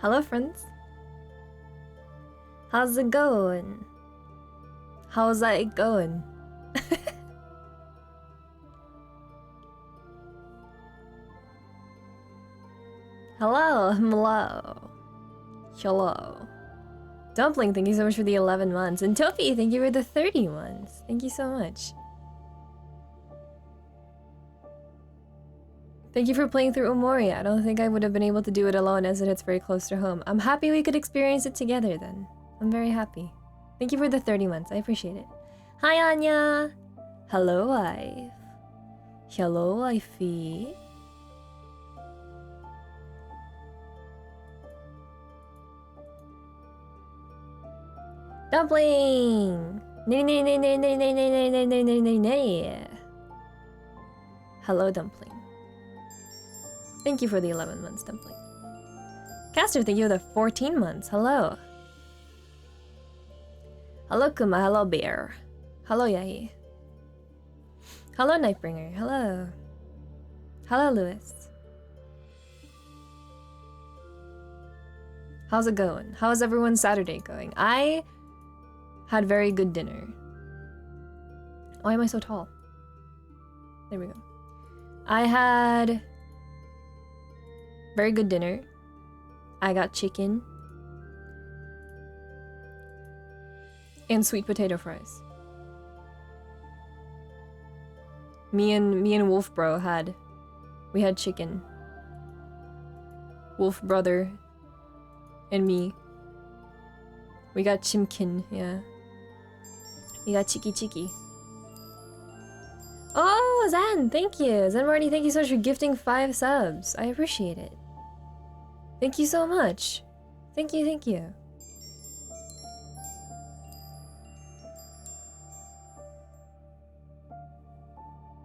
Hello, friends. How's it going? How's that going? Hello, hello. Hello. Dumpling, thank you so much for the 11 months. And Topi, thank you for the 30 months. Thank you so much. Thank you for playing through Omori. I don't think I would have been able to do it alone as it hits very close to home. I'm happy we could experience it together then. I'm very happy. Thank you for the 30 months. I appreciate it. Hi, Anya. Hello, wife. Hello, wifey. Dumpling! Hello, Dumpling. Thank you for the 11 months, Dumpling. Caster, thank you for the 14 months. Hello. Hello, Kuma. Hello, Bear. Hello, Yahi. Hello, Nightbringer. Hello. Hello, Lewis. How's it going? How's everyone's Saturday going? I had very good dinner. Why am I so tall? There we go. I had very good dinner. I got chicken and sweet potato fries. Me and Wolf Bro had chicken. Wolf brother and me. We got chimkin, yeah. We got chiki. Oh, Zen, thank you. Zen Marty, thank you so much for gifting 5 subs. I appreciate it. Thank you so much. Thank you, thank you.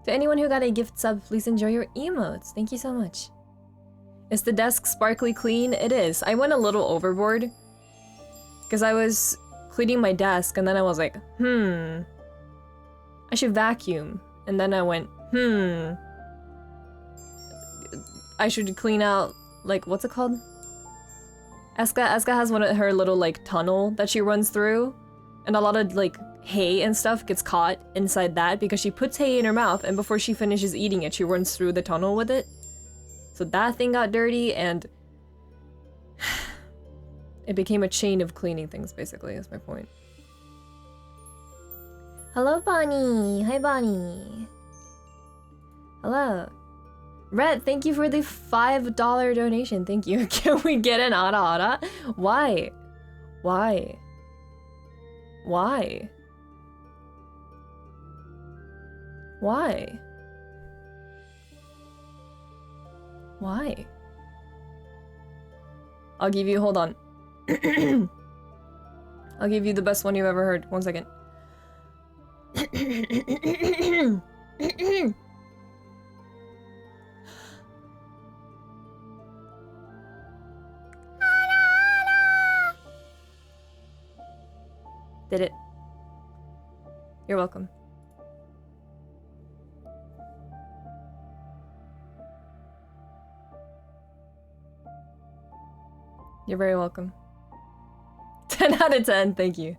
To anyone who got a gift sub, please enjoy your emotes. Thank you so much. Is the desk sparkly clean? It is. I went a little overboard because I was cleaning my desk and then I was like, I should vacuum. And then I went, I should clean out, like, what's it called? Eska has one of her little, like, tunnel that she runs through. And a lot of, like, hay and stuff gets caught inside that because she puts hay in her mouth and before she finishes eating it, she runs through the tunnel with it. So that thing got dirty and it became a chain of cleaning things, basically, is my point. Hello, Bonnie. Hi, Bonnie. Hello. Red, thank you for the $5 donation. Thank you. Can we get an ara? Why? Why? Why? Why? Why? I'll give you, hold on. I'll give you the best one you've ever heard. 1 second. Did it. You're welcome. You're very welcome. 10 out of 10, thank you.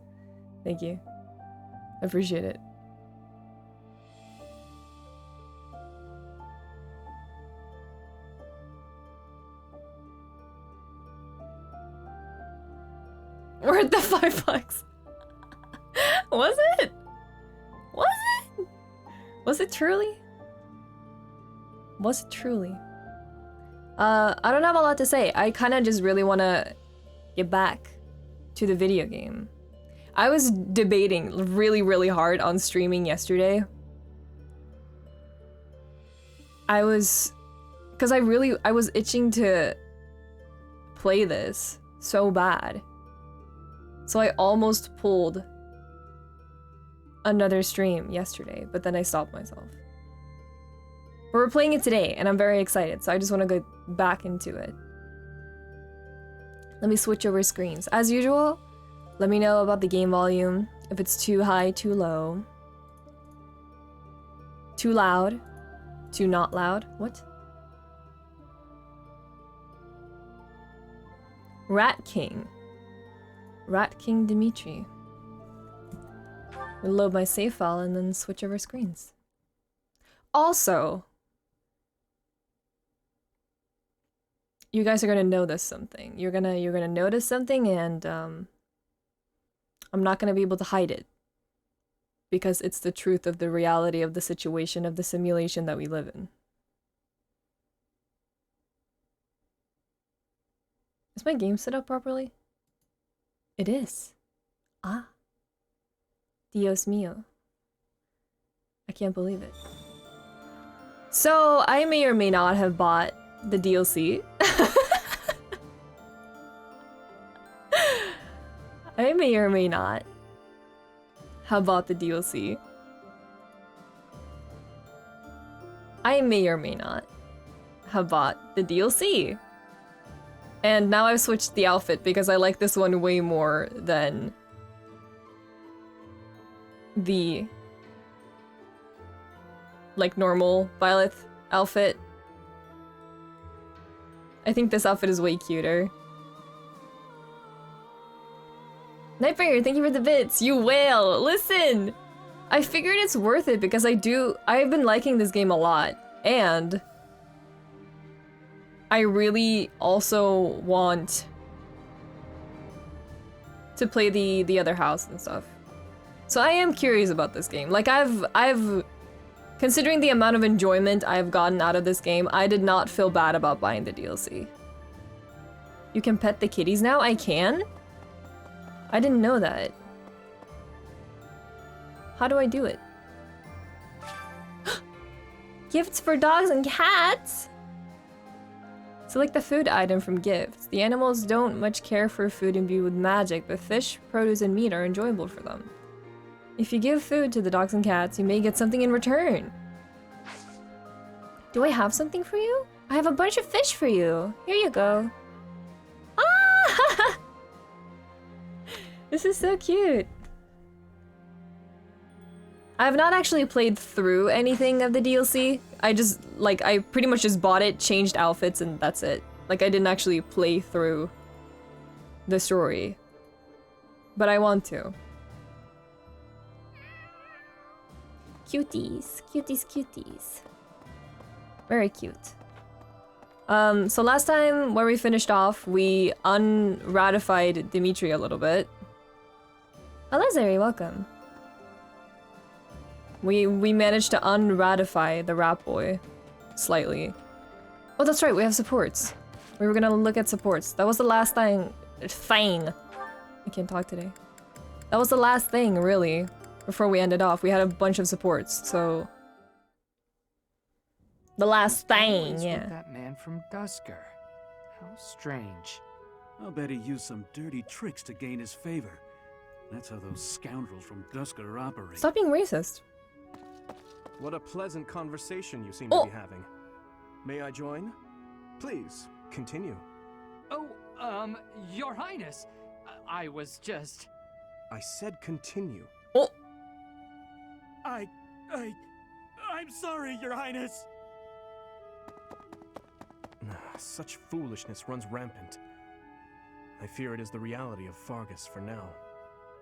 Thank you. I appreciate it. Worth the $5. Was it? Was it? Was it truly? Was it truly? I don't have a lot to say. I kind of just really want to get back to the video game. I was debating really hard on streaming yesterday. Because I was itching to play this so bad. So I almost pulled another stream yesterday, but then I stopped myself. But we're playing it today, and I'm very excited, so I just want to go back into it. Let me switch over screens. As usual, let me know about the game volume, if it's too high, too low. Too loud, too not loud. What? Rat King. Rat King Dimitri. Load my save file and then switch over screens. Also, you guys are gonna notice something. You're gonna notice something, and I'm not gonna be able to hide it because it's the truth of the reality of the situation of the simulation that we live in. Is my game set up properly? It is. Ah. Dios mío. I can't believe it. So, I may or may not have bought the DLC. I may or may not have bought the DLC. I may or may not have bought the DLC. And now I've switched the outfit because I like this one way more than the like normal Violet outfit. I think this outfit is way cuter. Nightbringer, thank you for the bits. You whale. Listen, I figured it's worth it because I've been liking this game a lot, and I really also want to play the other house and stuff. So I am curious about this game. Like I've considering the amount of enjoyment I've gotten out of this game, I did not feel bad about buying the DLC. You can pet the kitties now? I can? I didn't know that. How do I do it? Gifts for dogs and cats? Select the food item from gifts. The animals don't much care for food imbued with magic, but fish, produce, and meat are enjoyable for them. If you give food to the dogs and cats, you may get something in return. Do I have something for you? I have a bunch of fish for you. Here you go. Ah! This is so cute. I have not actually played through anything of the DLC. I pretty much just bought it, changed outfits, and that's it. Like, I didn't actually play through the story. But I want to. Cuties. Cuties, cuties. Very cute. So last time where we finished off, we unratified Dimitri a little bit. Hello, Zeri, welcome. We managed to unratify the rat boy. Slightly. Oh, that's right, we have supports. We were gonna look at supports. That was the last thing. I can't talk today. That was the last thing, really. Before we ended off, we had a bunch of supports, so... The last thing, yeah. That man from Dusker. How strange. I'll bet he used some dirty tricks to gain his favor. That's how those scoundrels from Dusker operate. Stop being racist. What a pleasant conversation you seem to be having. May I join? Please, continue. Oh, Your Highness. I was just... I said continue. Oh! I'm sorry, Your Highness! Such foolishness runs rampant. I fear it is the reality of Fargus for now.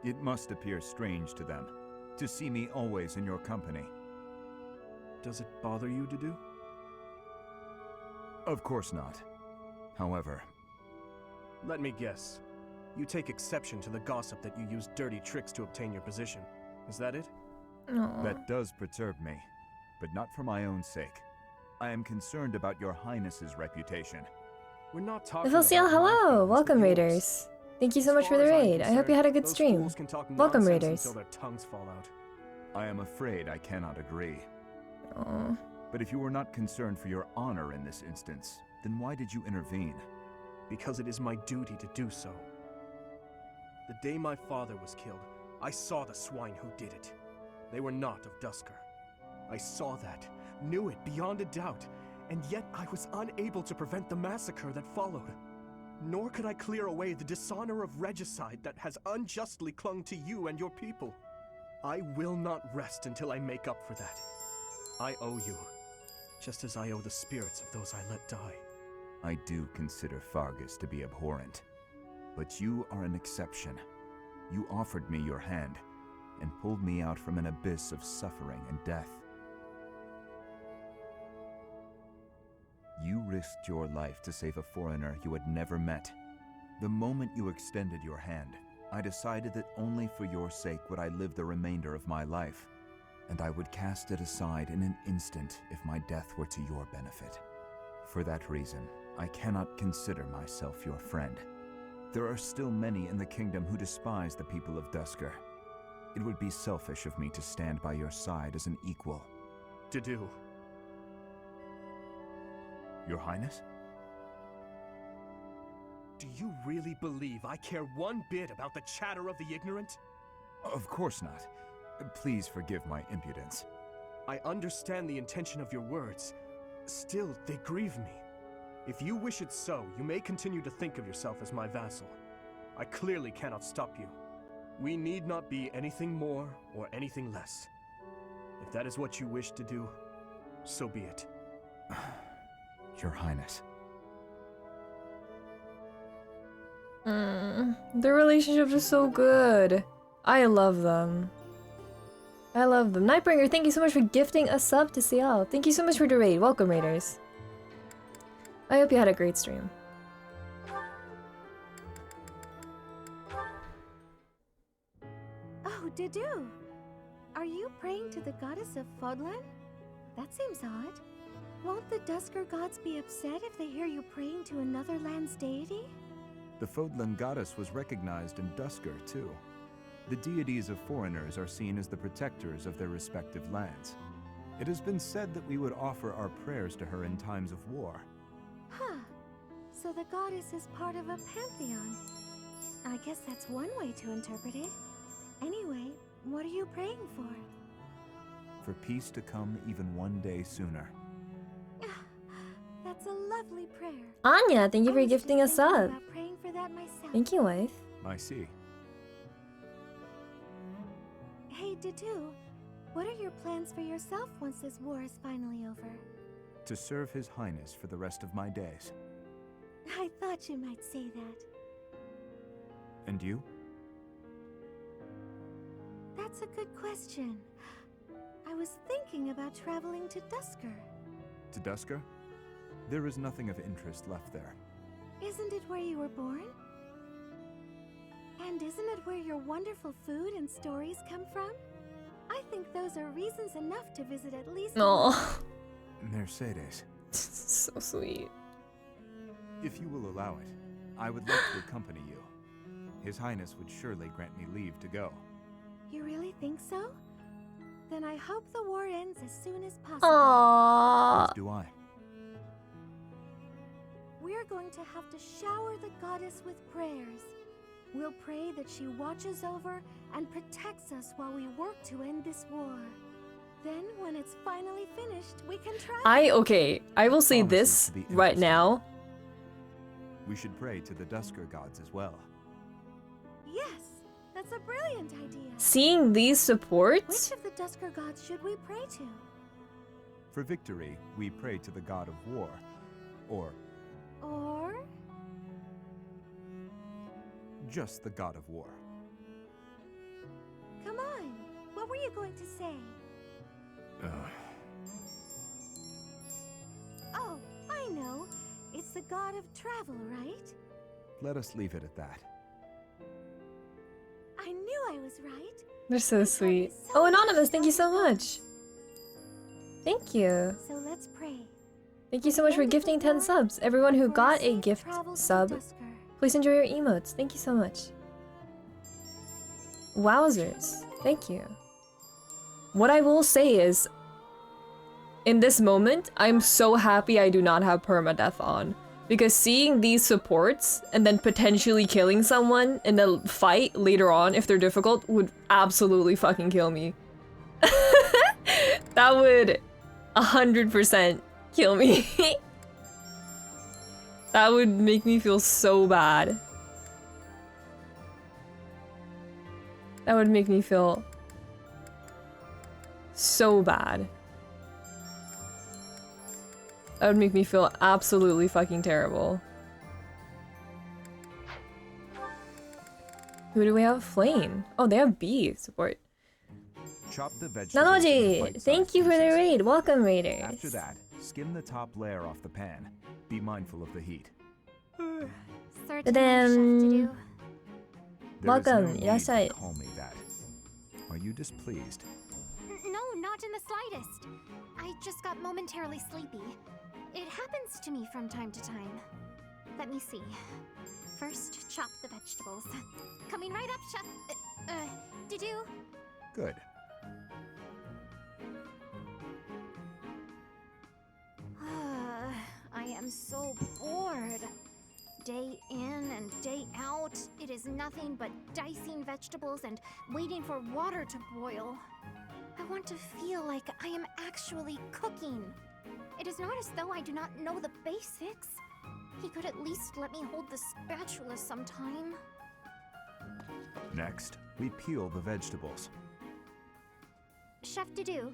It must appear strange to them, to see me always in your company. Does it bother you to do? Of course not. However... Let me guess. You take exception to the gossip that you use dirty tricks to obtain your position. Is that it? Aww. That does perturb me, but not for my own sake. I am concerned about your Highness's reputation. We're not talking Philciel, about my hello! feelings, Welcome, but yours. Raiders. Thank you so As much for far the as I'm raid. I hope you had a good those stream. fools can talk Welcome, nonsense Raiders. until their tongues fall out. I am afraid I cannot agree. Aww. But if you were not concerned for your honor in this instance, then why did you intervene? Because it is my duty to do so. The day my father was killed, I saw the swine who did it. They were not of Dusker. I saw that, knew it beyond a doubt, and yet I was unable to prevent the massacre that followed. Nor could I clear away the dishonor of regicide that has unjustly clung to you and your people. I will not rest until I make up for that. I owe you, just as I owe the spirits of those I let die. I do consider Fargus to be abhorrent. But you are an exception. You offered me your hand and pulled me out from an abyss of suffering and death. You risked your life to save a foreigner you had never met. The moment you extended your hand, I decided that only for your sake would I live the remainder of my life, and I would cast it aside in an instant if my death were to your benefit. For that reason, I cannot consider myself your friend. There are still many in the kingdom who despise the people of Duscur. It would be selfish of me to stand by your side as an equal. To do. Your Highness? Do you really believe I care one bit about the chatter of the ignorant? Of course not. Please forgive my impudence. I understand the intention of your words. Still, they grieve me. If you wish it so, you may continue to think of yourself as my vassal. I clearly cannot stop you. We need not be anything more or anything less. If that is what you wish to do, so be it. Your Highness. Their relationship is so good. I love them. I love them. Nightbringer, thank you so much for gifting a sub to CL. Thank you so much for the raid. Welcome, raiders. I hope you had a great stream. Oh, Dudu! Are you praying to the goddess of Fodlan? That seems odd. Won't the Duscur gods be upset if they hear you praying to another land's deity? The Fodlan goddess was recognized in Duscur, too. The deities of foreigners are seen as the protectors of their respective lands. It has been said that we would offer our prayers to her in times of war. Huh. So the goddess is part of a pantheon. I guess that's one way to interpret it. Anyway, what are you praying for? For peace to come even one day sooner. That's a lovely prayer. Anya, thank you I for was gifting a just thinking sub. about praying for that myself. Thank you, wife. I see. Hey, Dudu, what are your plans for yourself once this war is finally over? To serve His Highness for the rest of my days. I thought you might say that. And you? That's a good question. I was thinking about traveling to Duscur. To Duscur? There is nothing of interest left there. Isn't it where you were born? And isn't it where your wonderful food and stories come from? I think those are reasons enough to visit at least. Aw. Mercedes, So sweet. if you will allow it, I would like to accompany you. His Highness would surely grant me leave to go. You really think so? Then I hope the war ends as soon as possible. Aww. As do I. We're going to have to shower the goddess with prayers. We'll pray that she watches over and protects us while we work to end this war. Then, when it's finally finished, we can travel. I will say Promises this to be right interesting. now. We should pray to the Duscur gods as well. Yes, that's a brilliant idea. Seeing these supports, Which of the Duscur gods should we pray to? For victory, we pray to the god of war, or Or... just the god of war. Come on, what were you going to say? Oh, I know. It's the god of travel, right? Let us leave it at that. I knew I was right. they're so sweet. Oh, Anonymous, thank you so much. Thank you. So let's pray. Thank you so much for gifting 10 subs. Everyone who got a gift sub, please enjoy your emotes. Thank you so much. Wowzers. Thank you. What I will say is, in this moment, I'm so happy I do not have permadeath on. Because seeing these supports and then potentially killing someone in a fight later on, if they're difficult, would absolutely fucking kill me. That would 100% kill me. That would make me feel so bad. That would make me feel so bad. That would make me feel absolutely fucking terrible. Who do we have? Flame. Oh, they have bee support. Chop the vegetables into Nanoji, bite-sized thank you for the pieces. raid. Welcome, raiders. After that, skim the top layer off the pan. Be mindful of the heat. Certainly, Ta-dam. Chef-to-do. There is Welcome, no need irasshai. to call me that. Are you displeased? No, not in the slightest. I just got momentarily sleepy. It happens to me from time to time. Let me see. First, chop the vegetables. Coming right up, Chef. Did you? Good. I am so bored. Day in and day out, it is nothing but dicing vegetables and waiting for water to boil. I want to feel like I am actually cooking. It is not as though I do not know the basics. He could at least let me hold the spatula sometime. Next, we peel the vegetables. Chef Dudu,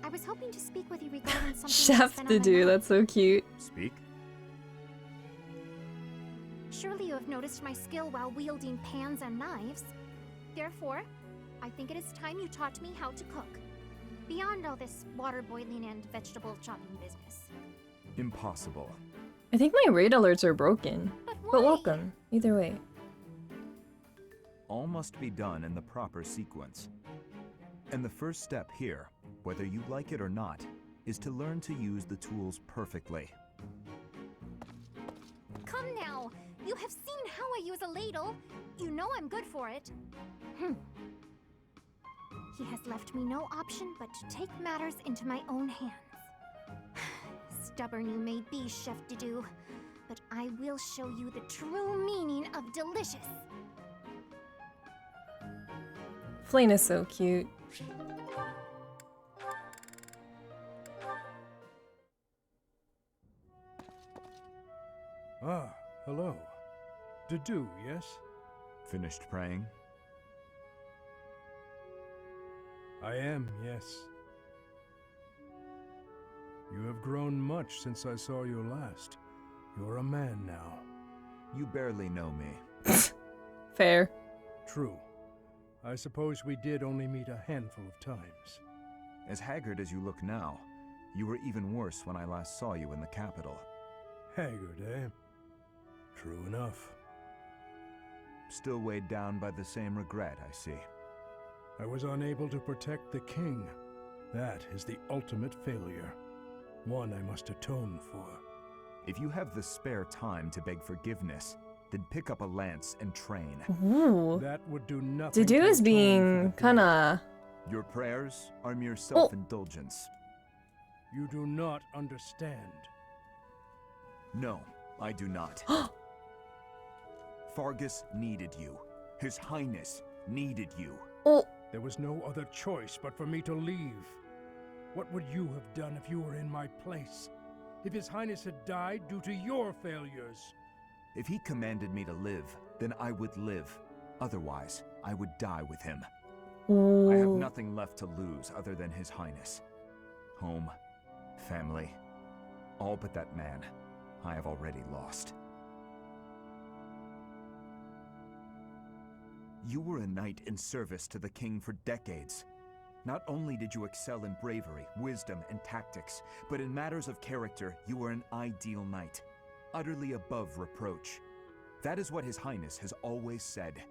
I was hoping to speak with you regarding something Chef that's been on my Dudu, mind. that's so cute. Speak. Surely you have noticed my skill while wielding pans and knives. Therefore, I think it is time you taught me how to cook. Beyond all this water boiling and vegetable chopping business. Impossible. I think my raid alerts are broken. But why? welcome, either way. All must be done in the proper sequence. And the first step here, whether you like it or not, is to learn to use the tools perfectly. Come now! You have seen how I use a ladle. You know I'm good for it. He has left me no option but to take matters into my own hands. Stubborn you may be, Chef Dudu, but I will show you the true meaning of delicious. Flame is so cute. Ah, hello. Dudu, yes? Finished praying? I am, yes. You have grown much since I saw you last. You're a man now. You barely know me. Fair. True. I suppose we did only meet a handful of times. As haggard as you look now, you were even worse when I last saw you in the capital. Haggard, eh? True enough. Still weighed down by the same regret, I see. I was unable to protect the king. That is the ultimate failure. One I must atone for. If you have the spare time to beg forgiveness, then pick up a lance and train. Ooh. That would do nothing Dudu to is atone being for the deed. kinda... Your prayers are mere self-indulgence. You do not understand. No, I do not. Fargus needed you. His Highness needed you. Oh, There was no other choice but for me to leave. What would you have done if you were in my place? If His Highness had died due to your failures? If he commanded me to live, then I would live. Otherwise, I would die with him. I have ooh. nothing left to lose other than His Highness. Home, family, all but that man I have already lost. You were a knight in service to the king for decades. Not only did you excel in bravery, wisdom, and tactics, but in matters of character, you were an ideal knight, utterly above reproach. That is what His Highness has always said.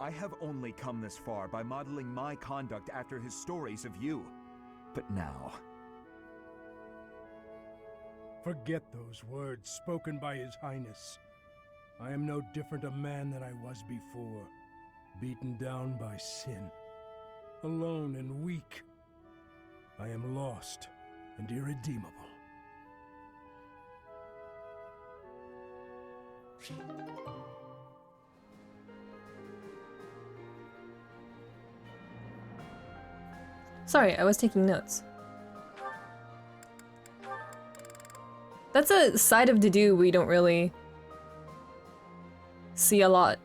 I have only come this far by modeling my conduct after his stories of you. But now... Forget those words spoken by His Highness. I am no different a man than I was before, beaten down by sin, alone and weak. I am lost and irredeemable. Sorry, I was taking notes. That's a side of Dudu we don't really see a lot.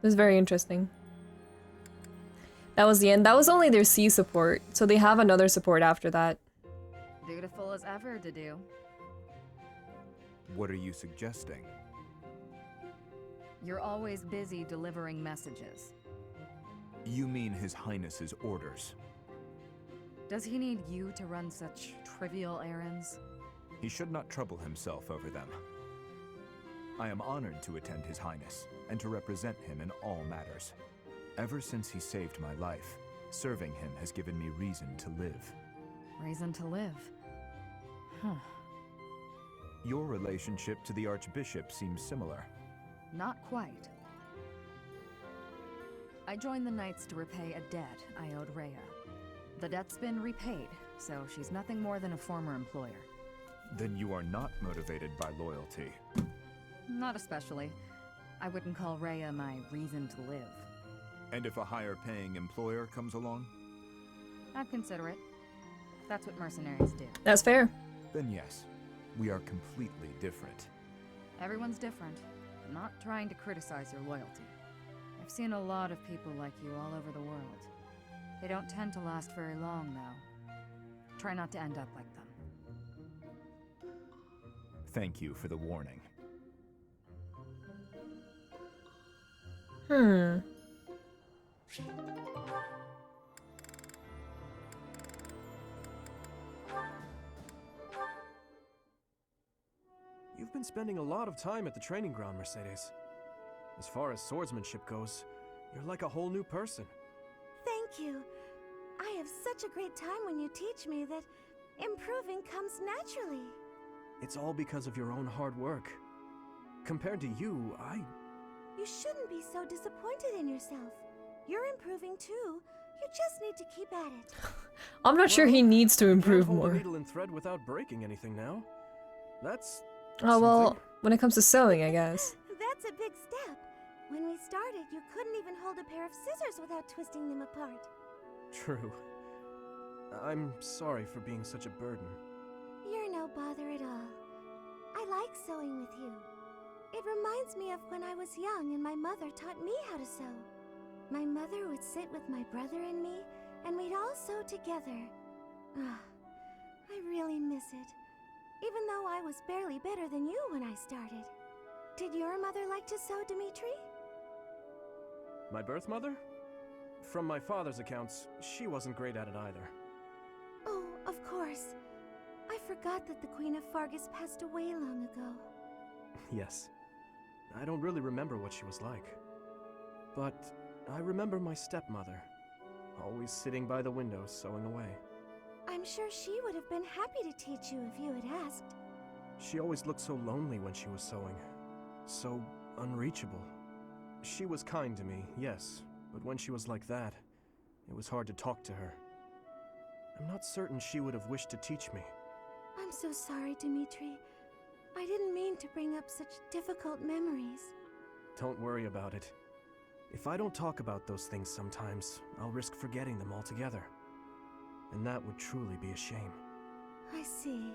It was very interesting. That was the end. That was only their C support, so they have another support after that. Dutiful as ever, Dudu. What are you suggesting? You're always busy delivering messages. You mean His Highness's orders? Does he need you to run such trivial errands? He should not trouble himself over them. I am honored to attend His Highness, and to represent him in all matters. Ever since he saved my life, serving him has given me reason to live. Reason to live. Huh. Your relationship to the Archbishop seems similar. Not quite. I joined the Knights to repay a debt I owed Rhea. The debt's been repaid, so she's nothing more than a former employer. Then you are not motivated by loyalty. Not especially. I wouldn't call Rhea my reason to live. And if a higher-paying employer comes along? I'd consider it. That's what mercenaries do. That's fair. Then yes, we are completely different. Everyone's different. I'm not trying to criticize your loyalty. I've seen a lot of people like you all over the world. They don't tend to last very long, though. Try not to end up like them. Thank you for the warning. You've been spending a lot of time at the training ground, Mercedes. As far as swordsmanship goes, you're like a whole new person. Thank you. I have such a great time when you teach me that improving comes naturally. It's all because of your own hard work. Compared to you, You shouldn't be so disappointed in yourself. You're improving too. You just need to keep at it. I'm not sure he needs to improve can't hold a more. needle and thread without breaking anything now. That's Oh, well, something. when it comes to sewing, I guess. That's a big step. When we started, you couldn't even hold a pair of scissors without twisting them apart. True. I'm sorry for being such a burden. You're no bother at all. I like sewing with you. It reminds me of when I was young and my mother taught me how to sew. My mother would sit with my brother and me, and we'd all sew together. Ah, I really miss it. Even though I was barely better than you when I started. Did your mother like to sew, Dimitri? My birth mother? From my father's accounts, she wasn't great at it either. Oh, of course. I forgot that the Queen of Fargus passed away long ago. Yes. I don't really remember what she was like. But I remember my stepmother, always sitting by the window sewing away. I'm sure she would have been happy to teach you if you had asked. She always looked so lonely when she was sewing. So unreachable. She was kind to me, yes, but when she was like that, it was hard to talk to her. I'm not certain she would have wished to teach me. I'm so sorry, Dimitri. I didn't mean to bring up such difficult memories. Don't worry about it. If I don't talk about those things sometimes, I'll risk forgetting them altogether. And that would truly be a shame. I see.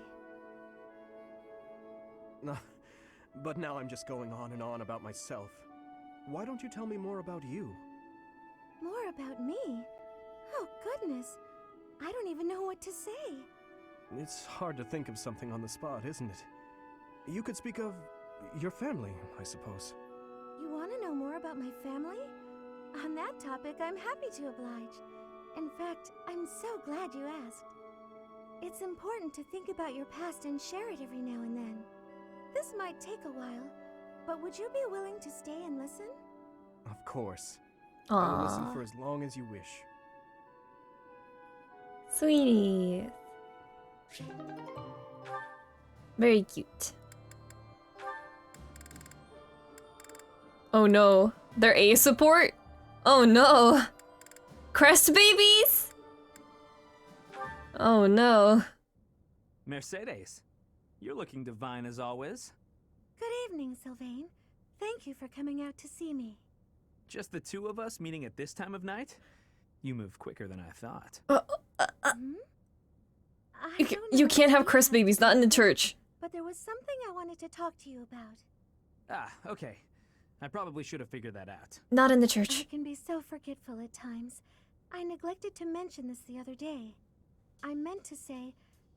But now I'm just going on and on about myself. Why don't you tell me more about you? More about me? Oh, goodness. I don't even know what to say. It's hard to think of something on the spot, isn't it? You could speak of your family, I suppose. You want to know more about my family? On that topic, I'm happy to oblige. In fact, I'm so glad you asked. It's important to think about your past and share it every now and then. This might take a while, but would you be willing to stay and listen? Of course. I will listen Aww. for as long as you wish. Sweetie. Very cute. Oh no. They're A support? Oh no. Crest babies? Oh no. Mercedes, you're looking divine as always. Good evening, Sylvain. Thank you for coming out to see me. Just the two of us meeting at this time of night? You moved quicker than I thought. I You, don't you know can't what have crest babies, not in the church. But there was something I wanted to talk to you about. Ah, okay. I probably should have figured that out. Not in the I church. can be so forgetful at times. I neglected to mention this the other day. I meant to say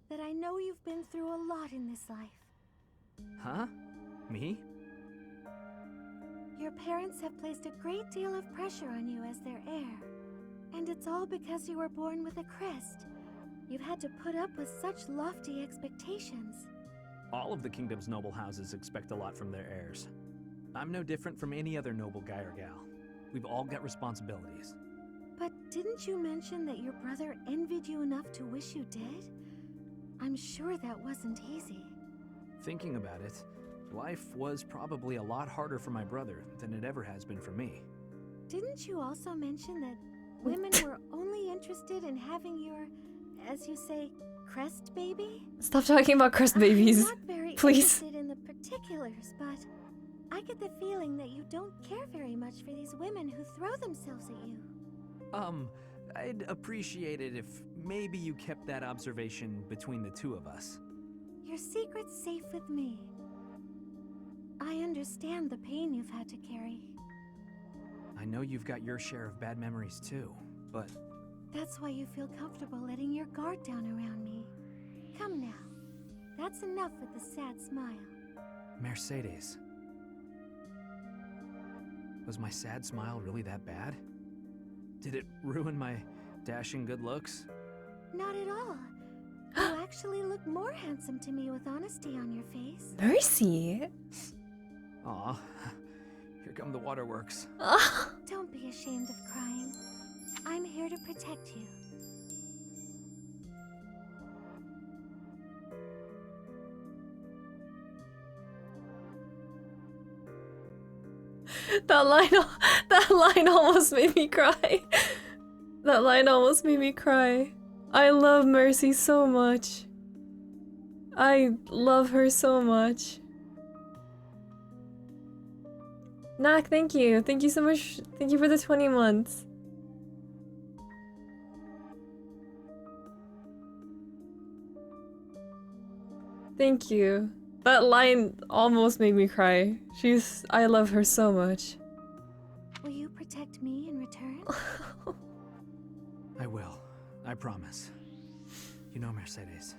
that I know you've been through a lot in this life. Huh? Me? Your parents have placed a great deal of pressure on you as their heir. And it's all because you were born with a crest. You've had to put up with such lofty expectations. All of the kingdom's noble houses expect a lot from their heirs. I'm no different from any other noble guy or gal. We've all got responsibilities. But didn't you mention that your brother envied you enough to wish you dead? I'm sure that wasn't easy. Thinking about it, life was probably a lot harder for my brother than it ever has been for me. Didn't you also mention that women were only interested in having your, as you say, crest baby? Stop talking about crest babies, I'm not very please. interested in the particulars, but I get the feeling that you don't care very much for these women who throw themselves at you. I'd appreciate it if maybe you kept that observation between the two of us. Your secret's safe with me. I understand the pain you've had to carry. I know you've got your share of bad memories too, but... That's why you feel comfortable letting your guard down around me. Come now. That's enough with the sad smile. Mercedes. Was my sad smile really that bad? Did it ruin my dashing good looks? Not at all. You actually look more handsome to me with honesty on your face. Mercy. Aw, here come the waterworks. Don't be ashamed of crying. I'm here to protect you. That line almost made me cry. That line almost made me cry. I love Mercy so much. I love her so much. Nak, thank you. Thank you so much. Thank you for the 20 months. Thank you. That line almost made me cry. I love her so much. Will you protect me in return? I will. I promise. You know, Mercedes,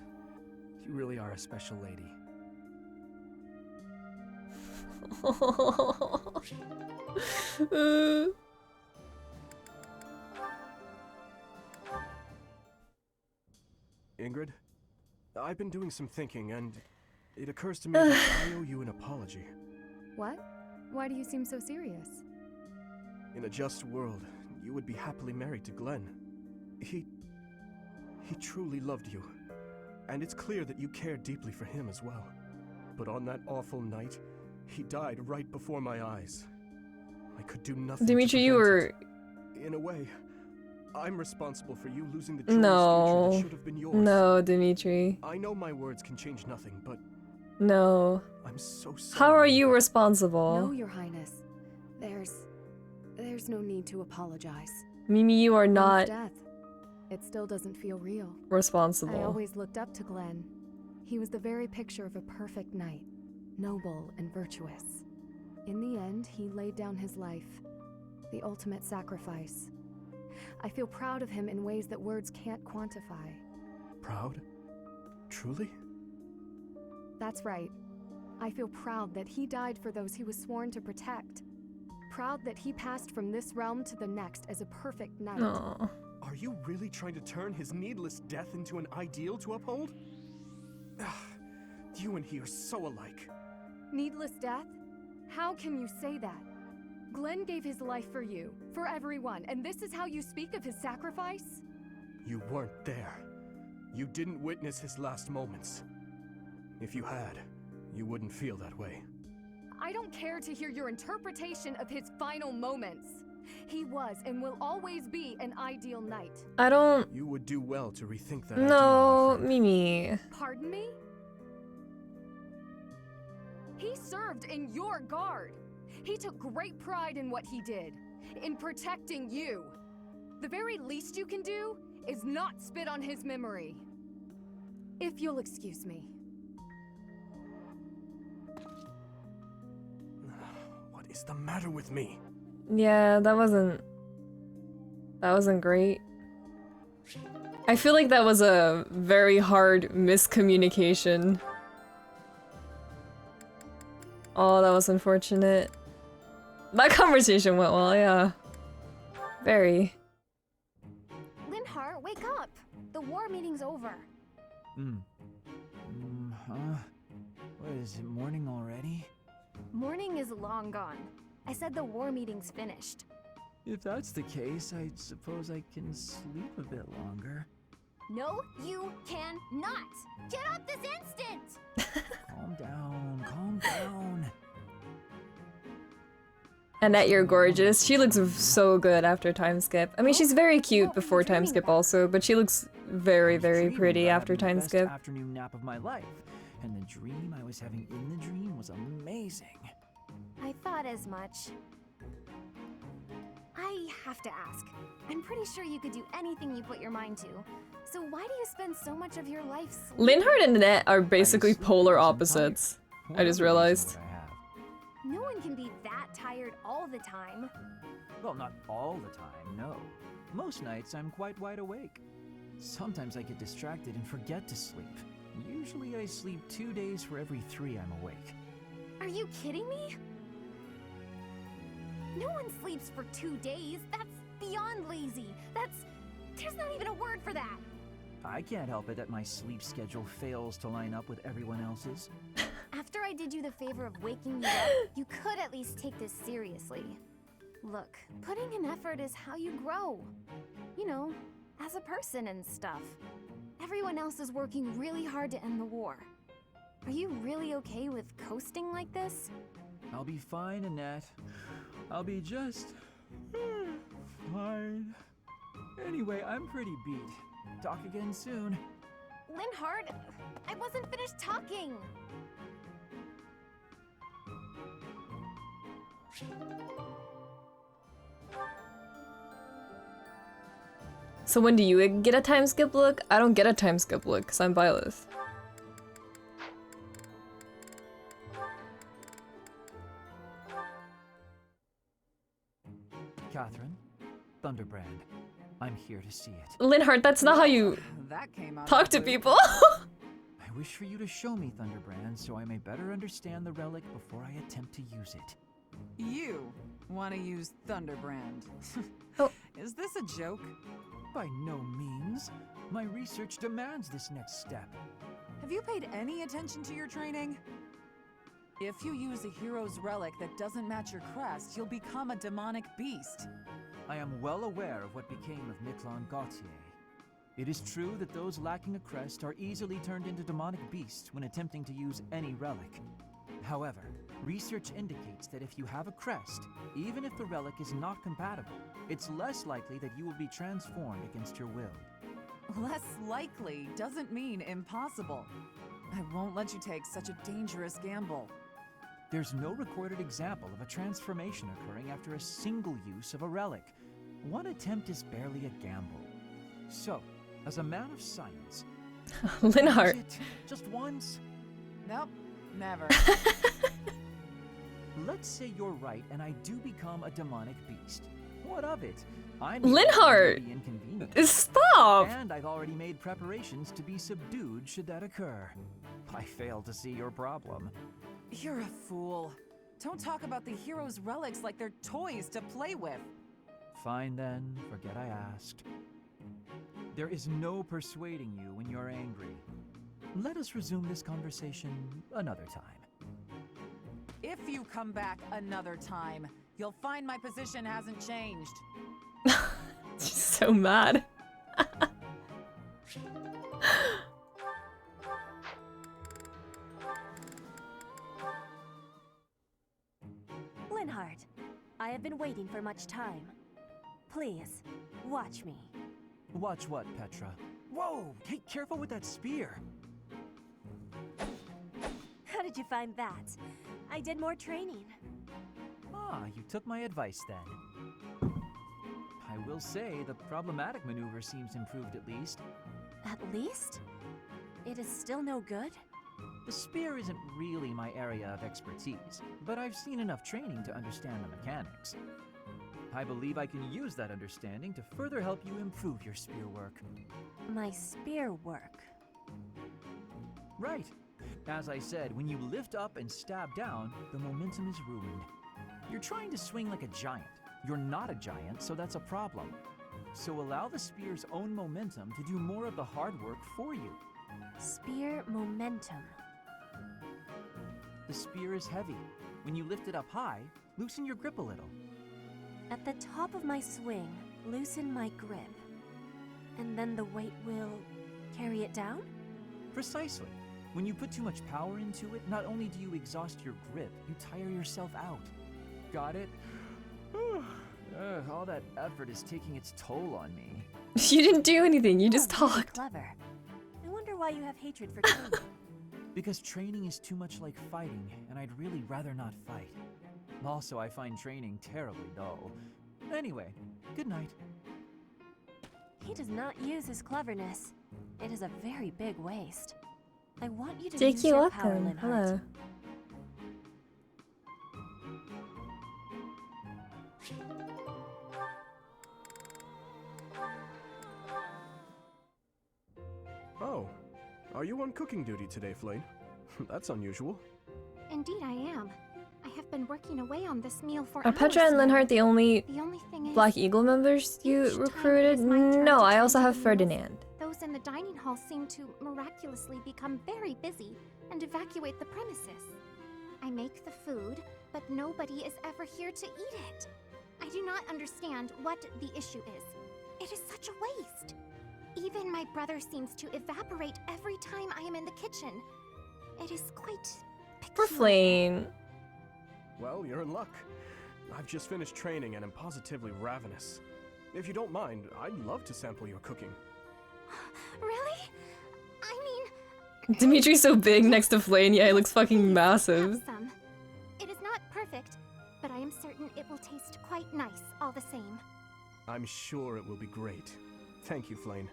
you really are a special lady. Ingrid, I've been doing some thinking, and it occurs to me that I owe you an apology. What? Why do you seem so serious? In a just world, you would be happily married to Glenn. He truly loved you, and it's clear that you cared deeply for him as well. But on that awful night, he died right before my eyes. I could do nothing to Dimitri, you prevent were... it. In a way, I'm responsible for you losing the joyous future No. that should have been yours. No, Dimitri. I know my words can change nothing, but No. I'm so sorry. How are you responsible? No, Your Highness. There's no need to apologize. Mimi, you are Glenn's not death. It still doesn't feel real. responsible. I always looked up to Glenn. He was the very picture of a perfect knight, noble and virtuous. In the end, he laid down his life, the ultimate sacrifice. I feel proud of him in ways that words can't quantify. Proud? Truly? That's right. I feel proud that he died for those he was sworn to protect. Proud that he passed from this realm to the next as a perfect knight. Aw. Are you really trying to turn his needless death into an ideal to uphold? You and he are so alike. Needless death? How can you say that? Glenn gave his life for you, for everyone, and this is how you speak of his sacrifice? You weren't there. You didn't witness his last moments. If you had, you wouldn't feel that way. I don't care to hear your interpretation of his final moments. He was and will always be an ideal knight. I don't... You would do well to rethink that No, idea, my friend. Mimi. Pardon me? He served in your guard. He took great pride in what he did, in protecting you. The very least you can do is not spit on his memory. If you'll excuse me. What is the matter with me? Yeah, that wasn't great. I feel like that was a very hard miscommunication. Oh, that was unfortunate. That conversation went well, yeah. Very. Linhart, wake up! The war meeting's over. Huh? What is it, morning already? Morning is long gone. I said the war meeting's finished. If that's the case, I suppose I can sleep a bit longer. No, you cannot! Get up this instant! Calm down, calm down. Annette, you're gorgeous. She looks so good after time skip. I mean, she's very cute before time skip also, but she looks very, very pretty after time skip. Best afternoon nap of my life, and the dream I was having in the dream was amazing. I thought as much. I have to ask. I'm pretty sure you could do anything you put your mind to. So why do you spend so much of your life sleeping? Linhart and Annette are basically polar opposites. I just realized. No one can be that tired all the time. Well, not all the time, no. Most nights I'm quite wide awake. Sometimes I get distracted and forget to sleep. Usually I sleep 2 days for every 3 I'm awake. Are you kidding me? No one sleeps for 2 days. That's beyond lazy. There's not even a word for that. I can't help it that my sleep schedule fails to line up with everyone else's. After I did you the favor of waking you up, you could at least take this seriously. Look, putting in effort is how you grow. You know, as a person and stuff. Everyone else is working really hard to end the war. Are you really okay with coasting like this? I'll be fine, Annette. I'll be just fine. Anyway, I'm pretty beat. Talk again soon. Linhart, I wasn't finished talking. So when do you get a time skip look? I don't get a time skip look because I'm Byleth. Catherine, Thunderbrand, I'm here to see it. Linhart, that's not how you That came out talk of to the blue. people. I wish for you to show me Thunderbrand so I may better understand the relic before I attempt to use it. You want to use Thunderbrand. Oh. Is this a joke? By no means. My research demands this next step. Have you paid any attention to your training? If you use a hero's relic that doesn't match your crest, you'll become a demonic beast. I am well aware of what became of Miquelon Gautier. It is true that those lacking a crest are easily turned into demonic beasts when attempting to use any relic. However, research indicates that if you have a crest, even if the relic is not compatible, it's less likely that you will be transformed against your will. Less likely doesn't mean impossible. I won't let you take such a dangerous gamble. There's no recorded example of a transformation occurring after a single use of a relic. One attempt is barely a gamble. So, as a man of science, Linhart. use it just once? Nope, never. Let's say you're right and I do become a demonic beast. What of it? I'm Linhart! be inconvenient. Stop! And I've already made preparations to be subdued should that occur. I fail to see your problem. You're a fool. Don't talk about the hero's relics like they're toys to play with. Fine then, forget I asked. There is no persuading you when you're angry. Let us resume this conversation another time. If you come back another time, you'll find my position hasn't changed. She's so mad. Linhart, I have been waiting for much time. Please, watch me. Watch what, Petra? Whoa! Hey, careful with that spear! How did you find that? I did more training. Ah, you took my advice then. I will say, the problematic maneuver seems improved at least. At least? It is still no good? The spear isn't really my area of expertise, but I've seen enough training to understand the mechanics. I believe I can use that understanding to further help you improve your spear work. My spear work. Right. As I said, when you lift up and stab down, the momentum is ruined. You're trying to swing like a giant. You're not a giant, so that's a problem. So allow the spear's own momentum to do more of the hard work for you. Spear momentum. The spear is heavy. When you lift it up high, loosen your grip a little. At the top of my swing, loosen my grip. And then the weight will carry it down? Precisely. When you put too much power into it, not only do you exhaust your grip, you tire yourself out. Got it? All that effort is taking its toll on me. You didn't do anything, you just Really talked. clever. I wonder why you have hatred for training. Because training is too much like fighting, and I'd really rather not fight. Also, I find training terribly dull. Anyway, good night. He does not use his cleverness. It is a very big waste. I want you to Jake, use you're your power, welcome. Linhardt. Hello. Oh, are you on cooking duty today, Flame? That's unusual. Indeed, I am. I have been working away on this meal for Are hours Petra and now. Linhardt the only The only thing is, Black Eagle members you each time it recruited? is my turn No, to I tend also to have the meals, Ferdinand. Those in the dining hall seem to miraculously become very busy and evacuate the premises. I make the food, but nobody is ever here to eat it. I do not understand what the issue is. It is such a waste. Even my brother seems to evaporate every time I am in the kitchen. It is quite For peculiar. Flame. Well, you're in luck. I've just finished training and am positively ravenous. If you don't mind, I'd love to sample your cooking. Really? I mean, Dimitri's so big next to Flame, yeah, he looks fucking please, massive. have some. It is not perfect, but I am certain it will taste quite nice all the same. I'm sure it will be great. Thank you, Flame.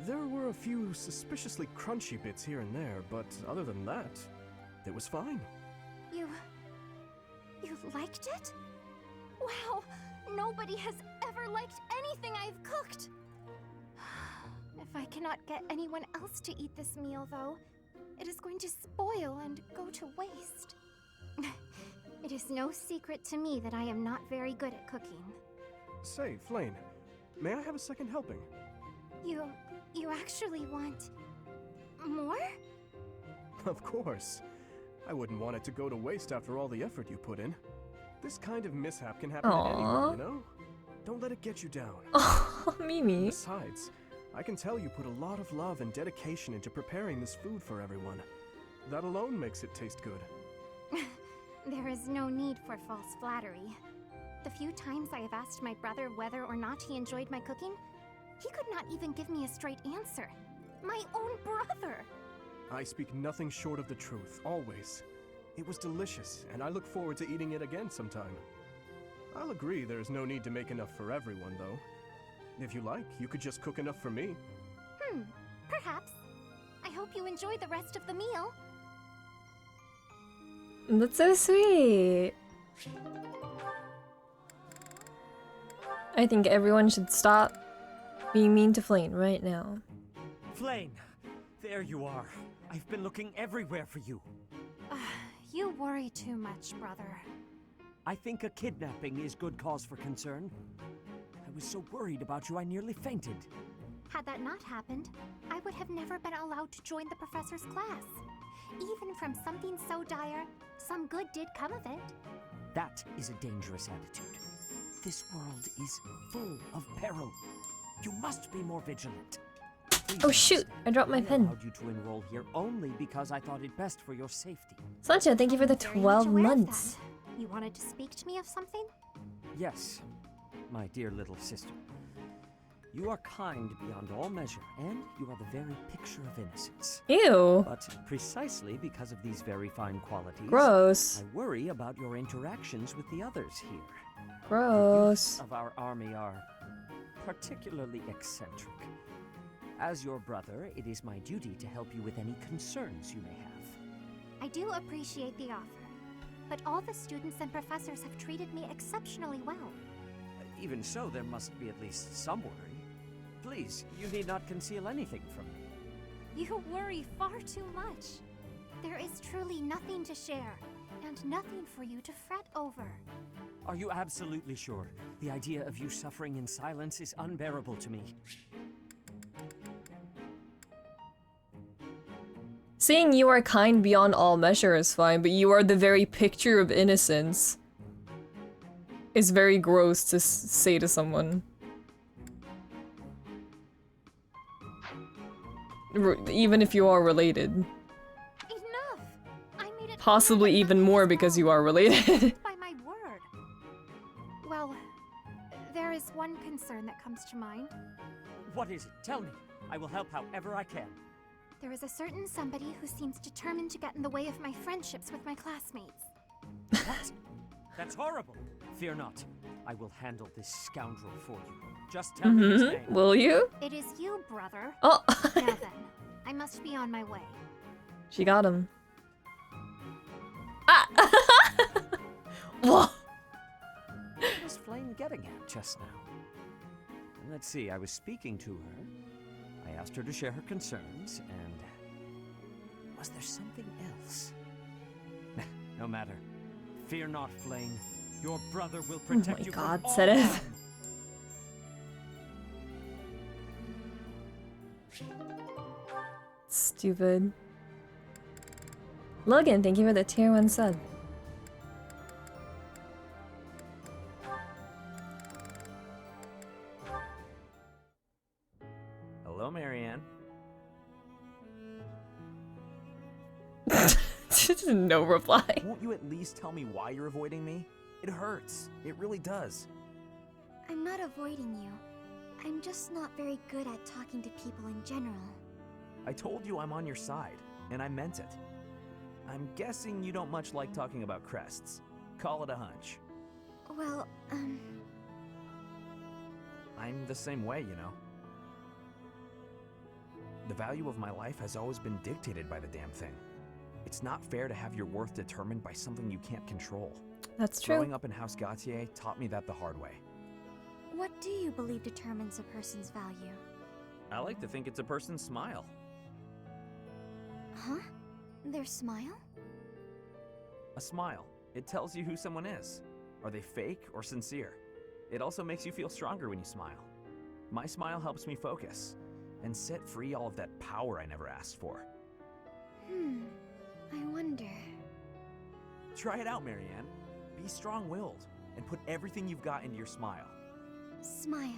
There were a few suspiciously crunchy bits here and there, but other than that, it was fine. You liked it? Wow, nobody has ever liked anything I've cooked. If I cannot get anyone else to eat this meal, though, it is going to spoil and go to waste. It is no secret to me that I am not very good at cooking. Say, Flame, may I have a second helping? You actually want more? Of course. I wouldn't want it to go to waste after all the effort you put in. This kind of mishap can happen to anyone, you know? Don't let it get you down. Oh, Mimi. Besides, I can tell you put a lot of love and dedication into preparing this food for everyone. That alone makes it taste good. There is no need for false flattery. The few times I have asked my brother whether or not he enjoyed my cooking, he could not even give me a straight answer. My own brother! I speak nothing short of the truth, always. It was delicious, and I look forward to eating it again sometime. I'll agree there's no need to make enough for everyone, though. If you like, you could just cook enough for me. Perhaps. I hope you enjoy the rest of the meal. That's so sweet. I think everyone should stop being mean to Flame right now. Flame, there you are. I've been looking everywhere for you. You worry too much, brother. I think a kidnapping is good cause for concern. I was so worried about you I nearly fainted. Had that not happened, I would have never been allowed to join the professor's class. Even from something so dire, some good did come of it. That is a dangerous attitude. This world is full of peril. You must be more vigilant. Please Oh shoot, I dropped my I pen. allowed you to enroll here only because I thought it best for your safety. Sancha, thank you for the Very much 12 aware of months. that. You wanted to speak to me of something? Yes, my dear little sister. You are kind beyond all measure, and you are the very picture of innocence. Ew. But precisely because of these very fine qualities, Gross. I worry about your interactions with the others here. The Gross. youths of our army are particularly eccentric. As your brother, it is my duty to help you with any concerns you may have. I do appreciate the offer, but all the students and professors have treated me exceptionally well. Even so, there must be at least some worry. Please, you need not conceal anything from me. You worry far too much. There is truly nothing to share, and nothing for you to fret over. Are you absolutely sure? The idea of you suffering in silence is unbearable to me. Saying you are kind beyond all measure is fine, but you are the very picture of innocence. It's very gross to say to someone. Even if you are related. Enough! I made it Possibly clear that even nothing more is because wrong. you are related. By my word. Well, there is one concern that comes to mind. What is it? Tell me. I will help however I can. There is a certain somebody who seems determined to get in the way of my friendships with my classmates. What? That's horrible. Fear not. I will handle this scoundrel for you. Just tell me his name. Will you? It is you, brother. Oh. Now then, I must be on my way. She got him. Ah! Whoa! What was Flame getting at just now? Let's see, I was speaking to her. I asked her to share her concerns, and... was there something else? No matter. Fear not, Flame. Your brother will protect you from all Seraph. harm. Stupid. Logan, thank you for the tier 1 sub. Hello, Marianne. No reply. Won't you at least tell me why you're avoiding me? It hurts. It really does. I'm not avoiding you. I'm just not very good at talking to people in general. I told you I'm on your side, and I meant it. I'm guessing you don't much like talking about crests. Call it a hunch. Well, I'm the same way, you know. The value of my life has always been dictated by the damn thing. It's not fair to have your worth determined by something you can't control. That's true. Growing up in House Gautier taught me that the hard way. what do you believe determines a person's value? I like to think it's a person's smile. Huh? Their smile? A smile. It tells you who someone is. Are they fake or sincere? It also makes you feel stronger when you smile. My smile helps me focus and set free all of that power I never asked for. I wonder. Try it out, Marianne. Be strong-willed and put everything you've got into your smile. Smile.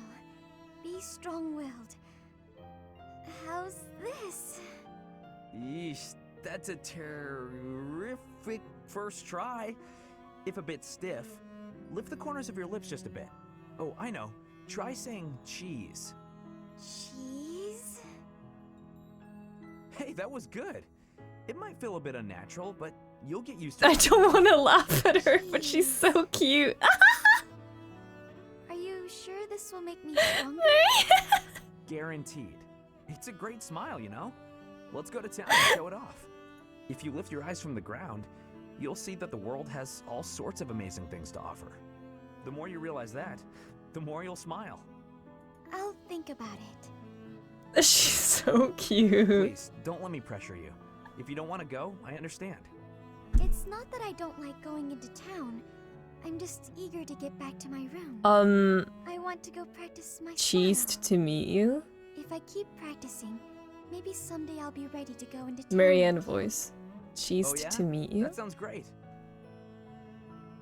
Be strong-willed. How's this? Yeesh, that's a terrific first try. If a bit stiff, lift the corners of your lips just a bit. Oh, I know. Try saying cheese. Cheese? Hey, that was good. It might feel a bit unnatural, but you'll get used to I it. don't want to laugh at her, but she's so cute. Are you sure this will make me stronger? Guaranteed. It's a great smile, you know? Let's go to town and show it off. If you lift your eyes from the ground, you'll see that the world has all sorts of amazing things to offer. The more you realize that, the more you'll smile. I'll think about it. She's so cute. Please, don't let me pressure you. If you don't want to go, I understand. It's not that I don't like going into town. I'm just eager to get back to my room. I want to go practice my Cheesed to meet you? If I keep practicing, maybe someday I'll be ready to go into town. Marianne voice. Cheesed Oh, yeah? to meet you? That sounds great.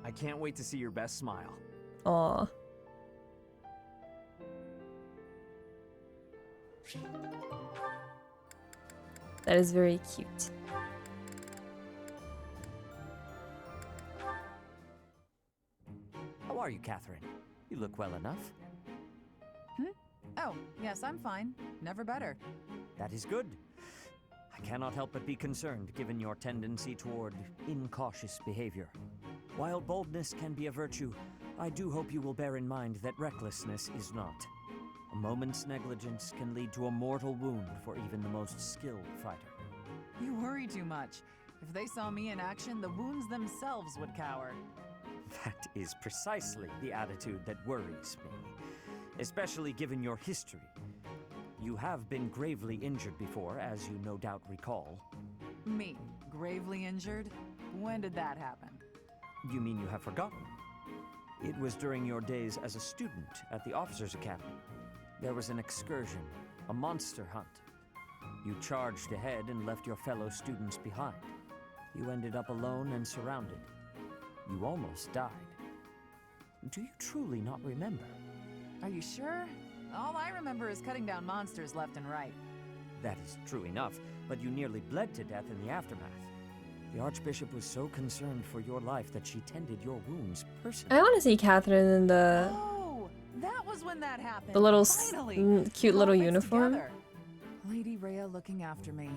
I can't wait to see your best smile. Aw. That is very cute. How are you, Catherine? You look well enough. Oh, yes, I'm fine. Never better. That is good. I cannot help but be concerned given your tendency toward incautious behavior. While boldness can be a virtue, I do hope you will bear in mind that recklessness is not. A moment's negligence can lead to a mortal wound for even the most skilled fighter. You worry too much. If they saw me in action, the wounds themselves would cower. That is precisely the attitude that worries me, especially given your history. You have been gravely injured before, as you no doubt recall. Me, gravely injured? When did that happen? You mean you have forgotten? It was during your days as a student at the Officers' Academy. There was an excursion, a monster hunt. You charged ahead and left your fellow students behind. You ended up alone and surrounded. You almost died. Do you truly not remember? Are you sure? All I remember is cutting down monsters left and right. That is true enough, but you nearly bled to death in the aftermath. The Archbishop was so concerned for your life that she tended your wounds personally. I want to see Catherine in the Oh, that was when that happened. the little Finally. cute All little fixed uniform. together. Lady Rhea looking after me.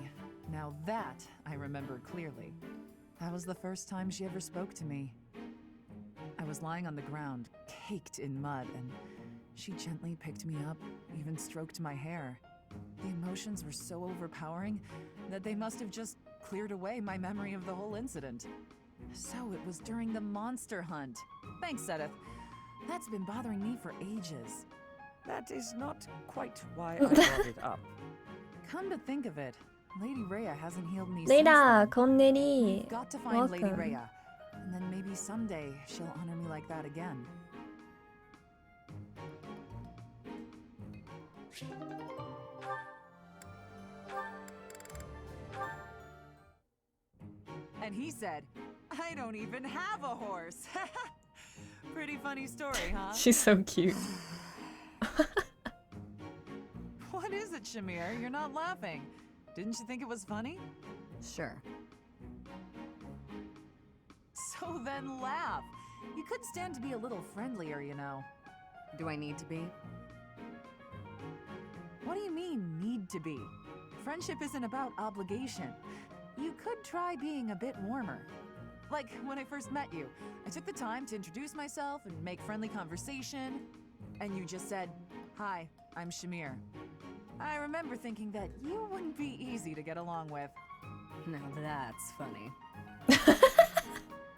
Now that I remember clearly. That was the first time she ever spoke to me. I was lying on the ground, caked in mud, and she gently picked me up, even stroked my hair. The emotions were so overpowering that they must have just cleared away my memory of the whole incident. So it was during the monster hunt. Thanks, Sedith. That's been bothering me for ages. That is not quite why I brought it up. Come to think of it, Lady Rhea hasn't healed me since Leila, then. Connery. We've got to find Lady Welcome. Rhea, and then maybe someday she'll honor me like that again. And he said, I don't even have a horse. Pretty funny story, huh? She's so cute. What is it, Shamir? You're not laughing. Didn't you think it was funny? Sure. So then laugh. You could stand to be a little friendlier, you know. Do I need to be? What do you mean, need to be? Friendship isn't about obligation. You could try being a bit warmer. Like when I first met you, I took the time to introduce myself and make friendly conversation, and you just said, "Hi, I'm Shamir." I remember thinking that you wouldn't be easy to get along with. Now that's funny.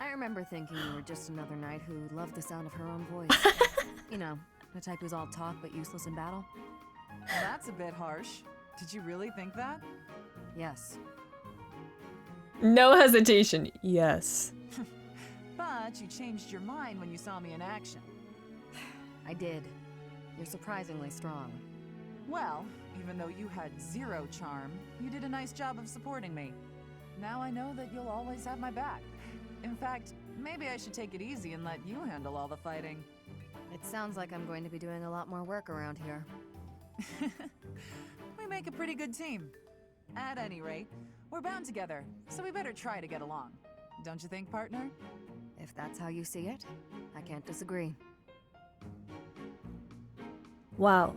I remember thinking you were just another knight who loved the sound of her own voice. You know, the type who's all talk but useless in battle. That's a bit harsh. Did you really think that? Yes. No hesitation. Yes. But you changed your mind when you saw me in action. I did. You're surprisingly strong. Well, even though you had zero charm, you did a nice job of supporting me. Now I know that you'll always have my back. In fact, maybe I should take it easy and let you handle all the fighting. It sounds like I'm going to be doing a lot more work around here. We make a pretty good team. At any rate, we're bound together, so we better try to get along. Don't you think, partner? If that's how you see it, I can't disagree. Wow.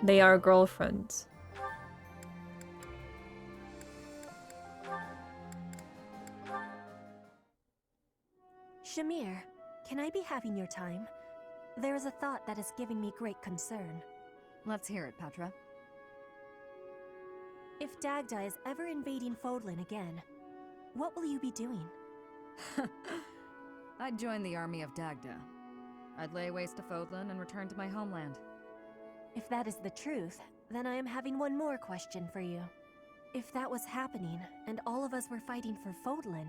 They are girlfriends. Shamir, can I be having your time? There is a thought that is giving me great concern. Let's hear it, Petra. If Dagda is ever invading Fodlan again, what will you be doing? I'd join the army of Dagda. I'd lay waste to Fodlan and return to my homeland. If that is the truth, then I am having one more question for you. If that was happening, and all of us were fighting for Fodlan,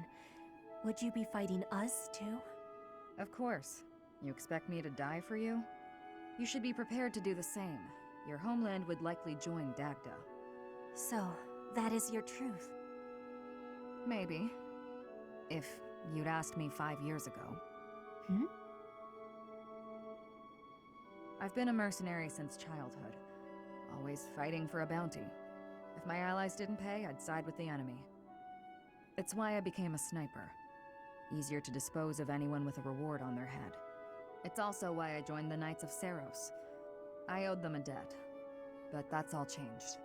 would you be fighting us too? Of course. You expect me to die for you? You should be prepared to do the same. Your homeland would likely join Dagda. So, that is your truth? Maybe. If you'd asked me 5 years ago. Hmm? I've been a mercenary since childhood. Always fighting for a bounty. If my allies didn't pay, I'd side with the enemy. It's why I became a sniper. Easier to dispose of anyone with a reward on their head. It's also why I joined the Knights of Seros. I owed them a debt, but that's all changed.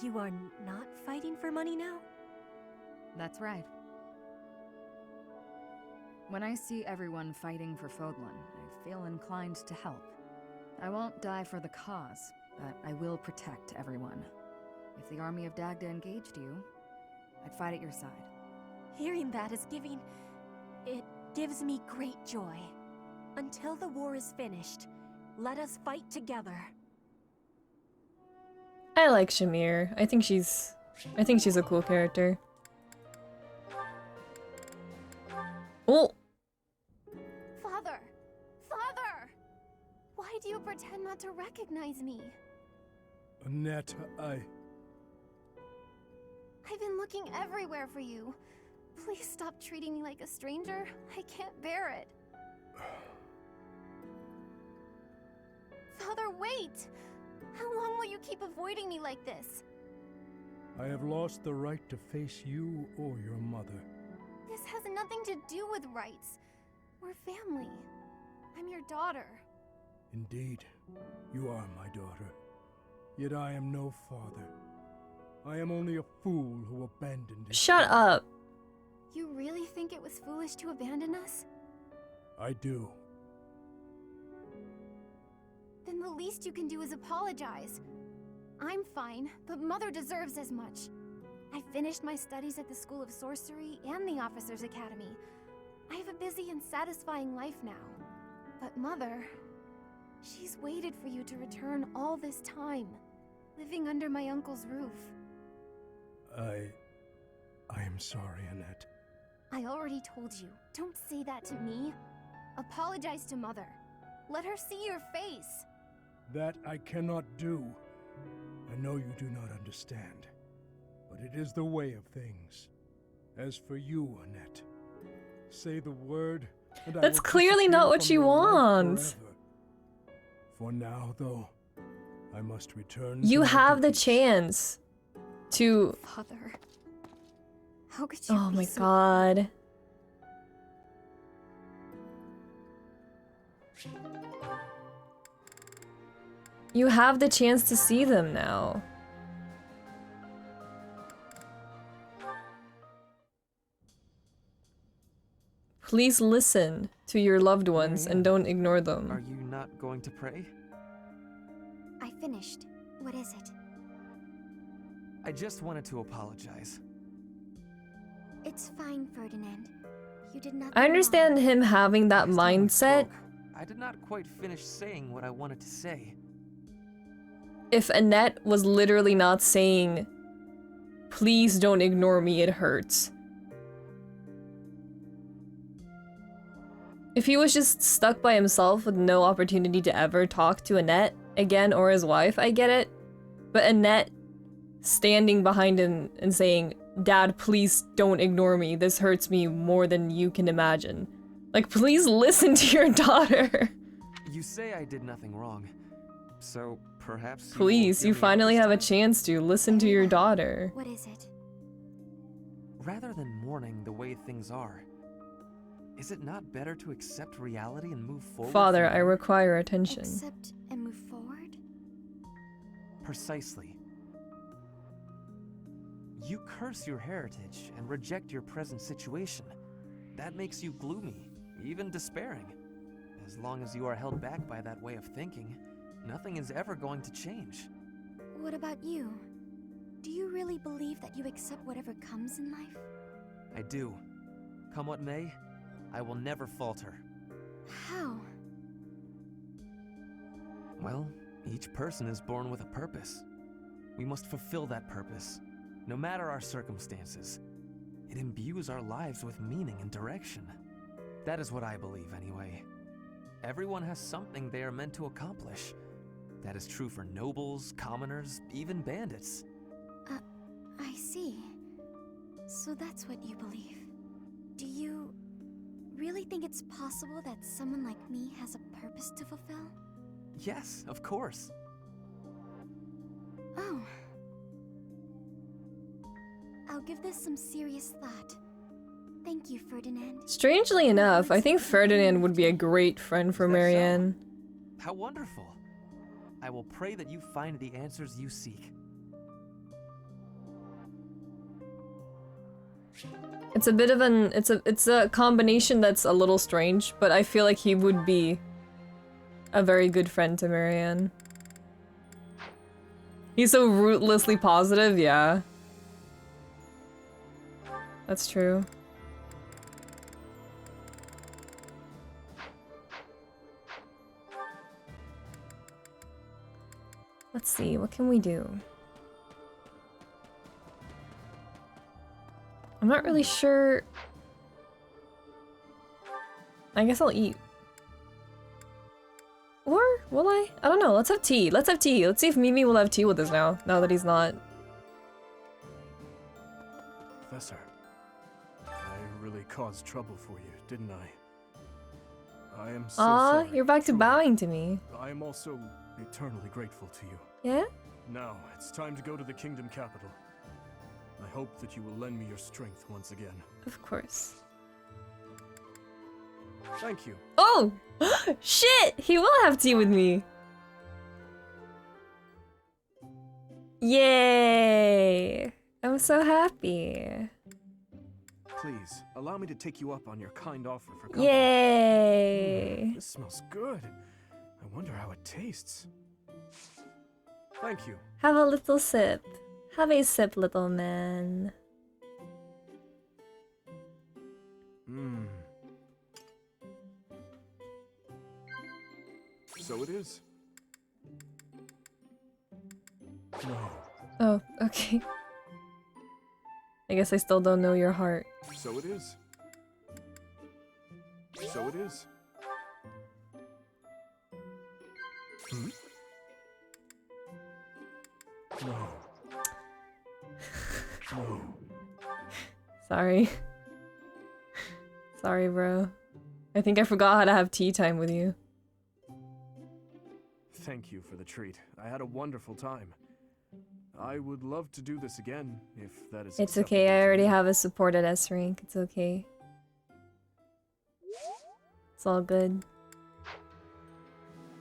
You are not fighting for money now? That's right. When I see everyone fighting for Fodlan, I feel inclined to help. I won't die for the cause, but I will protect everyone. If the army of Dagda engaged you, I'd fight at your side. Hearing that is it gives me great joy. Until the war is finished, let us fight together. I like Shamir. I think she's a cool character. Oh! Father! Father! Why do you pretend not to recognize me? Annette, I've been looking everywhere for you. Please stop treating me like a stranger. I can't bear it. Father, wait! How long will you keep avoiding me like this? I have lost the right to face you or your mother. This has nothing to do with rights. We're family. I'm your daughter. Indeed, you are my daughter. Yet I am no father. I am only a fool who abandoned his Shut up. You really think it was foolish to abandon us? I do. Then the least you can do is apologize. I'm fine, but Mother deserves as much. I finished my studies at the School of Sorcery and the Officers' Academy. I have a busy and satisfying life now. But Mother, she's waited for you to return all this time, living under my uncle's roof. I am sorry, Annette. I already told you, don't say that to me. Apologize to Mother. Let her see your face. That I cannot do. I know you do not understand, but it is the way of things. As for you, Annette, say the word, and That's I will clearly not what disappear she from your life wants. forever. For now, though, I must return. You to my have the duties. chance to... Father, how could you Oh be my so... god. You have the chance to see them now. Please listen to your loved ones and don't ignore Are them. you not going to pray? I finished. What is it? I just wanted to apologize. It's fine, Ferdinand. You did nothing I understand wrong. him having that Last time we mindset. spoke, I did not quite finish saying what I wanted to say. If Annette was literally not saying, please don't ignore me, it hurts. If he was just stuck by himself with no opportunity to ever talk to Annette again or his wife, I get it. But Annette standing behind him and saying, Dad, please don't ignore me. This hurts me more than you can imagine. Like, please listen to your daughter. You say I did nothing wrong, so perhaps you will Please, hear you me out finally this have a time? chance to listen to your daughter. What is it? Rather than mourning the way things are, is it not better to accept reality and move forward? Father, from I there? require attention. Accept and move forward? Precisely. You curse your heritage and reject your present situation. That makes you gloomy, even despairing. As long as you are held back by that way of thinking, nothing is ever going to change. What about you? Do you really believe that you accept whatever comes in life? I do. Come what may, I will never falter. How? Well, each person is born with a purpose. We must fulfill that purpose, no matter our circumstances. It imbues our lives with meaning and direction. That is what I believe, anyway. Everyone has something they are meant to accomplish. That is true for nobles, commoners, even bandits. I see. So that's what you believe. Do you really think it's possible that someone like me has a purpose to fulfill? Yes, of course. Oh. I'll give this some serious thought. Thank you, Ferdinand. Strangely enough, I think Ferdinand would be a great friend for Is that so? Marianne. How wonderful. I will pray that you find the answers you seek. It's a bit of an it's a combination that's a little strange, but I feel like he would be a very good friend to Marianne. He's so rootlessly positive, yeah. That's true. Let's see, what can we do? I'm not really sure I guess I'll eat. Or will I? I don't know. Let's have tea. Let's have tea. Let's see if Mimi will have tea with us now that he's not. Professor, I really caused trouble for you, didn't I? I am so sorry. You're back to bowing to me. I am also eternally grateful to you. Yeah? Now, it's time to go to the kingdom capital. I hope that you will lend me your strength once again. Of course. Thank you. Oh! Shit! He will have tea with me! Yay! I'm so happy. Please, allow me to take you up on your kind offer for company. Yay! This smells good. I wonder how it tastes. Thank you. Have a little sip. Have a sip, little man. Mmm. So it is. No. Oh, okay. I guess I still don't know your heart. So it is. So it is. Hmm? No. No. Sorry. Sorry, bro. I think I forgot how to have tea time with you. Thank you for the treat. I had a wonderful time. I would love to do this again, if that is It's okay, I already have a support at S rank. It's okay. It's all good.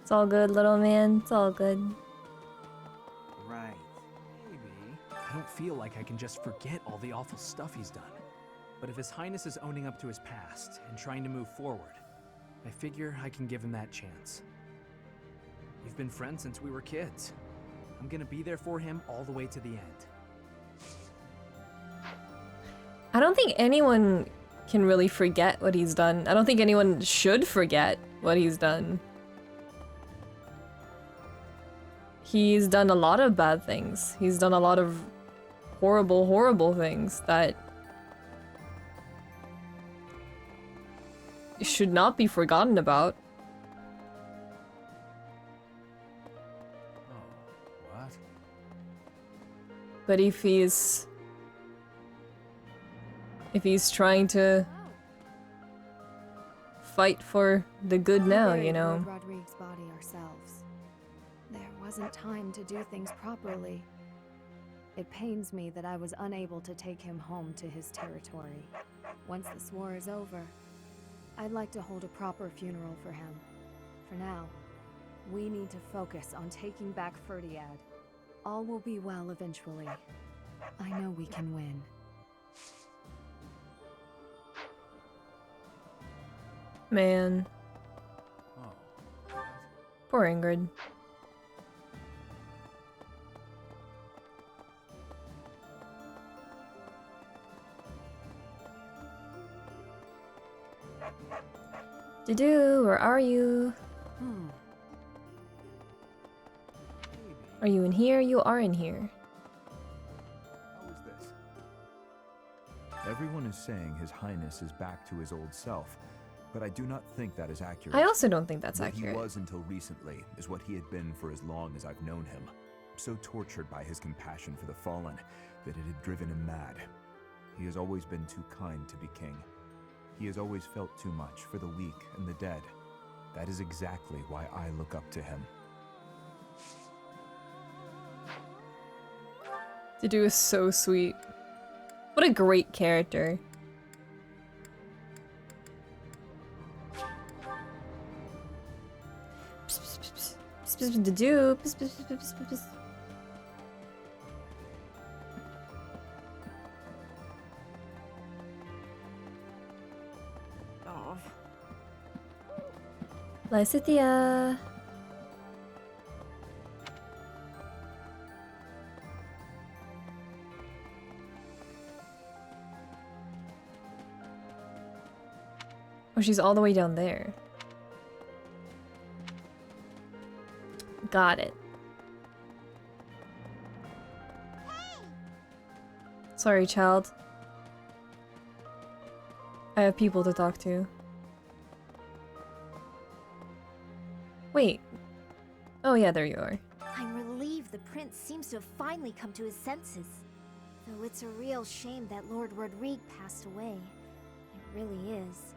It's all good, little man. It's all good. Right. Maybe. I don't feel like I can just forget all the awful stuff he's done. But if His Highness is owning up to his past and trying to move forward, I figure I can give him that chance. We've been friends since we were kids. I'm gonna be there for him all the way to the end. I don't think anyone can really forget what he's done. I don't think anyone should forget what he's done. He's done a lot of bad things. He's done a lot of horrible, horrible things that should not be forgotten about. What? But if he's trying to fight for the good now, you know. Rodriguez's body ourselves. There wasn't time to do things properly. It pains me that I was unable to take him home to his territory. Once this war is over, I'd like to hold a proper funeral for him. For now, we need to focus on taking back Ferdiad. All will be well eventually. I know we can win. Man. Oh. Poor Ingrid. Doo-doo, where are you? Are you in here? You are in here. How is this? Everyone is saying His Highness is back to his old self, but I do not think that is accurate. I also don't think that's what accurate. He was until recently is what he had been for as long as I've known him. So tortured by his compassion for the fallen that it had driven him mad. He has always been too kind to be king. He has always felt too much for the weak and the dead. That is exactly why I look up to him. Doo-doo is so sweet. What a great character. Doo-doo. Lysithia. Oh, she's all the way down there. Got it. Sorry, child. I have people to talk to. Oh yeah, there you are. I'm relieved the prince seems to have finally come to his senses. Though it's a real shame that Lord Rodrigue passed away. It really is.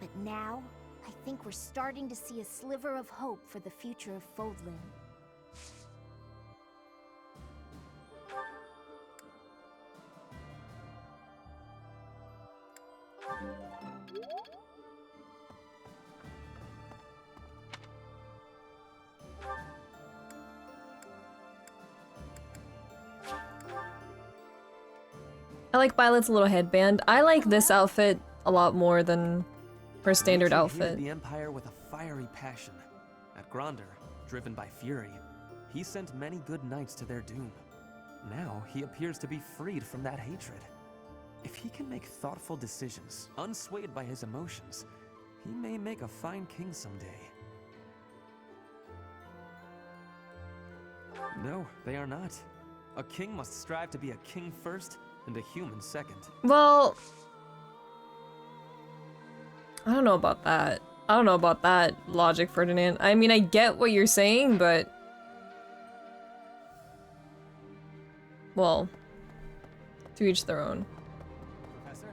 But now, I think we're starting to see a sliver of hope for the future of Fodlan. I like Violet's little headband. I like this outfit a lot more than her standard outfit. The Empire with a fiery passion. At Gronder, driven by fury, he sent many good knights to their doom. Now he appears to be freed from that hatred. If he can make thoughtful decisions, unswayed by his emotions, he may make a fine king someday. No, they are not. A king must strive to be a king first and a human second. Well, I don't know about that. I don't know about that logic, Ferdinand. I mean, I get what you're saying, but... well, to each their own. Professor?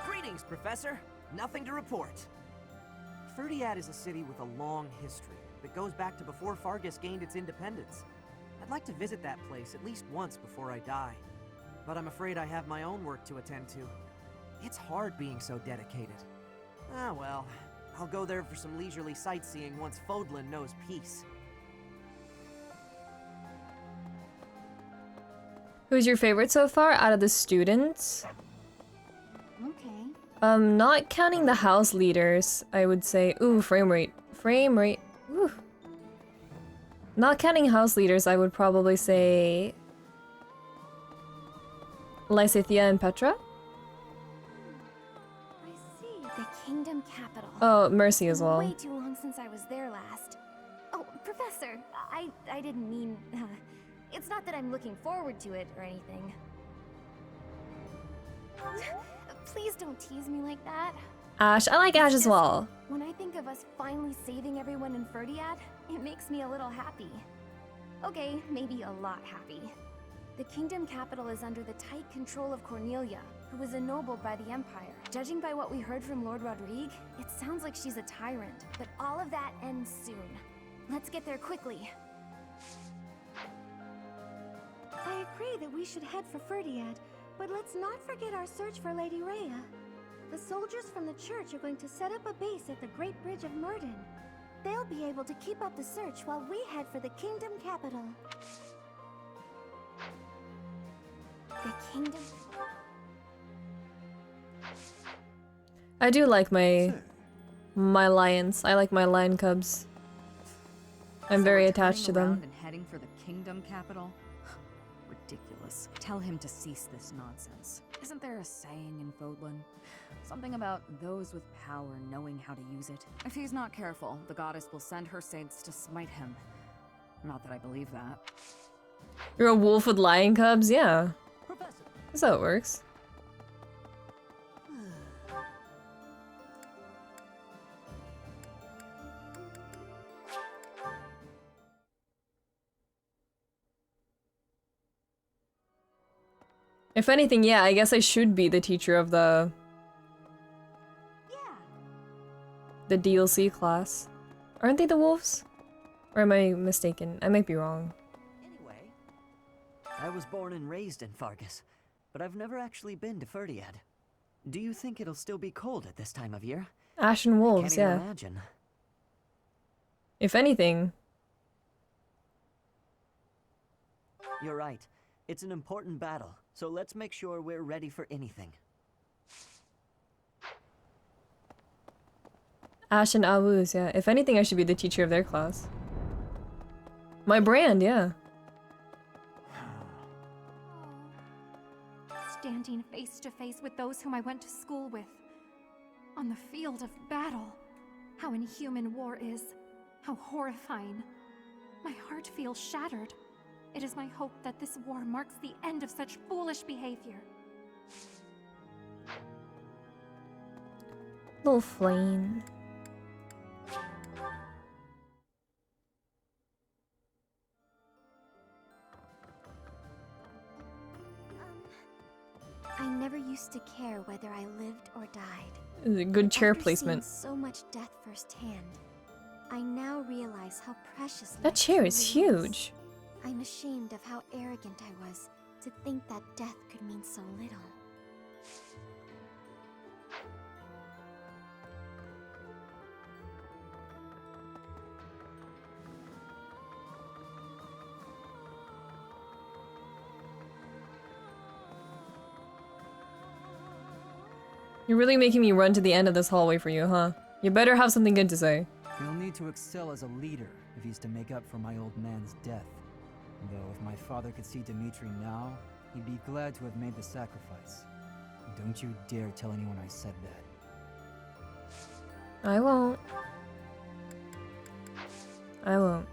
Greetings, Professor. Nothing to report. Ferdiad is a city with a long history that goes back to before Fargus gained its independence. I'd like to visit that place at least once before I die. But I'm afraid I have my own work to attend to. It's hard being so dedicated. Ah well, I'll go there for some leisurely sightseeing once Fodlan knows peace. Who's your favorite so far out of the students? Okay. Not counting the house leaders, I would say... ooh, frame rate. Frame rate. Ooh. Not counting house leaders, I would probably say... Lysithea and Petra? I see. The kingdom capital. Oh, Mercy as well. Way too long since I was there last. Oh, Professor, I didn't mean... it's not that I'm looking forward to it or anything. Please don't tease me like that. Ash, I like Ash as well. When I think of us finally saving everyone in Ferdiad, it makes me a little happy. Okay, maybe a lot happy. The kingdom capital is under the tight control of Cornelia, who was ennobled by the Empire. Judging by what we heard from Lord Rodrigue, it sounds like she's a tyrant, but all of that ends soon. Let's get there quickly. I agree that we should head for Ferdiad, but let's not forget our search for Lady Rhea. The soldiers from the church are going to set up a base at the Great Bridge of Murden. They'll be able to keep up the search while we head for the kingdom capital. The kingdom... I do like my lions. I like my lion cubs. I'm very attached to them. And heading for the kingdom capital? Ridiculous. Tell him to cease this nonsense. Isn't there a saying in Fodlan? Something about those with power knowing how to use it. If he's not careful, the goddess will send her saints to smite him. Not that I believe that. You're a wolf with lion cubs? Yeah. That's how it works. If anything, yeah, I guess I should be the teacher of the DLC class. Aren't they the wolves? Or am I mistaken? I might be wrong. Anyway, I was born and raised in Fargus, but I've never actually been to Ferdiad. Do you think it'll still be cold at this time of year? Ashen wolves, Can't even yeah. imagine. If anything. You're right. It's an important battle, so let's make sure we're ready for anything. Ashen Awus, yeah. If anything, I should be the teacher of their class. My brand, yeah. Standing face to face with those whom I went to school with. On the field of battle. How inhuman war is. How horrifying. My heart feels shattered. It is my hope that this war marks the end of such foolish behavior. Little flame. used to care whether I lived or died. Good chair After placement. seeing so much death firsthand, I now realize how precious That life chair is truly huge. I'm ashamed of how arrogant I was to think that death could mean so little. You're really making me run to the end of this hallway for you, huh? You better have something good to say. He'll need to excel as a leader if he's to make up for my old man's death. Though if my father could see Dimitri now, he'd be glad to have made the sacrifice. Don't you dare tell anyone I said that. I won't. I won't.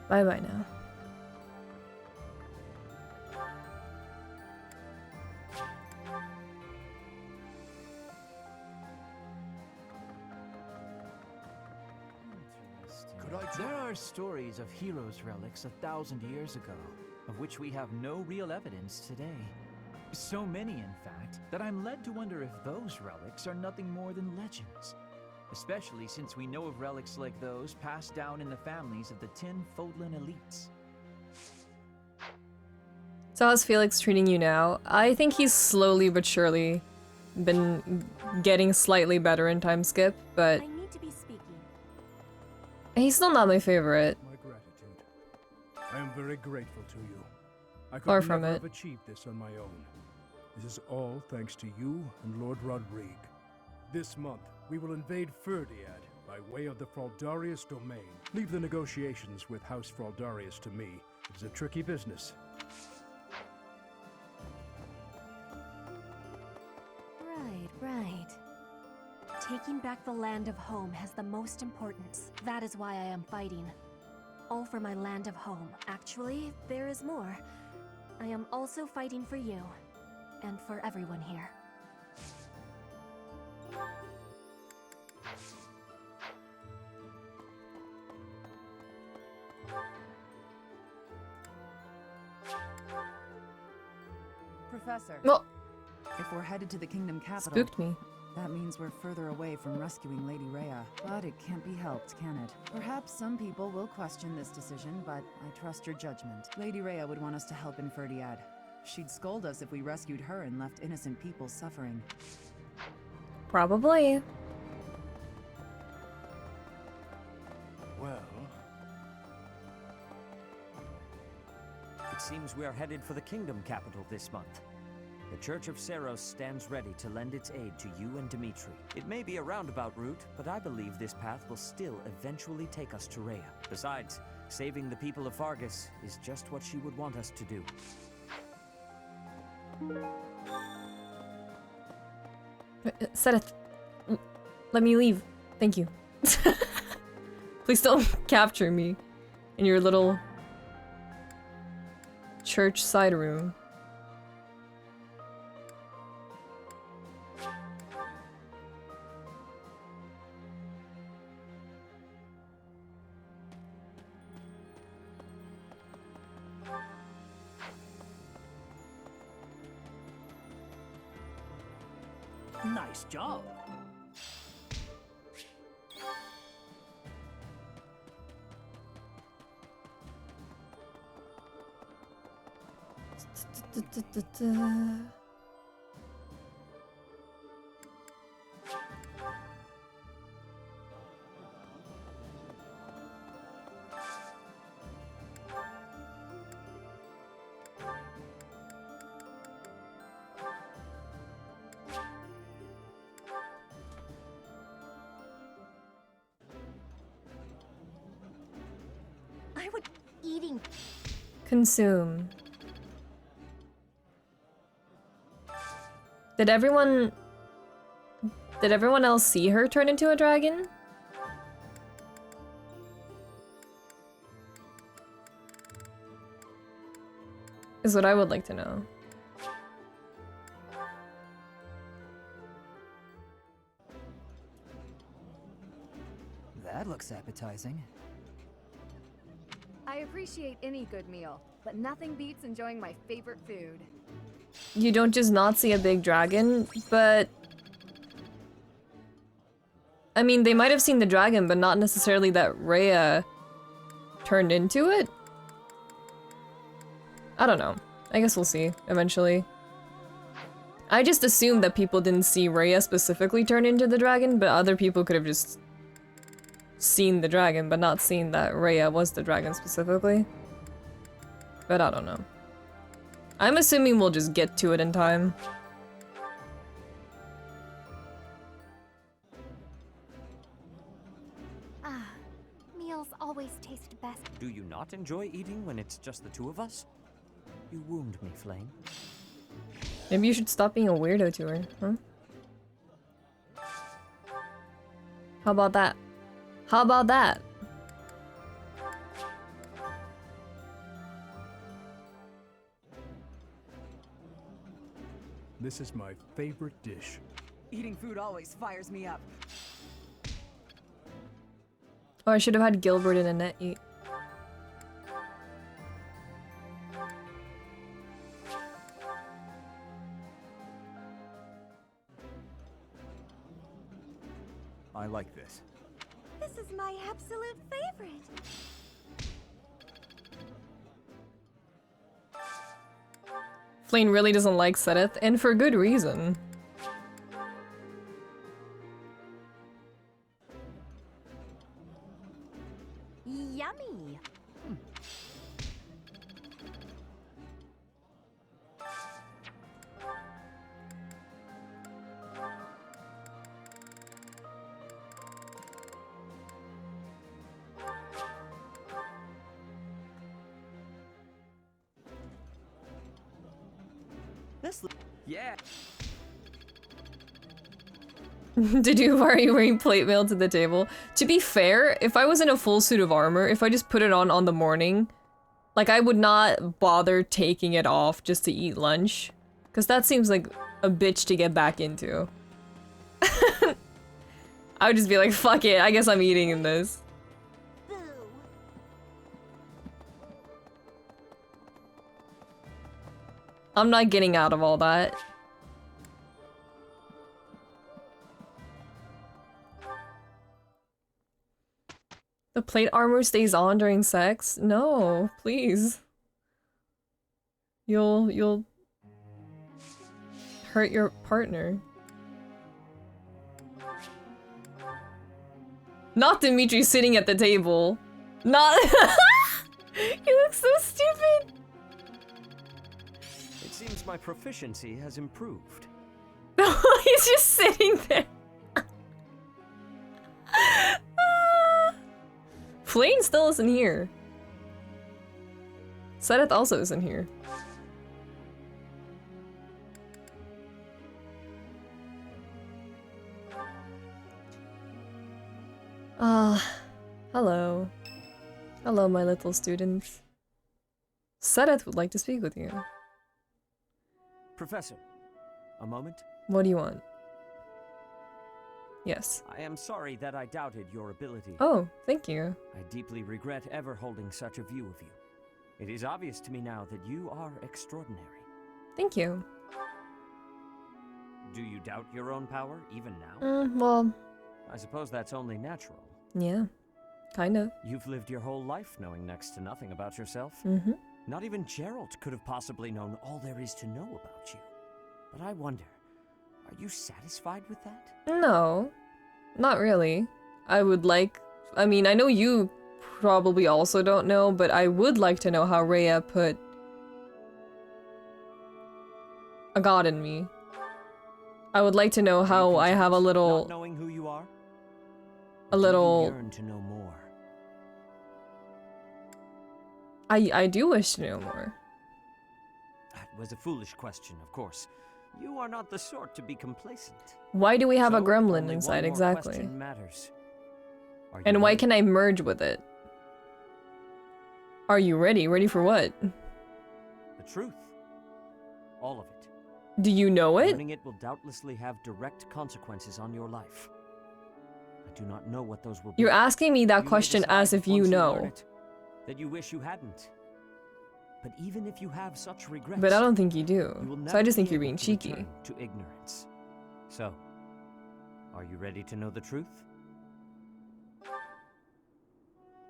Bye-bye now. There are stories of heroes' relics 1,000 years ago, of which we have no real evidence today. So many, in fact, that I'm led to wonder if those relics are nothing more than legends. Especially since we know of relics like those passed down in the families of the 10 Fodlan elites. So how's Felix treating you now? I think he's slowly but surely been getting slightly better in time skip, but I need to be speaking. he's still not my favorite. My gratitude. I am very grateful to you. I Far could from never it. have achieved this on my own. This is all thanks to you and Lord Rodrigue. This month, we will invade Ferdiad by way of the Fraldarius domain. Leave the negotiations with House Fraldarius to me. It is a tricky business. Right. Taking back the land of home has the most importance. That is why I am fighting. All for my land of home. Actually, there is more. I am also fighting for you. And for everyone here. Professor. Well, if we're headed to the kingdom capital, spooked me. that means we're further away from rescuing Lady Rhea. But it can't be helped, can it? Perhaps some people will question this decision, but I trust your judgment. Lady Rhea would want us to help in Ferdiad. She'd scold us if we rescued her and left innocent people suffering. Probably. Well... It seems we are headed for the kingdom capital this month. The Church of Seros stands ready to lend its aid to you and Dimitri. It may be a roundabout route, but I believe this path will still eventually take us to Rhea. Besides, saving the people of Fargus is just what she would want us to do. Sedith, let me leave. Thank you. Please don't capture me in your little church side room. Nice job. I would eating. Consume. Did everyone else see her turn into a dragon? Is what I would like to know. That looks appetizing. I appreciate any good meal, but nothing beats enjoying my favorite food. You don't just not see a big dragon, but... I mean, they might have seen the dragon, but not necessarily that Rhea turned into it? I don't know. I guess we'll see, eventually. I just assumed that people didn't see Rhea specifically turn into the dragon, but other people could have just seen the dragon, but not seen that Rhea was the dragon specifically. But I don't know. I'm assuming we'll just get to it in time. Ah, meals always taste best. Do you not enjoy eating when it's just the two of us? You wound me, Flame. Maybe you should stop being a weirdo to her, huh? How about that? How about that? This is my favorite dish. Eating food always fires me up. Oh, I should have had Gilbert and Annette eat. I like this. This is my absolute favorite. Flame really doesn't like Sedith, and for good reason. Yummy. Yeah. Are you wearing plate mail to the table? To be fair, if I was in a full suit of armor, if I just put it on the morning, like I would not bother taking it off just to eat lunch. Because that seems like a bitch to get back into. I would just be like, fuck it, I guess I'm eating in this. I'm not getting out of all that. The plate armor stays on during sex? No, please. You'll hurt your partner. Not Dimitri sitting at the table. Not He looks so stupid. It seems my proficiency has improved. He's just sitting there. Flame still isn't here. Sedith also isn't here. Hello. Hello, my little students. Sedith would like to speak with you. Professor, a moment? What do you want? Yes. I am sorry that I doubted your ability. Oh, thank you. I deeply regret ever holding such a view of you. It is obvious to me now that you are extraordinary. Thank you. Do you doubt your own power, even now? Well... I suppose that's only natural. Yeah. Kind of. You've lived your whole life knowing next to nothing about yourself. Mm-hmm. Not even Gerald could have possibly known all there is to know about you. But I wonder, are you satisfied with that? No. Not really. I mean, I know you probably also don't know, but I would like to know how Rhea put a god in me. I would like to know how I have a little... Not knowing who you are? A little... Do you yearn to know more? I do wish to know more. That was a foolish question, of course. You are not the sort to be complacent. Why do we have a So, gremlin only inside one more exactly? question matters. Are you And why ready? can I merge with it? Are you ready? Ready for what? The truth. All of it. Do you know it? Learning it will doubtlessly have direct consequences on your life. I do not know what those will be. You're asking me that You may question decide as if you once learn know. it, that you wish you hadn't. But even if you have such regrets, But I don't think you do. you will So I never just think be you're able being to cheeky. return to ignorance. So, are you ready to know the truth?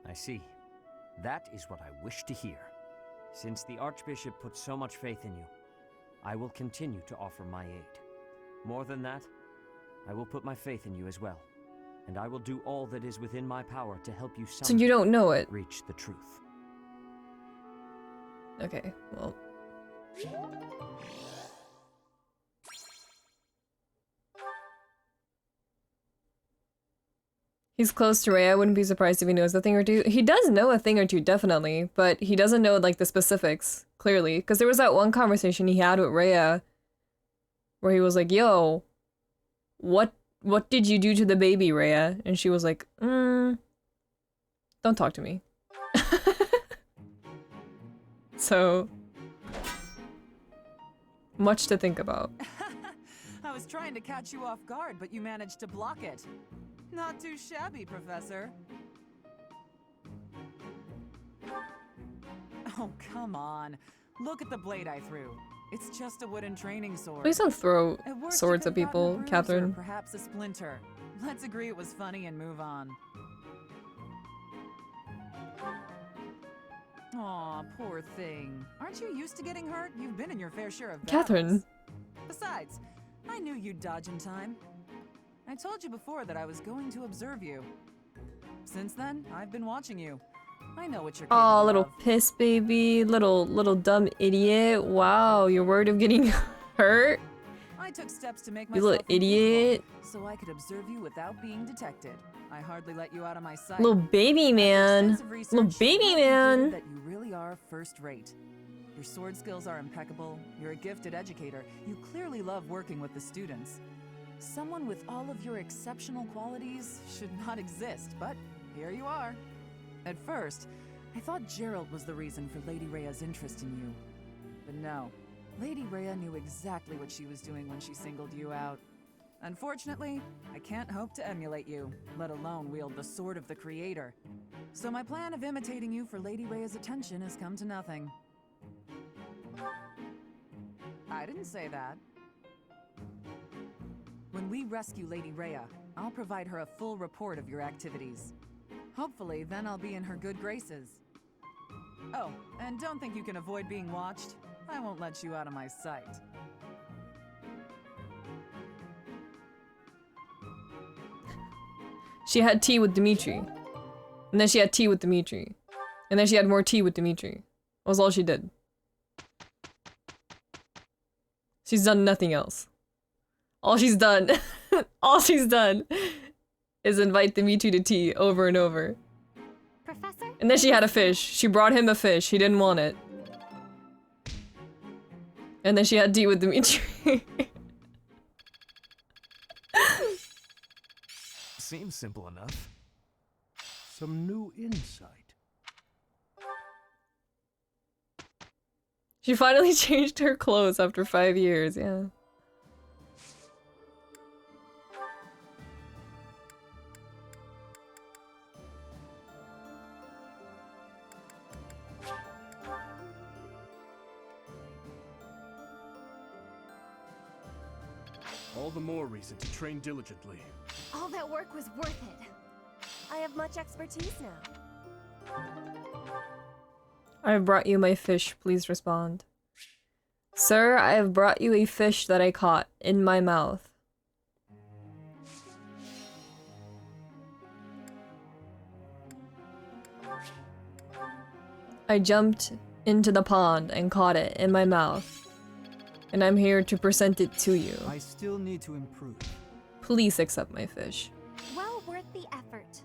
I see. That is what I wish to hear. Since the Archbishop put so much faith in you, I will continue to offer my aid. More than that, I will put my faith in you as well. And I will do all that is within my power to help you So you don't know it. reach the truth. Okay, well. He's close to Ray. I wouldn't be surprised if he knows a thing or two. He does know a thing or two, definitely, but he doesn't know, like, the specifics, clearly. Because there was that one conversation he had with Rhea where he was like, yo, what did you do to the baby, Rhea? And she was like, don't talk to me. So, much to think about. I was trying to catch you off guard, but you managed to block it. Not too shabby, Professor. Oh, come on. Look at the blade I threw. It's just a wooden training sword. Please don't throw At worst, swords you at could've gotten a people, bruise or Catherine. Perhaps a splinter. Let's agree it was funny and move on. Aw, poor thing. Aren't you used to getting hurt? You've been in your fair share of battles. Catherine. Besides, I knew you'd dodge in time. I told you before that I was going to observe you. Since then, I've been watching you. I know what you're capable Aw, little of. piss baby, little dumb idiot. Wow, you're worried of getting hurt? I took steps to make You myself little idiot. invisible so I could observe you without being detected. I hardly let you out of my sight. Little baby man. Little baby man. That you really are first rate. Your sword skills are impeccable. You're a gifted educator. You clearly love working with the students. Someone with all of your exceptional qualities should not exist, but here you are. At first, I thought Gerald was the reason for Lady Rhea's interest in you. But no, Lady Rhea knew exactly what she was doing when she singled you out. Unfortunately, I can't hope to emulate you, let alone wield the sword of the Creator. So my plan of imitating you for Lady Rhea's attention has come to nothing. I didn't say that. When we rescue Lady Rhea, I'll provide her a full report of your activities. Hopefully, then I'll be in her good graces. Oh, and don't think you can avoid being watched. I won't let you out of my sight. She had tea with Dimitri. And then she had tea with Dimitri. And then she had more tea with Dimitri. That was all she did. She's done nothing else. All she's done, all she's done is invite Dimitri to tea over and over. Professor? And then she had a fish. She brought him a fish. He didn't want it. And then she had tea with Dimitri. Seems simple enough. Some new insight. She finally changed her clothes after 5 years, yeah. All the more reason to train diligently. All that work was worth it. I have much expertise now. I have brought you my fish, please respond. Sir, I have brought you a fish that I caught in my mouth. I jumped into the pond and caught it in my mouth. And I'm here to present it to you. I still need to improve. Please accept my fish. Well worth the effort.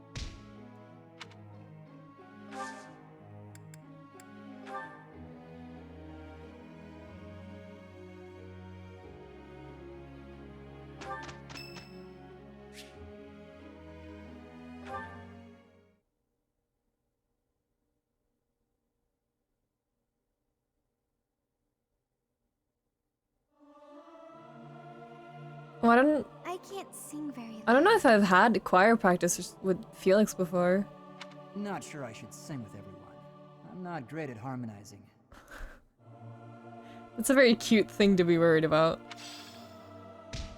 Oh, I can't sing very I don't know if I've had choir practice with Felix before. Not sure I should sing with everyone. I'm not great at harmonizing. It's a very cute thing to be worried about.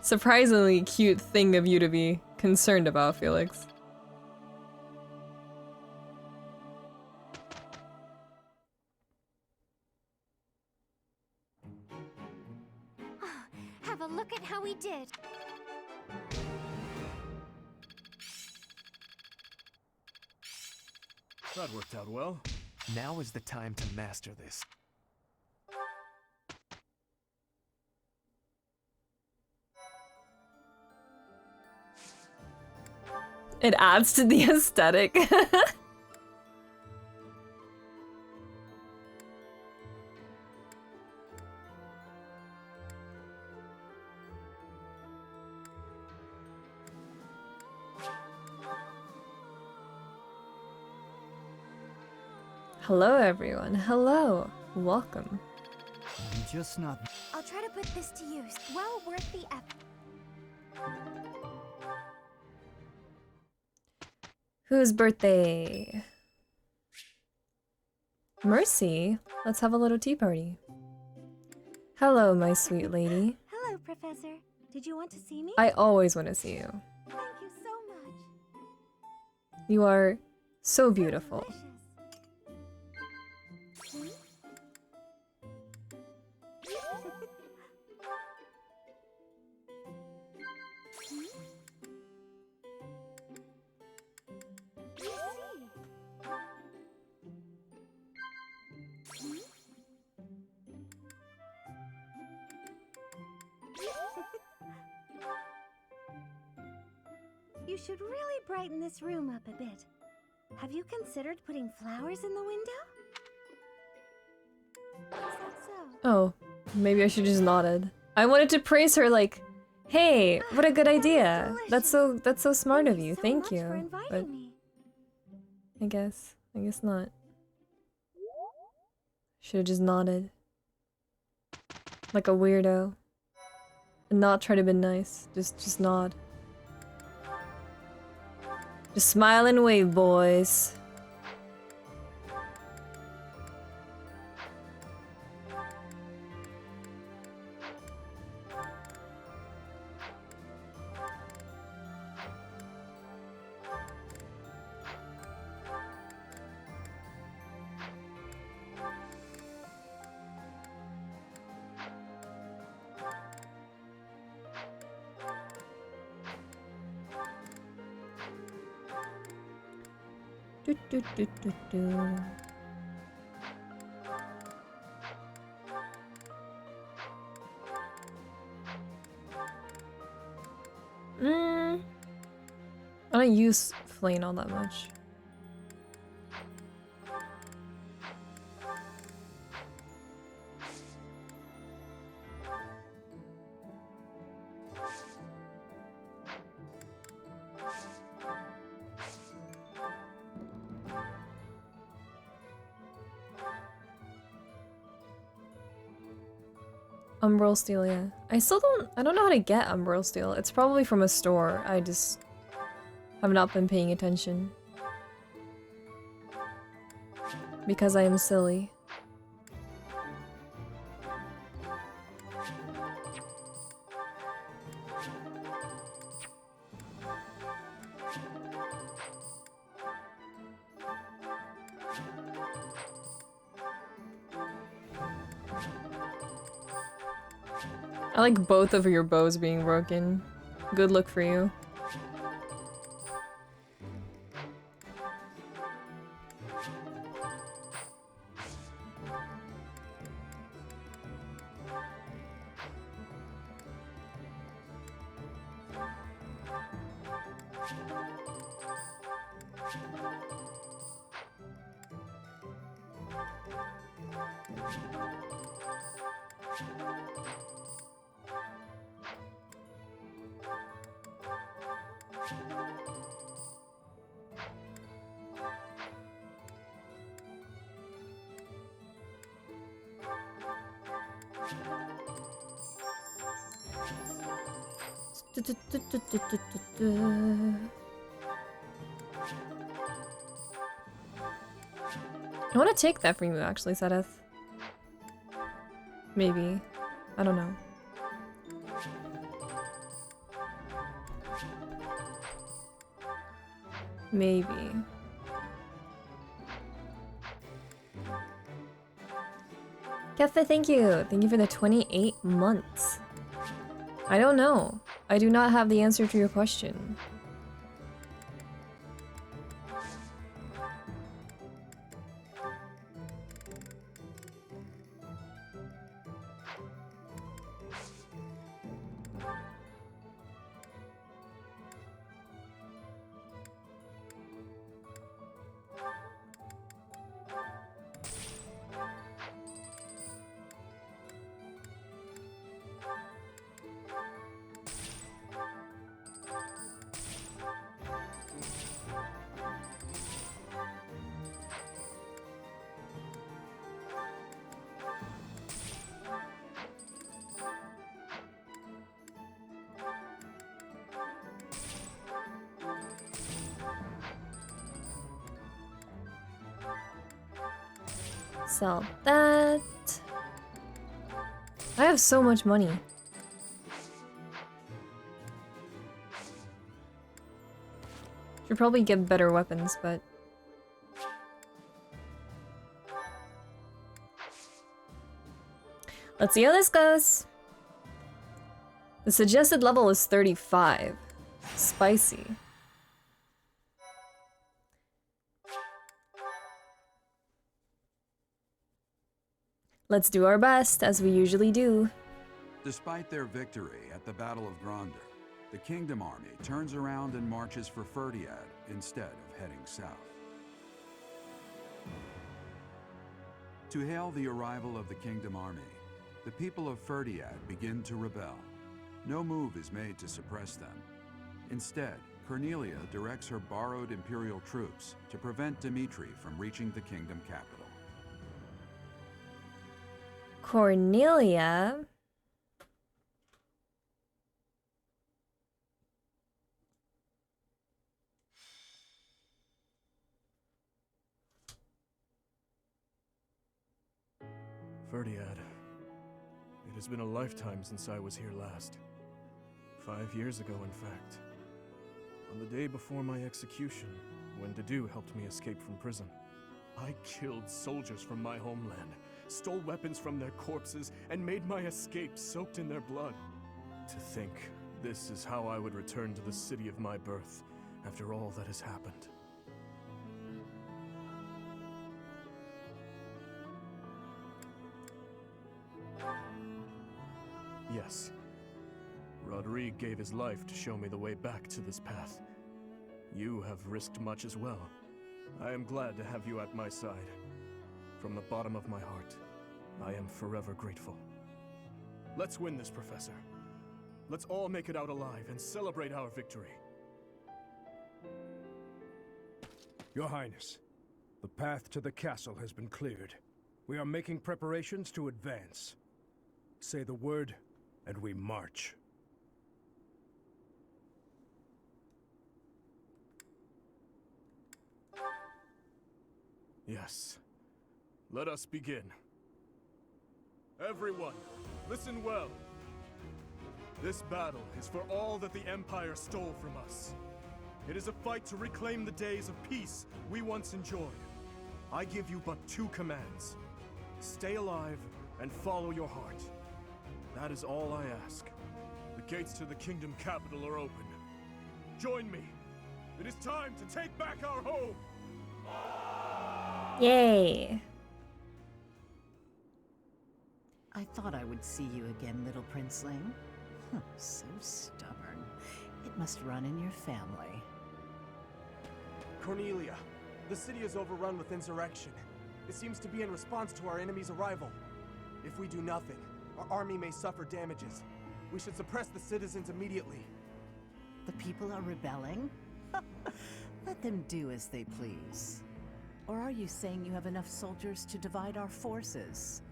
Surprisingly cute thing of you to be concerned about, Felix. Have a look at how we did. That worked out well. Now is the time to master this. It adds to the aesthetic. Hello everyone, hello, welcome. I'm just not... I'll try to put this to use. Well worth the effort. Whose birthday? Mercy, let's have a little tea party. Hello, my sweet lady. Hello, Professor. Did you want to see me? I always want to see you. Thank you so much. You are so beautiful. You should really brighten this room up a bit. Have you considered putting flowers in the window? Is that so? Oh, maybe I should just nodded. I wanted to praise her like, hey, what a good idea. That's so smart of you. Thank you. But I guess not. Should have just nodded. Like a weirdo. And not try to be nice. Just nod. Just smile and wave, boys. Do. I don't use flame all that much. Umbral steel, yeah. I don't know how to get umbral steel. It's probably from a store. I just have not been paying attention. Because I am silly. I like both of your bows being broken. Good luck for you. I want to take that from you, actually, Sedith. Maybe. I don't know. Maybe. Cafe, thank you! Thank you for the 28 months. I don't know. I do not have the answer to your question. Sell that. I have so much money. Should probably get better weapons, but... let's see how this goes. The suggested level is 35. Spicy. Let's do our best, as we usually do. Despite their victory at the Battle of Gronder, the Kingdom Army turns around and marches for Ferdiad instead of heading south. To hail the arrival of the Kingdom Army, the people of Ferdiad begin to rebel. No move is made to suppress them. Instead, Cornelia directs her borrowed Imperial troops to prevent Dimitri from reaching the Kingdom capital. Cornelia. Ferdiad. It has been a lifetime since I was here last. 5 years ago, in fact. On the day before my execution, when Dedu helped me escape from prison. I killed soldiers from my homeland, stole weapons from their corpses, and made my escape soaked in their blood. To think this is how I would return to the city of my birth after all that has happened. Yes. Rodrigue gave his life to show me the way back to this path. You have risked much as well. I am glad to have you at my side. From the bottom of my heart, I am forever grateful. Let's win this, Professor. Let's all make it out alive and celebrate our victory. Your Highness, the path to the castle has been cleared. We are making preparations to advance. Say the word, and we march. Yes. Let us begin. Everyone, listen well. This battle is for all that the Empire stole from us. It is a fight to reclaim the days of peace we once enjoyed. I give you but 2 commands. Stay alive and follow your heart. That is all I ask. The gates to the kingdom capital are open. Join me. It is time to take back our home. Yay. I thought I would see you again, little princeling. So stubborn. It must run in your family. Cornelia, the city is overrun with insurrection. It seems to be in response to our enemy's arrival. If we do nothing, our army may suffer damages. We should suppress the citizens immediately. The people are rebelling? Let them do as they please. Or are you saying you have enough soldiers to divide our forces?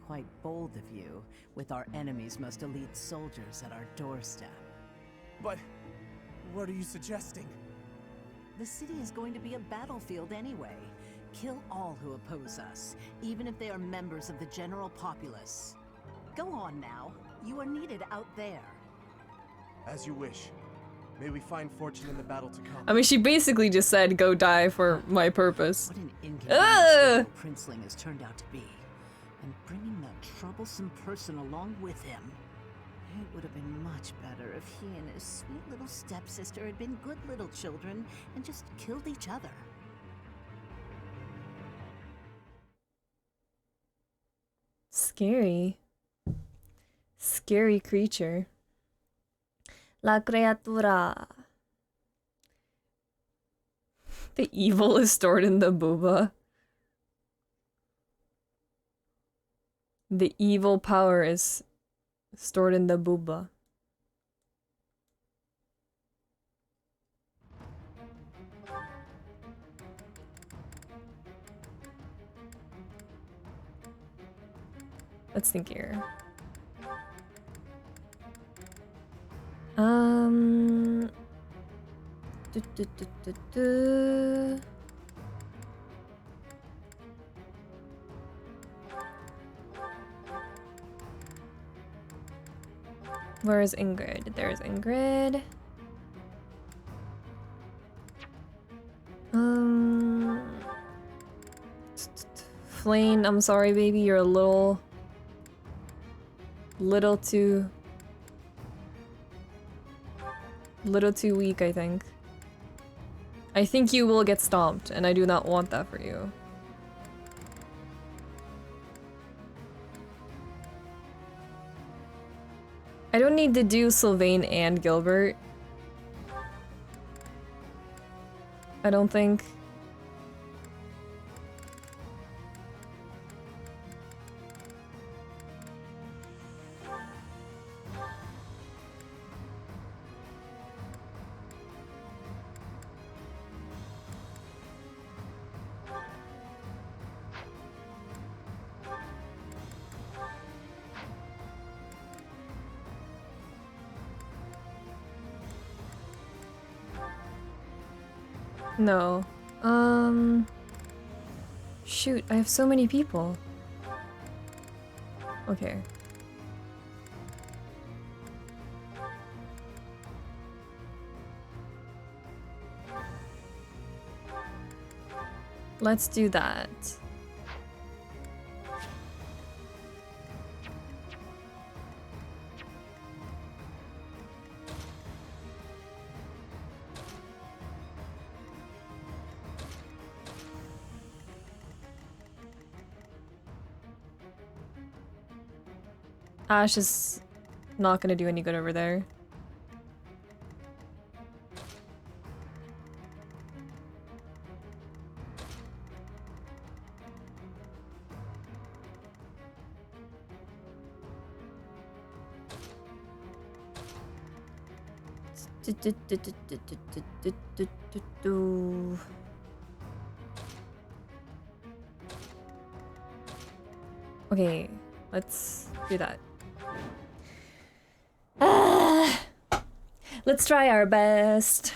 Quite bold of you, with our enemy's most elite soldiers at our doorstep. But what are you suggesting? The city is going to be a battlefield anyway. Kill all who oppose us, even if they are members of the general populace. Go on now. You are needed out there. As you wish. May we find fortune in the battle to come. I mean, she basically just said, go die for my purpose. What an inconvenience the princeling has turned out to be. And bringing that troublesome person along with him. It would have been much better if he and his sweet little stepsister had been good little children and just killed each other. Scary. Scary creature. La criatura. The evil is stored in the booba. The evil power is stored in the booba. Let's think here. Where is Ingrid? There's Ingrid. Flane, I'm sorry, baby. You're a little too weak, I think. I think you will get stomped, and I do not want that for you. I don't need to do Sylvain and Gilbert. I don't think. No. Shoot, I have so many people. Okay. Let's do that. Ash is not gonna do any good over there. Okay, let's do that. Let's try our best.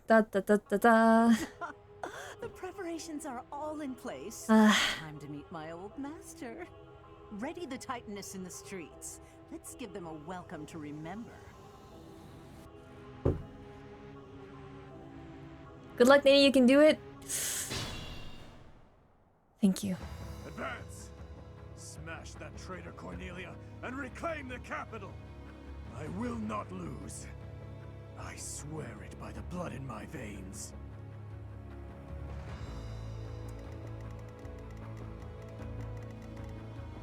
Da da da da da. The preparations are all in place. Ah. Time to meet my old master. Ready the Titaness in the streets. Let's give them a welcome to remember. Good luck, Nini, you can do it. Thank you. Advance! Smash that traitor Cornelia and reclaim the capital! I will not lose. I swear it by the blood in my veins.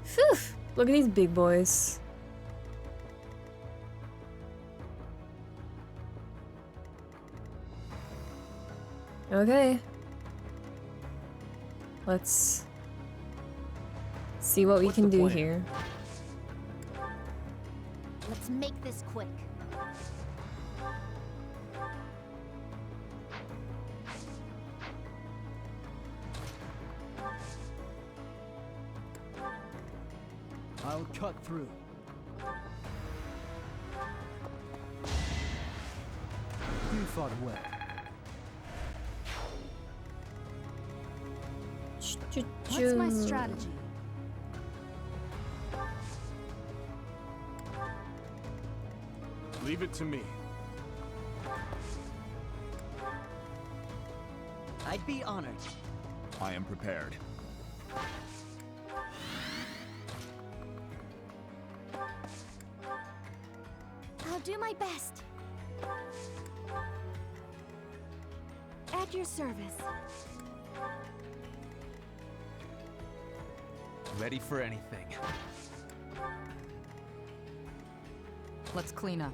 Phew! Look at these big boys. Okay. Let's see what we can do here. Let's make this quick. I'll cut through. You fought well. What's my strategy? Leave it to me. I'd be honored. I am prepared. I'll do my best. At your service. Ready for anything. Let's clean up.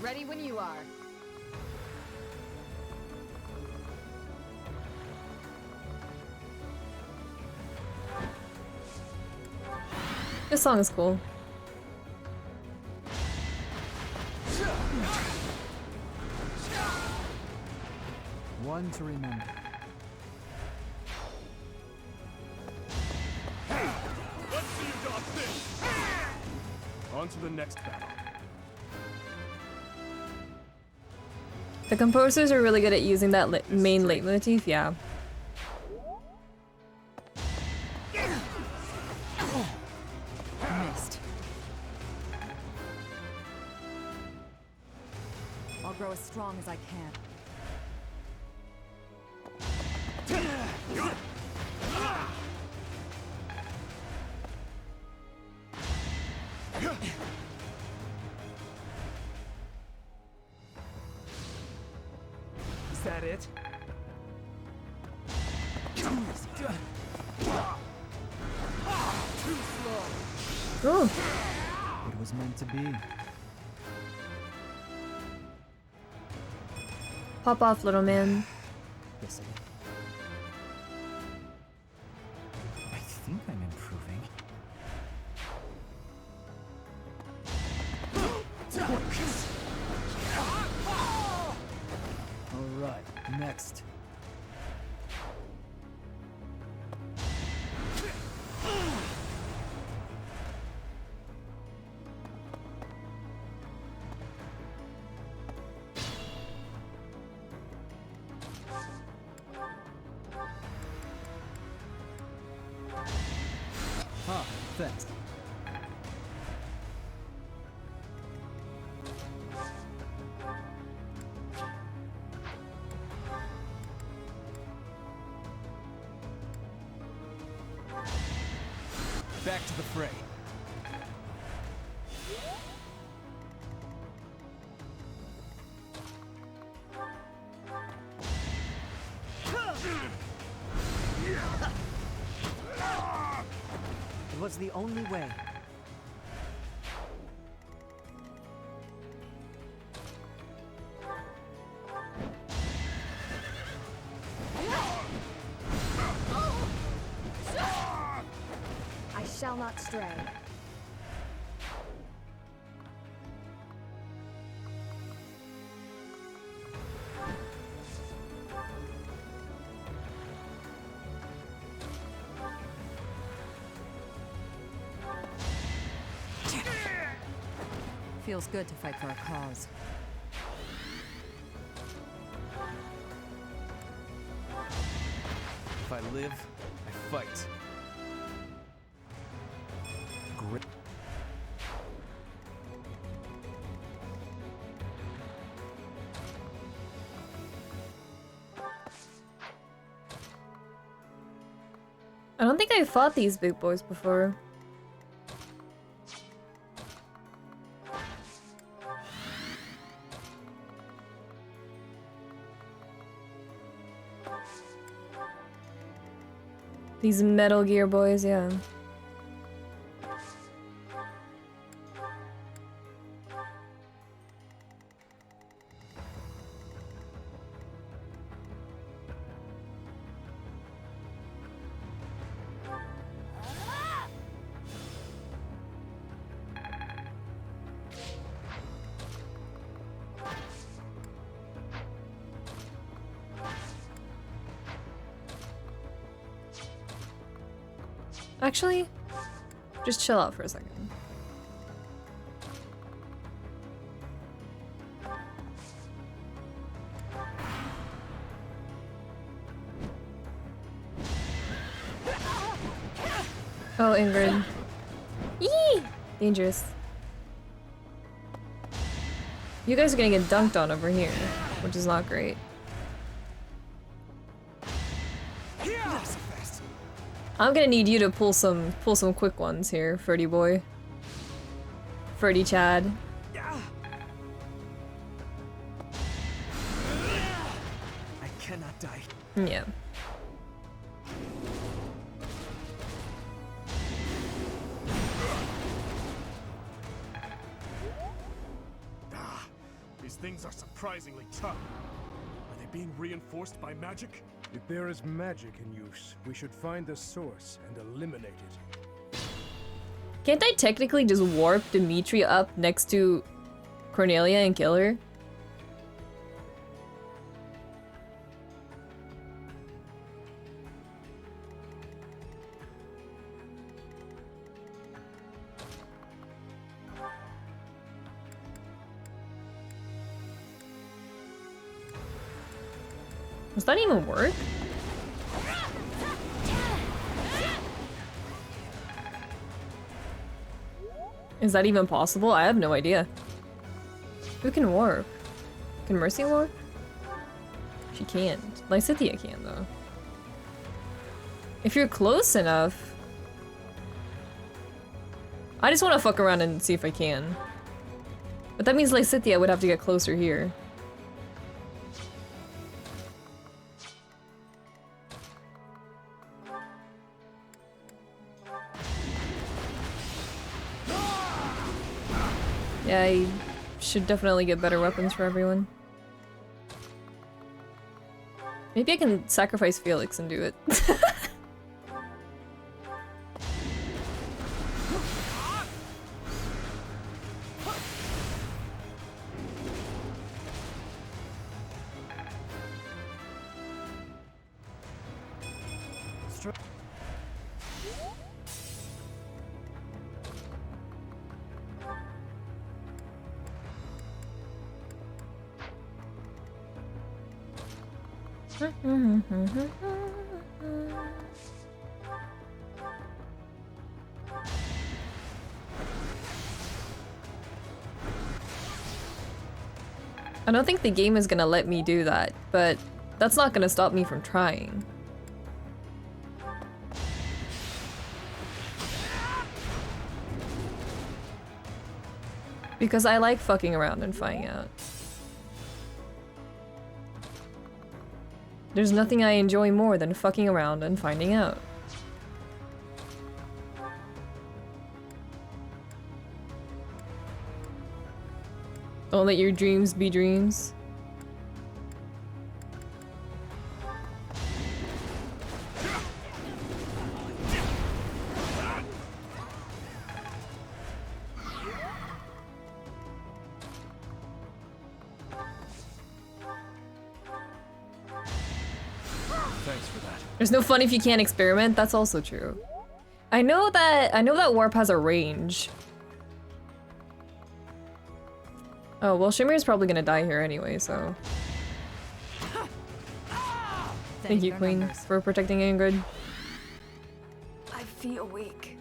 Ready when you are. This song is cool. One to remember. Let's see you dodge this! On to the next battle. The composers are really good at using that main leitmotif, yeah. Missed. I'll grow as strong as I can. Is that it? Ooh. It was meant to be. Pop off, little man. Yes, I think I'm improving. All right, next. Ah, thanks. Back to the fray. It was the only way. I shall not stray. Feels good to fight for a cause. If I live, I fight. Great. I don't think I fought these big boys before. These Metal Gear boys, yeah. Actually, just chill out for a second. Oh, Ingrid. Yee! Dangerous. You guys are gonna get dunked on over here, which is not great. I'm gonna need you to pull some quick ones here, Ferdy boy. Ferdy Chad. I cannot die. Yeah. These things are surprisingly tough. Are they being reinforced by magic? If there is magic in use, we should find the source and eliminate it. Can't I technically just warp Dimitri up next to Cornelia and kill her? Does that even work? Is that even possible? I have no idea. Who can warp? Can Mercy warp? She can't. Lysithea can, though. If you're close enough... I just want to fuck around and see if I can. But that means Lysithea would have to get closer here. Yeah, I should definitely get better weapons for everyone. Maybe I can sacrifice Felix and do it. I don't think the game is gonna let me do that, but that's not gonna stop me from trying. Because I like fucking around and finding out. There's nothing I enjoy more than fucking around and finding out. Don't let your dreams be dreams. Thanks for that. There's no fun if you can't experiment. That's also true. I know that warp has a range. Oh, well, Shamir's probably gonna die here anyway, so... Thank you, Queen, for protecting Ingrid. I feel weak.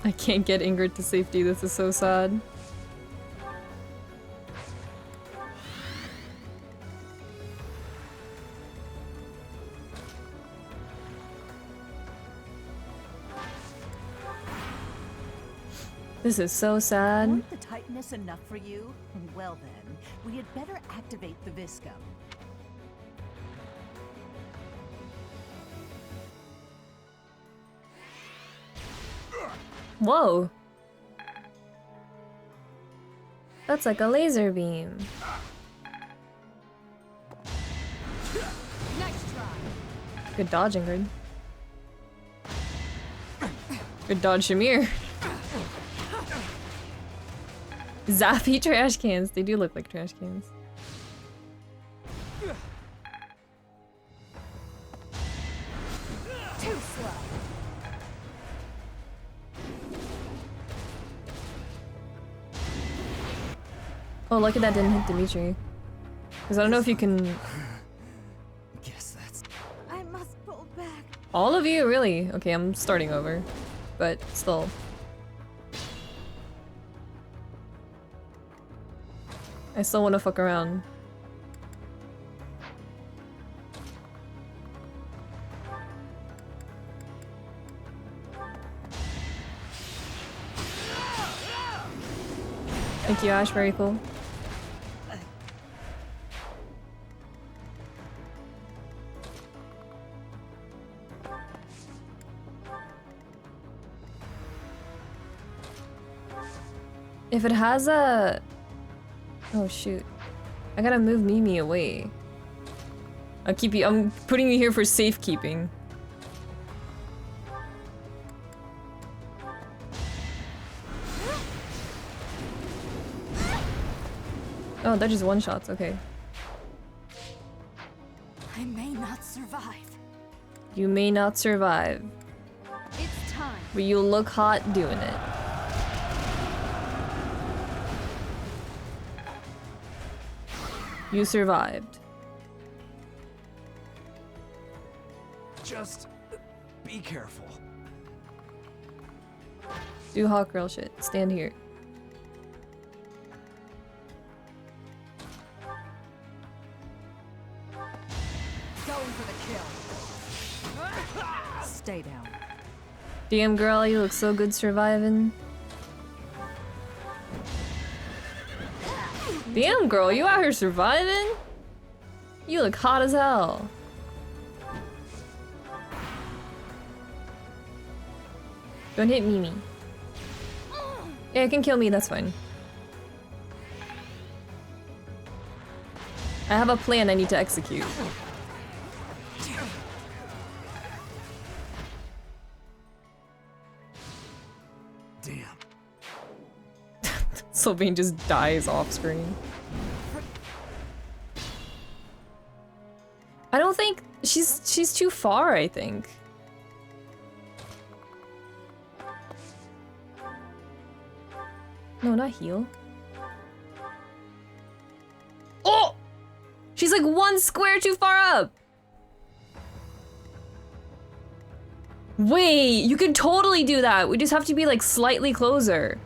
I can't get Ingrid to safety. This is so sad. This is so sad. Weren't the tightness enough for you? Well then, we had better activate the Viscum. Whoa. That's like a laser beam. Nice try. Good dodge, Ingrid. Good dodge, Shamir. Zappy trash cans. They do look like trash cans. Too slow. Oh, lucky that didn't hit Dimitri. Because I don't know if you can... Guess that's... I must pull back. All of you? Really? Okay, I'm starting over. But still. I still want to fuck around. Thank you, Ash. Very cool. If it has a... Oh shoot. I gotta move Mimi away. I'm putting you here for safekeeping. Oh, that just one-shots, okay. I may not survive. You may not survive. It's time. But you look hot doing it. You survived. Just be careful. Do hot girl shit. Stand here. Going for the kill. Stay down. Damn girl, you look so good surviving. Damn girl, you out here surviving? You look hot as hell. Don't hit Mimi. Yeah, it can kill me, that's fine. I have a plan I need to execute. Damn. Sylvain just dies off screen. I don't think she's too far, I think. No, not heal. Oh! She's like one square too far up. Wait, you can totally do that. We just have to be like slightly closer.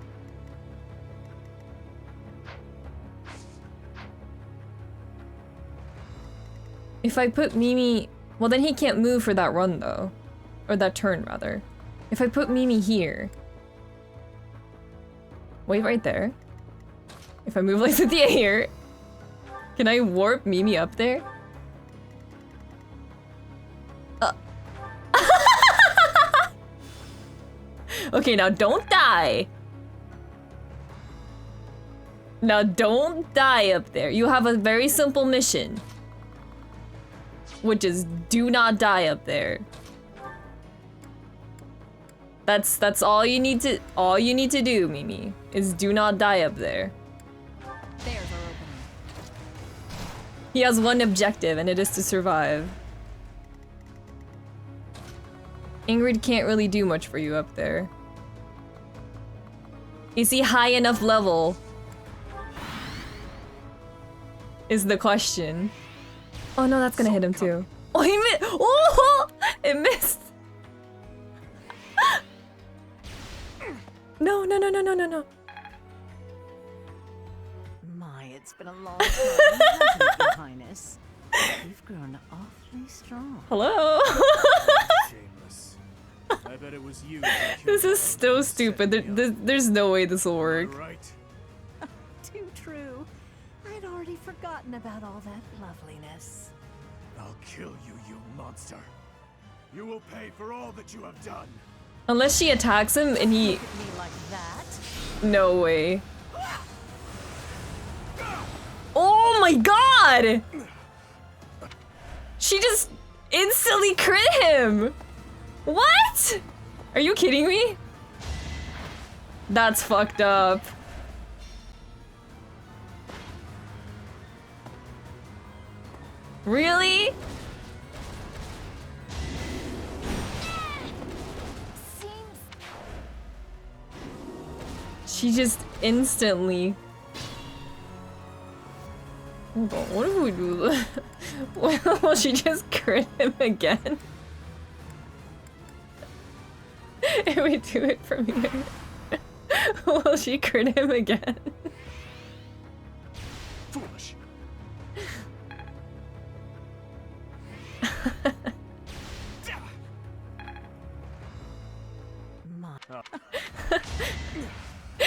If I put Mimi... Well, then he can't move for that run, though. Or that turn, rather. If I put Mimi here... Wait right there. If I move like Cynthia here... Can I warp Mimi up there? Okay, now don't die! Now don't die up there. You have a very simple mission. Which is do not die up there. That's all you need to do, Mimi, is do not die up there. There's our opening. He has one objective, and it is to survive. Ingrid can't really do much for you up there. Is he high enough level? Is the question. Oh no, that's gonna hit him too. Oh, he missed! Oh! It missed! No, no, no, no, no, no, no. My, it's been a long time, hasn't it, Your Highness? You've grown awfully strong. Hello? Shameless. I bet it was you. that killed This is so Marlowe and stupid. set me up. There's no way this will work. Right. Too true. I'd already forgotten about all that loveliness. I'll kill you, you monster. You will pay for all that you have done. Unless she attacks him and he... Look at me like that. No way. Oh my god! She just instantly crit him! What? Are you kidding me? That's fucked up. Really? She just instantly... Oh god, what if we do this? Will she just crit him again? If we do it from here, will she crit him again? Foolish.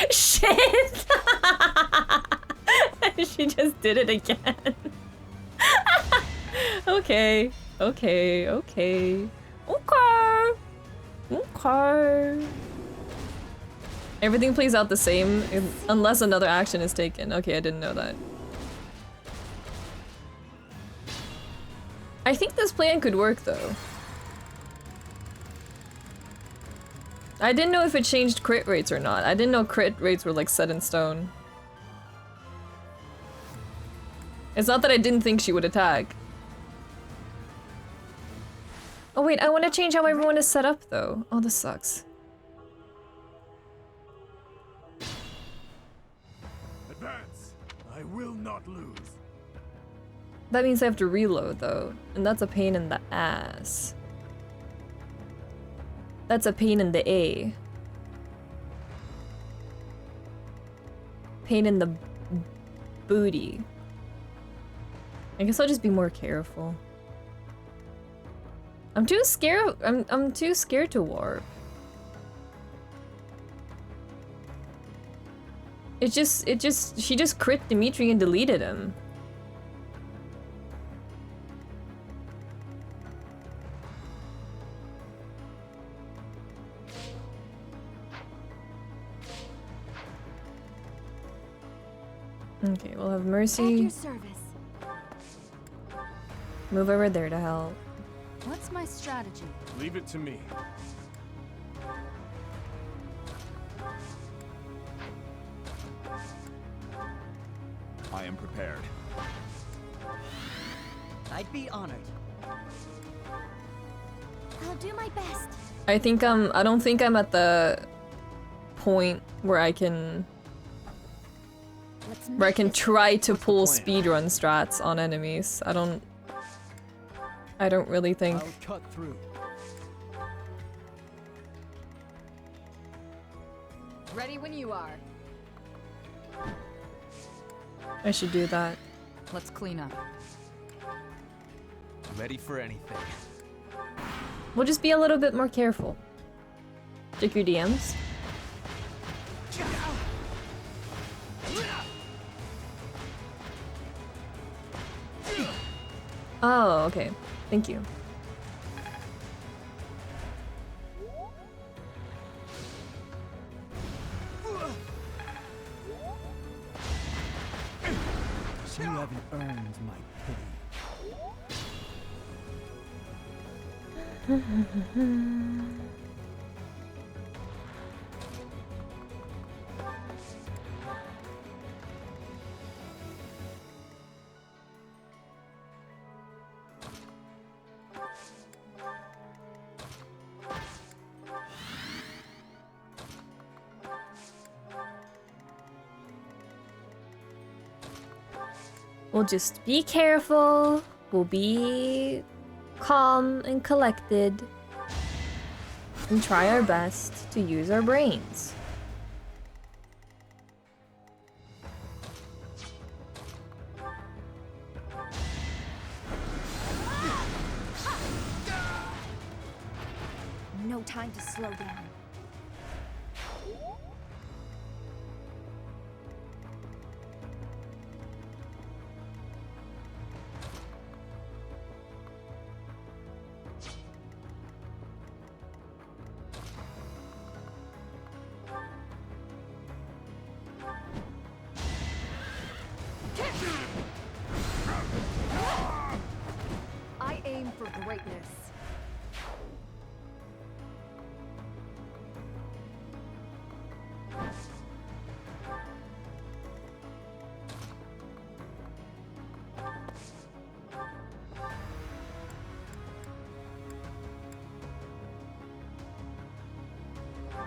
Shit! She just did it again. Okay. Okay. Okay. Okay. Okay. Everything plays out the same unless another action is taken. Okay, I didn't know that. I think this plan could work though. I didn't know if it changed crit rates or not. I didn't know crit rates were like set in stone. It's not that I didn't think she would attack. Oh wait, I want to change how everyone is set up though. Oh, this sucks. Advance. I will not lose. That means I have to reload though, and that's a pain in the ass. That's a pain in the A. Pain in the booty. I guess I'll just be more careful. I'm too scared. I'm too scared to warp. She just crit Dimitri and deleted him. Okay, we'll have Mercy. At your service. Move over there to help. What's my strategy? Leave it to me. I am prepared. I'd be honored. I'll do my best. I think I don't think I'm at the point where I can try to pull speedrun strats on enemies. I don't really think. I'll cut through. Ready when you are. I should do that. Let's clean up. Ready for anything. We'll just be a little bit more careful. Check your DMs. Oh, okay. Thank you. You haven't earned my pity. We'll just be careful. We'll be calm and collected. And try our best to use our brains. No time to slow down. I aim for greatness.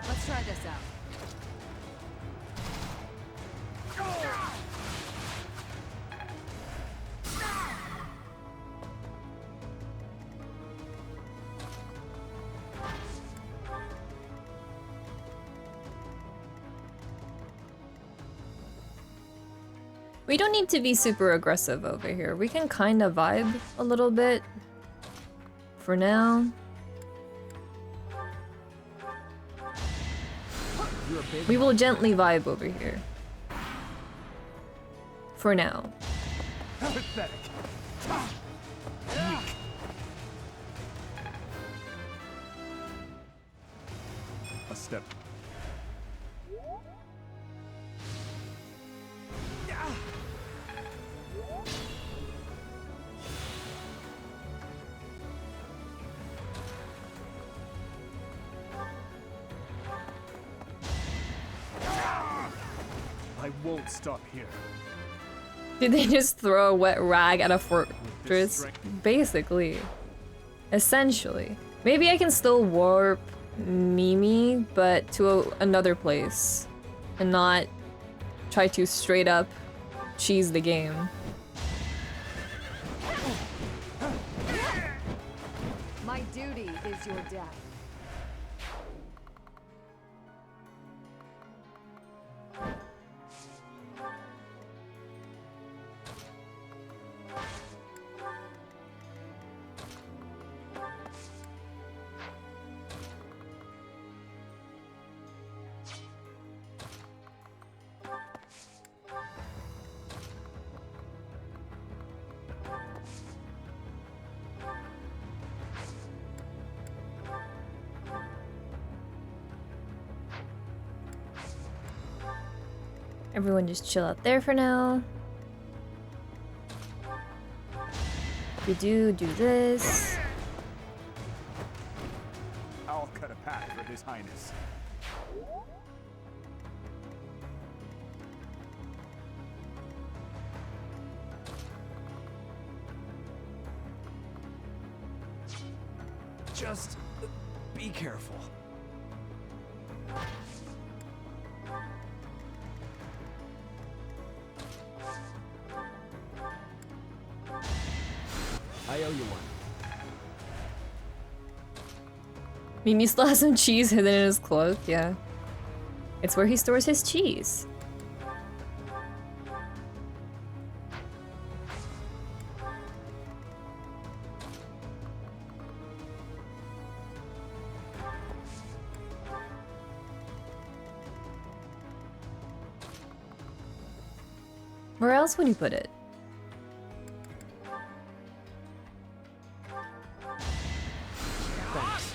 Let's try this out. We don't need to be super aggressive over here. We can kind of vibe a little bit for now. We will gently vibe over here. For now. Pathetic. A step. I won't stop here. Did they just throw a wet rag at a fortress? Basically. Essentially. Maybe I can still warp Mimi, but to another place. And not try to straight up cheese the game. My duty is your death. Everyone just chill out there for now. We do this. I'll cut a path for His Highness. Just be careful. I owe you one. Mimi still has some cheese hidden in his cloak, yeah. It's where he stores his cheese. Where else would you put it? Thanks.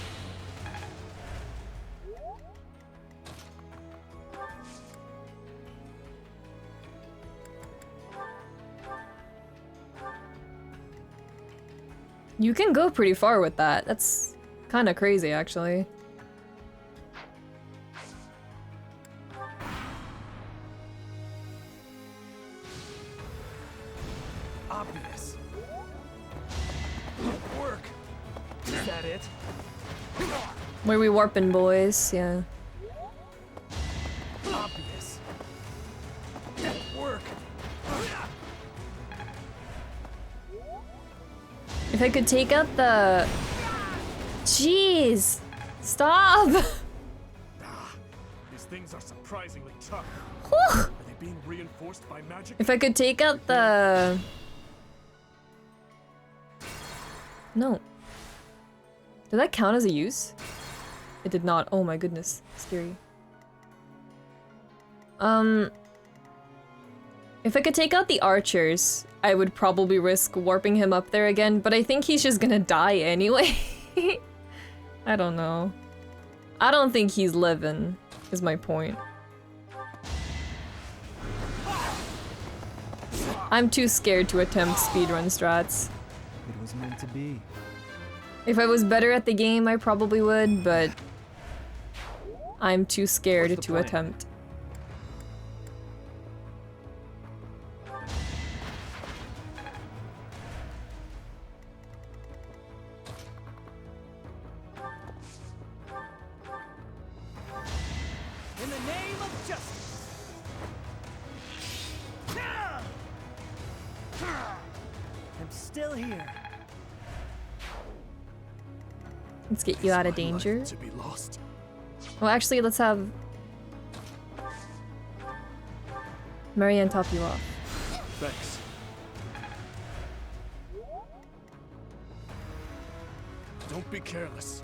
You can go pretty far with that. That's kind of crazy, actually. Obvious. Work. Is that it? Where we warping, boys? Yeah. Obvious. Work. If I could take out the... Jeez! Stop! These things are surprisingly tough. Whew. Are they being reinforced by magic? If I could take out the... No. Did that count as a use? It did not. Oh my goodness. Scary. If I could take out the archers, I would probably risk warping him up there again, but I think he's just gonna die anyway. I don't know. I don't think he's living, is my point. I'm too scared to attempt speedrun strats. It was meant to be. If I was better at the game, I probably would, but I'm too scared to attempt. In the name of justice. I'm still here. Let's get you out of danger. To be lost. Well, actually, let's have Marianne top you off. Thanks. Don't be careless.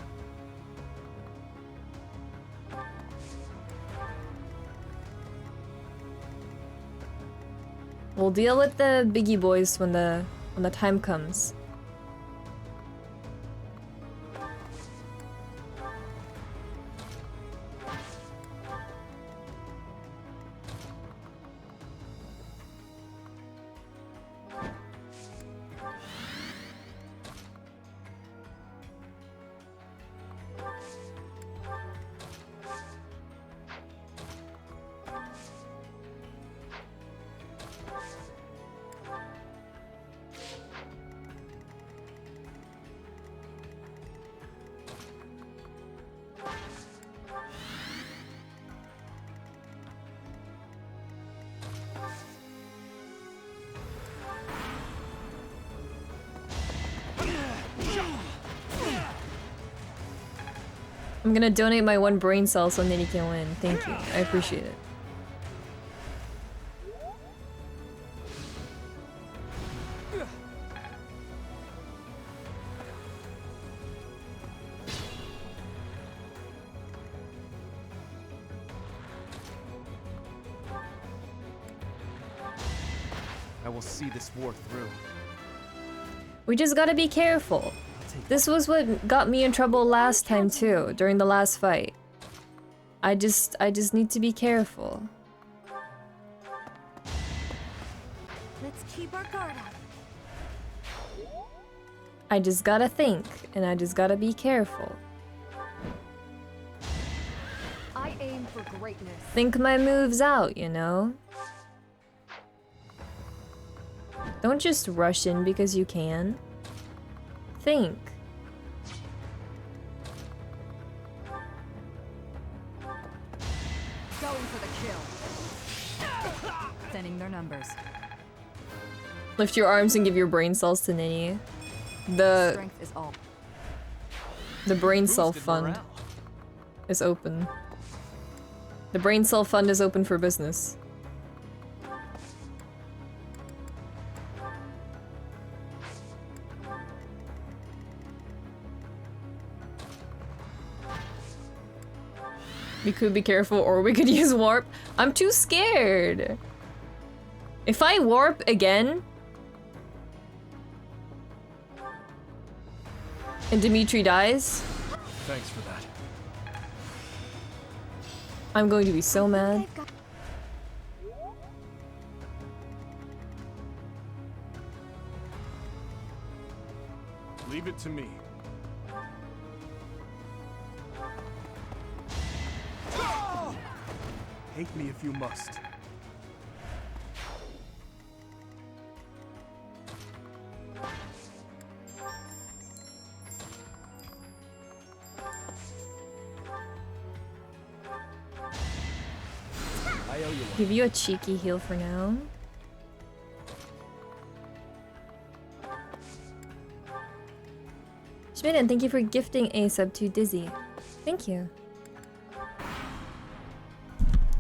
We'll deal with the biggie boys when the time comes. I'm gonna donate my 1 brain cell so Nitty can win. Thank you. I appreciate it. I will see this war through. We just gotta be careful. This was what got me in trouble last time too, during the last fight. I just need to be careful. Let's keep our guard up. I just gotta think, and I just gotta be careful. I aim for greatness. Think my moves out, you know? Don't just rush in because you can. Think. Going for the kill. Thinning their numbers. Lift your arms and give your brain cells to Nini. Strength is all. The brain cell Boosted fund morale. is open. The brain cell fund is open for business. We could be careful, or we could use warp. I'm too scared. If I warp again and Dimitri dies, Thanks for that. I'm going to be so mad. Leave it to me. Hate me if you must. I owe you one. Give you a cheeky heal for now. Schmidden, thank you for gifting a sub to Dizzy. Thank you.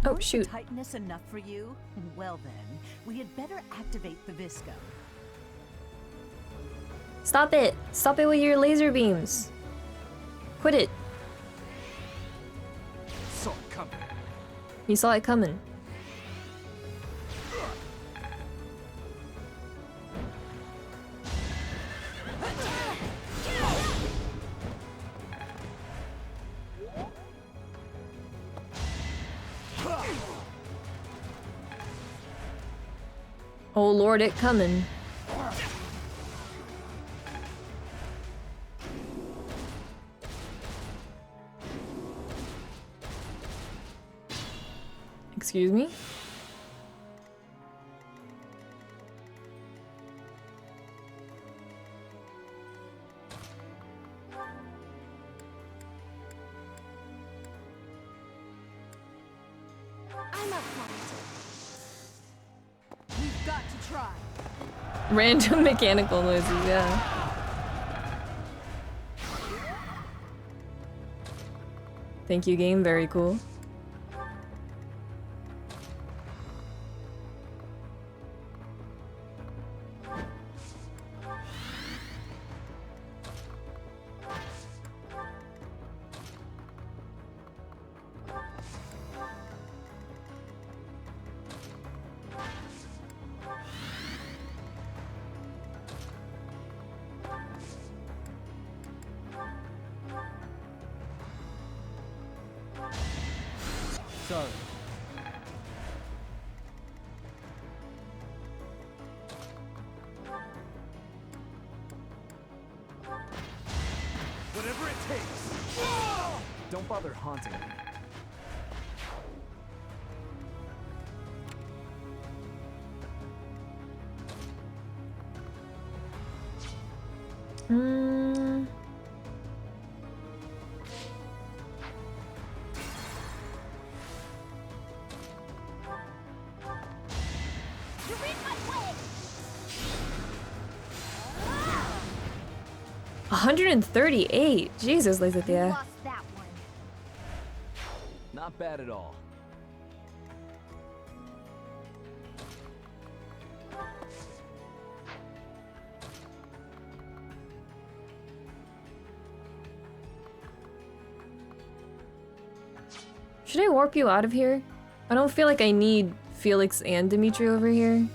Oh, shoot. Tightness enough for you? Well then, we had better activate the Visco. Stop it! Stop it with your laser beams! Quit it! Saw it coming. You saw it coming. Oh lord, it coming. Excuse me? I'm up for it. We've got to try. Random mechanical noises, yeah. Thank you, game. Very cool. sorry. Whatever it takes. Don't bother haunting me. You're in my way! 138. Jesus, You Lazathia. lost that one. Not bad at all. Should I warp you out of here? I don't feel like I need Felix and Dimitri over here.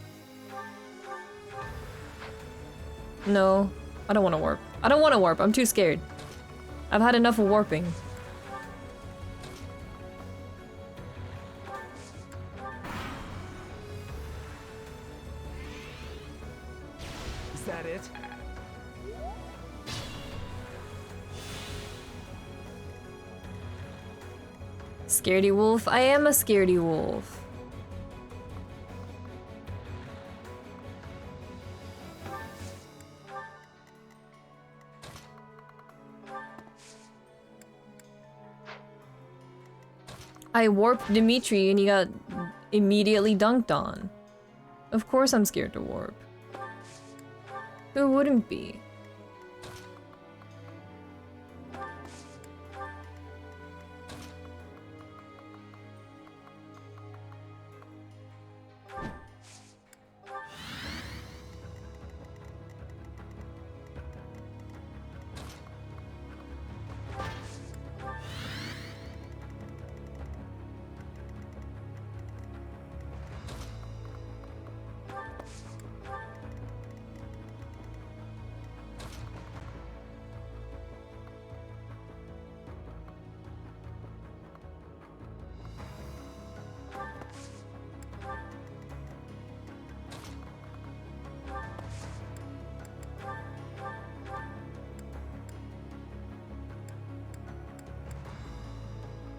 No, I don't want to warp. I don't want to warp. I'm too scared. I've had enough of warping. Is that it? Scaredy wolf. I am a scaredy wolf. I warped Dimitri and he got immediately dunked on. Of course I'm scared to warp. Who wouldn't be?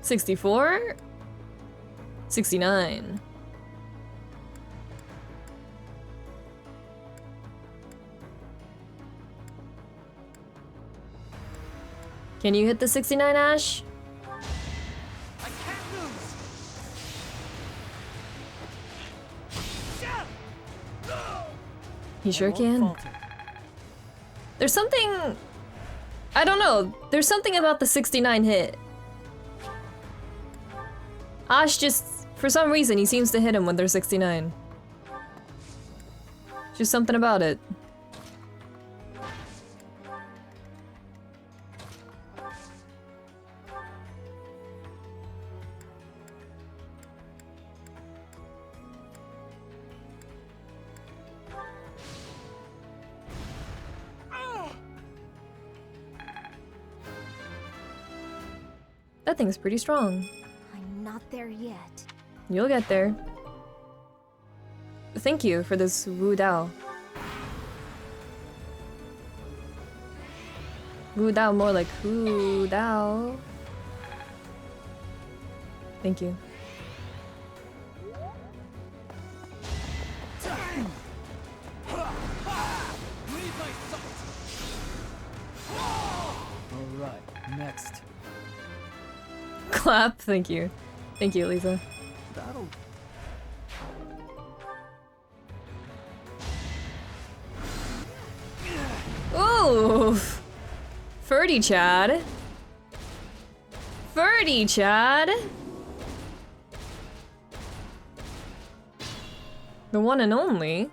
$64? $69. Can you hit the 69, Ash? I can't lose. He sure can. There's something... I don't know. There's something about the 69 hit. Ash just... For some reason, he seems to hit him when they're 69. Just something about it. That thing's pretty strong. I'm not there yet. You'll get there. Thank you for this Wu Dao. Wu Dao, more like Wu Dao. Thank you. Alright, next. Clap, thank you. Thank you, Lisa. That'll... Ooh! Ferdy Chad. Ferdy Chad. The one and only.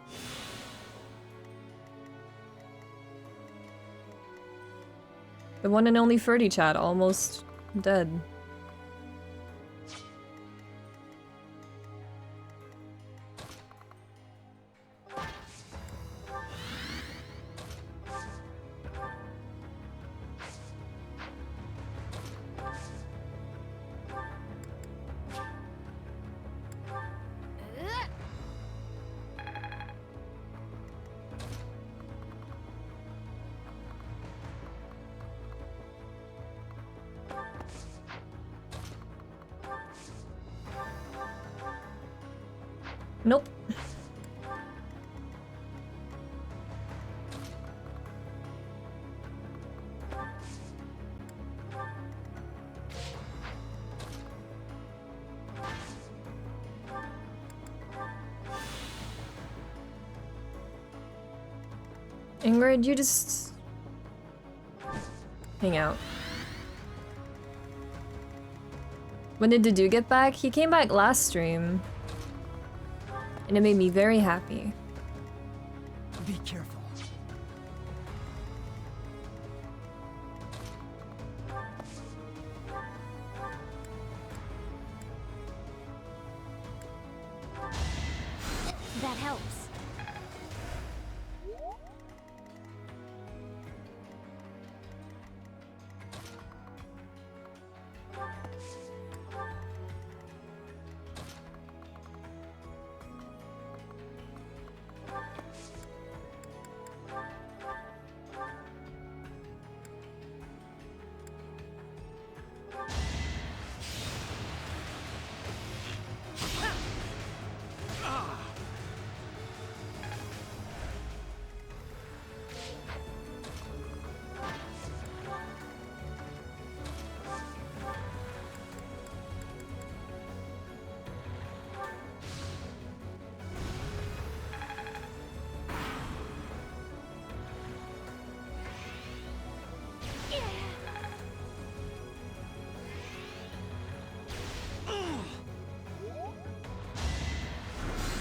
The one and only Ferdy Chad, almost dead. Nope. Ingrid, you just hang out. When did Dudu get back? He came back last stream. And it made me very happy. Be careful. That helps.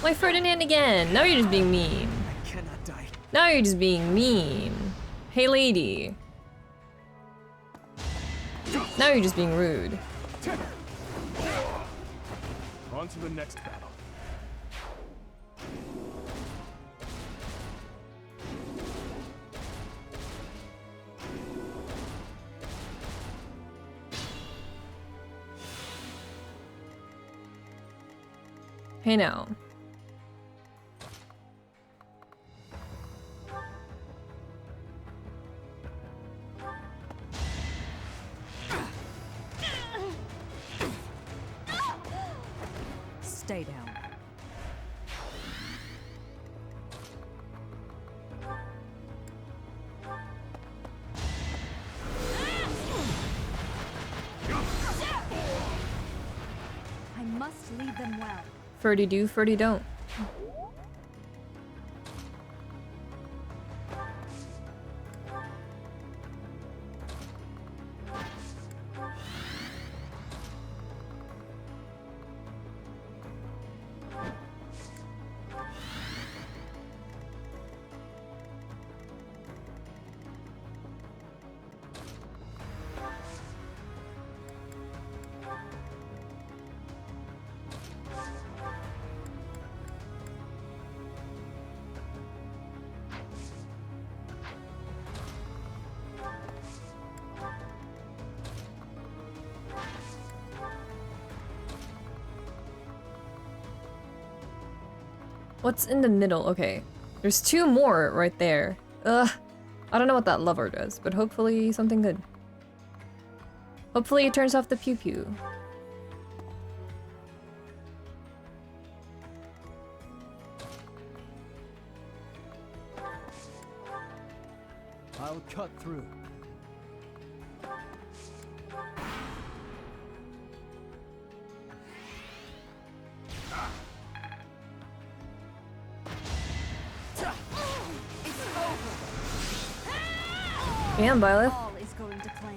Why Ferdinand again? Now you're just being mean. I cannot die. Now you're just being mean. Hey lady. Now you're just being rude. On to the next battle. Hey now. Stay down. I must lead them well. Ferdy do, Ferdy don't. What's in the middle? Okay. There's two more right there. Ugh. I don't know what that lover does, but hopefully something good. Hopefully it turns off the pew pew. I'll cut through. Damn, Byleth. All is going to plan.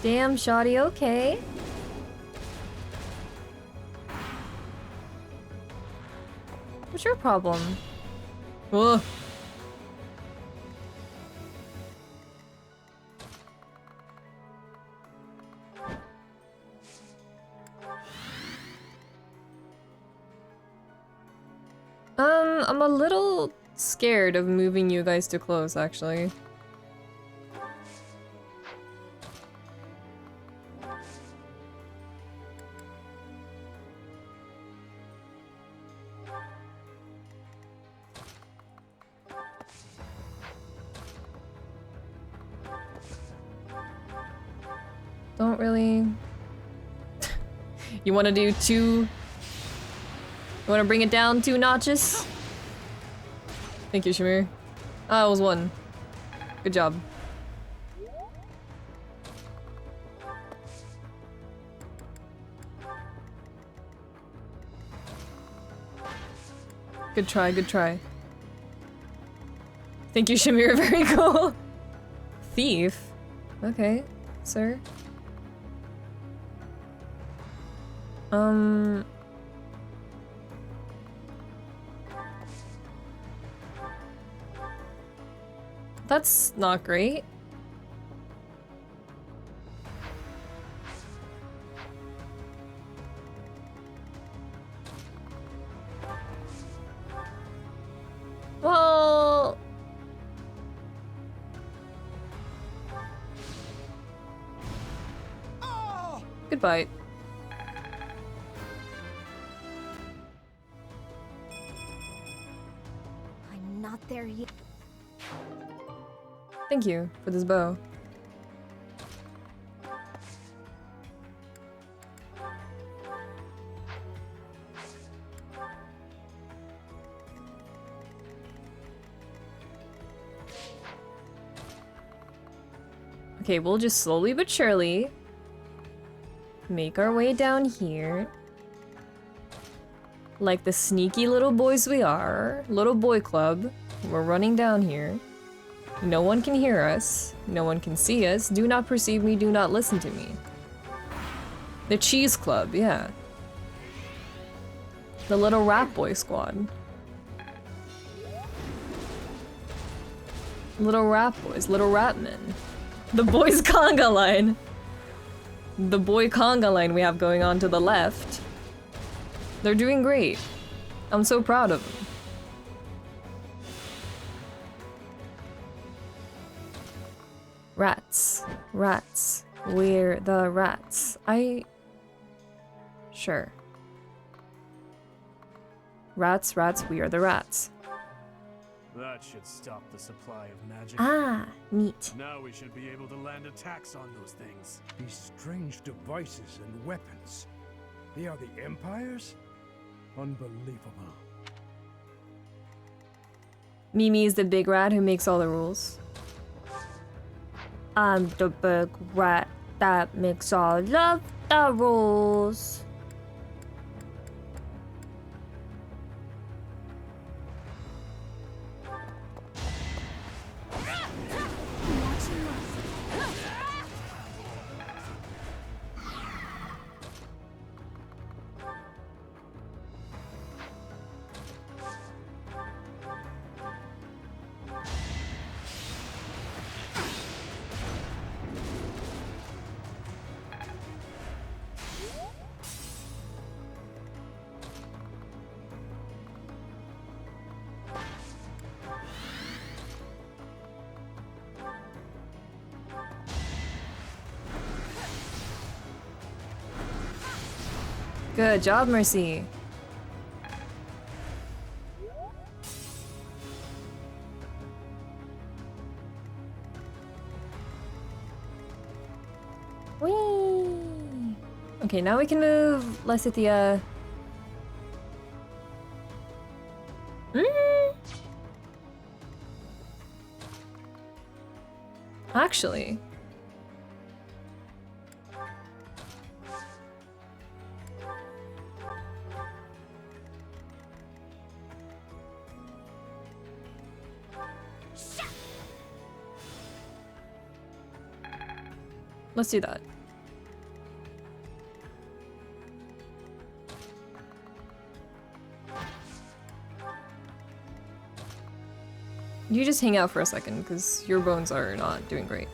Damn, shoddy, okay. What's your problem? Ugh. I'm a little scared of moving you guys too close, actually. don't really... You wanna do 2... You wanna bring it down 2 notches? Thank you, Shamir. Ah, it was 1. Good job. Good try, good try. Thank you, Shamir. Very cool. Thief? Okay, sir. That's not great. Well... Goodbye. I'm not there yet. Thank you for this bow. Okay, we'll just slowly but surely make our way down here. Like the sneaky little boys we are. Little boy club. We're running down here. No one can hear us. No one can see us. Do not perceive me. Do not listen to me. The cheese club, yeah. The little rat boy squad. Little rat boys. Little rat men. The boys conga line. The boy conga line we have going on to the left. They're doing great. I'm so proud of them. Rats. Rats. We're the rats. Sure. Rats, rats, we are the rats. That should stop the supply of magic. Ah, neat. Now we should be able to land attacks on those things. These strange devices and weapons. They are the Empire's? Unbelievable. Mimi is the big rat who makes all the rules. I'm the big rat that makes all of the rules. Good job, Mercy. Whee! Okay, now we can move Lysithia. Actually. Let's do that. You just hang out for a second, because your bones are not doing great.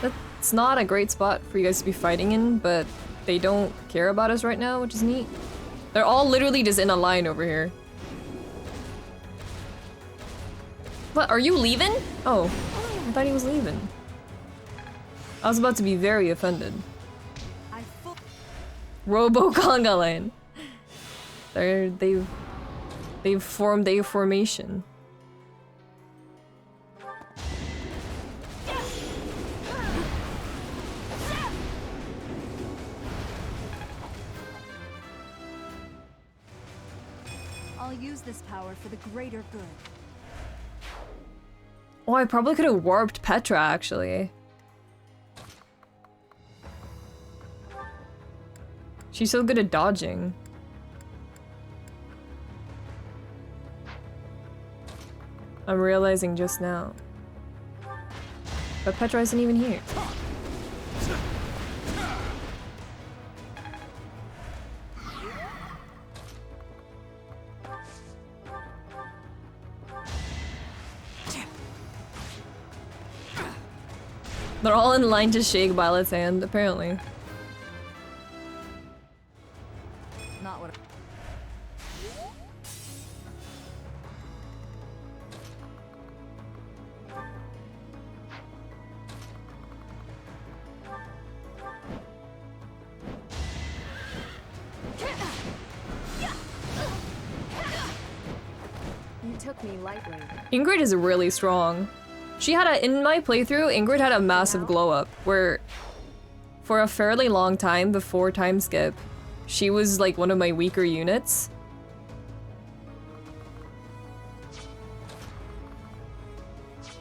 That's not a great spot for you guys to be fighting in, but they don't care about us right now, which is neat. They're all literally just in a line over here. What, are you leaving? Oh, I thought he was leaving. I was about to be very offended. Robo Conga Line. They've formed a formation. I'll use this power for the greater good. Oh, I probably could have warped Petra, actually. She's so good at dodging. I'm realizing just now. But Petra isn't even here. They're all in line to shake Violet's hand, apparently. Not what. You took me lightly. Ingrid is really strong. She had a, in my playthrough, Ingrid had a massive glow up where for a fairly long time before time skip, she was like one of my weaker units.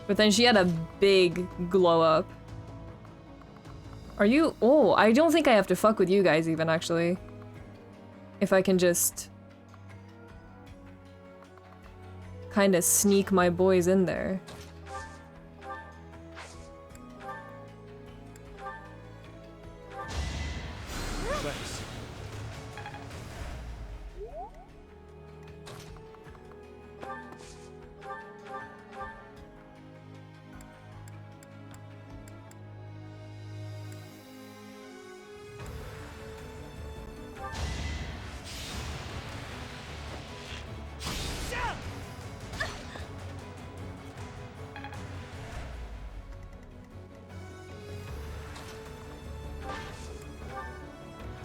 But then she had a big glow up. Are you? Oh, I don't think I have to fuck with you guys even actually. If I can just kind of sneak my boys in there.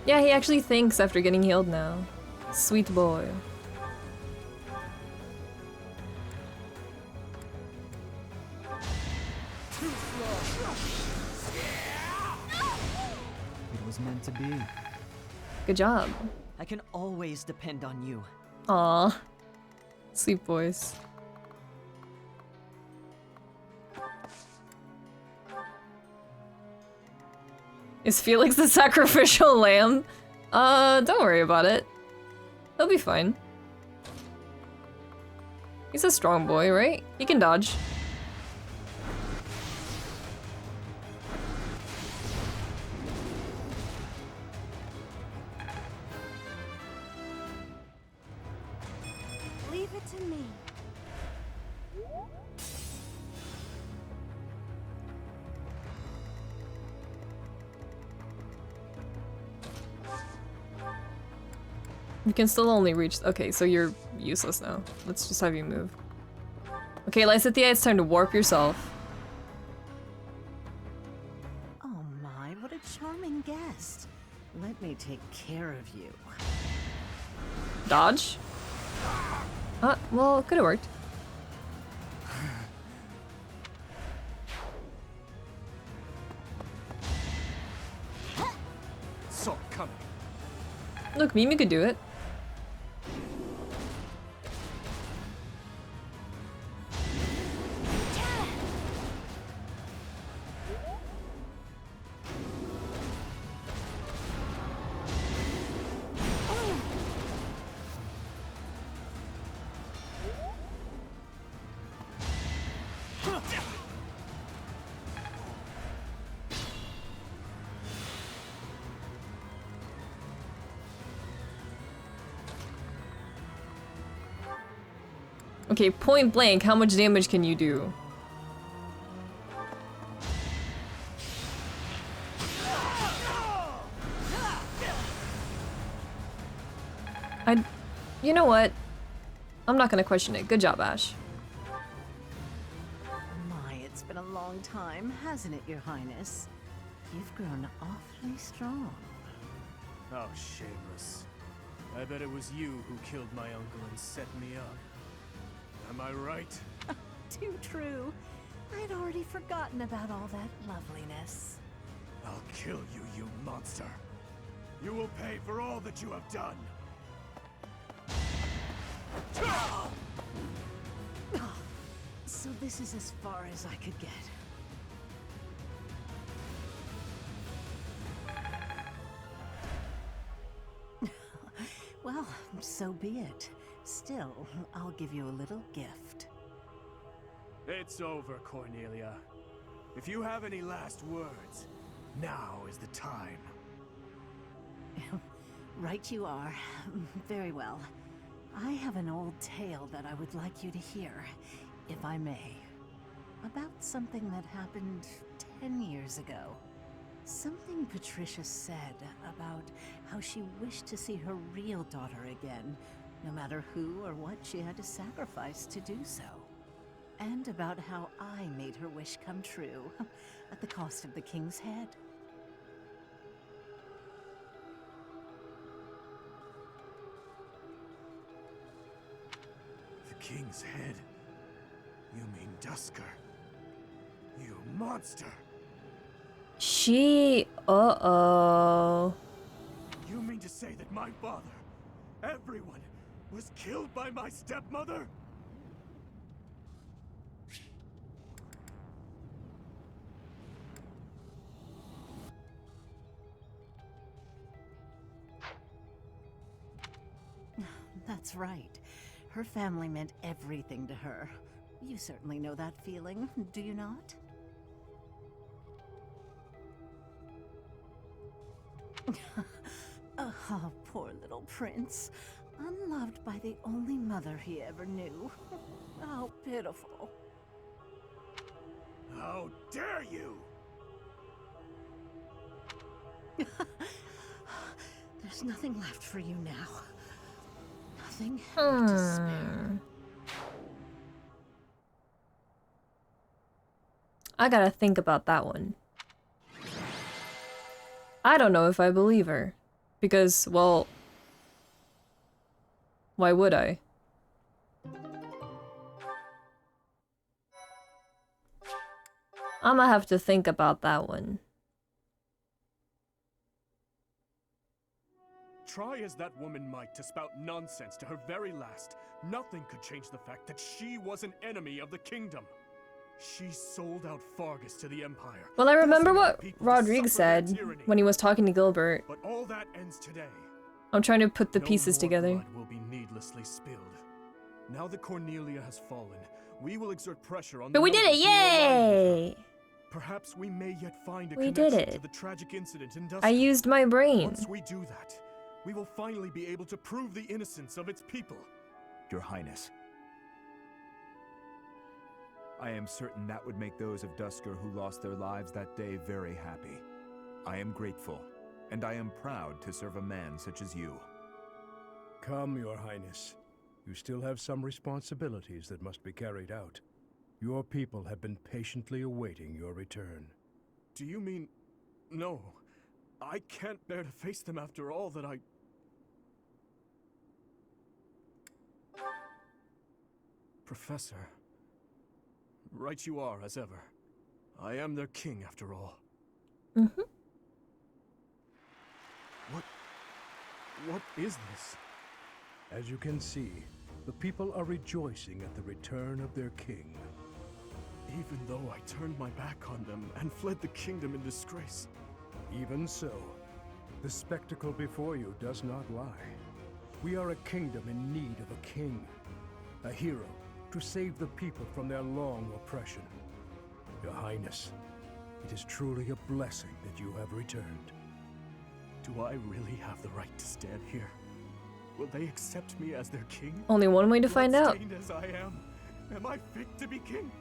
Yeah, he actually thinks after getting healed now. Sweet boy. It was meant to be. Good job. I can always depend on you. Aw. Sweet boys. Is Felix the sacrificial lamb? Don't worry about it. He'll be fine. He's a strong boy, right? He can dodge. Leave it to me. You can still only reach. Okay, so you're useless now. Let's just have you move. Okay, Lysithea, it's time to warp yourself. Oh my, what a charming guest. Let me take care of you. Dodge? Well, could have worked. Saw it coming. Look, Mimi could do it. Okay, point blank, how much damage can you do? You know what? I'm not gonna question it. Good job, Ash. My, it's been a long time, hasn't it, Your Highness? You've grown awfully strong. Oh, shameless. I bet it was you who killed my uncle and set me up. Am I right? Too true. I'd already forgotten about all that loveliness. I'll kill you, you monster. You will pay for all that you have done. So this is as far as I could get. Well, so be it. Still, I'll give you a little gift. It's over, Cornelia. If you have any last words, now is the time. Right you are. Very well. I have an old tale that I would like you to hear, if I may. About something that happened 10 years ago. Something Patricia said about how she wished to see her real daughter again, no matter who or what she had to sacrifice to do so. And about how I made her wish come true, at the cost of the king's head. The king's head? You mean Dusker? You monster! Uh-oh. You mean to say that my father, everyone, was killed by my stepmother? That's right. Her family meant everything to her. You certainly know that feeling, do you not? Oh, poor little prince. Unloved by the only mother he ever knew. How pitiful. How dare you! There's nothing left for you now. Nothing left to spare. I gotta think about that one. I don't know if I believe her. Because, well... why would I? I'ma have to think about that one. Try as that woman might to spout nonsense to her very last, nothing could change the fact that she was an enemy of the kingdom. She sold out Fargus to the Empire. Well, I remember what Rodrigue said when he was talking to Gilbert. But all that ends today. I'm trying to put the No pieces more together. blood will be needlessly spilled. Now that Cornelia has fallen, we will exert pressure on But the we did it! nobles who are aligned with her. Yay! Perhaps we may yet find a We connection did to it. the tragic incident in Dusk. I used my brain. Once we do that, we will finally be able to prove the innocence of its people. Your Highness. I am certain that would make those of Dusker who lost their lives that day very happy. I am grateful, and I am proud to serve a man such as you. Come, Your Highness. You still have some responsibilities that must be carried out. Your people have been patiently awaiting your return. Do you mean... No. I can't bear to face them after all that I... Professor... Right you are, as ever. I am their king, after all. Mm-hmm. What is this? As you can see, the people are rejoicing at the return of their king. Even though I turned my back on them and fled the kingdom in disgrace. Even so, the spectacle before you does not lie. We are a kingdom in need of a king, a hero to save the people from their long oppression. Your Highness, it is truly a blessing that you have returned. Do I really have the right to stand here? Will they accept me as their king? Only one way to find out. Bloodstained as I am I fit to be king?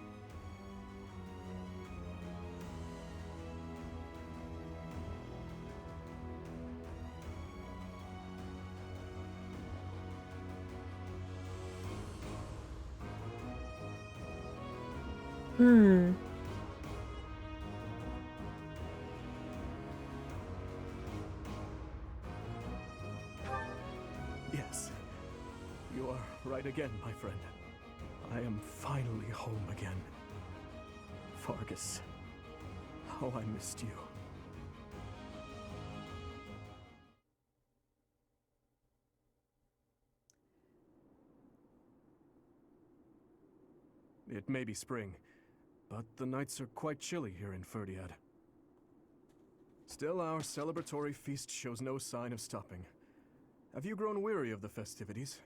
right again, my friend. I am finally home again. Fargus, how I missed you. It may be spring, but the nights are quite chilly here in Ferdiad. Still, our celebratory feast shows no sign of stopping. Have you grown weary of the festivities?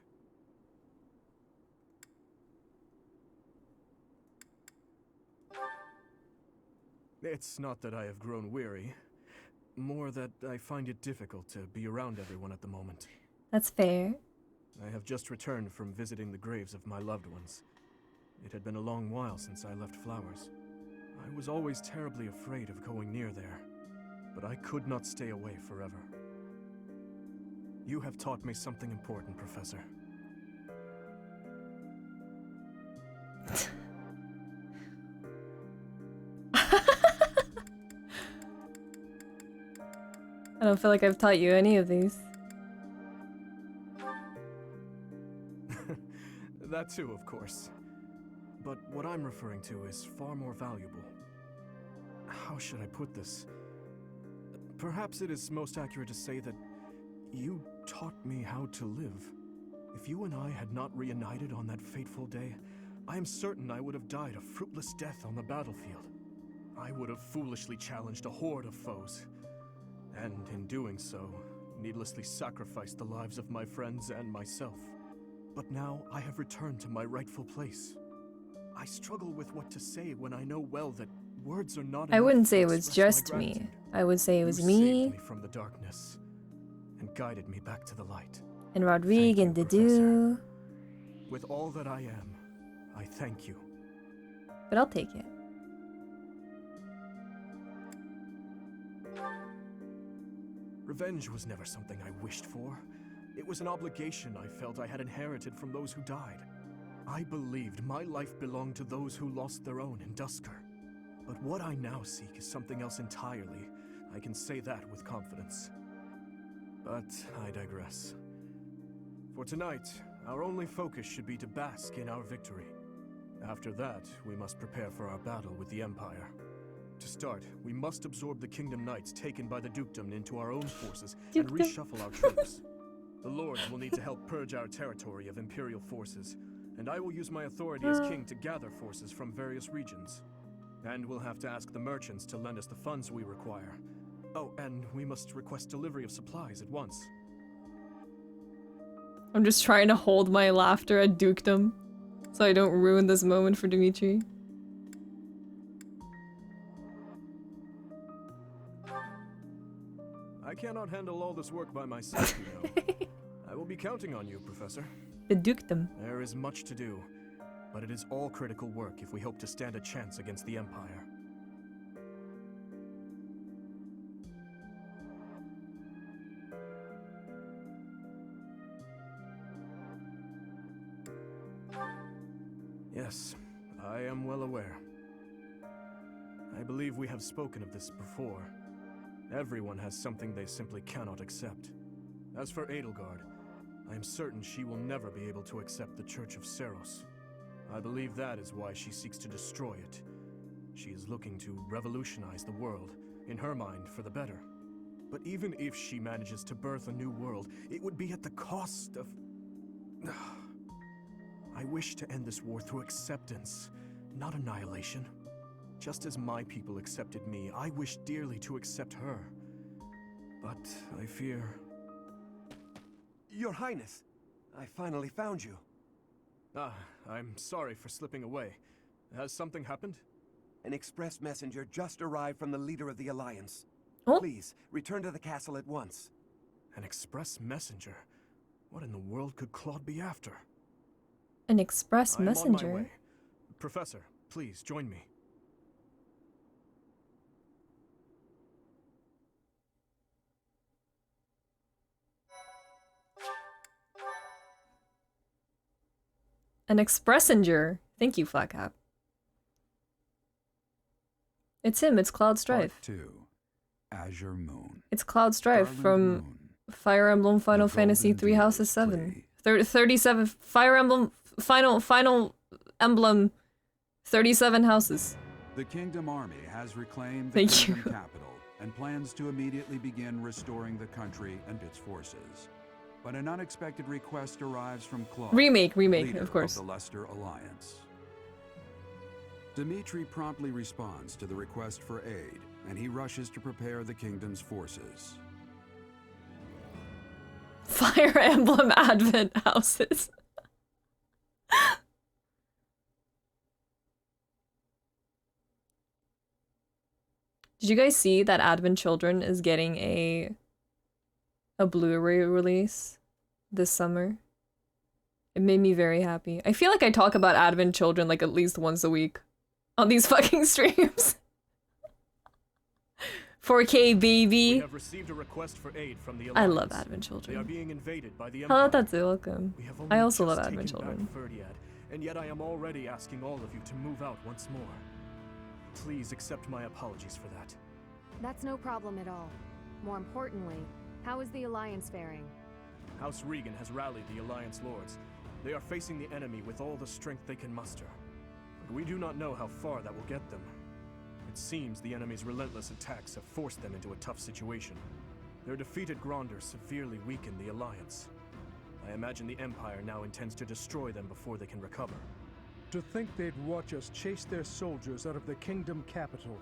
It's not that I have grown weary, more that I find it difficult to be around everyone at the moment. That's fair. I have just returned from visiting the graves of my loved ones. It had been a long while since I left Flowers. I was always terribly afraid of going near there, but I could not stay away forever. You have taught me something important, Professor. I don't feel like I've taught you any of these. That too, of course. But what I'm referring to is far more valuable. How should I put this? Perhaps it is most accurate to say that you taught me how to live. If you and I had not reunited on that fateful day, I am certain I would have died a fruitless death on the battlefield. I would have foolishly challenged a horde of foes, and in doing so, needlessly sacrificed the lives of my friends and myself. But now I have returned to my rightful place. I struggle with what to say when I know well that words are not enough. I wouldn't say it to was express my just me. gratitude. I would say it was You me saved me from the darkness and guided me back to the light. and Rodrigue and Dedu. With all that I am, I thank you. But I'll take it. Revenge was never something I wished for. It was an obligation I felt I had inherited from those who died. I believed my life belonged to those who lost their own in Duscur. But what I now seek is something else entirely. I can say that with confidence. But I digress. For tonight, our only focus should be to bask in our victory. After that, we must prepare for our battle with the Empire. To start, we must absorb the Kingdom Knights taken by the Dukedom into our own forces and reshuffle our troops. The Lords will need to help purge our territory of Imperial forces, and I will use my authority as king to gather forces from various regions. And we'll have to ask the merchants to lend us the funds we require. Oh, and we must request delivery of supplies at once. I'm just trying to hold my laughter at Dukedom so I don't ruin this moment for Dimitri. I cannot handle all this work by myself, you know. I will be counting on you, Professor. The Dukedom. There is much to do, but it is all critical work if we hope to stand a chance against the Empire. Yes, I am well aware. I believe we have spoken of this before. Everyone has something they simply cannot accept. As for Edelgard, I am certain she will never be able to accept the Church of Seros. I believe that is why she seeks to destroy it. She is looking to revolutionize the world, in her mind, for the better. But even if she manages to birth a new world, it would be at the cost of... I wish to end this war through acceptance, not annihilation. Just as my people accepted me, I wish dearly to accept her. But I fear... Your Highness, I finally found you. Ah, I'm sorry for slipping away. Has something happened? An express messenger just arrived from the leader of the Alliance. Oh? Please, return to the castle at once. An express messenger? What in the world could Claude be after? An express I'm messenger? on my way. Professor, please join me. An expressenger. Thank you, Flatcap. It's him, it's Cloud Strife. Part 2. Azure Moon. It's Cloud Strife Garland from Moon. Fire Emblem Final The Fantasy golden 3 Houses dews 7. play 37 Fire Emblem final emblem 37 houses. The Kingdom Army has reclaimed the Thank Kingdom you. capital and plans to immediately begin restoring the country and its forces. But an unexpected request arrives from Claude, Remake, leader of course. the Leicester Alliance. Dimitri promptly responds to the request for aid, and he rushes to prepare the kingdom's forces. Fire Emblem Advent houses. Did you guys see that Advent Children is getting a Blu-ray release this summer? It made me very happy. I feel like I talk about Advent Children like at least once a week on these fucking streams. 4K baby. We have received a request for aid from the I Alliance. love Advent Children. They are being invaded by the Hello, Empire. Tatsu, welcome. We have only I also just love Advent taken Children. back Ferdiad, and yet I am already asking all of you to move out once more. Please accept my apologies for that. That's no problem at all. More importantly, how is the Alliance faring? House Regan has rallied the Alliance lords. They are facing the enemy with all the strength they can muster. But we do not know how far that will get them. It seems the enemy's relentless attacks have forced them into a tough situation. Their defeated Gronder severely weakened the Alliance. I imagine the Empire now intends to destroy them before they can recover. To think they'd watch us chase their soldiers out of the kingdom capital,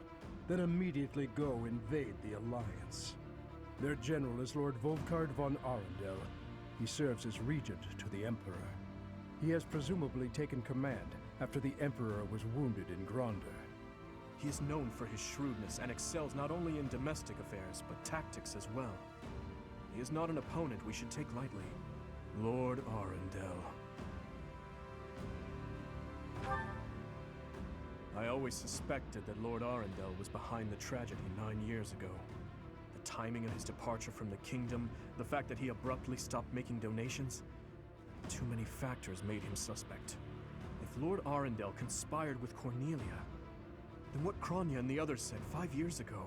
then immediately go invade the Alliance. Their general is Lord Volkard von Arundel. He serves as regent to the Emperor. He has presumably taken command after the Emperor was wounded in Gronder. He is known for his shrewdness and excels not only in domestic affairs, but tactics as well. He is not an opponent we should take lightly. Lord Arundel. I always suspected that Lord Arundel was behind the tragedy 9 years ago. The timing of his departure from the kingdom, the fact that he abruptly stopped making donations, too many factors made him suspect. If Lord Arundel conspired with Cornelia, then what Kronya and the others said 5 years ago?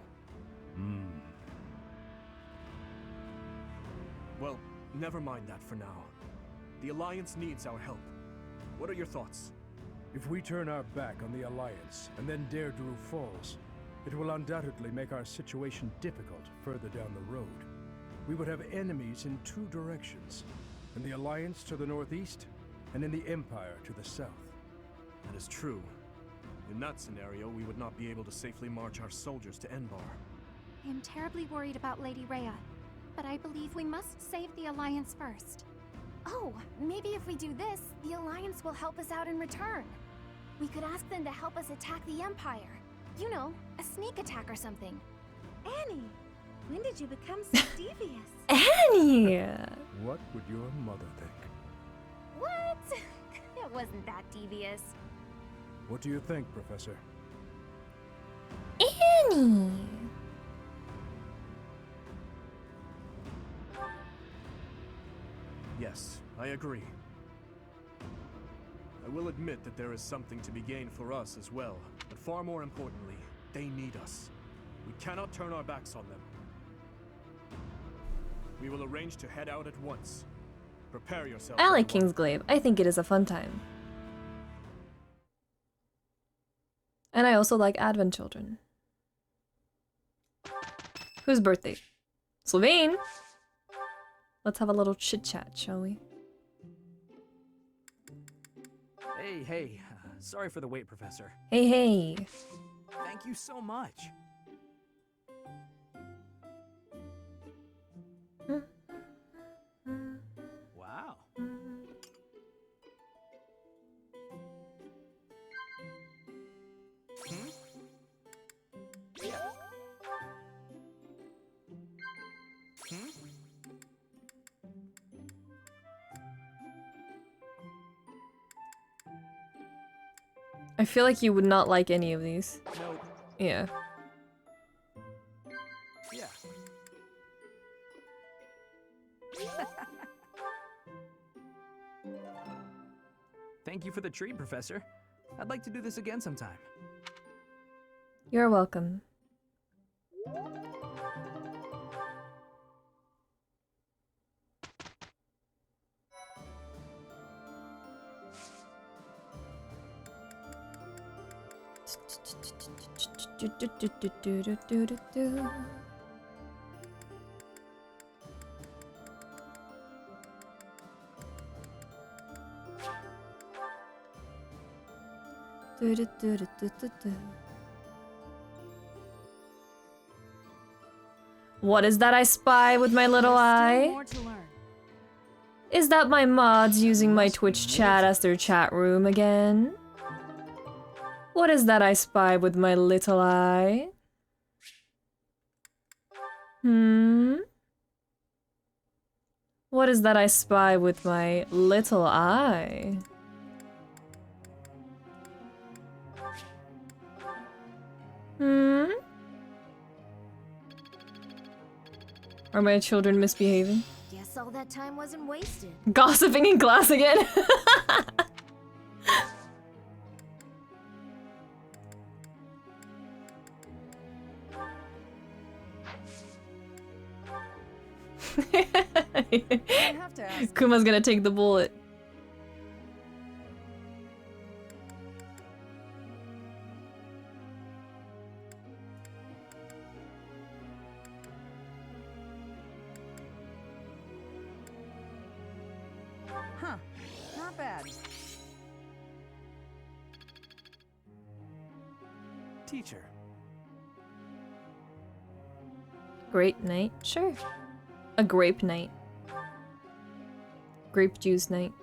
Well, never mind that for now. The Alliance needs our help. What are your thoughts? If we turn our back on the Alliance and then Derdrew falls, it will undoubtedly make our situation difficult further down the road. We would have enemies in two directions, in the Alliance to the northeast, and in the Empire to the south. That is true. In that scenario, we would not be able to safely march our soldiers to Enbar. I am terribly worried about Lady Rhea, but I believe we must save the Alliance first. Oh, maybe if we do this, the Alliance will help us out in return. We could ask them to help us attack the Empire. You know, a sneak attack or something. Annie, when did you become so devious? Annie! What would your mother think? What? It wasn't that devious. What do you think, Professor? Annie! Yes, I agree. I will admit that there is something to be gained for us as well, but far more importantly, they need us. We cannot turn our backs on them. We will arrange to head out at once. Prepare yourself. I like everyone. Kingsglaive. I think it is a fun time. And I also like Advent Children. Whose birthday? Sylvain! Let's have a little chit-chat, shall we? Hey, sorry for the wait, Professor. Hey, hey! Thank you so much. Wow. Yeah. I feel like you would not like any of these. No. Yeah. Yeah. Thank you for the treat, Professor. I'd like to do this again sometime. You're welcome. What is that I spy with my little eye? Is that my mods using my Twitch chat as their chat room again? What is that I spy with my little eye? What is that I spy with my little eye? Are my children misbehaving? Guess all that time wasn't wasted. Gossiping in class again? Kuma's gonna take the bullet. Huh. Not bad. Teacher. Grape night? Sure. A grape night. Grape juice night.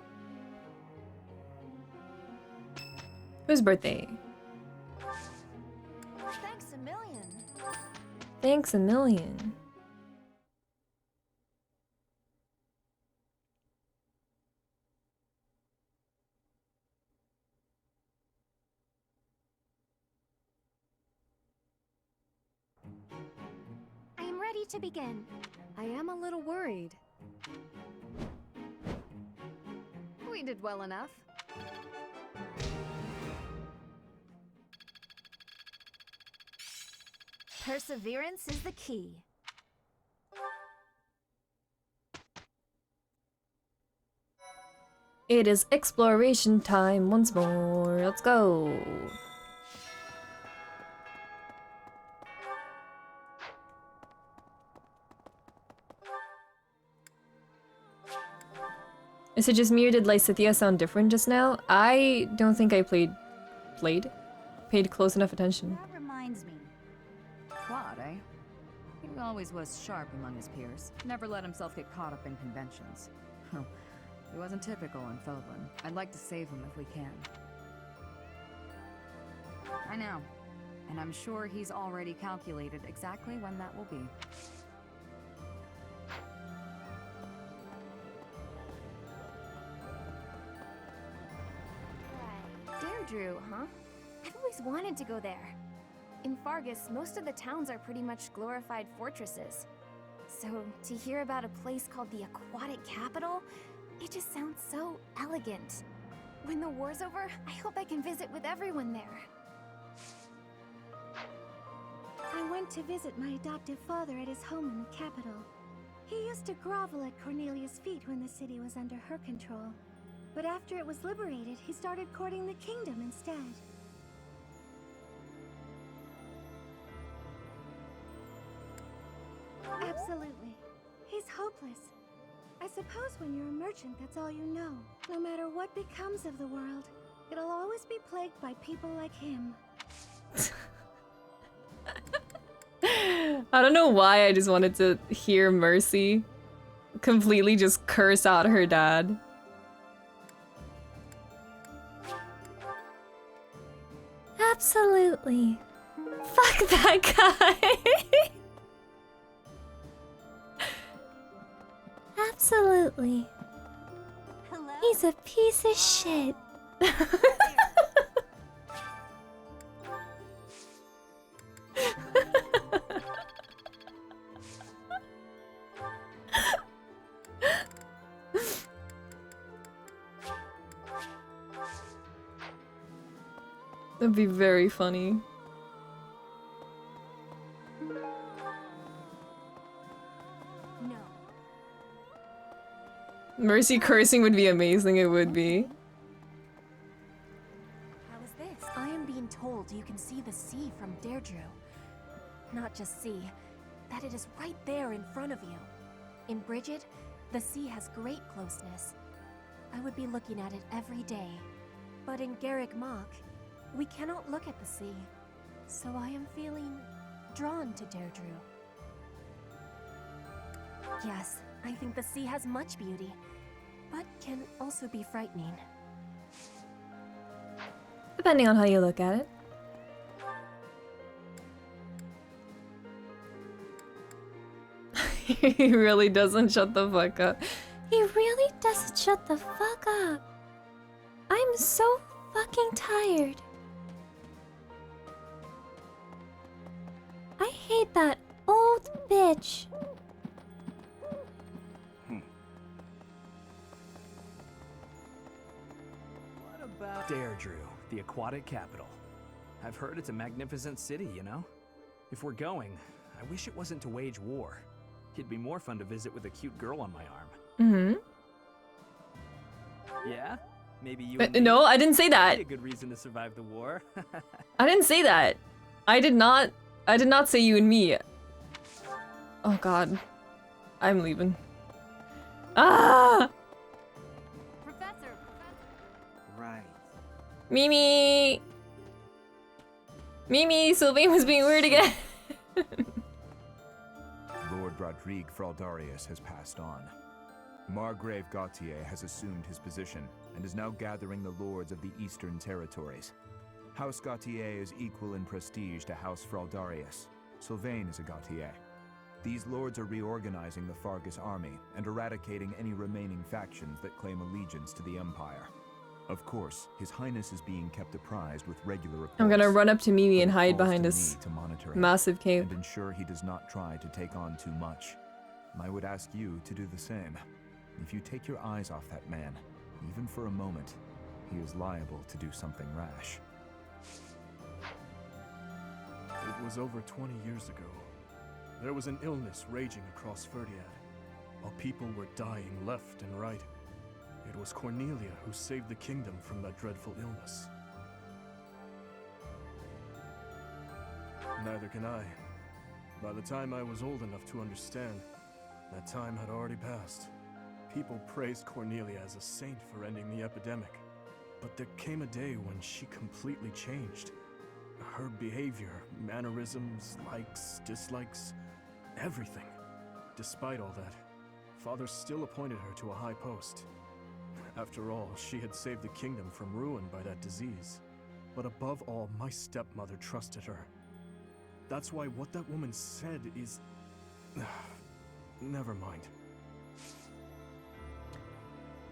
Whose birthday? Thanks a million. Thanks a million. I am ready to begin. I am a little worried. We did well enough. Perseverance is the key. It is exploration time once more. Let's go. Is it just me or did Lysithea sound different just now? I don't think I paid close enough attention. That reminds me. Claude, eh? He always was sharp among his peers. Never let himself get caught up in conventions. He wasn't typical in Fodlan. I'd like to save him if we can. I know. And I'm sure he's already calculated exactly when that will be. Deirdre, huh? I've always wanted to go there. In Fargus, most of the towns are pretty much glorified fortresses. So, to hear about a place called the Aquatic Capital, it just sounds so elegant. When the war's over, I hope I can visit with everyone there. I went to visit my adoptive father at his home in the capital. He used to grovel at Cornelia's feet when the city was under her control. But after it was liberated, he started courting the kingdom instead. Absolutely. He's hopeless. I suppose when you're a merchant, that's all you know. No matter what becomes of the world, it'll always be plagued by people like him. I don't know why I just wanted to hear Mercy completely just curse out her dad. Absolutely. Fuck that guy. Absolutely. Hello? He's a piece of shit. That'd be very funny. No. Mercy cursing would be amazing, it would be. How is this? I am being told you can see the sea from Deirdre. Not just see, that it is right there in front of you. In Bridget, the sea has great closeness. I would be looking at it every day. But in Garrick Mach, we cannot look at the sea. So I am feeling drawn to Deirdre. Yes, I think the sea has much beauty, but can also be frightening. Depending on how you look at it. He really doesn't shut the fuck up. He really doesn't shut the fuck up. I'm so fucking tired. I hate that old bitch. What about Deirdre, the aquatic capital? I've heard it's a magnificent city, you know? If we're going, I wish it wasn't to wage war. It'd be more fun to visit with a cute girl on my arm. Yeah? Maybe you and me? No, I didn't say that. Be a good reason to survive the war. I didn't say that. I did not say you and me. Oh god. I'm leaving. Ah! Professor! Right. Mimi! Mimi, Sylvain was being weird again. Lord Rodrigue Fraldarius has passed on. Margrave Gautier has assumed his position and is now gathering the lords of the Eastern Territories. House Gautier is equal in prestige to House Fraldarius. Sylvain is a Gautier. These lords are reorganizing the Fargus army and eradicating any remaining factions that claim allegiance to the Empire. Of course, His Highness is being kept apprised with regular reports. I'm gonna run up to Mimi and But it hide falls behind to this me to monitor him massive cave. and ensure he does not try to take on too much. I would ask you to do the same. If you take your eyes off that man, even for a moment, he is liable to do something rash. It was over 20 years ago. There was an illness raging across Ferdiad, while people were dying left and right. It was Cornelia who saved the kingdom from that dreadful illness. Neither can I. By the time I was old enough to understand, that time had already passed. People praised Cornelia as a saint for ending the epidemic. But there came a day when she completely changed. Her behavior, mannerisms, likes, dislikes, everything. Despite all that, Father still appointed her to a high post. After all, she had saved the kingdom from ruin by that disease. But above all, my stepmother trusted her. That's why what that woman said is... Never mind.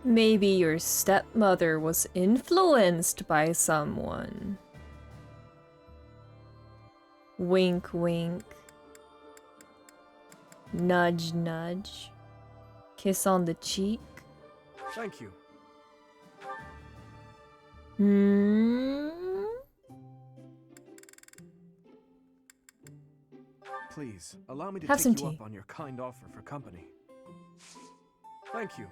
Maybe your stepmother was influenced by someone. Wink, wink. Nudge, nudge. Kiss on the cheek. Thank you. Please, allow me to Have take some you tea. up on your kind offer for company. Thank you.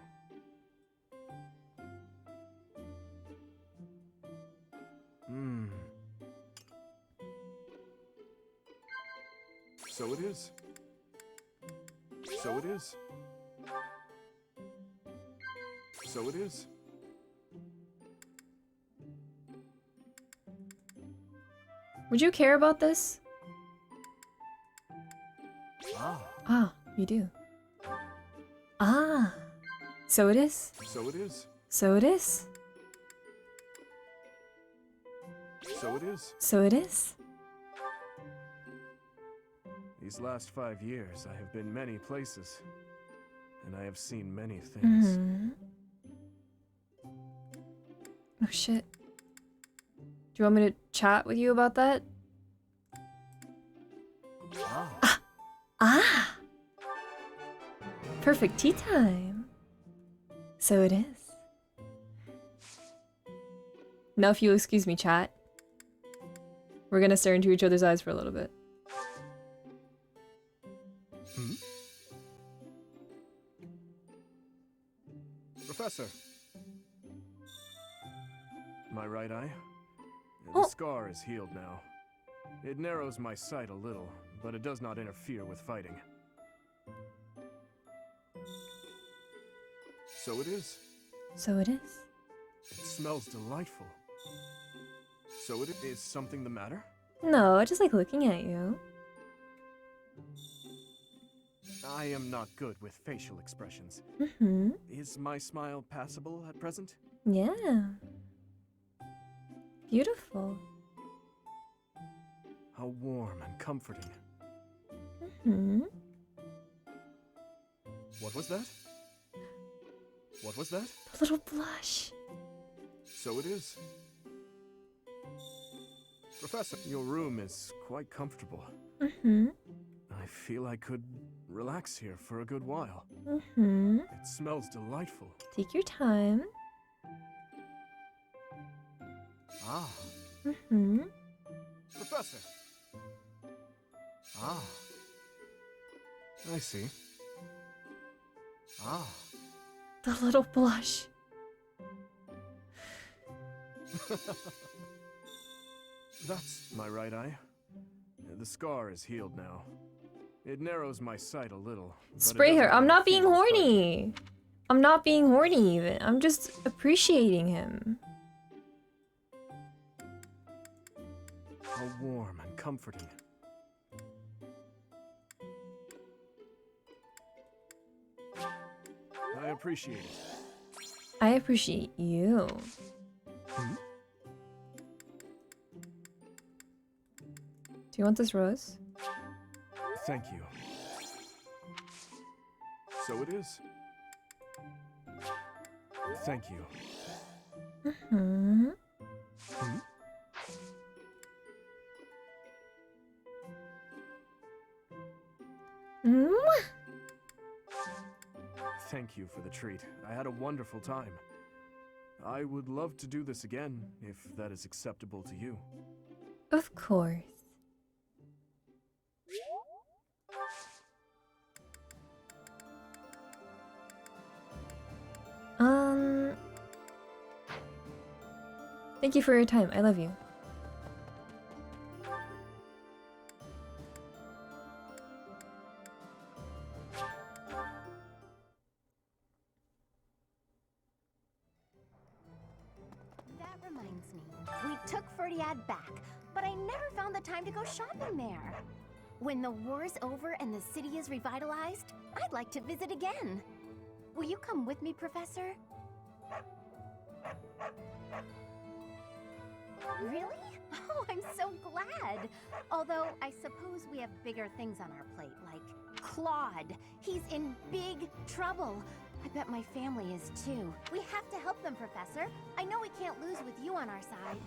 So it is. So it is. So it is. Would you care about this? Ah. Ah, you do. Ah. So it is. So it is. So it is. So it is. So it is. These last 5 years, I have been many places, and I have seen many things. Oh shit. Do you want me to chat with you about that? Ah! Perfect tea time. So it is. Now if you'll excuse me, chat. We're gonna stare into each other's eyes for a little bit. Professor. My right eye. The scar is healed now. It narrows my sight a little, but it does not interfere with fighting. So it is. So it is. It smells delightful. So it is something the matter? No, I just like looking at you. I am not good with facial expressions. Mm-hmm. Is my smile passable at present? Yeah. Beautiful. How warm and comforting. Mm-hmm. What was that? What was that? A little blush. So it is. Professor, your room is quite comfortable. Mm-hmm. I feel I could relax here for a good while. Mm-hmm. It smells delightful. Take your time. Ah. Mm-hmm. Professor! Ah. I see. Ah. The little blush. That's my right eye. The scar is healed now. It narrows my sight a little. Spray her. I'm not being horny. I'm not being horny even. I'm just appreciating him. How warm and comforting. I appreciate it. I appreciate you. Hmm? Do you want this rose? Thank you. So it is. Thank you. Mm-hmm. Hmm? Mwah! Thank you for the treat. I had a wonderful time. I would love to do this again, if that is acceptable to you. Of course. Thank you for your time. I love you. That reminds me. We took Ferdiad back, but I never found the time to go shopping there. When the war's over and the city is revitalized, I'd like to visit again. Will you come with me, Professor? Really? Oh, I'm so glad. Although, I suppose we have bigger things on our plate, like Claude. He's in big trouble. I bet my family is too. We have to help them, Professor. I know we can't lose with you on our side.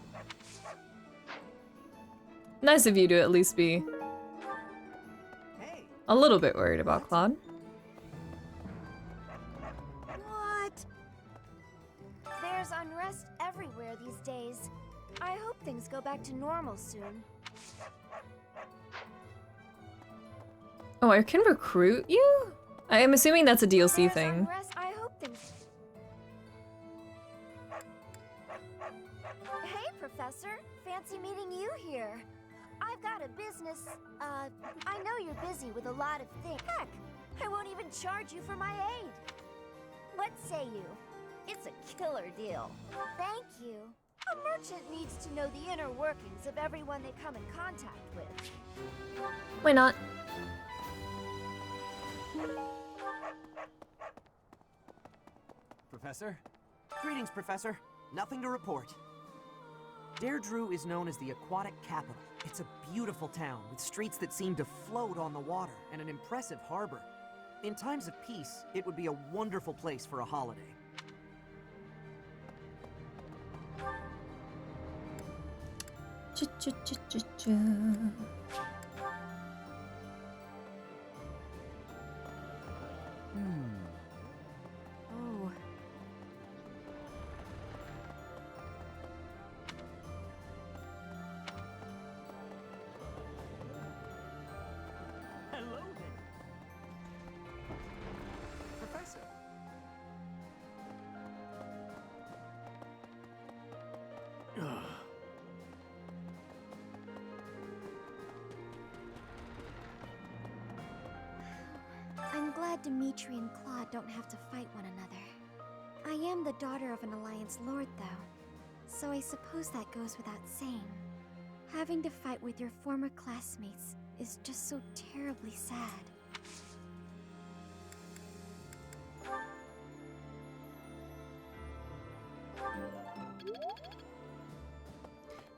Nice of you to at least be a little bit worried about Claude. What? There's unrest everywhere these days. I hope things go back to normal soon. Oh, I can recruit you? I am assuming that's a DLC thing. Unrest, I hope things... Hey, Professor. Fancy meeting you here. I've got a business... I know you're busy with a lot of things. Heck, I won't even charge you for my aid. What say you? It's a killer deal. Thank you. A merchant needs to know the inner workings of everyone they come in contact with. Why not? Professor? Greetings, Professor. Nothing to report. Deirdre is known as the aquatic capital. It's a beautiful town with streets that seem to float on the water and an impressive harbor. In times of peace, it would be a wonderful place for a holiday. Oh. Hello there. Professor. glad Dimitri and Claude don't have to fight one another. I am the daughter of an Alliance Lord, though, so I suppose that goes without saying. Having to fight with your former classmates is just so terribly sad.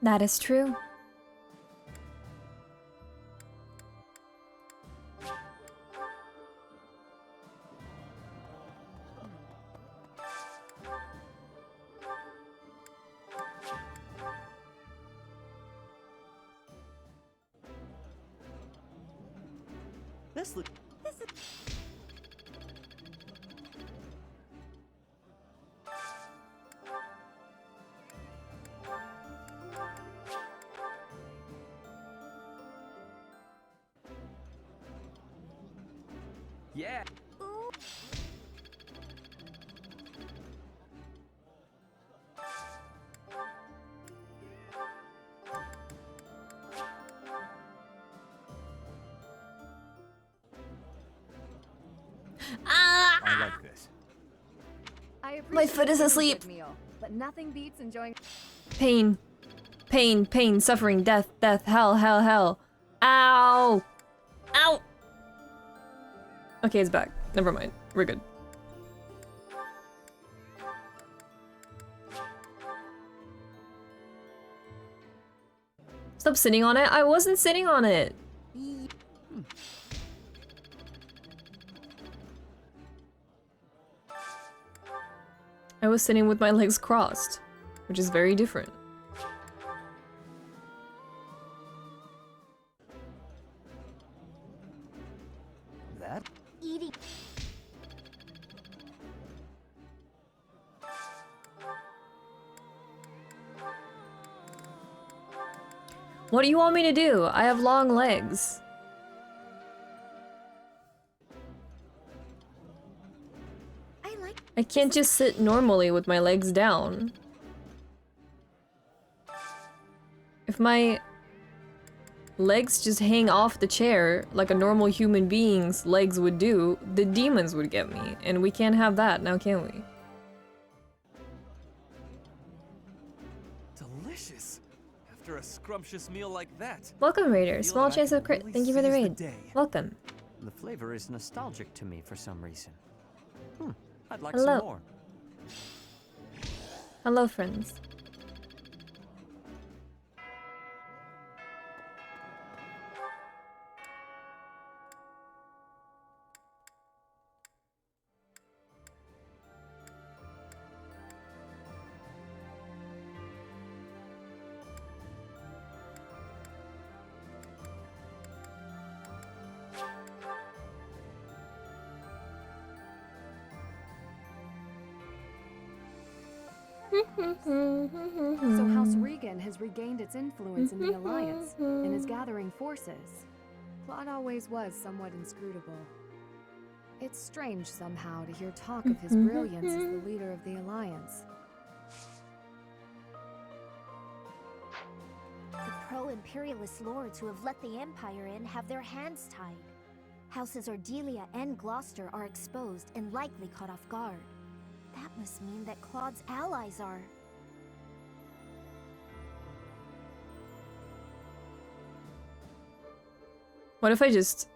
That is true. This looks... Yeah. I like this. My foot is asleep. Meal, but nothing beats enjoying. Pain. Pain, pain, suffering, death, death, hell, hell, hell. Ow! Ow! Okay, it's back. Never mind. We're good. Stop sitting on it. I wasn't sitting on it. I was sitting with my legs crossed, which is very different. That? Eating. What do you want me to do? I have long legs. I can't just sit normally with my legs down. If my legs just hang off the chair like a normal human being's legs would do, the demons would get me. And we can't have that now, can we? Delicious. After a scrumptious meal like that. Welcome, Raider. Feel Small that I chance can of crit. really Thank you for the seize raid. day. Welcome. The flavor is nostalgic to me for some reason. I'd like Hello. some more. Hello, friends. So House Regan has regained its influence in the Alliance and is gathering forces. Claude always was somewhat inscrutable. It's strange somehow to hear talk of his brilliance as the leader of the Alliance. The pro-imperialist lords who have let the Empire in have their hands tied. Houses Ordelia and Gloucester are exposed and likely caught off guard. That must mean that Claude's allies are... What if I just...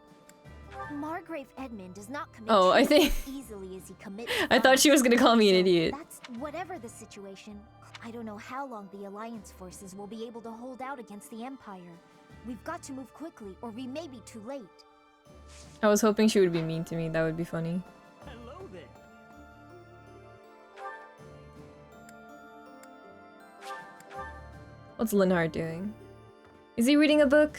Margrave Edmund does not commit Oh, I treason think- as easily as he commits I thought she was gonna call me an idiot. That's whatever the situation. I don't know how long the Alliance forces will be able to hold out against the Empire. We've got to move quickly or we may be too late. I was hoping she would be mean to me. That would be funny. Hello there. What's Linhard doing? Is he reading a book?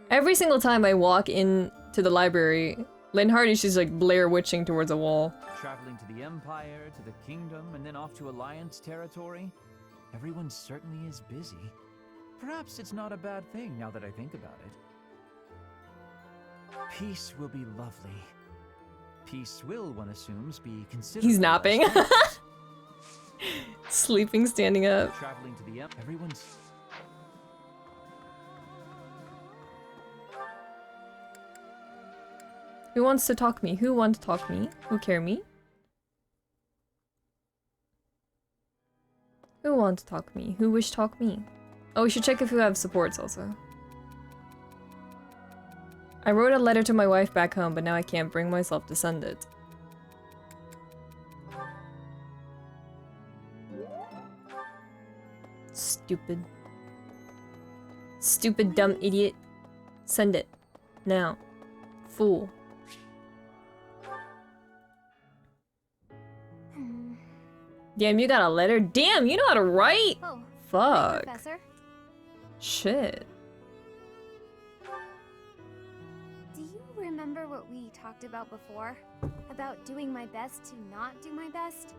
Every single time I walk into the library, Linhard is just like Blair Witching towards a wall. Traveling to the Empire, to the Kingdom, and then off to Alliance territory. Everyone certainly is busy. Perhaps it's not a bad thing now that I think about it. Peace will be lovely. Peace will, one assumes, be considered. He's napping. Sleeping, standing up. Traveling to the everyone's. Who wants to talk me? Who want to talk me? Who care me? Who want to talk me? Who wish talk me? Oh, we should check if we have supports also. I wrote a letter to my wife back home, but now I can't bring myself to send it. Stupid. Stupid dumb idiot. Send it. Now. Fool. Damn, you got a letter? Damn, you know how to write? Oh, fuck. Professor. Shit. Do you remember what we talked about before? About doing my best to not do my best?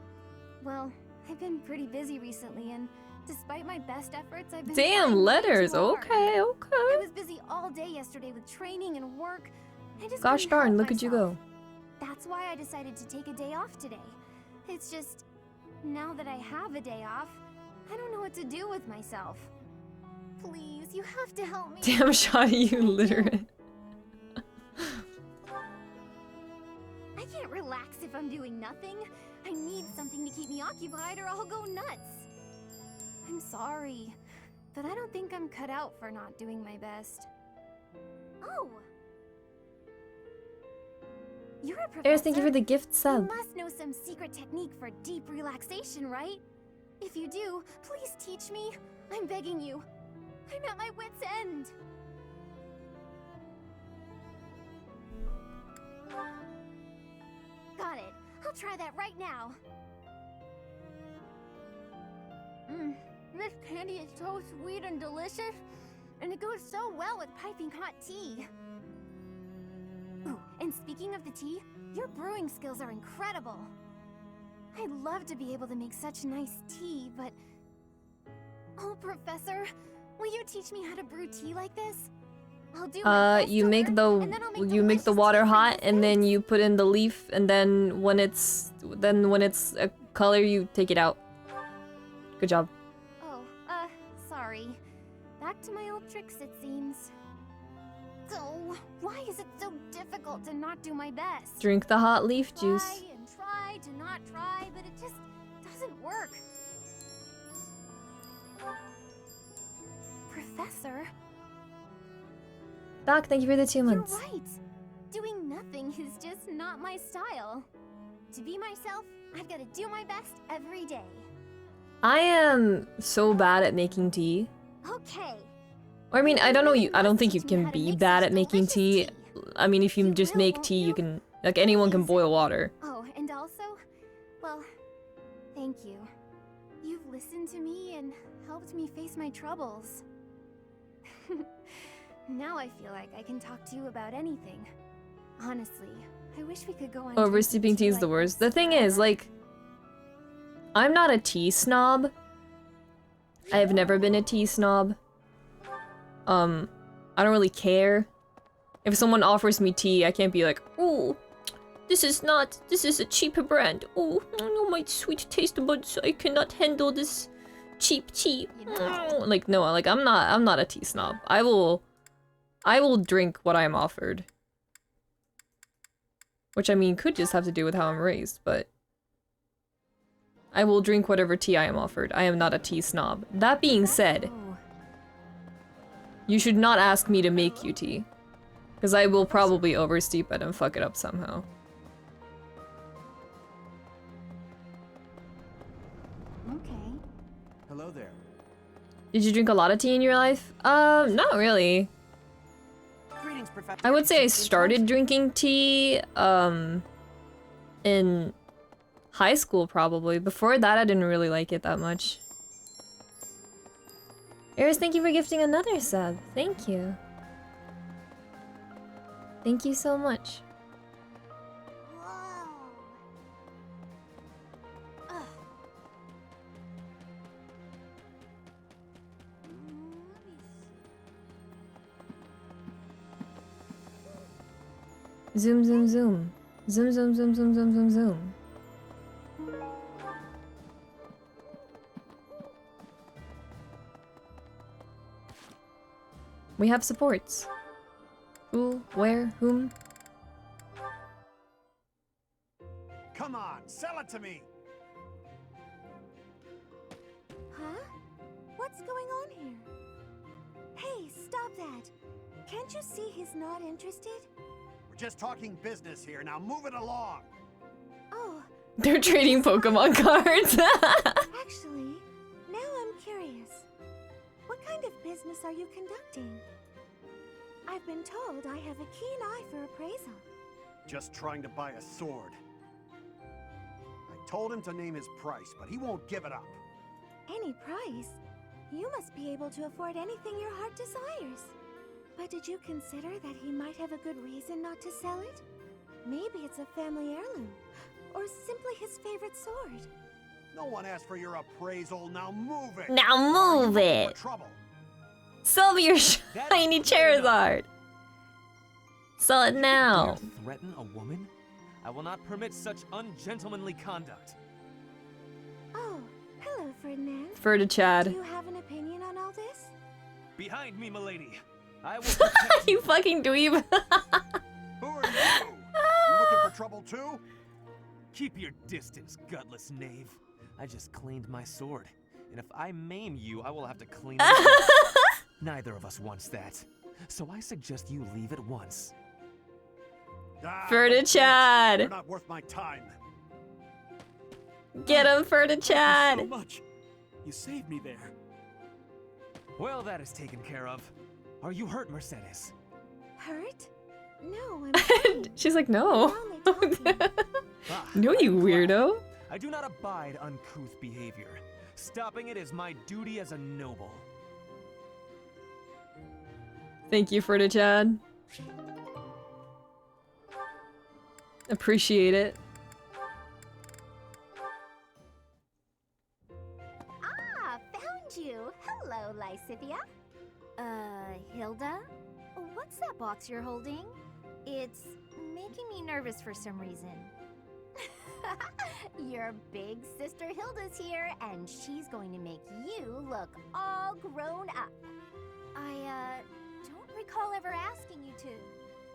Well, I've been pretty busy recently, and despite my best efforts, I've been damn letters. Okay, okay. I was busy all day yesterday with training and work. I just Gosh couldn't darn, help look at you myself. go. That's why I decided to take a day off today. It's just, now that I have a day off, I don't know what to do with myself. Please, you have to help me. Damn, Shawty, you literate. I can't relax if I'm doing nothing. I need something to keep me occupied or I'll go nuts. I'm sorry, but I don't think I'm cut out for not doing my best. Oh! You're a professor. Eris, thank you for the gift sub. You must know some secret technique for deep relaxation, right? If you do, please teach me. I'm begging you. I'm at my wit's end. Got it. I'll try that right now. This candy is so sweet and delicious, and it goes so well with piping hot tea. Ooh, and speaking of the tea, your brewing skills are incredible. I'd love to be able to make such nice tea, but... Oh, Professor, will you teach me how to brew tea like this? I'll do my best You to make learn, the and then I'll make you make the delicious water tea for hot, you and then thanks. you put in the leaf, and then when it's a color, you take it out. Good job. Oh, sorry. Back to my old tricks, it seems. So, why is it so difficult to not do my best? Drink the hot leaf juice. Try and try to not try, but it just doesn't work. Professor? Doc, thank you for the 2 months. You're right. Doing nothing is just not my style. To be myself, I've got to do my best every day. I am so bad at making tea. Okay. Or, I mean, I don't know. I don't think you can be bad at making tea. I mean, if you just make tea, you can, like, anyone can boil water. Oh, and also, well, thank you. You've listened to me and helped me face my troubles. Now I feel like I can talk to you about anything. Honestly, I wish we could go on. Oversteeping tea is the worst. The thing is, like, I'm not a tea snob. I have never been a tea snob. I don't really care. If someone offers me tea, I can't be like, oh, this is a cheap brand. Oh, no, my sweet taste buds, I cannot handle this cheap tea. Like, no, like, I'm not a tea snob. I will drink what I am offered. Which, I mean, could just have to do with how I'm raised, but... I will drink whatever tea I am offered. I am not a tea snob. That being said... You should not ask me to make you tea. Because I will probably oversteep it and fuck it up somehow. Okay. Hello there. Did you drink a lot of tea in your life? Not really. Greetings, Professor. I would say I started drinking tea, in high school probably. Before that, I didn't really like it that much. Eris, thank you for gifting another sub. Thank you. Thank you so much. Zoom, zoom, zoom. Zoom, zoom, zoom, zoom, zoom, zoom, zoom. We have supports. Who, where, whom? Come on, sell it to me. Huh? What's going on here? Hey, stop that. Can't you see he's not interested? We're just talking business here. Now move it along. Oh, They're trading Pokemon cards. actually, now I'm curious. What kind of business are you conducting? I've been told I have a keen eye for appraisal. Just trying to buy a sword. I told him to name his price, but he won't give it up. Any price? You must be able to afford anything your heart desires. But did you consider that he might have a good reason not to sell it? Maybe it's a family heirloom, or simply his favorite sword. No one asked for your appraisal. Now move it. Now move it. Trouble. Sell me your shiny Charizard. Sell it now. You dare threaten a woman? I will not permit such ungentlemanly conduct. Oh, hello, Ferdinand. Fur to Chad. Do you have an opinion on all this? Behind me, milady. I will. You fucking dweeb. Who are you? You looking for trouble too? Keep your distance, gutless knave. I just cleaned my sword, and if I maim you, I will have to clean it. Neither of us wants that, so I suggest you leave at once. Fur to Chad. You're not worth my time. Get him, Fur to Chad. Thank you so much. You saved me there. Well, that is taken care of. Are you hurt, Mercedes? Hurt? No, I'm fine. She's like, no. We're only talking. No, you weirdo. I do not abide uncouth behavior. Stopping it is my duty as a noble. Thank you, Fur to Chad. Appreciate it. Ah, found you. Hello, Lysithia. Hilda? What's that box you're holding? It's making me nervous for some reason. Your big sister Hilda's here, and she's going to make you look all grown up. I, don't recall ever asking you to.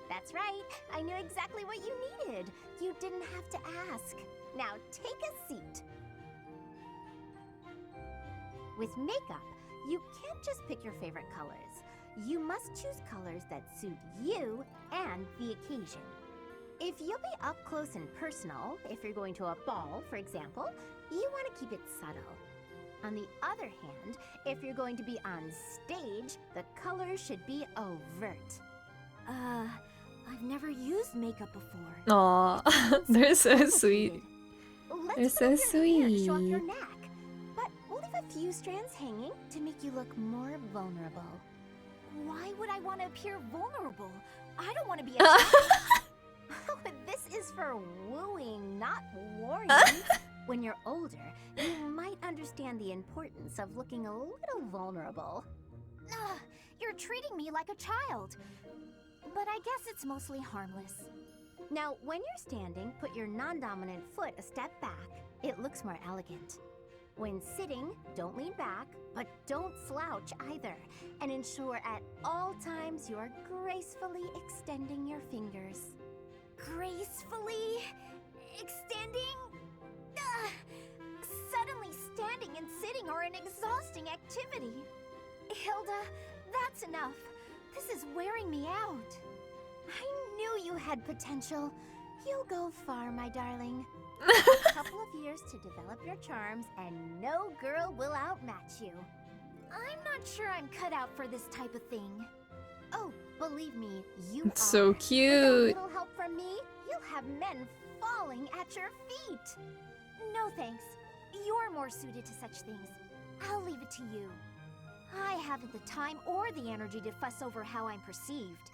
That's right, I knew exactly what you needed. You didn't have to ask. Now take a seat. With makeup, you can't just pick your favorite colors. You must choose colors that suit you and the occasion. If you'll be up close and personal, if you're going to a ball, for example, you want to keep it subtle. On the other hand, if you're going to be on stage, the colors should be overt. I've never used makeup before. Aw, they're so sweet. They're so sweet. Show off your neck, but we'll leave a few strands hanging to make you look more vulnerable. Why would I want to appear vulnerable? I don't want to be a This is for wooing, not warning. When you're older, you might understand the importance of looking a little vulnerable. You're treating me like a child. But I guess it's mostly harmless. Now, when you're standing, put your non-dominant foot a step back. It looks more elegant. When sitting, don't lean back, but don't slouch either. And ensure at all times you are gracefully extending your fingers. Gracefully extending? Suddenly standing and sitting are an exhausting activity. Hilda, that's enough. This is wearing me out. I knew you had potential. You'll go far, my darling. A couple of years to develop your charms, and no girl will outmatch you. I'm not sure I'm cut out for this type of thing. Oh, believe me, you It's so are. cute. With a little help from me, you'll have men falling at your feet. No thanks. You're more suited to such things. I'll leave it to you. I haven't the time or the energy to fuss over how I'm perceived.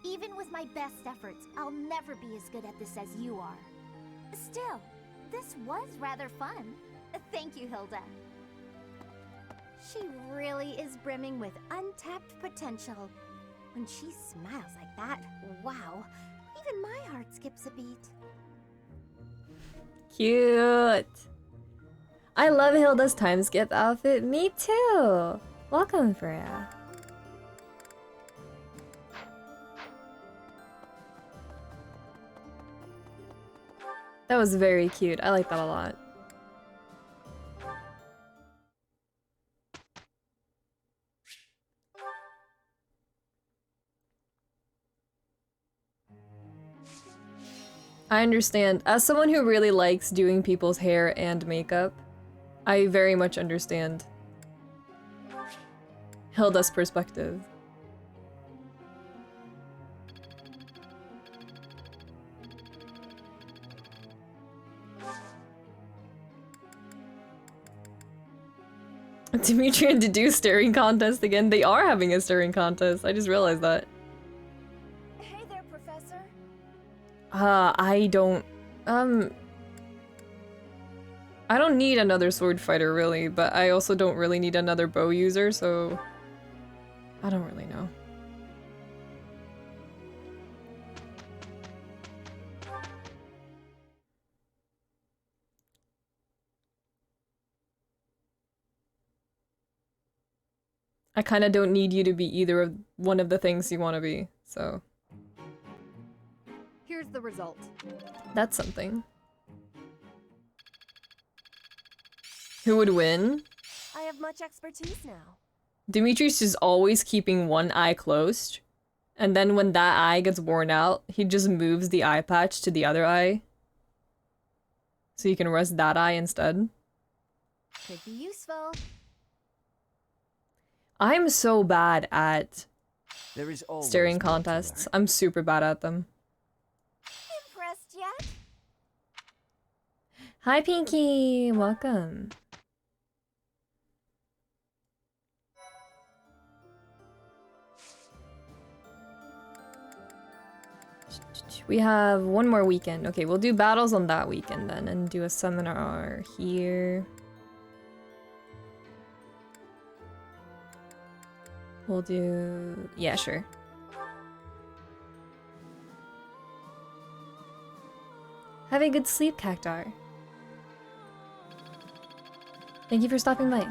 Even with my best efforts, I'll never be as good at this as you are. Still, this was rather fun. Thank you, Hilda. She really is brimming with untapped potential. When she smiles like that, wow, even my heart skips a beat. Cute. I love Hilda's time skip outfit. Me too. Welcome, Freya. That was very cute. I like that a lot. I understand. As someone who really likes doing people's hair and makeup, I very much understand Hilda's perspective. Dimitri and Dedu staring contest again. They are having a staring contest. I just realized that. Hey there, Professor. I don't need another sword fighter really, but I also don't really need another bow user, so I don't really know. I kind of don't need you to be either of one of the things you want to be, so. Here's the result. That's something. Who would win? I have much expertise now. Dimitri's just always keeping one eye closed, and then when that eye gets worn out, he just moves the eye patch to the other eye. So you can rest that eye instead. Could be useful. I'm so bad at There is always staring more to contests. I'm super bad at them. Impressed yet? Hi Pinky, welcome. We have one more weekend. Okay, we'll do battles on that weekend then and do a seminar here. We'll do... yeah, sure. Have a good sleep, Cactar. Thank you for stopping by.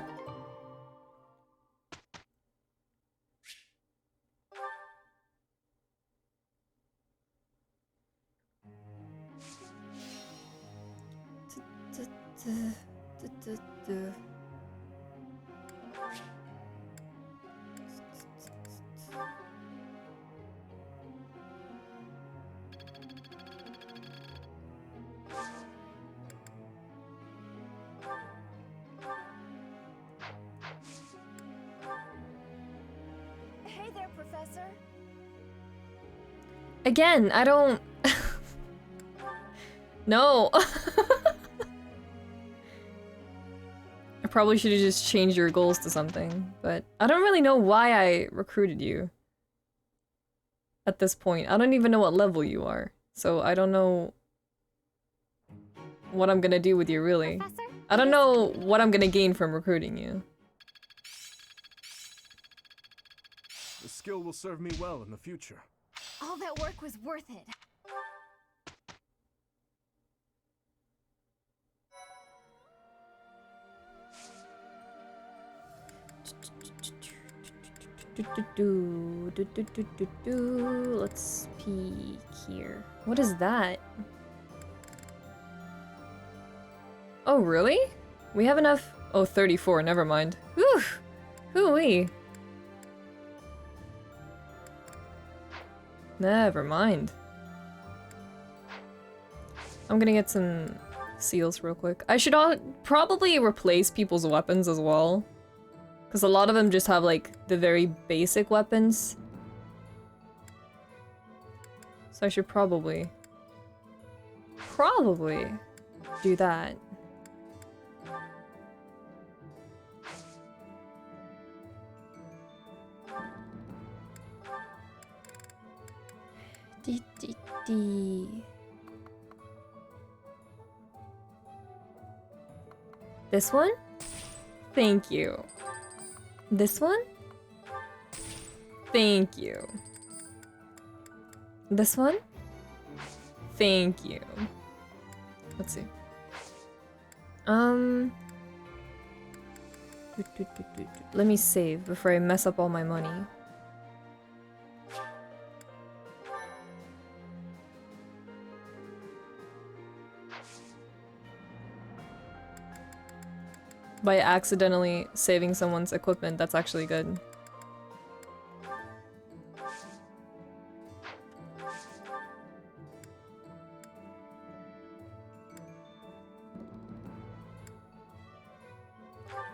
Hey there, Professor. Again, I don't... No! I probably should have just changed your goals to something, but I don't really know why I recruited you. At this point, I don't even know what level you are, so I don't know what I'm gonna do with you, really. Professor? I don't know what I'm gonna gain from recruiting you. The skill will serve me well in the future. All that work was worth it. Let's peek here. What is that? Oh, really? We have enough... oh, 34, never mind. Whew! Hooey! Never mind. I'm gonna get some seals real quick. I should probably replace people's weapons as well. Because a lot of them just have, like, the very basic weapons. So I should probably do that. This one? Thank you. This one? Thank you. This one? Thank you. Let's see. Let me save before I mess up all my money. By accidentally saving someone's equipment, that's actually good.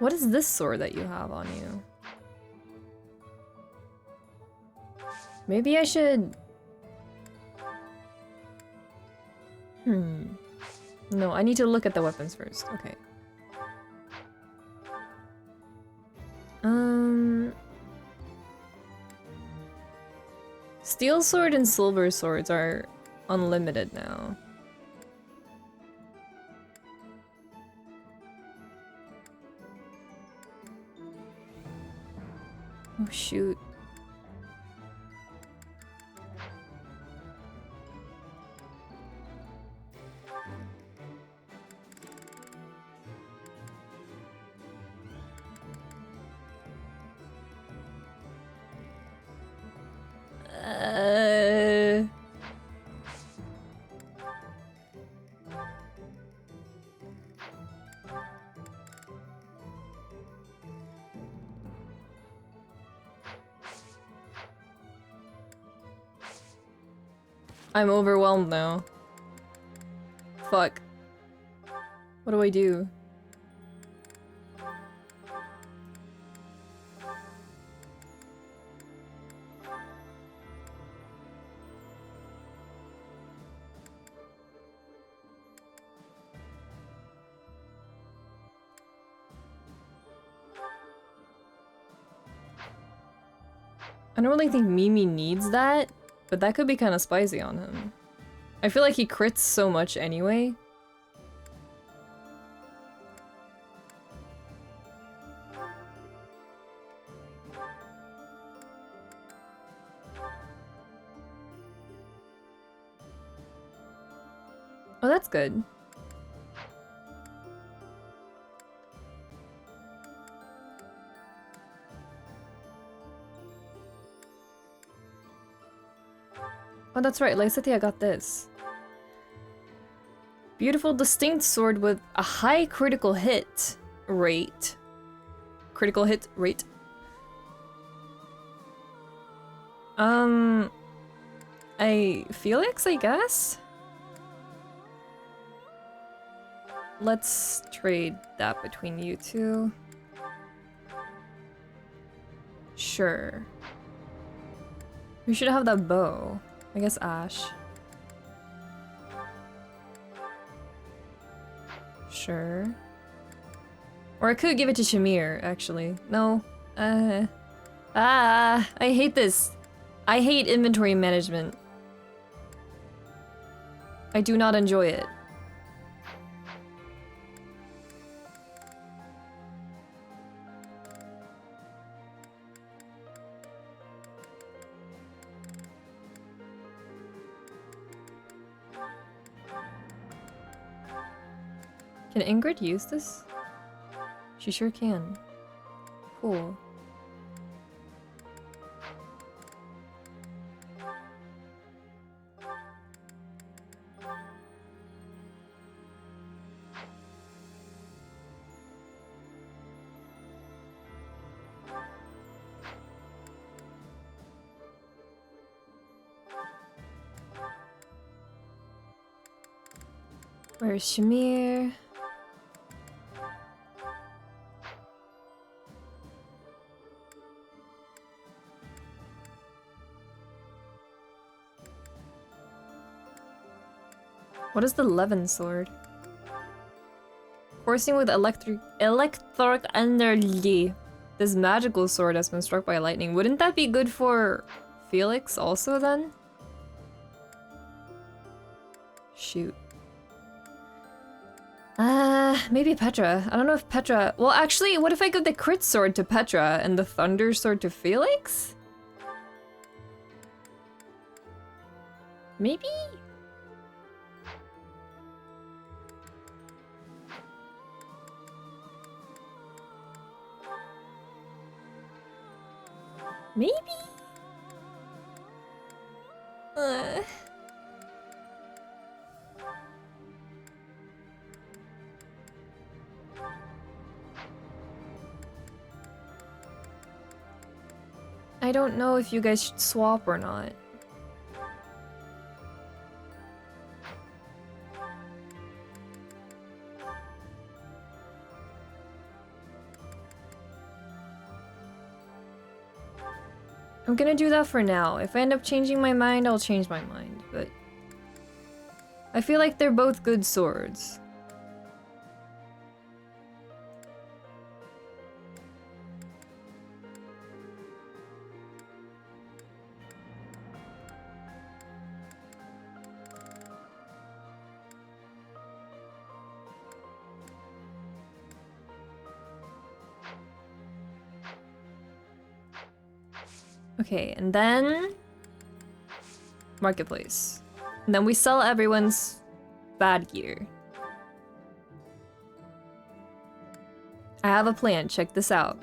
What is this sword that you have on you? Maybe I should... No, I need to look at the weapons first. Okay. Steel sword and silver swords are unlimited now. Oh shoot. I'm overwhelmed now. Fuck. What do I do? I don't really think Mimi needs that, but that could be kind of spicy on him. I feel like he crits so much anyway. Oh, that's good. Oh, that's right. Lysithea got this. Beautiful, distinct sword with a high critical hit rate. Critical hit rate. Felix, I guess? Let's trade that between you two. Sure. We should have that bow. I guess Ash. Sure. Or I could give it to Shamir, actually. No. I hate this. I hate inventory management. I do not enjoy it. Can Ingrid use this? She sure can. Cool. Where's Shamir? What is the Levin sword? Coursing with electric energy. This magical sword has been struck by lightning. Wouldn't that be good for Felix also then? Shoot. Maybe Petra. I don't know if Petra... Well, actually, what if I give the crit sword to Petra and the thunder sword to Felix? Maybe? Maybe? I don't know if you guys should swap or not. I'm gonna do that for now. If I end up changing my mind, I'll change my mind, but I feel like they're both good swords. Okay, and then marketplace. And then we sell everyone's bad gear. I have a plan, check this out.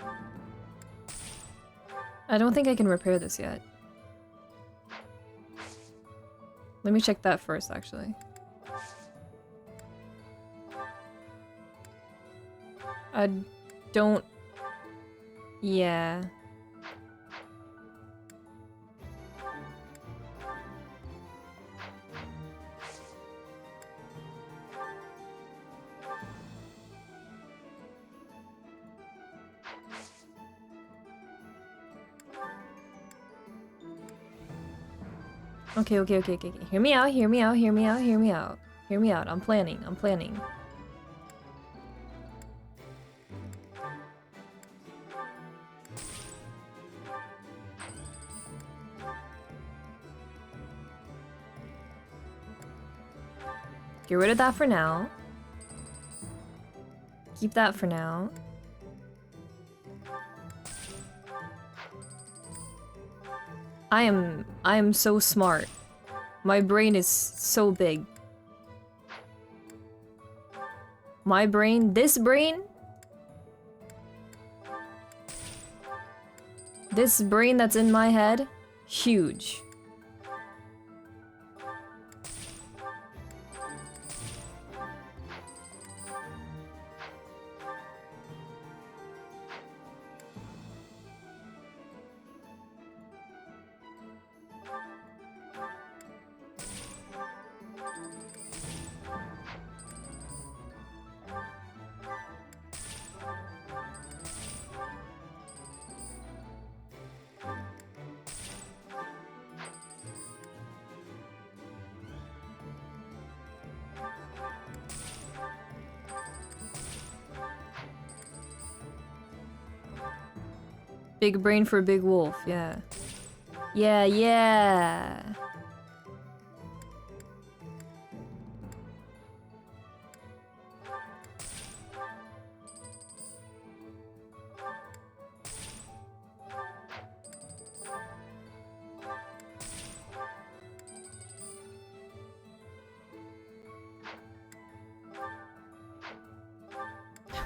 I don't think I can repair this yet. Let me check that first, actually. I don't... Yeah. Okay. Hear me out. I'm planning. Get rid of that for now. Keep that for now. I am so smart. My brain is so big. My brain, this brain that's in my head, huge. Big brain for big wolf, yeah. Yeah.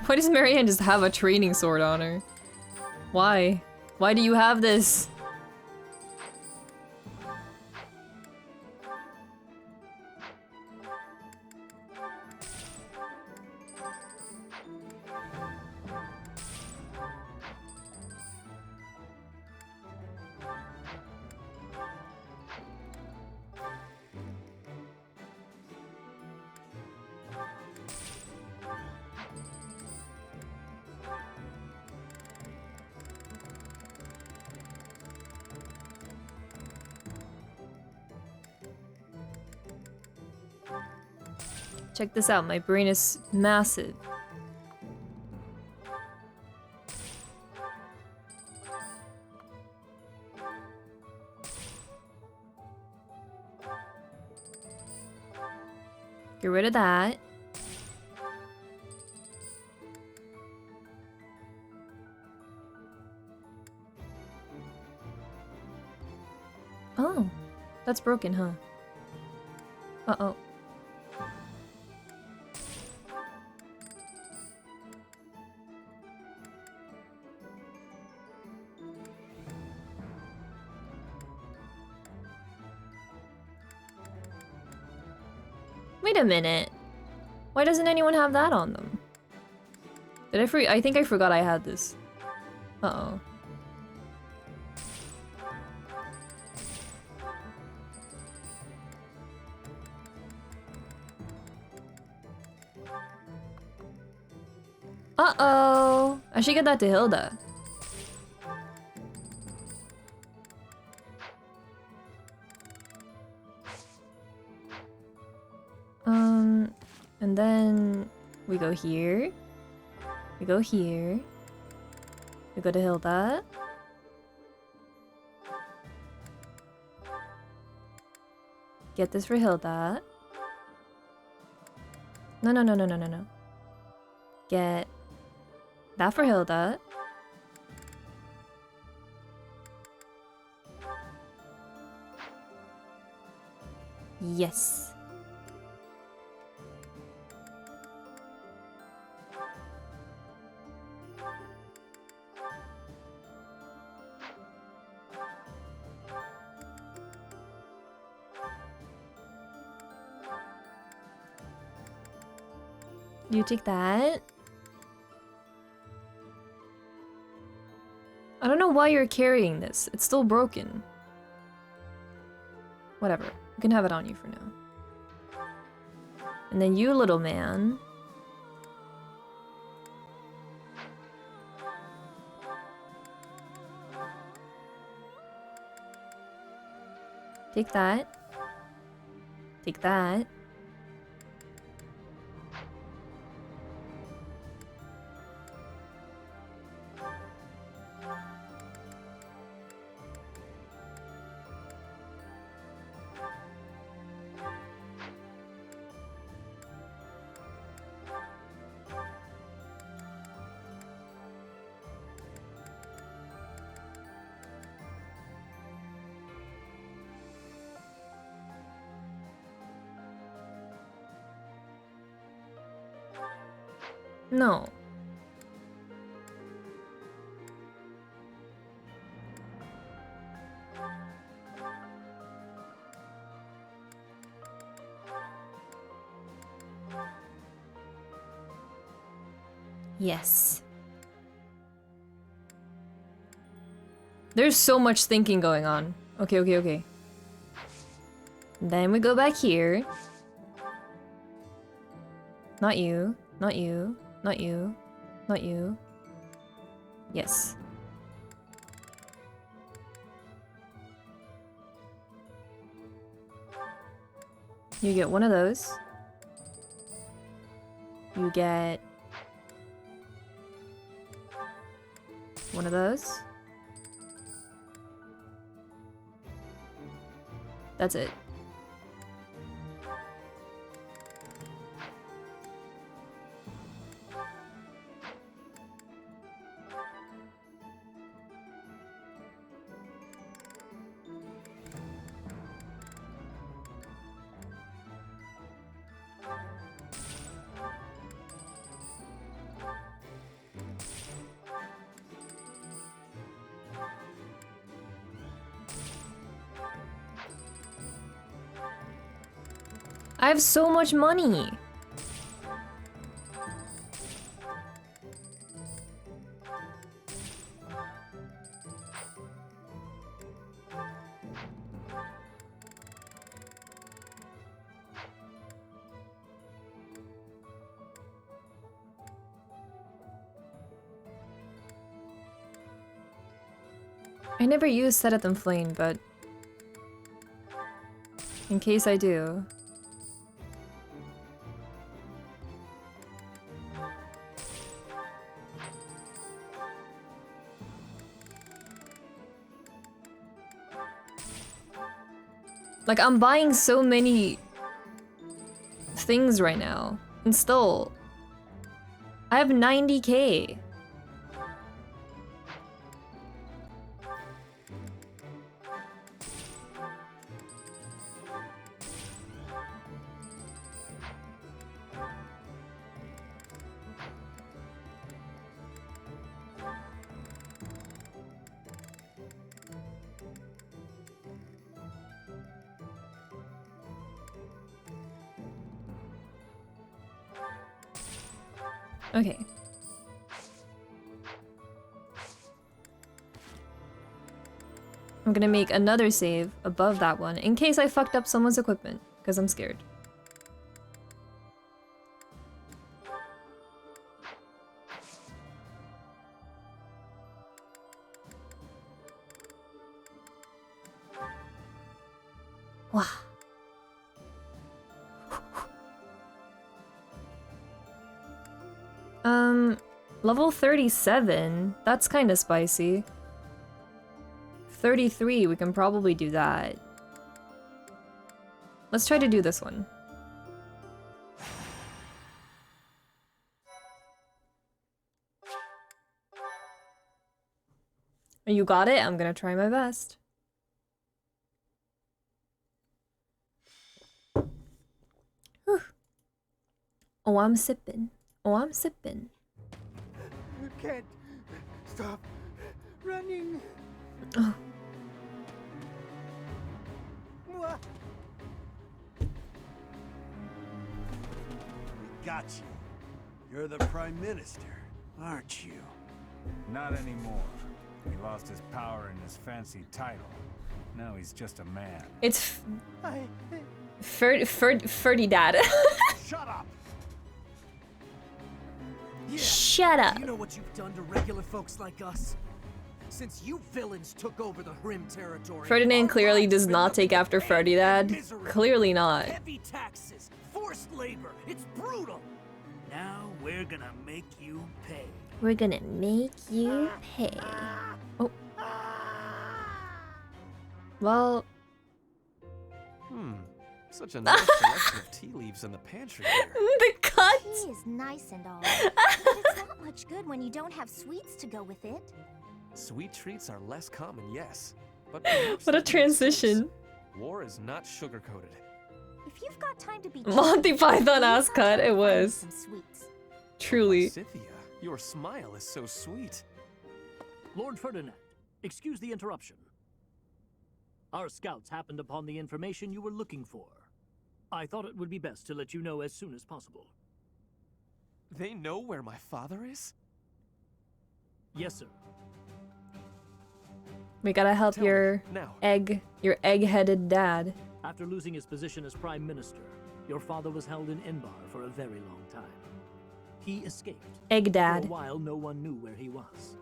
Why does Marianne just have a training sword on her? Why? Why do you have this? Check this out, my brain is massive. Get rid of that. Oh, that's broken, huh? Uh-oh. Wait a minute. Why doesn't anyone have that on them? Did I think I forgot I had this. Uh-oh. Uh-oh. I should get that to Hilda. And then we go here. We go here. We go to Hilda. Get this for Hilda. No. Get that for Hilda. Yes. You take that. I don't know why you're carrying this. It's still broken. Whatever. You can have it on you for now. And then you, little man. Take that. Take that. No. Yes. There's so much thinking going on. Okay. Then we go back here. Not you. Not you. Not you. Not you. Yes. You get one of those. You get one of those. That's it. I have so much money. I never use Set at them Flame, but in case I do. Like, I'm buying so many things right now, and still, I have 90K. Okay. I'm gonna make another save above that one in case I fucked up someone's equipment, because I'm scared. Wow. Level 37? That's kind of spicy. 33, we can probably do that. Let's try to do this one. You got it? I'm gonna try my best. Whew. Oh, I'm sipping. Oh, I'm sipping. You can't stop running. Oh. We got you. You're the Prime Minister, aren't you? Not anymore. He lost his power and his fancy title. Now he's just a man. It's Ferdy Dad. Shut up! Yeah. Shut up. You know what you've done to regular folks like us? Since you villains took over the Hrim territory. Ferdinand clearly does not take after Ferdy Dad. Clearly not. Heavy taxes, forced labor, it's brutal. Now we're gonna make you pay. We're gonna make you pay. Oh. Well. Such a nice selection of tea leaves in the pantry here. The cut! Tea is nice and all, but it's not much good when you don't have sweets to go with it. Sweet treats are less common, yes. But perhaps What a that makes transition. sense. War is not sugar-coated. If you've got time to be Monty Python ass cut, it was. some sweets. Truly. Scythia, your smile is so sweet. Lord Ferdinand, excuse the interruption. Our scouts happened upon the information you were looking for. I thought it would be best to let you know as soon as possible. They know where my father is? Yes, sir. We gotta help your egg-headed dad. After losing his position as Prime Minister, your father was held in Enbar for a very long time. He escaped. Egg dad. For a while, no one knew where he was.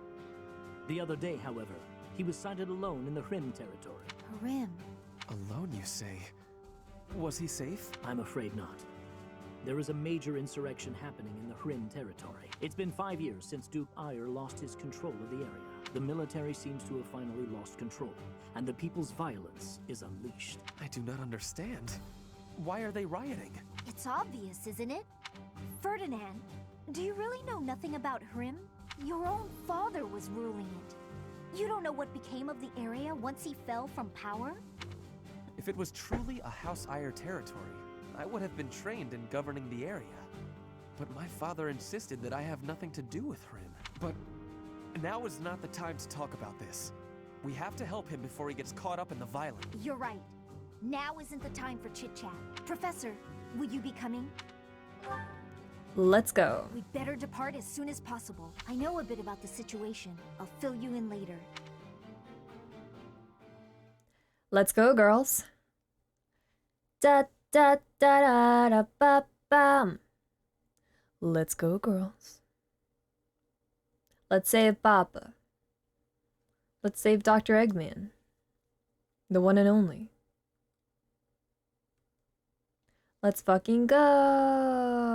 The other day, however, he was sighted alone in the Hrim territory. Hrim? Alone, you say? Was he safe? I'm afraid not. There is a major insurrection happening in the Hrim territory. It's been 5 years since Duke Ire lost his control of the area. The military seems to have finally lost control, and the people's violence is unleashed. I do not understand. Why are they rioting? It's obvious, isn't it? Ferdinand, do you really know nothing about Hrim? Your own father was ruling it. You don't know what became of the area once he fell from power? If it was truly a House Ire territory, I would have been trained in governing the area. But my father insisted that I have nothing to do with Hrim. But now is not the time to talk about this. We have to help him before he gets caught up in the violence. You're right. Now isn't the time for chit-chat. Professor, will you be coming? Let's go. We'd better depart as soon as possible. I know a bit about the situation. I'll fill you in later. Let's go, girls. Da da da da da ba bam. Let's go, girls. Let's save Papa. Let's save Dr. Eggman. The one and only. Let's fucking go.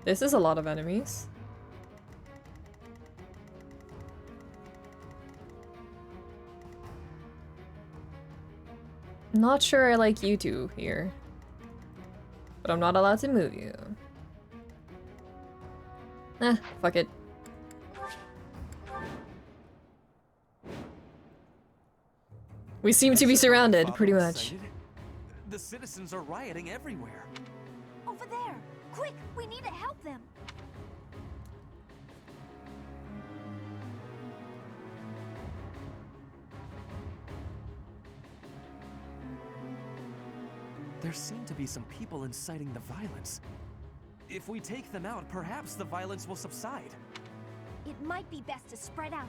This is a lot of enemies. Not sure I like you two here. But I'm not allowed to move you. Fuck it. We seem to be surrounded, pretty much. The citizens are rioting everywhere. Over there! Quick! We need to help them! There seem to be some people inciting the violence. If we take them out, perhaps the violence will subside. It might be best to spread out.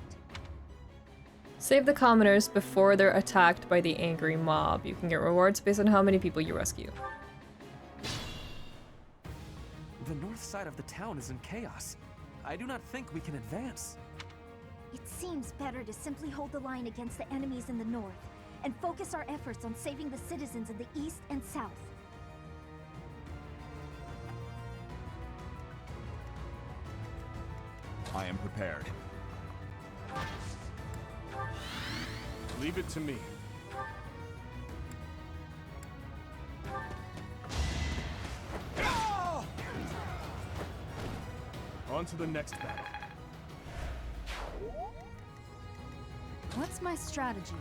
Save the commoners before they're attacked by the angry mob. You can get rewards based on how many people you rescue. The north side of the town is in chaos. I do not think we can advance. It seems better to simply hold the line against the enemies in the north and focus our efforts on saving the citizens in the east and south. I am prepared. Leave it to me. On to the next battle. What's my strategy?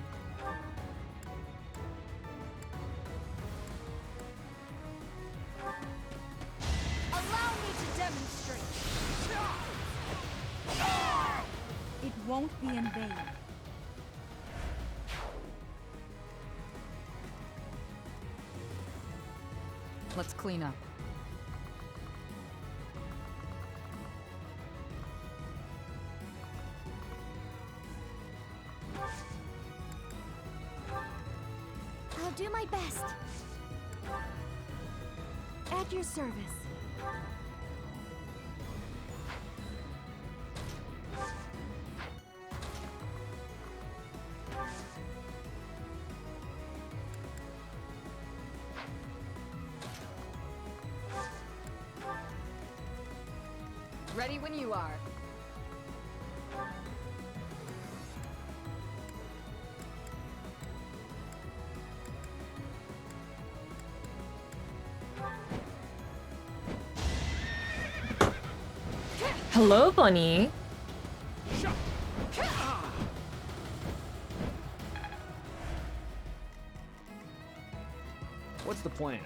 Allow me to demonstrate. It won't be in vain. Let's clean up. I'll do my best. At your service. Ready when you are. Hello, Bunny. What's the plan?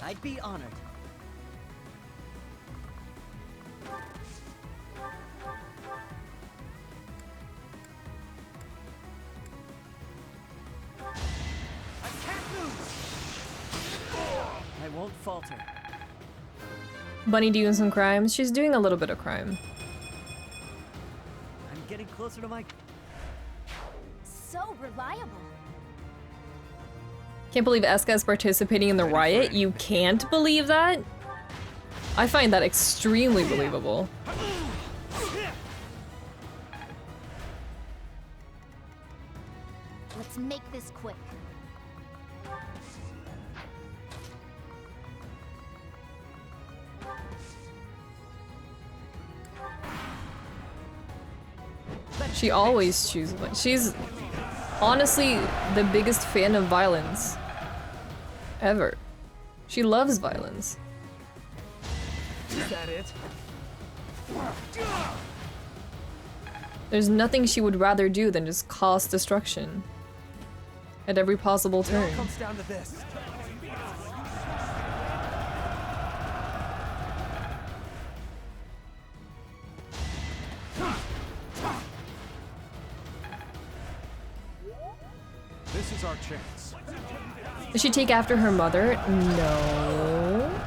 I'd be honored. I can't lose. I won't falter. Bunny doing some crimes? She's doing a little bit of crime. I'm getting closer to my... So reliable. Can't believe Eska is participating in the riot. You can't believe that? I find that extremely believable. Let's make this quick. She always chooses. She's honestly the biggest fan of violence ever. She loves violence. Is that it? There's nothing she would rather do than just cause destruction at every possible It all turn. comes down to this. This is our chance. Does she take after her mother? No.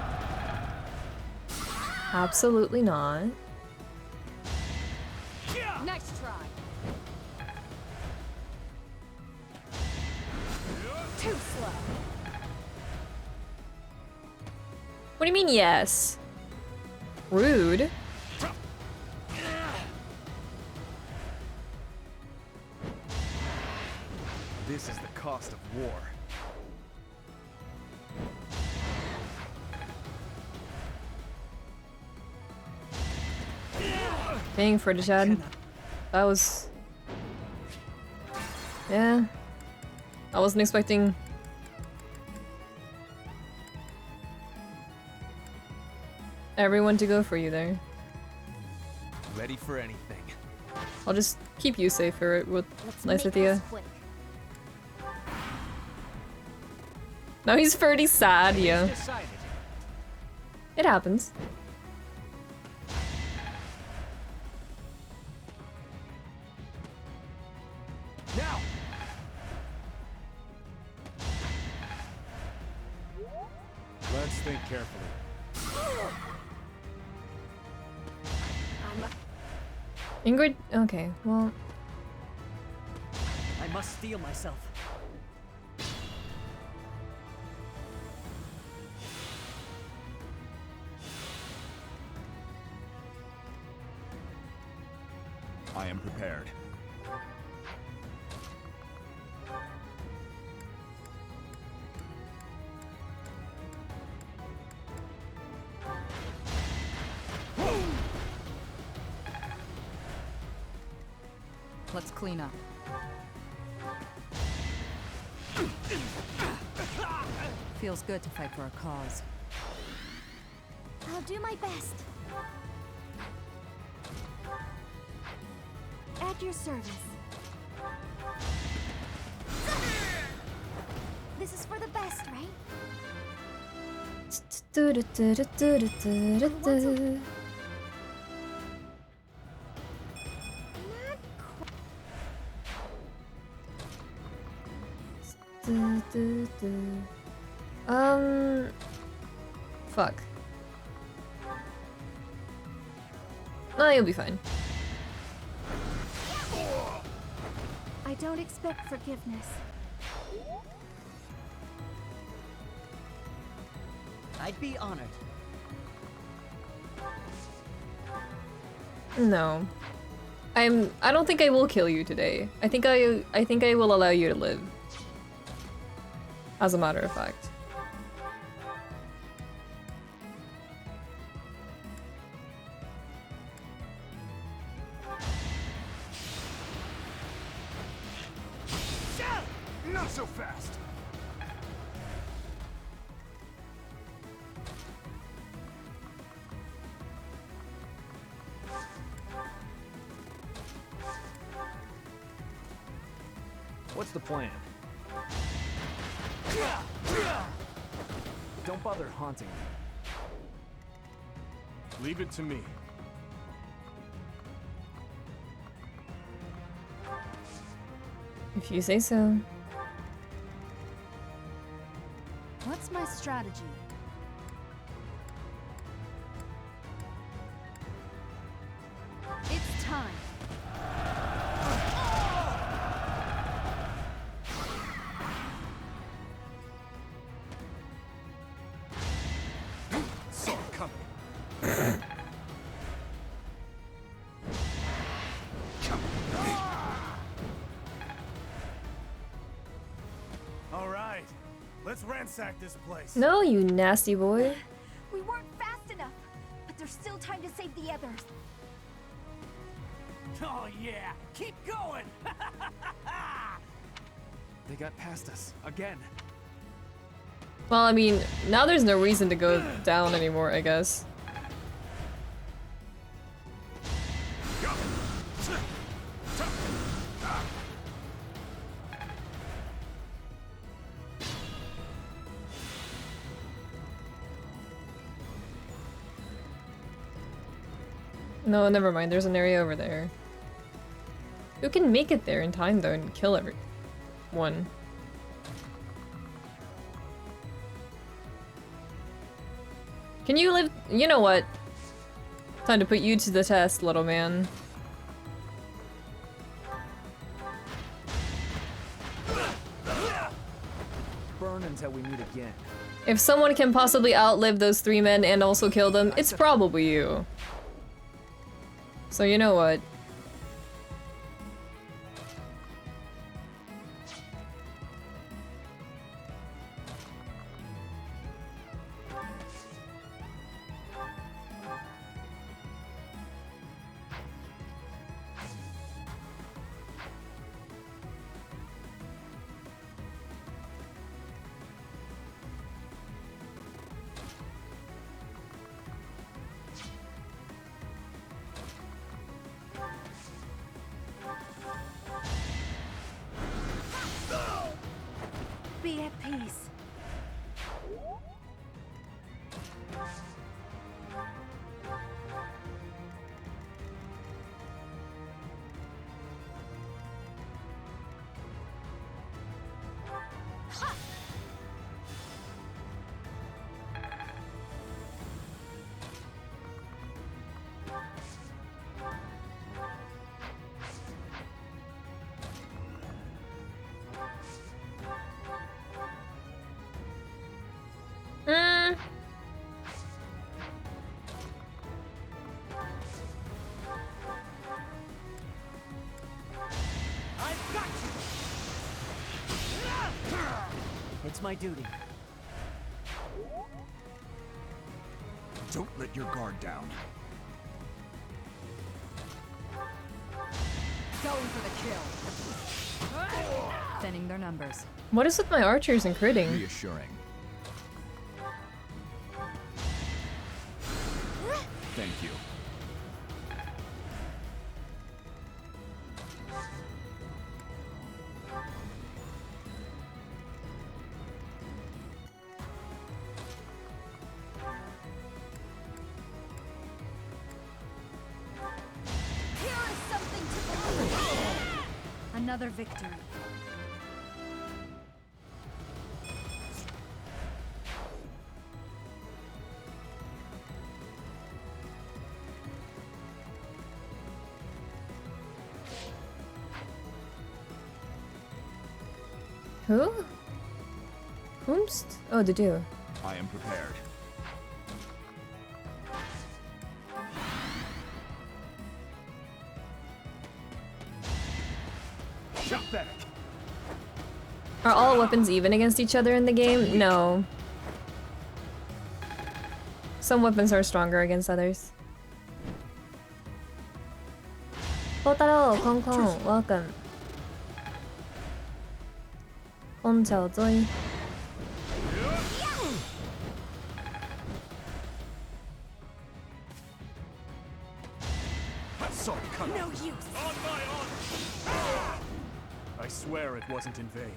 Absolutely not. Next try. Too slow. What do you mean, yes? Rude. This is the cost of war. Dang, Ferdinand. That was... Yeah. I wasn't expecting... everyone to go for you there. Ready for anything. I'll just keep you safe for it with nice with you. Now he's pretty sad, yeah. It happens. Now. Think carefully. Ingrid. Okay, well. I must steel myself. I am prepared. Let's clean up. Feels good to fight for a cause. I'll do my best. At your service. This is for the best, right? Fuck. No, you'll be fine. I don't expect forgiveness. I'd be honored. No. I don't think I will kill you today. I think I will allow you to live. As a matter of fact. Not so fast! What's the plan? Don't bother haunting me. Leave it to me. If you say so. What's my strategy? It's time. Saw it coming. All right, let's ransack this place. No, you nasty boy. We weren't fast enough, but there's still time to save the others. Oh yeah, keep going! They got past us again. Well, I mean, now there's no reason to go down anymore, I guess. No, never mind. There's an area over there. Who can make it there in time, though, and kill everyone? Can you live? You know what? Time to put you to the test, little man. Burn until we meet again. If someone can possibly outlive those 3 men and also kill them, it's probably you. So you know what? Be at peace. my duty. Don't let your guard down. Going for the kill. Thinning their numbers. What is with my archers and critting? Reassuring. Thank you. Another victory. Who? Whomst? Oh, the do. I am prepared. Are all weapons even against each other in the game? No. Some weapons are stronger against others. Kotaro, Kong Kong, welcome. 风小追. No use. On my honor. I swear it wasn't in vain.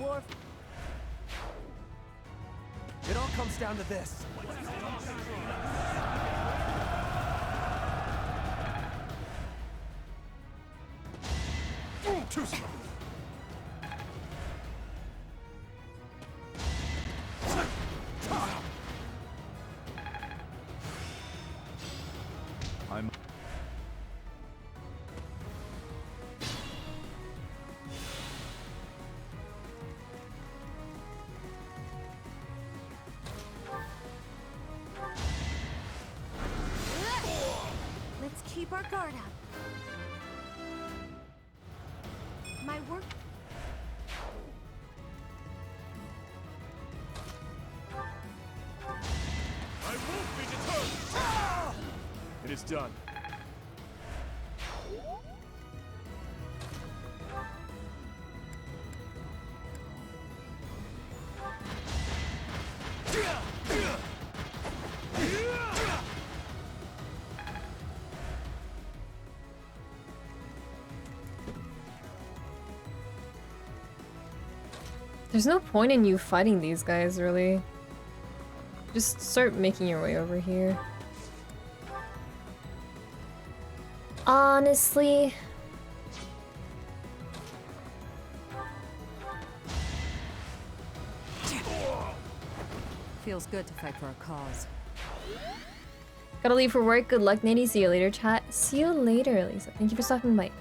Worf. It all comes down to this. Too slow. I'm... Let's keep our guard up. My work. I won't be deterred. It is done. There's no point in you fighting these guys, really. Just start making your way over here. Honestly... Feels good to fight for a cause. Gotta leave for work. Good luck, Nady. See you later, chat. See you later, Lisa. Thank you for stopping by.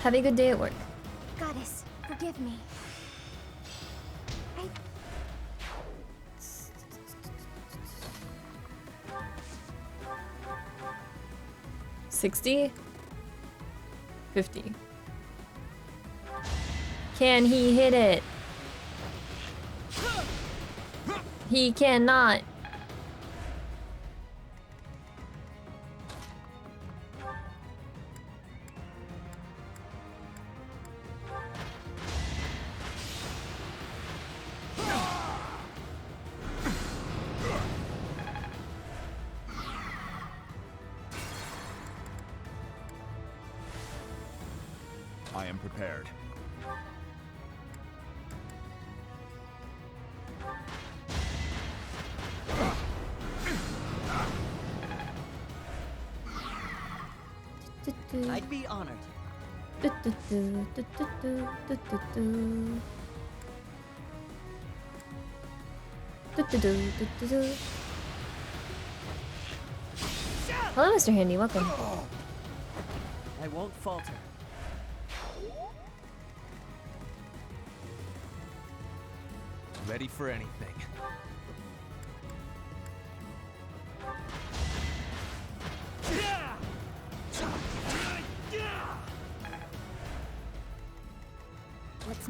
Have a good day at work. Goddess, forgive me. 60? 50. Can he hit it? He cannot. I am prepared. I'd be honored. Hello, Mr. Handy. Welcome. I won't falter. Ready for anything.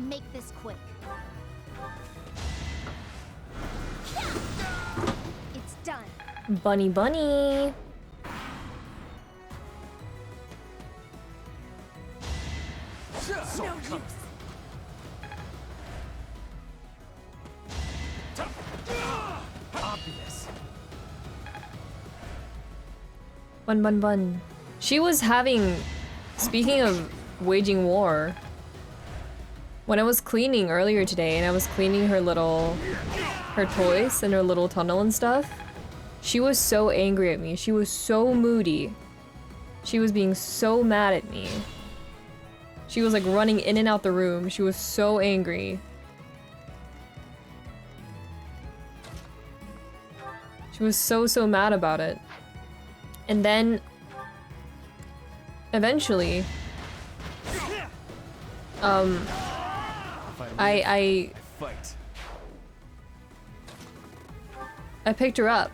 make this quick. It's done. Bunny bunny. No use. Obvious. Bun bun bun. She was having, speaking of waging war, when I was cleaning earlier today and I was cleaning her toys and her little tunnel and stuff, she was so angry at me. She was so moody. She was being so mad at me. She was like running in and out the room. She was so angry. She was so mad about it. And then eventually I picked her up.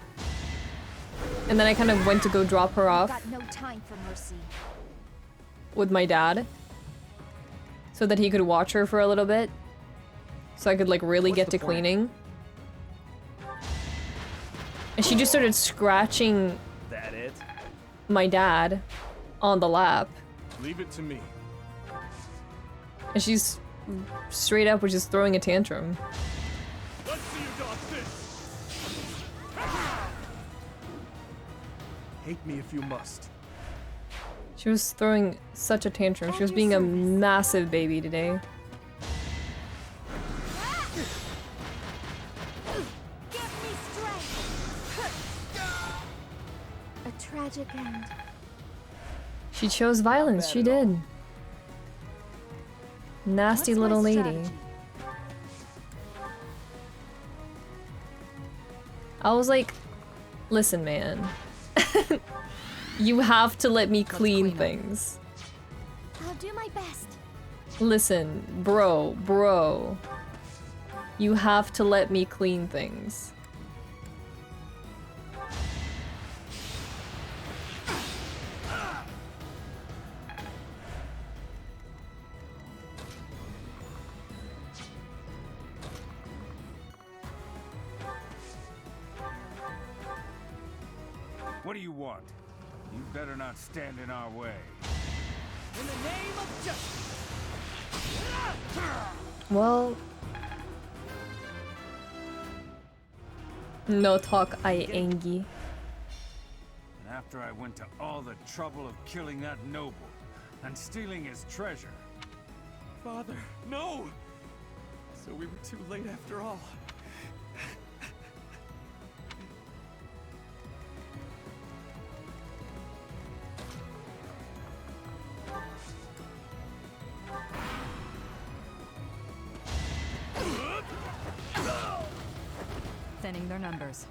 And then I kind of went to go drop her off Got no time for mercy. with my dad so that he could watch her for a little bit so I could like really get to cleaning. And she just started scratching That it? my dad on the lap. Leave it to me. And she's straight up was just throwing a tantrum. Let's see you dodge this. Hate me if you must. She was throwing such a tantrum. She was being a massive baby today. Give me strength. A tragic end. She chose violence, she did. Nasty What's my little lady. strategy? I was like, listen man. You have to let me clean things. I'll do my best. Listen, bro. You have to let me clean things. What do you want? You better not stand in our way. In the name of justice. Well, no talk, I Angie. And after I went to all the trouble of killing that noble and stealing his treasure. Father, no! So we were too late after all. Thinning their numbers.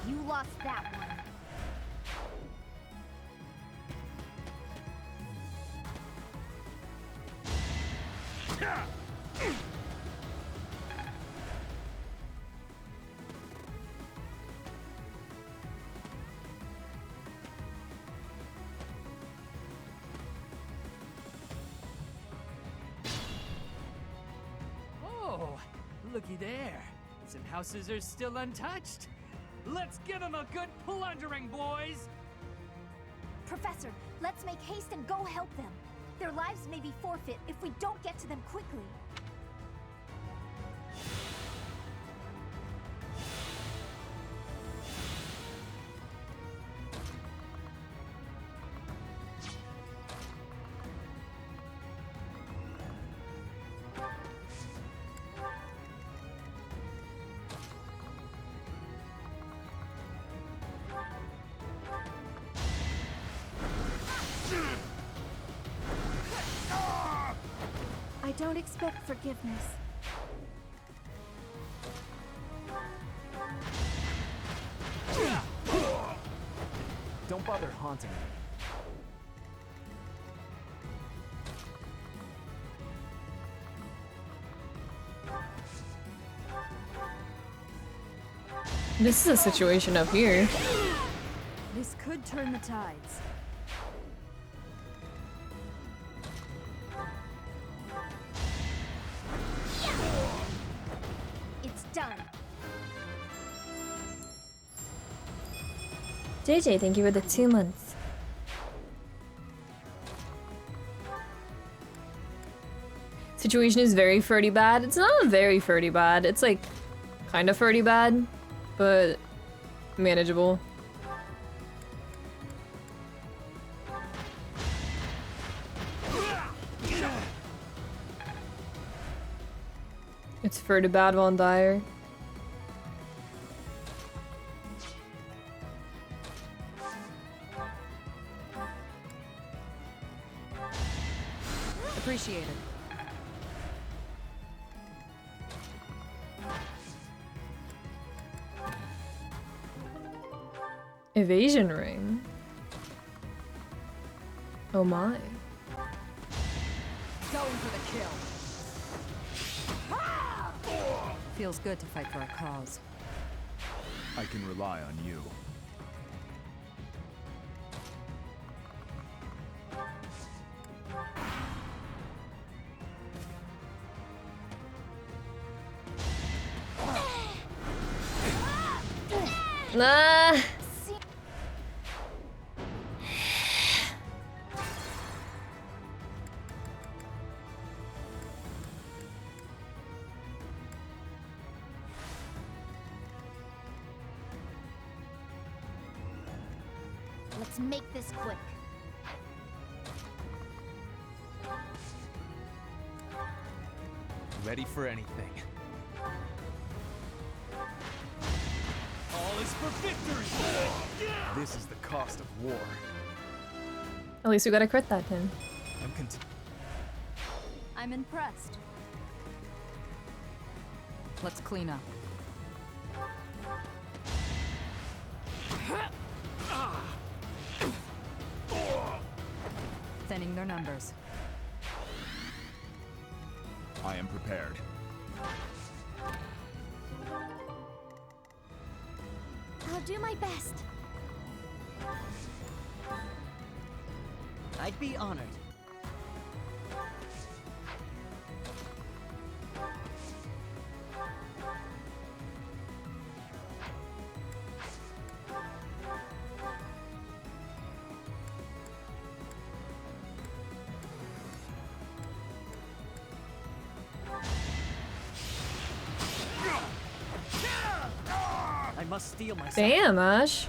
You lost that one. Oh, looky there. Some houses are still untouched. Let's give them a good plundering, boys! Professor, let's make haste and go help them. Their lives may be forfeit if we don't get to them quickly. I don't expect forgiveness. Don't bother haunting me. This is a situation up here. This could turn the tides. It's done. JJ, thank you for the 2 months. Situation is very Ferdy bad. It's not very Ferdy bad. It's like kind of Ferdy bad, but manageable. It's Ferdy bad while dire. Appreciate it. Evasion ring. Oh my. Going for the kill. Feels good to fight for a cause. I can rely on you. Nah. Let's make this quick. Ready for anything. All is for victory! This is the cost of war. At least we got a crit that time. I'm impressed. Let's clean up. Thinning their numbers. I am prepared. I'll do my best. I'd be honored. I must steel myself. Damn, Ash.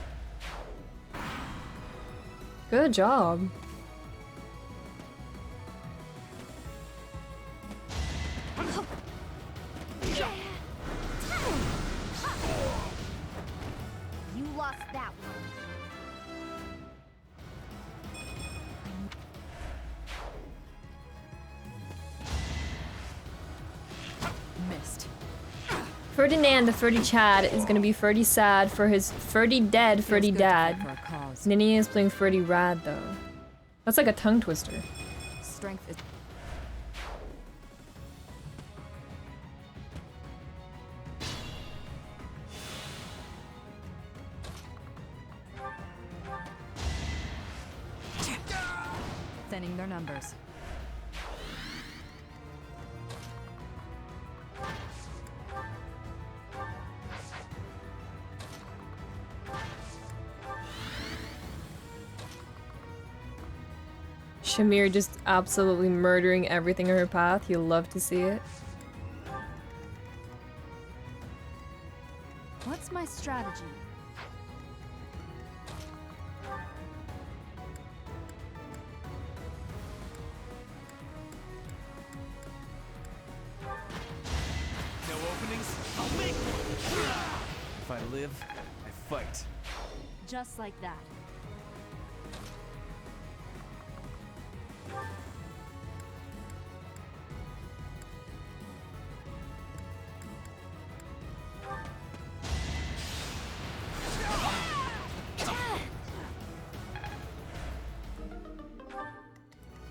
Good job. You lost that one. Missed. Ferdinand the Ferdy Chad is gonna be Ferdy sad for his Ferdy dead Ferdy dad. Nini is playing Ferdy rad though. That's like a tongue twister. Strength is. Thinning their numbers. Shamir just absolutely murdering everything in her path. You'll love to see it. What's my strategy? No openings? I'll make one! If I live, I fight. Just like that.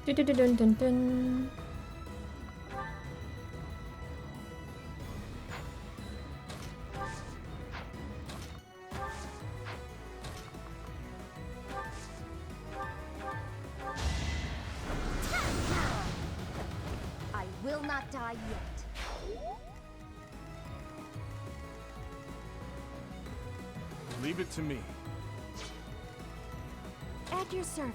Dun dun dun dun dun. will not die yet. Leave it to me. At your service.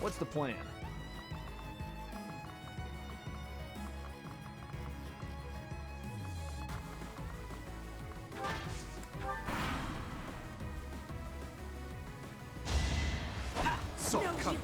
What's the plan? So come.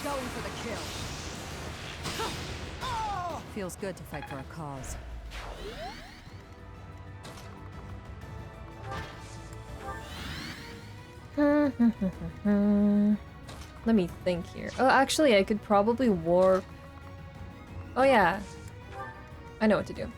Going for the kill. Feels good to fight for a cause. Let me think here. Oh, actually, I could probably warp. Oh, yeah. I know what to do.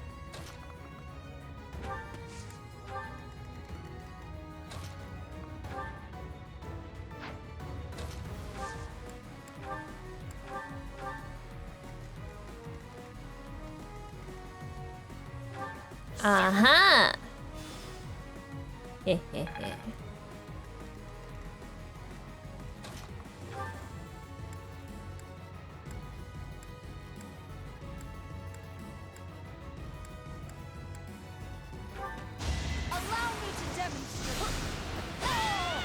Aha! Hehehe. Allow me to demonstrate.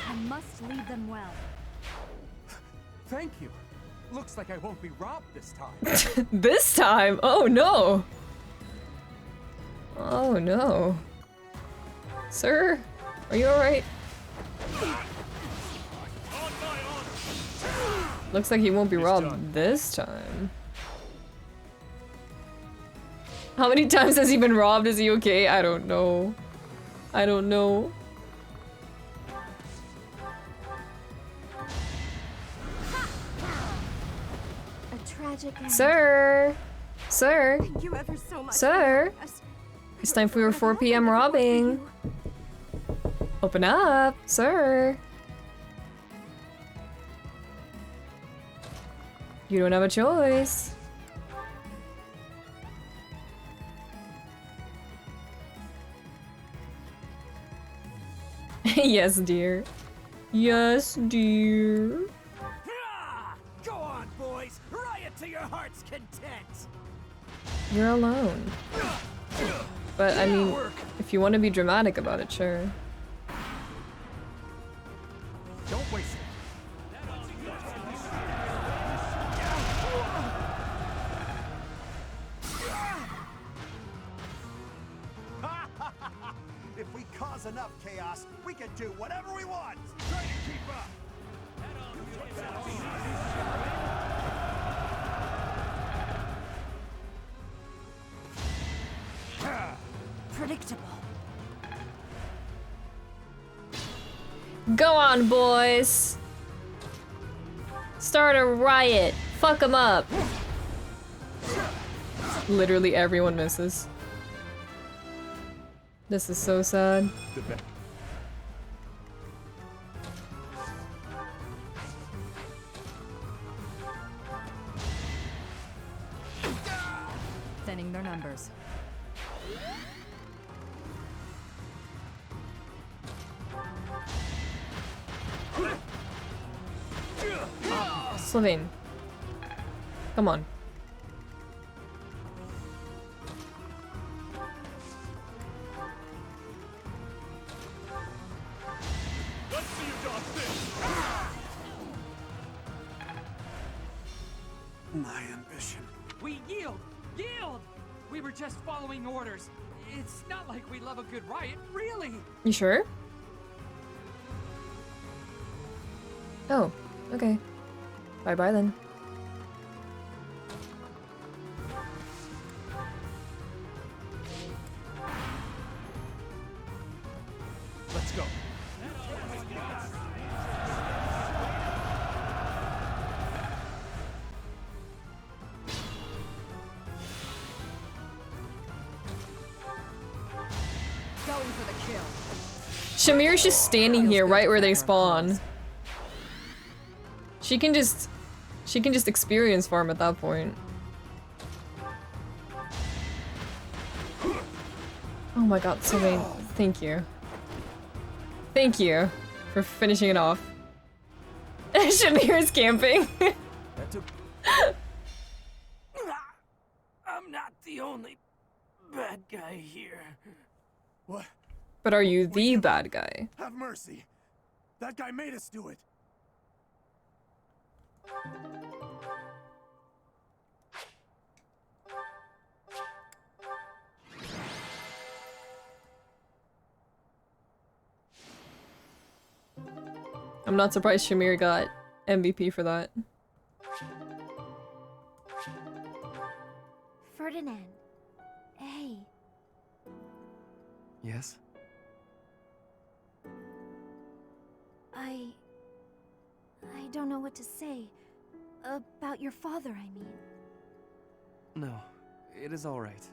I must lead them well. Thank you. Looks like I won't be robbed this time. This time? Oh no! Oh no. Sir? Are you alright? Looks like he won't be robbed this time. How many times has he been robbed? Is he okay? I don't know. I don't know. A tragic end. Sir! Sir! Thank you ever so much. Sir! It's time for your 4 p.m. robbing. Open up, sir. You don't have a choice. Yes, dear. Yes, dear. Go on, boys! Riot to your heart's content! You're alone. But I mean, if you want to be dramatic about it, sure. Don't waste it. If we cause enough chaos, we can do whatever we want. Try to keep up. Predictable. Go on, boys. Start a riot. Fuck them up. Literally everyone misses. This is so sad. Thinning their numbers. Slovene. Come on. Let's see you dodge this. My ambition. We yield! Yield! We were just following orders. It's not like we love a good riot, really. You sure? Oh, okay. Bye-bye then. Let's go. Going for the kill. Shamir's just standing here right where they spawn. She can just experience farm at that point. Oh my god, so many. Thank you. Thank you for finishing it off. Shamir's camping. I'm not the only bad guy here. What? But are you the bad guy? Have mercy. That guy made us do it. I'm not surprised Shamir got MVP for that. Ferdinand. Hey. Yes? I don't know what to say. About your father, I mean. No, it is all right.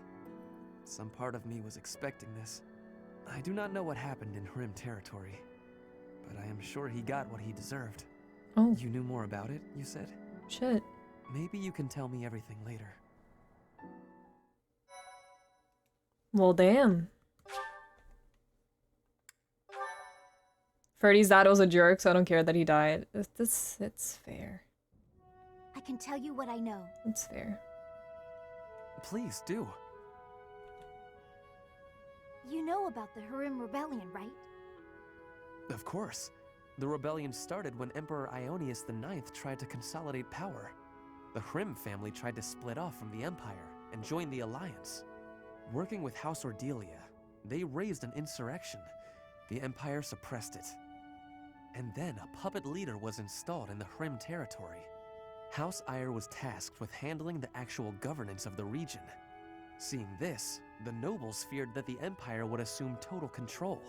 Some part of me was expecting this. I do not know what happened in Hrim territory, but I am sure he got what he deserved. Oh. You knew more about it, you said? Shit. Maybe you can tell me everything later. Well, damn. Freddy's dad was a jerk, so I don't care that he died. It's fair. I can tell you what I know. It's fair. Please do. You know about the Hrim Rebellion, right? Of course. The rebellion started when Emperor Ionius IX tried to consolidate power. The Hrim family tried to split off from the Empire and join the Alliance. Working with House Ordelia, they raised an insurrection. The Empire suppressed it. And then a puppet leader was installed in the Hrim territory. House Ire was tasked with handling the actual governance of the region. Seeing this, the nobles feared that the Empire would assume total control.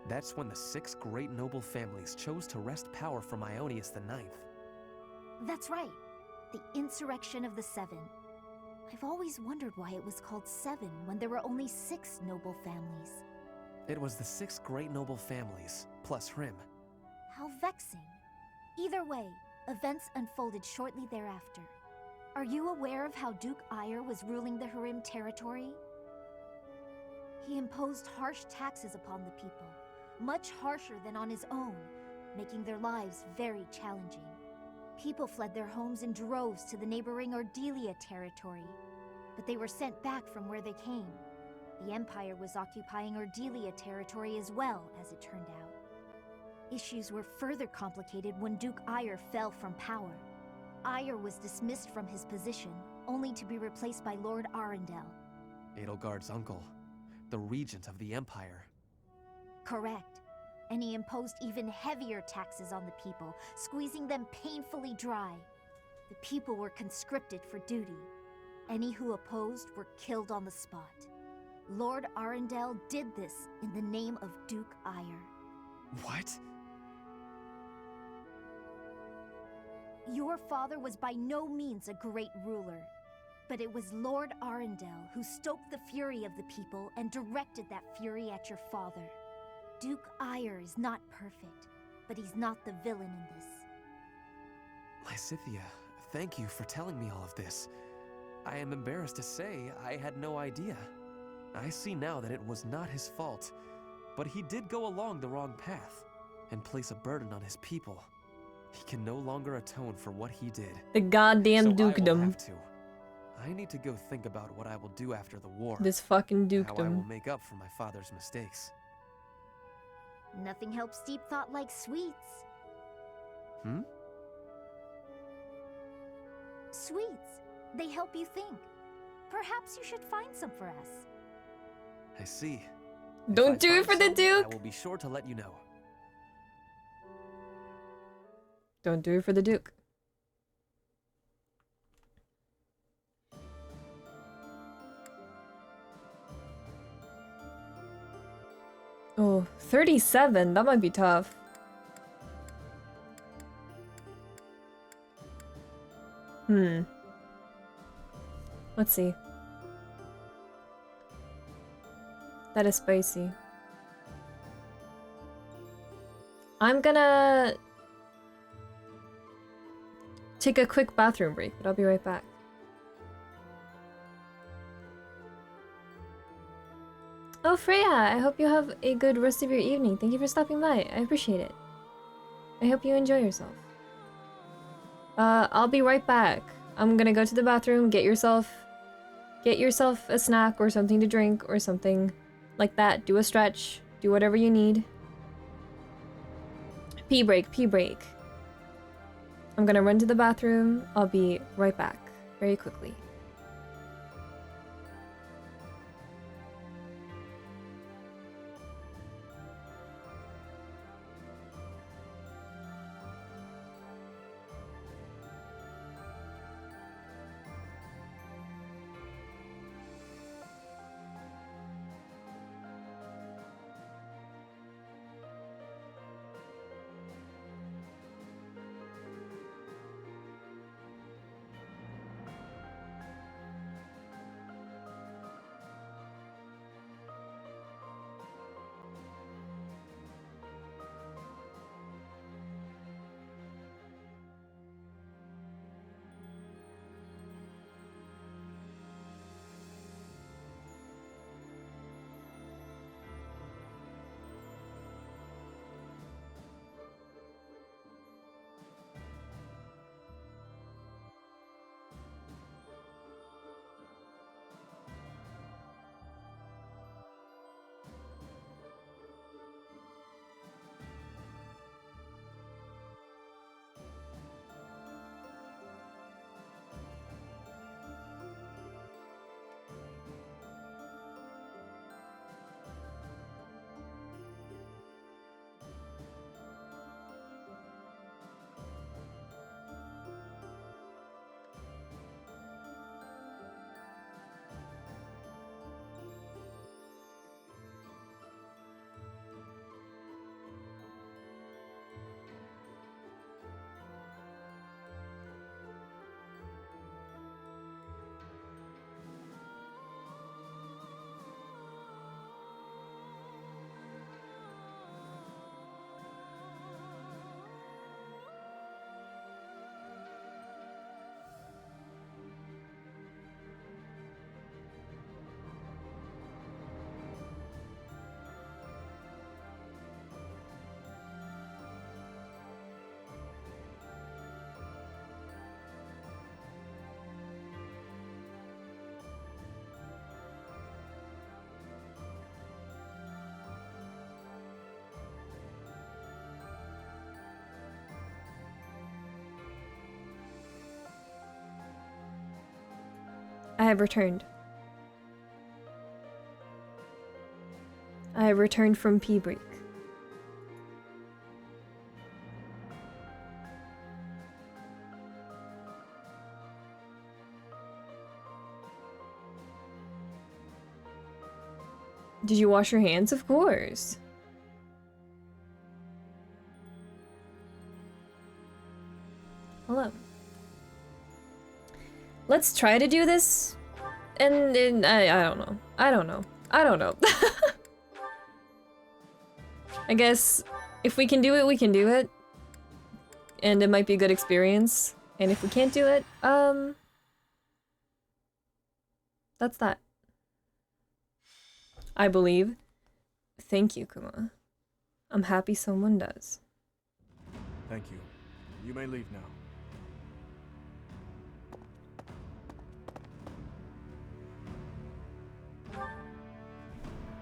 That's when the 6 great noble families chose to wrest power from Ionius IX. That's right. The Insurrection of the Seven. I've always wondered why it was called Seven when there were only 6 noble families. It was the 6 great noble families, plus Hrim. How vexing. Either way, events unfolded shortly thereafter. Are you aware of how Duke Ire was ruling the Hrim territory? He imposed harsh taxes upon the people, much harsher than on his own, making their lives very challenging. People fled their homes in droves to the neighboring Ordelia territory, but they were sent back from where they came. The Empire was occupying Ordelia territory as well, as it turned out. Issues were further complicated when Duke Ire fell from power. Ire was dismissed from his position, only to be replaced by Lord Arundel. Edelgard's uncle, the regent of the Empire. Correct. And he imposed even heavier taxes on the people, squeezing them painfully dry. The people were conscripted for duty. Any who opposed were killed on the spot. Lord Arundel did this in the name of Duke Ire. What? Your father was by no means a great ruler, but it was Lord Arundel who stoked the fury of the people and directed that fury at your father. Duke Ire is not perfect, but he's not the villain in this. Lysithea, thank you for telling me all of this. I am embarrassed to say I had no idea. I see now that it was not his fault, but he did go along the wrong path and place a burden on his people. He can no longer atone for what he did. The goddamn so dukedom. I will have to. I need to go think about what I will do after the war. This fucking How I will dukedom. make up for my father's mistakes. Nothing helps deep thought like sweets. Hmm? Sweets. They help you think. Perhaps you should find some for us. I see. Don't do it for the Duke! I will be sure to let you know. Don't do it for the Duke. Oh, 37. That might be tough. Let's see. That is spicy. I'm gonna take a quick bathroom break, but I'll be right back. Oh, Freya, I hope you have a good rest of your evening. Thank you for stopping by. I appreciate it. I hope you enjoy yourself. I'll be right back. I'm gonna go to the bathroom, get yourself a snack or something to drink or something like that. Do a stretch, do whatever you need. Pee break, pee break. I'm gonna run to the bathroom. I'll be right back very quickly. I have returned. I have returned from pee break. Did you wash your hands? Of course. Hello. Let's try to do this. And I don't know. I don't know. I don't know. I guess if we can do it, we can do it. And it might be a good experience. And if we can't do it, that's that. I believe. Thank you, Kuma. I'm happy someone does. Thank you. You may leave now.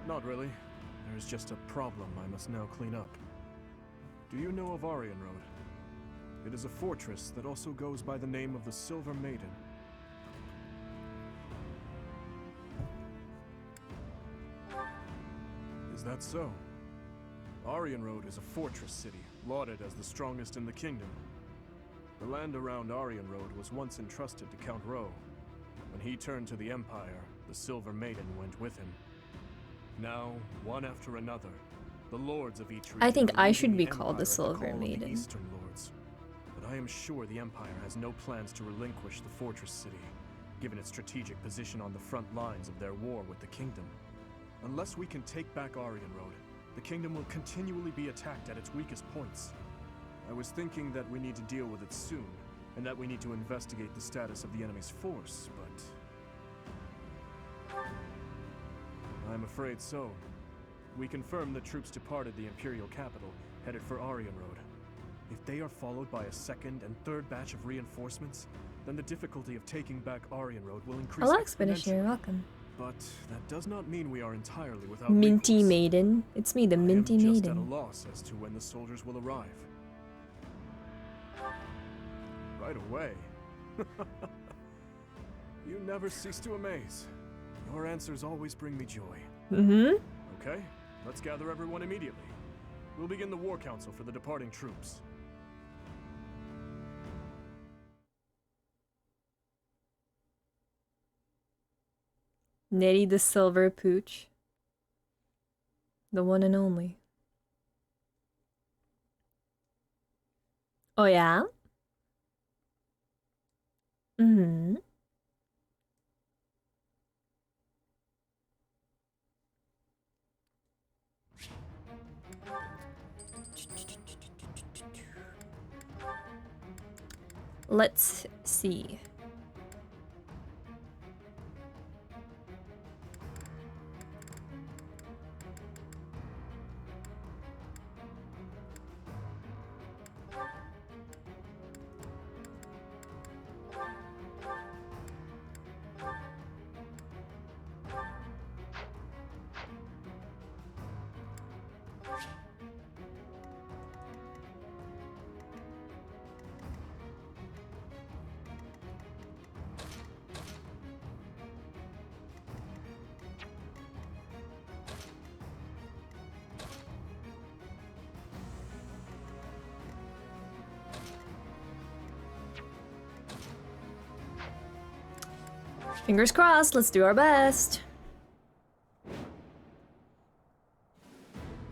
Not really. There is just a problem I must now clean up. Do you know of Nerine? It is a fortress that also goes by the name of the Silver Maiden. Is that so? Nerine is a fortress city, lauded as the strongest in the kingdom. The land around Nerine was once entrusted to Count Ro. When he turned to the Empire, the Silver Maiden went with him. Now, one after another, The lords of each I think region are I leading should be the called the Empire at Silver call of the Maiden. Eastern Lords. But I am sure the Empire has no plans to relinquish the fortress city, given its strategic position on the front lines of their war with the Kingdom. Unless we can take back Aryan Road, the Kingdom will continually be attacked at its weakest points. I was thinking that we need to deal with it soon, and that we need to investigate the status of the enemy's force, but... I'm afraid so. We confirmed that troops departed the Imperial capital, headed for Aryan Road. If they are followed by a second and third batch of reinforcements, then the difficulty of taking back Aryan Road will increase Hello, Expeditioner. exponentially. Welcome. But that does not mean we are entirely without Minty recourse. Maiden. It's me, the Minty I am just at a Maiden. loss as to when the soldiers will arrive. Right away. You never cease to amaze. Your answers always bring me joy. Mm-hmm. Okay, let's gather everyone immediately. We'll begin the war council for the departing troops. Nettie the Silver Pooch. The one and only. Oh yeah? Mm-hmm. Let's see. Fingers crossed, let's do our best. It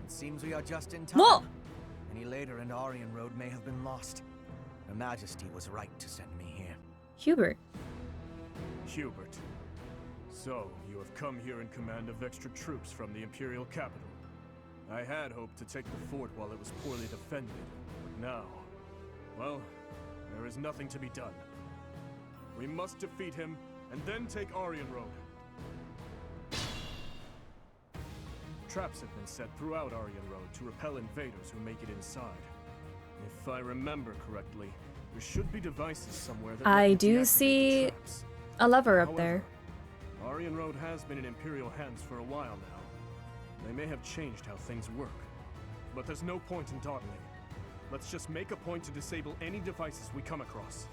seems we are just in time. Whoa! Any later and Aryan Road may have been lost. Her Majesty was right to send me here. Hubert. Hubert. So, you have come here in command of extra troops from the Imperial capital. I had hoped to take the fort while it was poorly defended, but now... well, there is nothing to be done. We must defeat him, and then take Aryan Road. Traps have been set throughout Aryan Road to repel invaders who make it inside. If I remember correctly, there should be devices somewhere that I let you do deactivate see the traps. a lever up However, there. Aryan Road has been in Imperial hands for a while now. They may have changed how things work. But there's no point in dawdling. Let's just make a point to disable any devices we come across.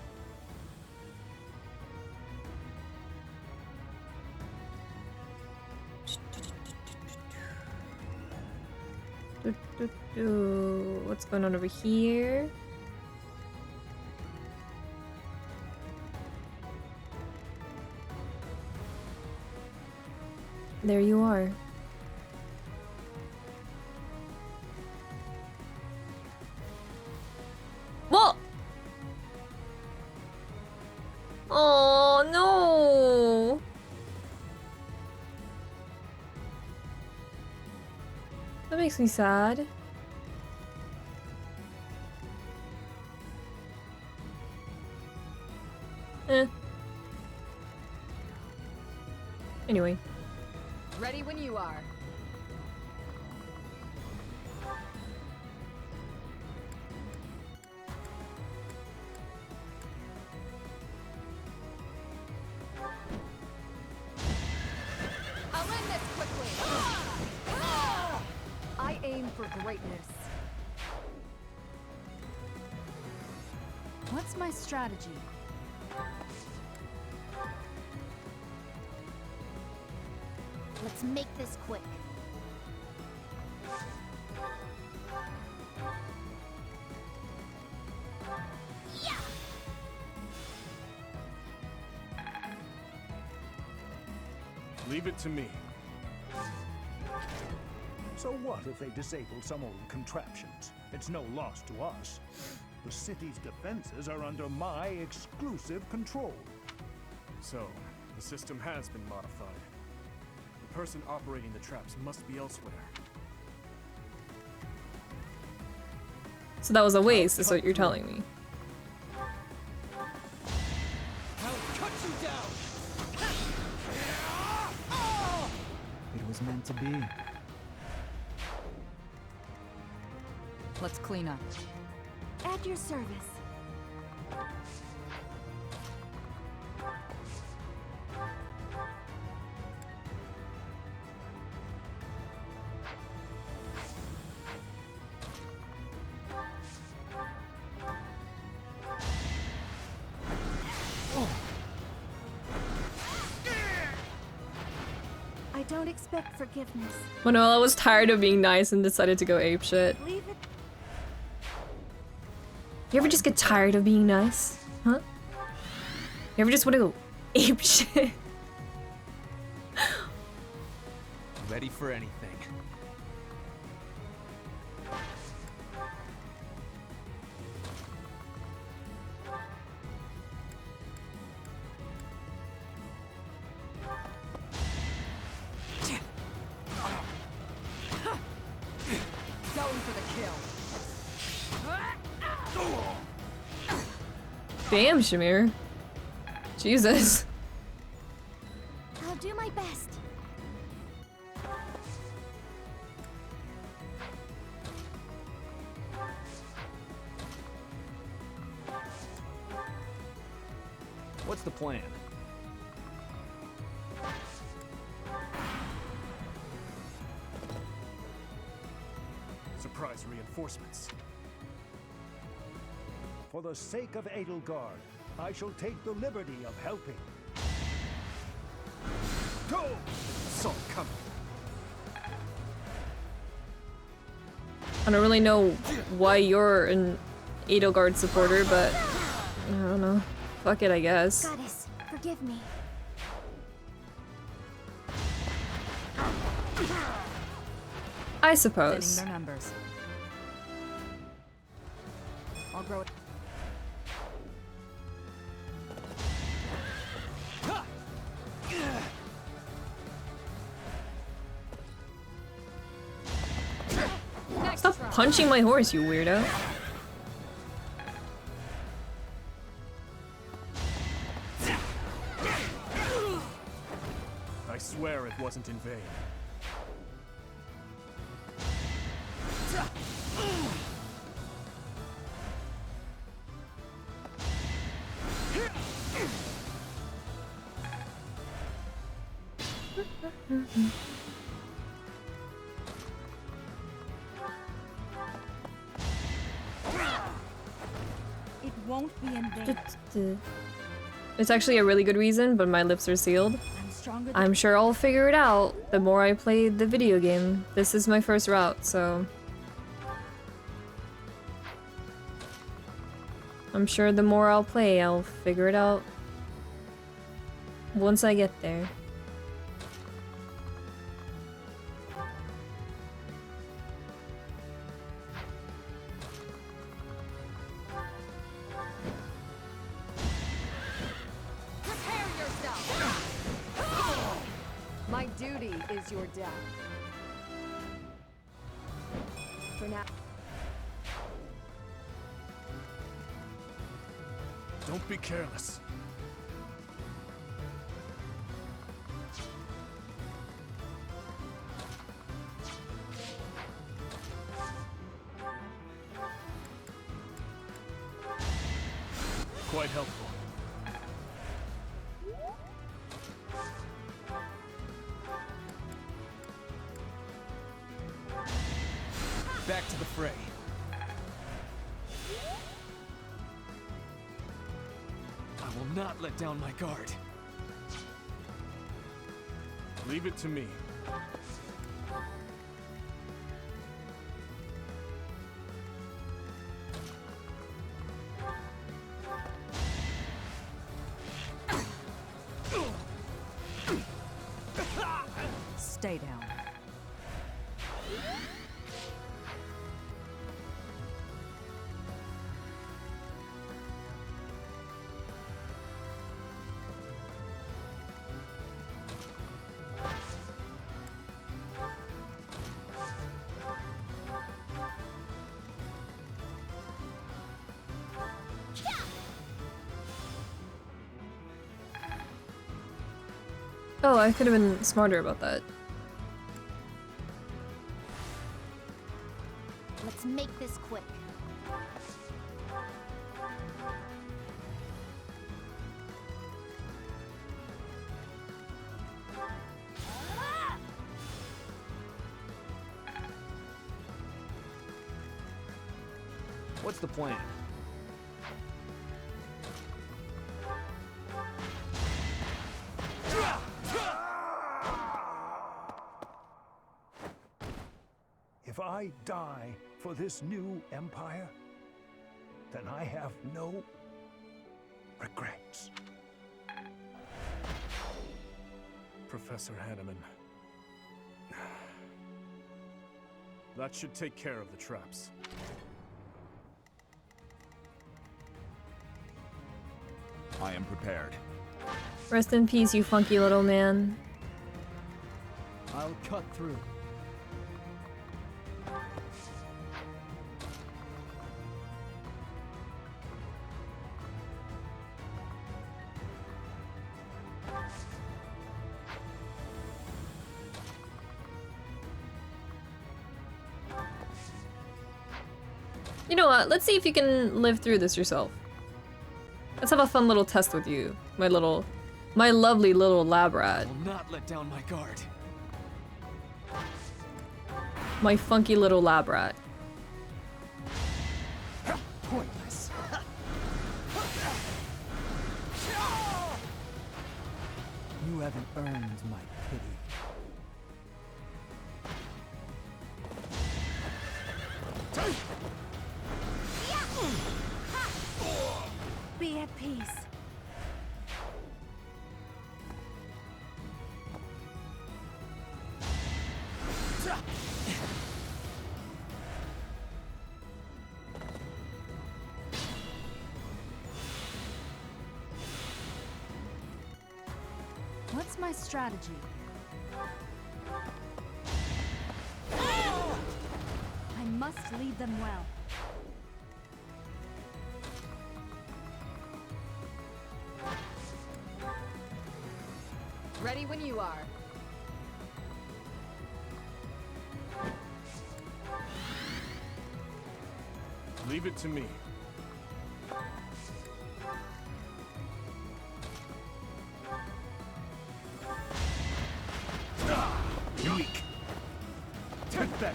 What's going on over here? There you are. Whoa! Oh no! That makes me sad. Anyway. Ready when you are. I'll end this quickly. I aim for greatness. What's my strategy? Let's make this quick. Yeah! Leave it to me. So what if they disable some old contraptions? It's no loss to us. The city's defenses are under my exclusive control. So, the system has been modified. The person operating the traps must be elsewhere. So that was a waste, is what you're telling me. I'll cut you down. It was meant to be. Let's clean up. At your service. I don't expect forgiveness. Manuela was tired of being nice and decided to go apeshit. Leave it. You ever just get tired of being nice? Huh? You ever just want to go apeshit? Ready for anything. Going for the kill. Damn, Shamir. Jesus. I'll do my best. What's the plan? Surprise reinforcements. For the sake of Edelgard, I shall take the liberty of helping. Go! Saw it coming. I don't really know why you're an Edelgard supporter, but I don't know. Fuck it, I guess. Goddess, forgive me. I suppose. Thinning their numbers. I'll grow it. Stop punching my horse, you weirdo. I swear it wasn't in vain. It won't be in vain. It's actually a really good reason, but my lips are sealed. I'm stronger. I'm sure I'll figure it out the more I play the video game. This is my first route, so... I'm sure the more I'll play, I'll figure it out once I get there. Prepare yourself. My duty is your death. For now. Don't be careless. Quite helpful. Back to the fray. I will not let down my guard. Leave it to me. Stay down. Oh, I could have been smarter about that. Let's make this quick. What's the plan? If I die for this new empire, then I have no regrets. Professor Hanneman. That should take care of the traps. I am prepared. Rest in peace, you funky little man. I'll cut through. You know what? Let's see if you can live through this yourself. Let's have a fun little test with you, my lovely little lab rat. Will not let down my guard. My funky little lab rat. Pointless. You haven't earned my pity. Be at peace. What's my strategy? I must lead them well. Ready when you are. Leave it to me. Weak. Take back.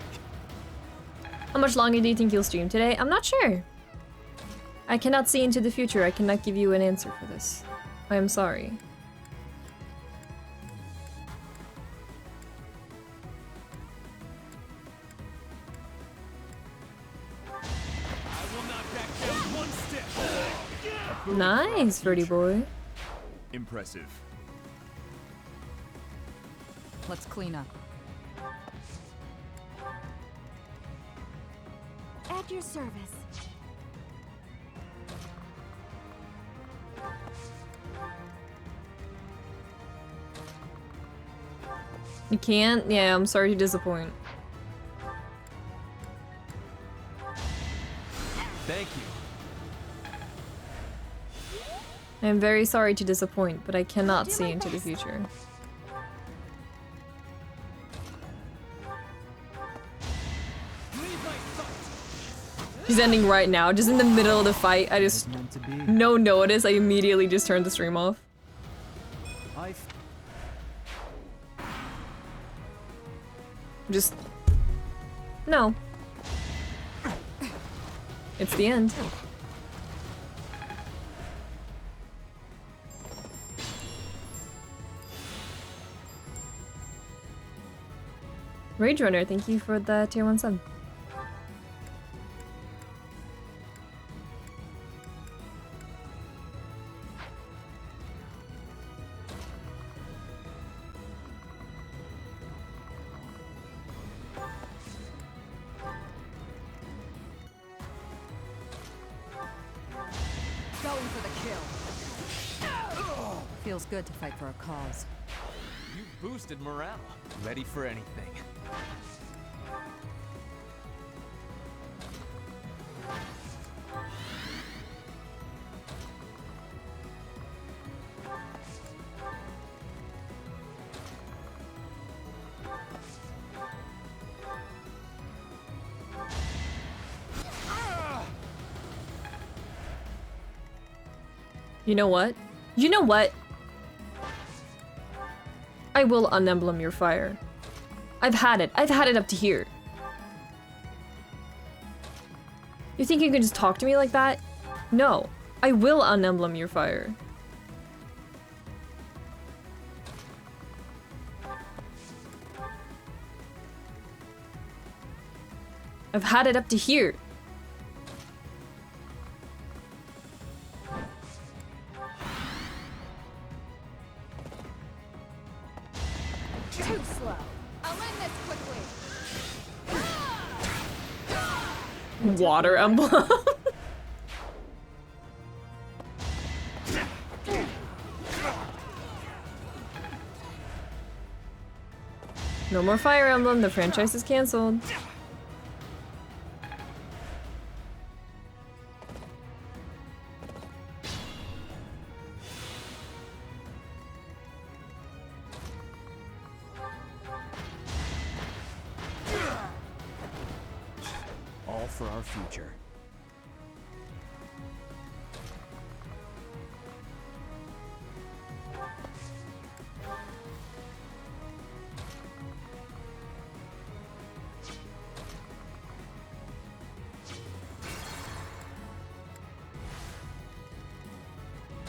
How much longer do you think you'll stream today? I'm not sure. I cannot see into the future. I cannot give you an answer for this. I am sorry. Nice, Birdie boy. Impressive. Let's clean up. At your service. You can't? Yeah, I'm sorry to disappoint. Thank you. I am very sorry to disappoint, but I cannot see into the future. She's ending right now, just in the middle of the fight. I just, no notice, I immediately just turned the stream off. Just, no. It's the end. Rage Runner, thank you for the tier 1 sub. Going for the kill. Feels good to fight for a cause. You boosted morale. Ready for anything. You know what? You know what? I will unemblem your fire. I've had it. I've had it up to here. You think you can just talk to me like that? No. I will unemblem your fire. I've had it up to here. Too slow. I'll end this quickly. Water emblem. No more Fire Emblem, the franchise is cancelled. All for our future.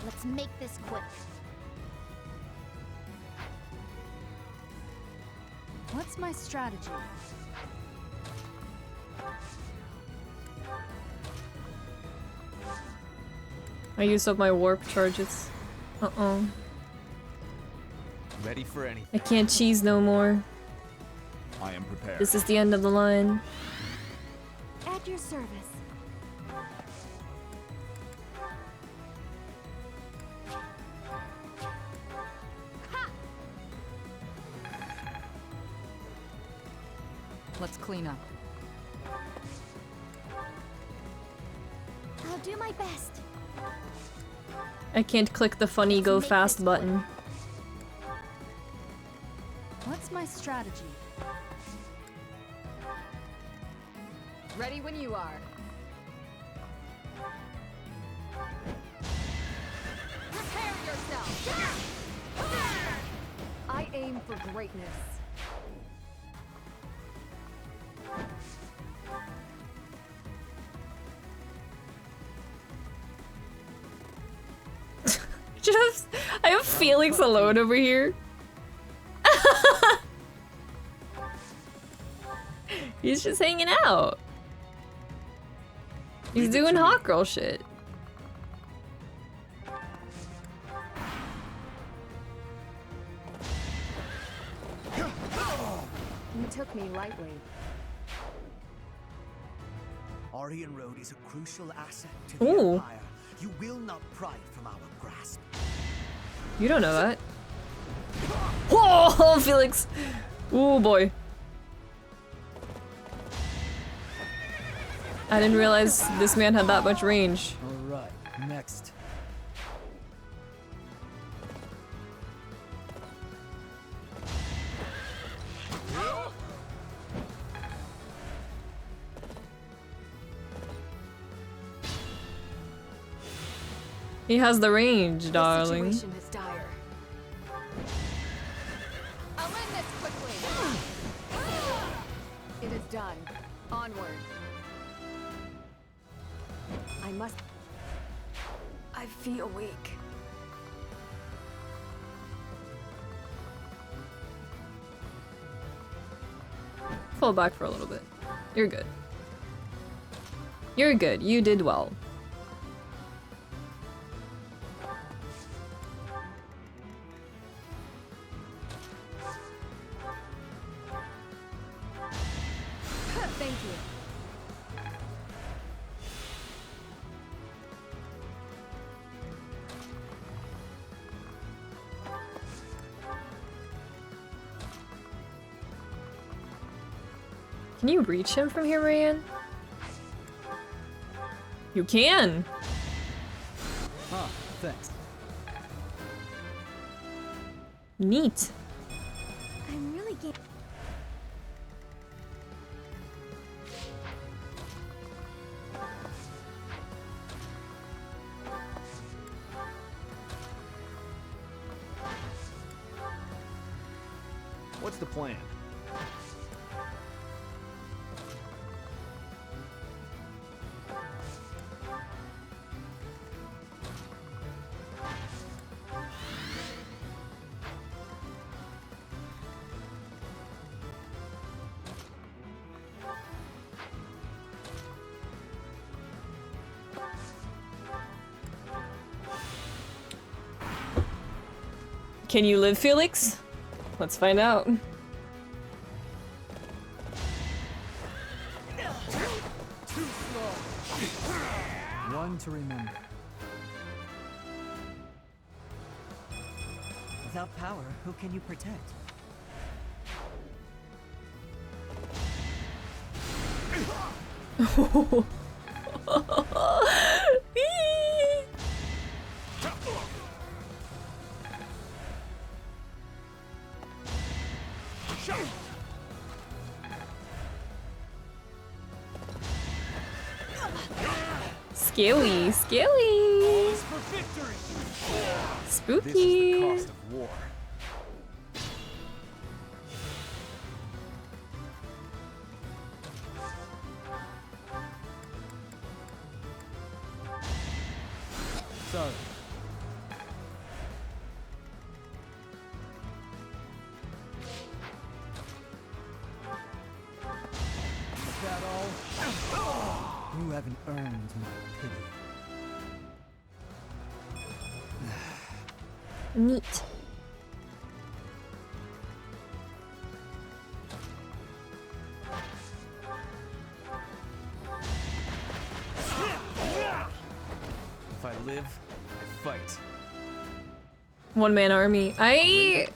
Let's make this quick. What's my strategy? I used up my warp charges. Uh-oh. Ready for anything. I can't cheese no more. I am prepared. This is the end of the line. At your service. Let's clean up. I'll do my best. I can't click the funny go fast button. What's my strategy? Ready when you are. Prepare yourself! I aim for greatness. Just, I have Felix alone over here. He's just hanging out. He's doing hot girl shit. You took me lightly. Aryan Road is a crucial asset to the Ooh. Empire. You will not pry it from our grasp. You don't know that. Whoa, Felix! Ooh, boy. I didn't realize this man had that much range. Alright, next. He has the range, darling. The situation is dire. I'll end this quickly. It is done. Onward. I must. I feel weak. Fall back for a little bit. You're good. You're good. You did well. Thank you. Can you reach him from here, Ryan? You can! Ah, thanks. Neat. I'm really What's the plan? Can you live, Felix? Let's find out. One to remember. Without power, who can you protect? Scary, scary. Spooky. This is the cost of war. Sorry. Is that all? You haven't earned my pity. Neat. If I live, I fight. One-man army. I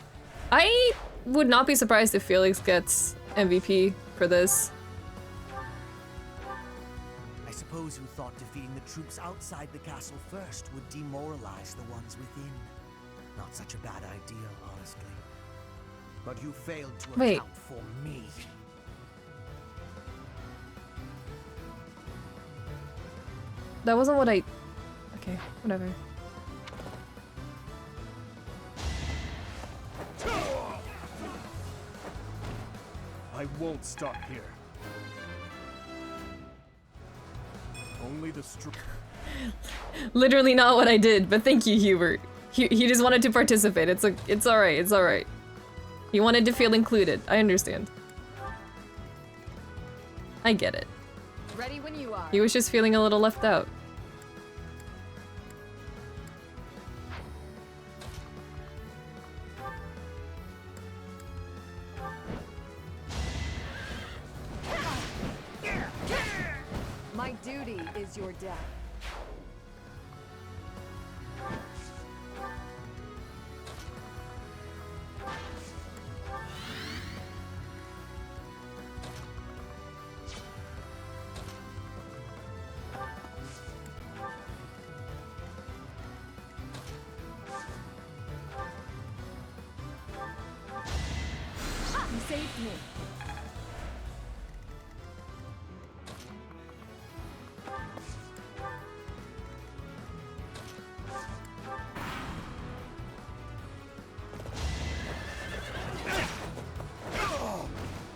would not be surprised if Felix gets MVP for this. I suppose you thought defeating the troops outside the castle first would demoralize the ones within. Not such a bad idea, honestly. But you failed to Wait. account for me. That wasn't what I... Okay, whatever. I won't stop here. Only the Literally not what I did, but thank you, Hubert. He just wanted to participate. It's alright, it's alright. He wanted to feel included. I understand. I get it. Ready when you are. He was just feeling a little left out. My duty is your death. You saved me.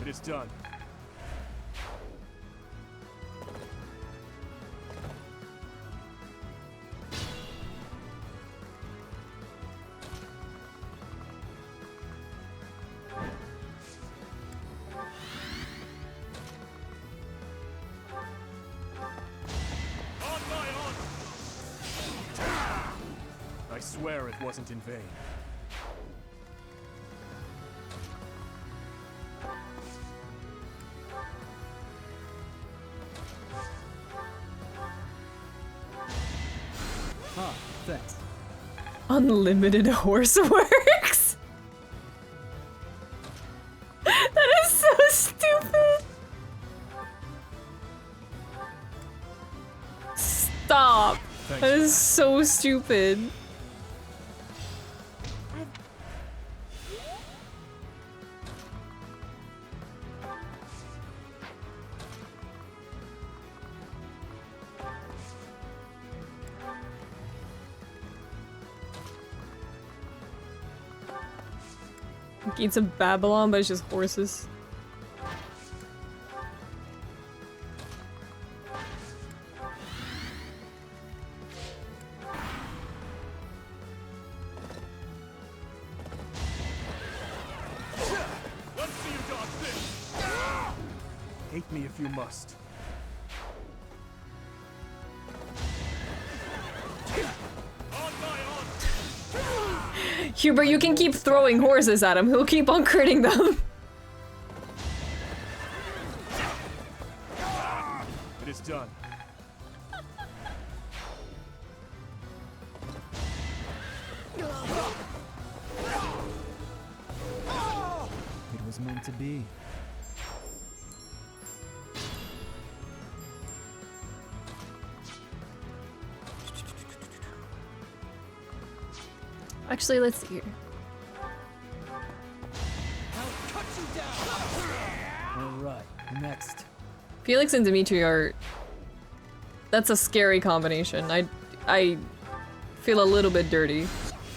It is done. I swear it wasn't in vain. Ah, thanks. Unlimited horse works? That is so stupid. Stop. Thanks. That is so stupid. Gates of Babylon, but it's just horses. Hate me if you must. Hubert, you can keep throwing horses at him. He'll keep on critting them. It is done. It was meant to be. Actually, let's see here. Alright, next. Felix and Dimitri are... That's a scary combination. I feel a little bit dirty.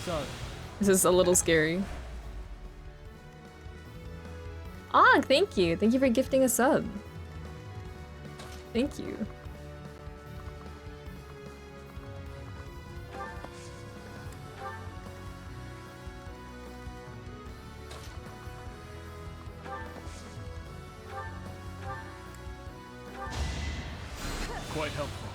Sorry. This is a little scary. Ah, thank you. Thank you for gifting a sub. Thank you. Quite helpful.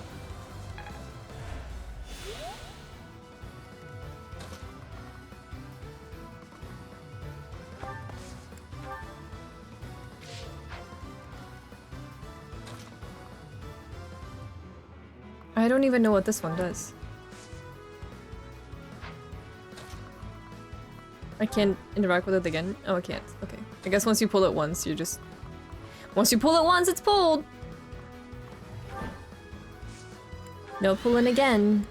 I don't even know what this one does. I can't interact with it again? Oh, I can't. Okay. I guess once you pull it once, you're just... Once you pull it once, it's pulled! No pulling again.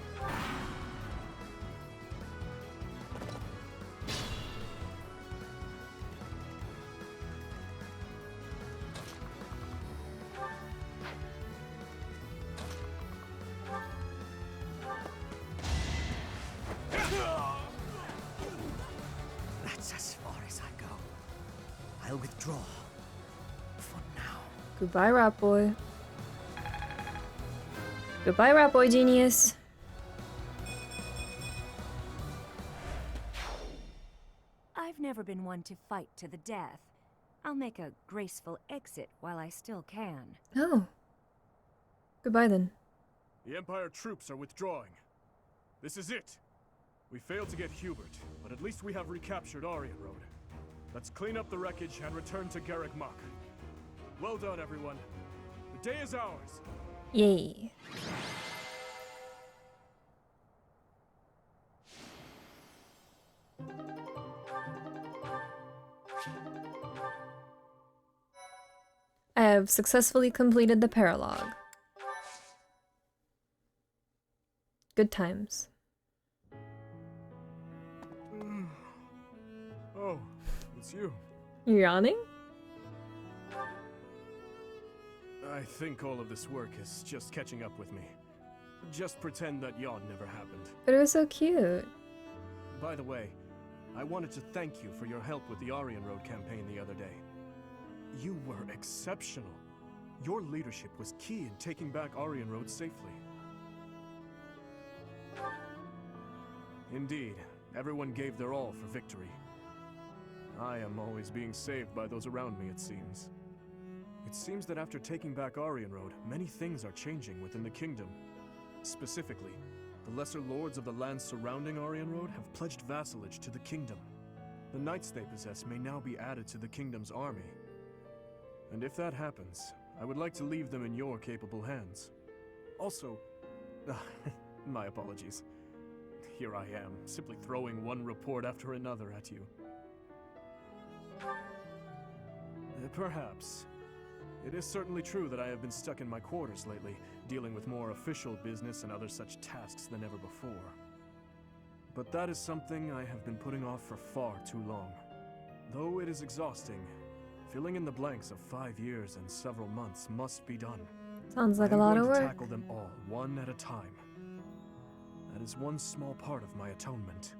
That's as far as I go. I'll withdraw. For now. Goodbye, Rat Boy. Goodbye, Rat Boy Genius. I've never been one to fight to the death. I'll make a graceful exit while I still can. Oh. Goodbye then. The Empire troops are withdrawing. This is it. We failed to get Hubert, but at least we have recaptured Aryan Road. Let's clean up the wreckage and return to Garrick Mach. Well done, everyone. The day is ours. Yay. I have successfully completed the paralogue. Good times. Oh, it's you. You yawning? I think all of this work is just catching up with me. Just pretend that yawn never happened. But it was so cute. By the way, I wanted to thank you for your help with the Aryan Road campaign the other day. You were exceptional. Your leadership was key in taking back Aryan Road safely. Indeed, everyone gave their all for victory. I am always being saved by those around me, it seems. It seems that after taking back Aryan Road, many things are changing within the kingdom. Specifically, the lesser lords of the lands surrounding Aryan Road have pledged vassalage to the kingdom. The knights they possess may now be added to the kingdom's army. And if that happens, I would like to leave them in your capable hands. Also, my apologies. Here I am, simply throwing one report after another at you. Perhaps. It is certainly true that I have been stuck in my quarters lately, dealing with more official business and other such tasks than ever before. But that is something I have been putting off for far too long. Though it is exhausting, filling in the blanks of 5 years and several months must be done. Sounds like a lot of I'm going to work. tackle them all, one at a time. That is one small part of my atonement.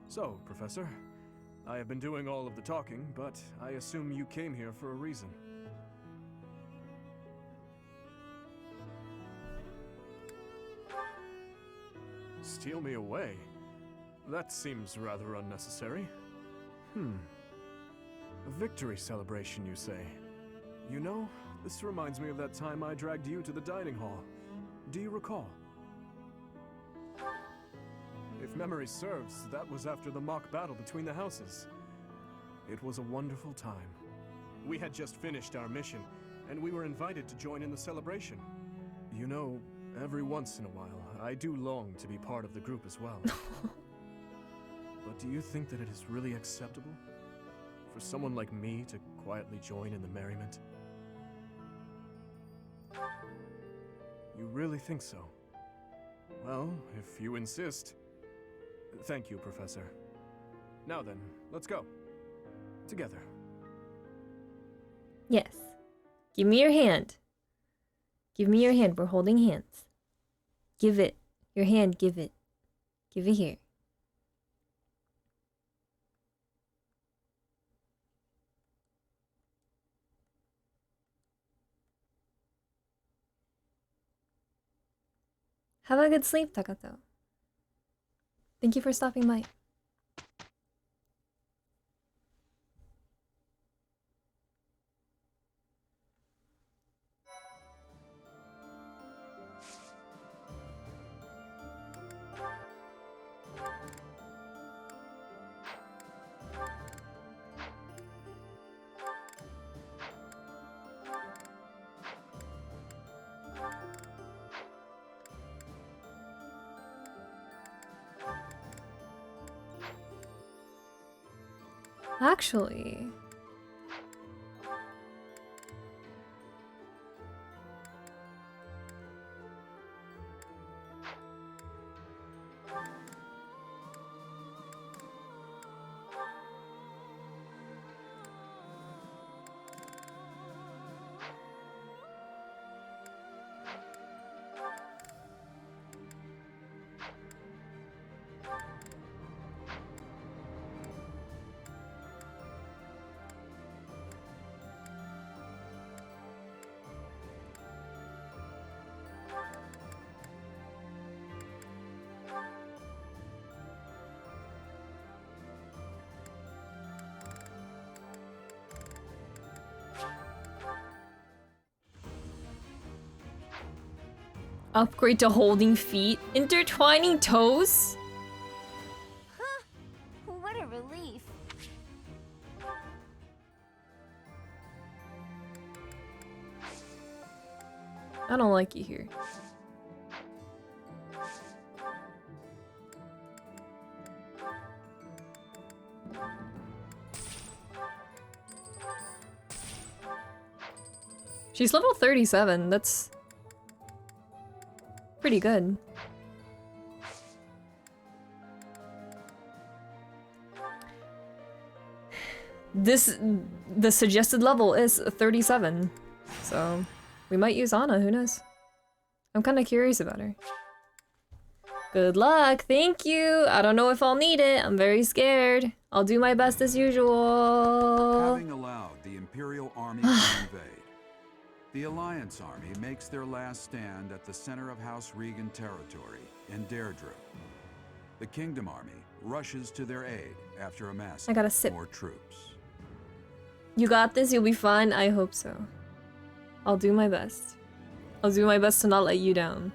So, Professor, I have been doing all of the talking, but I assume you came here for a reason. Steal me away? That seems rather unnecessary. A victory celebration, you say? You know, this reminds me of that time I dragged you to the dining hall. Do you recall? If memory serves, that was after the mock battle between the houses. It was a wonderful time. We had just finished our mission, and we were invited to join in the celebration. You know, every once in a while, I do long to be part of the group as well. But do you think that it is really acceptable for someone like me to quietly join in the merriment? You really think so? Well, if you insist. Thank you, Professor. Now then, let's go. Together. Yes. Give me your hand. Give me your hand. We're holding hands. Give it. Your hand, give it. Give it here. Have a good sleep, Takato. Thank you for stopping by. Actually, upgrade to holding feet, intertwining toes? Huh? What a relief. I don't like you here. She's level 37, that's pretty good. The suggested level is 37, so we might use Anna, who knows? I'm kind of curious about her. Good luck, thank you! I don't know if I'll need it, I'm very scared. I'll do my best as usual. Having allowed the Imperial Army to invade, the Alliance Army makes their last stand at the center of House Regan territory in Deirdre. The Kingdom Army rushes to their aid after amassing more troops. You got this, you'll be fine, I hope so. I'll do my best. I'll do my best to not let you down.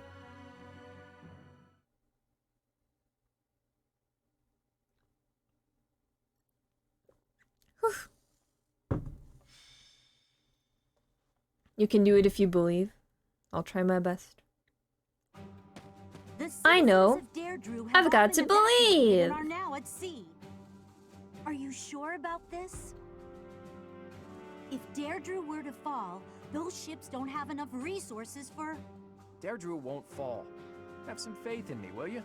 You can do it if you believe. I'll try my best. I know. I've got to believe. Are now at sea. Are you sure about this? If Deirdre were to fall, those ships don't have enough resources for... Deirdre won't fall. Have some faith in me, will you?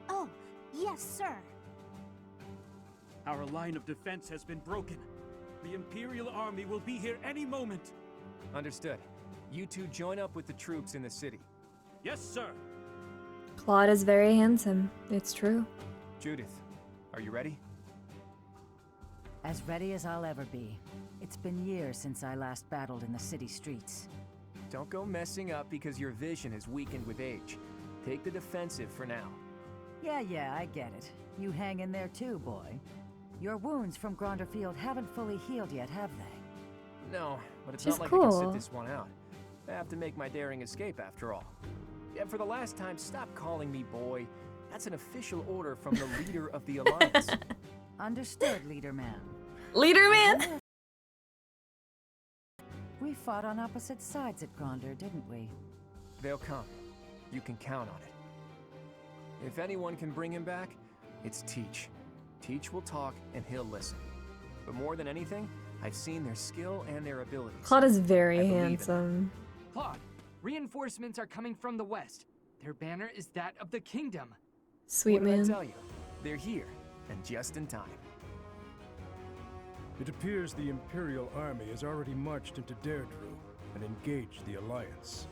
Oh, yes, sir. Our line of defense has been broken. The Imperial Army will be here any moment. Understood. You two join up with the troops in the city. Yes, sir. Claude is very handsome. It's true. Judith, are you ready? As ready as I'll ever be. It's been years since I last battled in the city streets. Don't go messing up because your vision has weakened with age. Take the defensive for now. Yeah, I get it. You hang in there too, boy. Your wounds from Gronderfield haven't fully healed yet, have they? No, but it's She's not like I can cool. sit this one out. I have to make my daring escape after all. And for the last time, stop calling me boy. That's an official order from the leader of the Alliance. Understood, Leader Man. Leader Man! We fought on opposite sides at Gronder, didn't we? They'll come. You can count on it. If anyone can bring him back, it's Teach. Teach will talk and he'll listen. But more than anything, I've seen their skill and their abilities. Claude is I very believe in handsome. Claude, reinforcements are coming from the west. Their banner is that of the kingdom. Sweet What did I man. tell you? They're here, and just in time. It appears the Imperial Army has already marched into Deirdre and engaged the Alliance.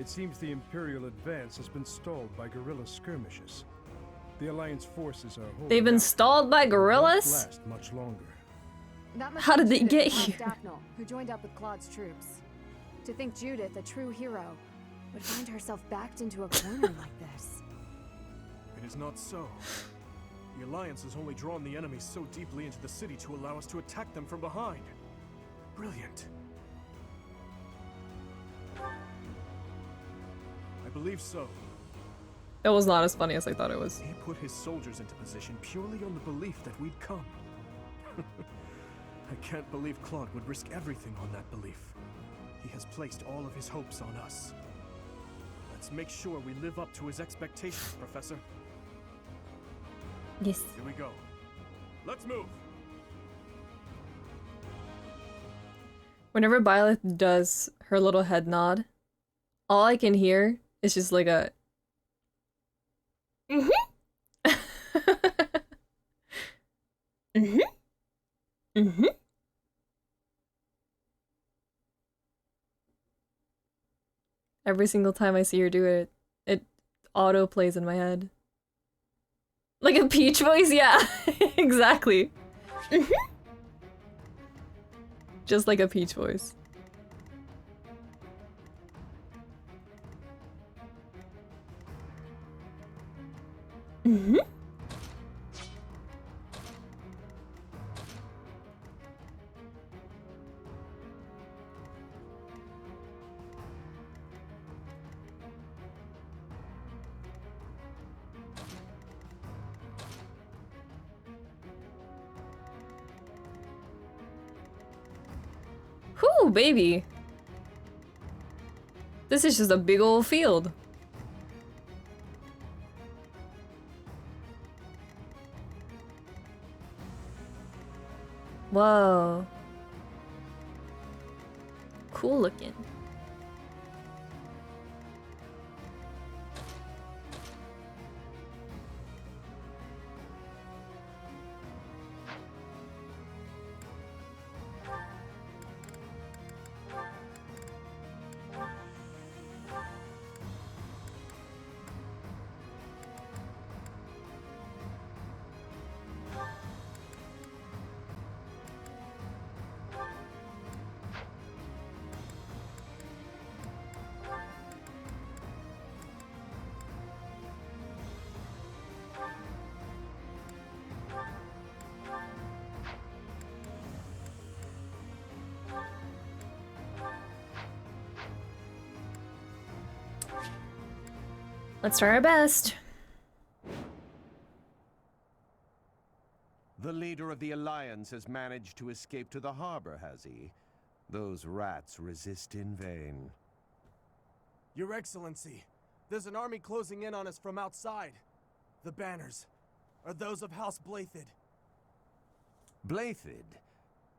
It seems the Imperial advance has been stalled by guerrilla skirmishes. The Alliance forces are holding They've been out. stalled by They won't gorillas? last much longer. That must How be did they Judith get and Count here? Daphne, who joined up with Claude's troops. To think Judith, a true hero, would find herself backed into a corner like this. It is not so. The Alliance has only drawn the enemies so deeply into the city to allow us to attack them from behind. Brilliant. I believe so. It was not as funny as I thought it was. He put his soldiers into position purely on the belief that we'd come. I can't believe Claude would risk everything on that belief. He has placed all of his hopes on us. Let's make sure we live up to his expectations, Professor. Yes. Here we go. Let's move. Whenever Byleth does her little head nod, all I can hear is just like a mm-hmm. mm-hmm. Mm-hmm. Every single time I see her do it, it auto plays in my head. Like a Peach voice? Yeah, exactly. Mhm. Just like a Peach voice. Mm-hmm. Whew, baby. This is just a big old field. Whoa. Cool looking. Let's try our best. The leader of the Alliance has managed to escape to the harbor, has he? Those rats resist in vain. Your Excellency, there's an army closing in on us from outside. The banners are those of House Blathid. Blathid?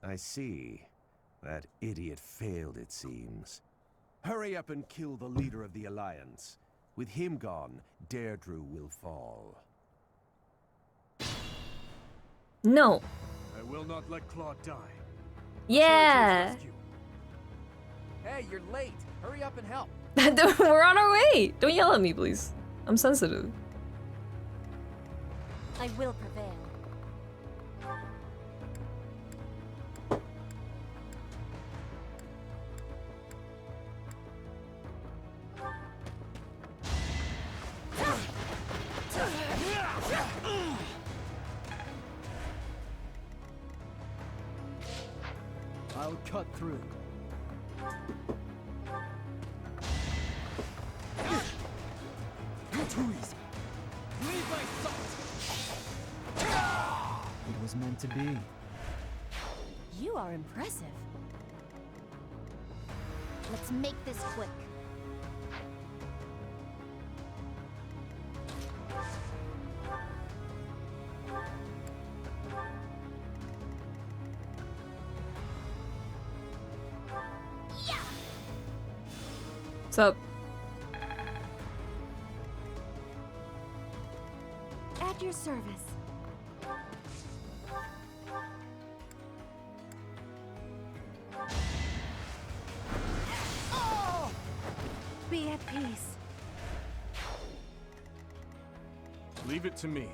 I see. That idiot failed, it seems. Hurry up and kill the leader of the Alliance. With him gone, Deirdre will fall. No. I will not let Claude die. Yeah. Hey, you're late. Hurry up and help. We're on our way. Don't yell at me, please. I'm sensitive. I will prevail. I'll cut through. You're too easy. Leave my sight. It was meant to be. You are impressive. Let's make this quick. What's up? At your service. Be at peace. Leave it to me.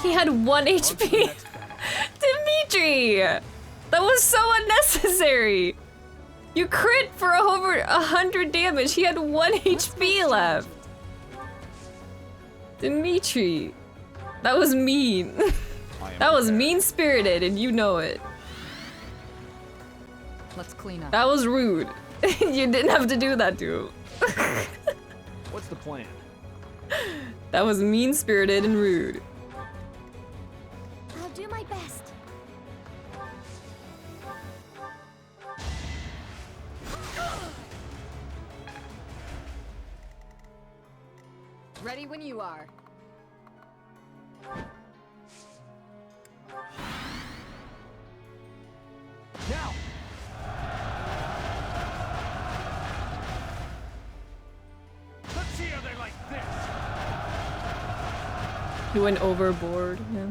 He had 1 HP. Dimitri! That was so unnecessary. You crit for over 100 damage. He had 1 HP left. Dimitri. That was mean. That was mean-spirited, and you know it. Let's clean up. That was rude. You didn't have to do that to him. What's the plan? That was mean-spirited and rude. I'll do my best. Ready when you are. Now! Let's see how they like this! He went overboard, yeah.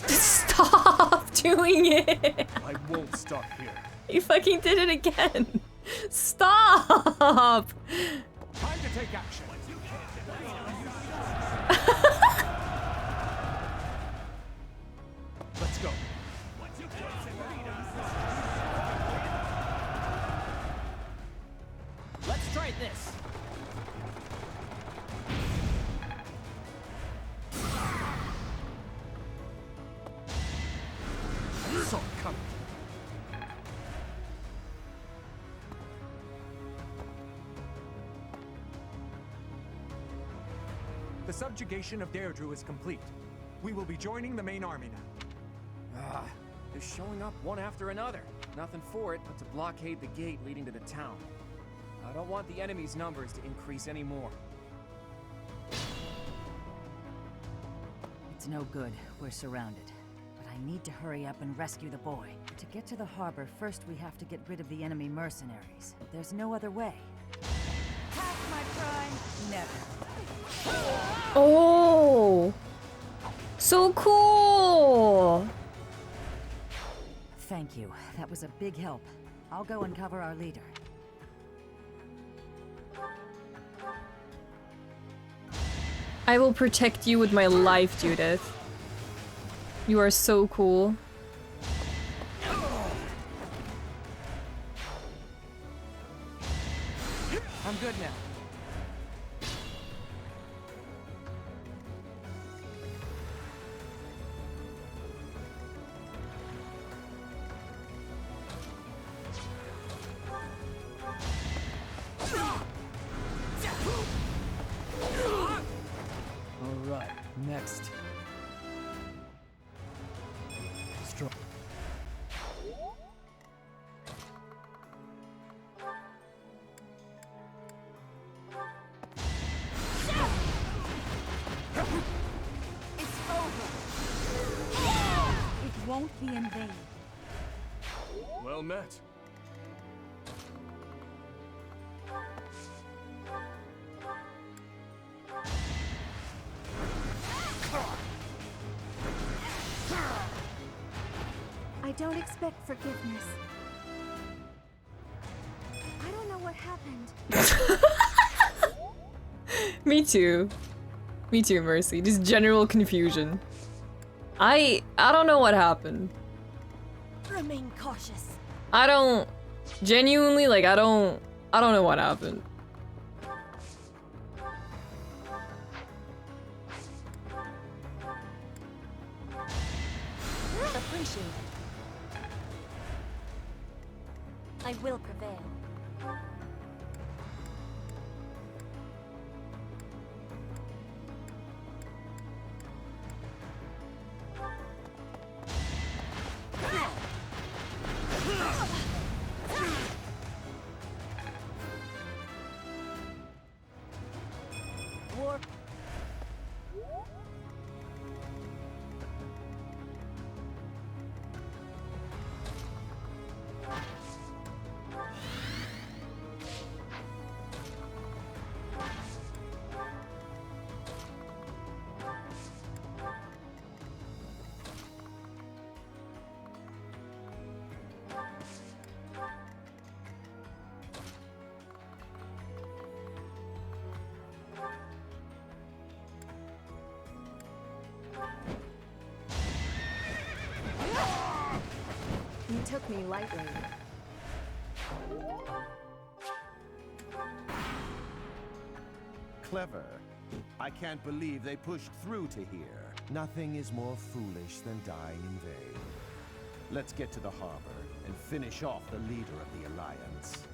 Stop doing it! I won't stop here. He fucking did it again. Stop! Time to take action. Let's go. Let's try this. So come. The subjugation of Deirdre is complete. We will be joining the main army now. Ah, they're showing up one after another. Nothing for it but to blockade the gate leading to the town. I don't want the enemy's numbers to increase anymore. It's no good. We're surrounded. But I need to hurry up and rescue the boy. To get to the harbor, first we have to get rid of the enemy mercenaries. There's no other way. Past my prime? Never. Oh! So cool! Thank you. That was a big help. I'll go and cover our leader. I will protect you with my life, Judith. You are so cool. I'm good now. All right, next. Strong. It's over. It won't be in vain. Well met. I don't expect forgiveness. I don't know what happened. Me too. Me too, Mercy. Just general confusion. I don't know what happened. Remain cautious. I don't genuinely like I don't know what happened. Appreciate it. I will prevail. War. You took me lightly. Clever. I can't believe they pushed through to here. Nothing is more foolish than dying in vain. Let's get to the harbor and finish off the leader of the Alliance.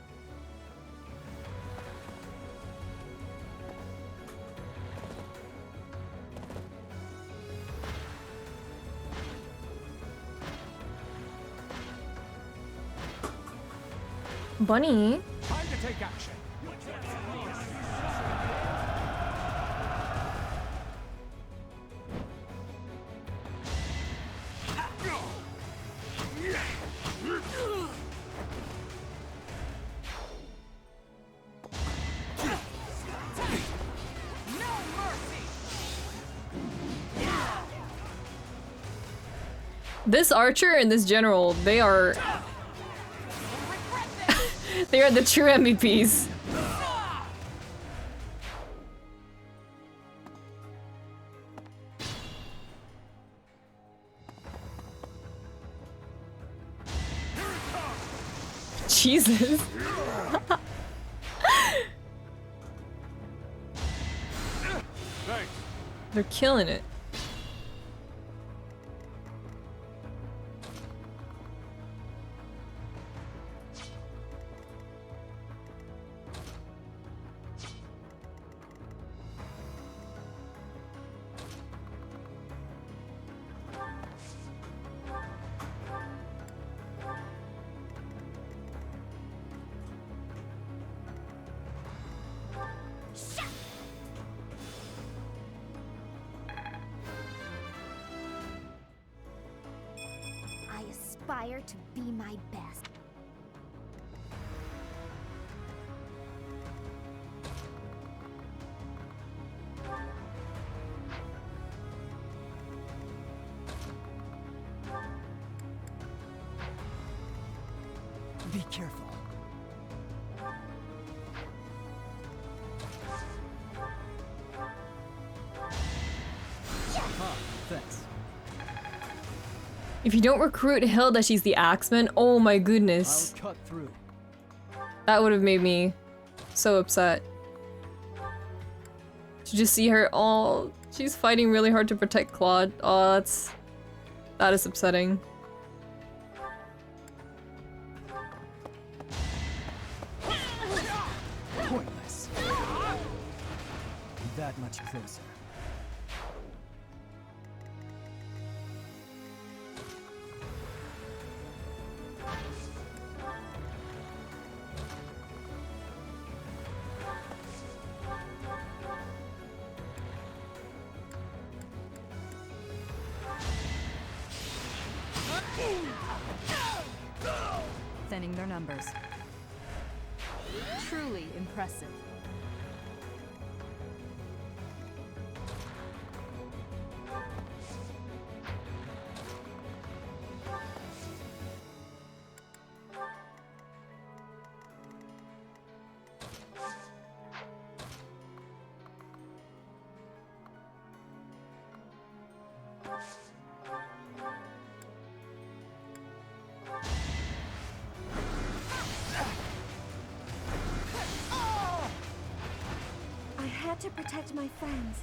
Bunny. Time to take action. This archer and this general, they are they are the true MVPs. Jesus. They're killing it. I aspire to be my best. Be careful. Thanks. If you don't recruit Hilda, she's the Axeman. Oh my goodness. I'll cut through. That would have made me so upset. To just see her, oh, she's fighting really hard to protect Claude. Oh, that is upsetting. Pointless. That much closer. Thinning their numbers. Truly impressive. I had to protect my friends.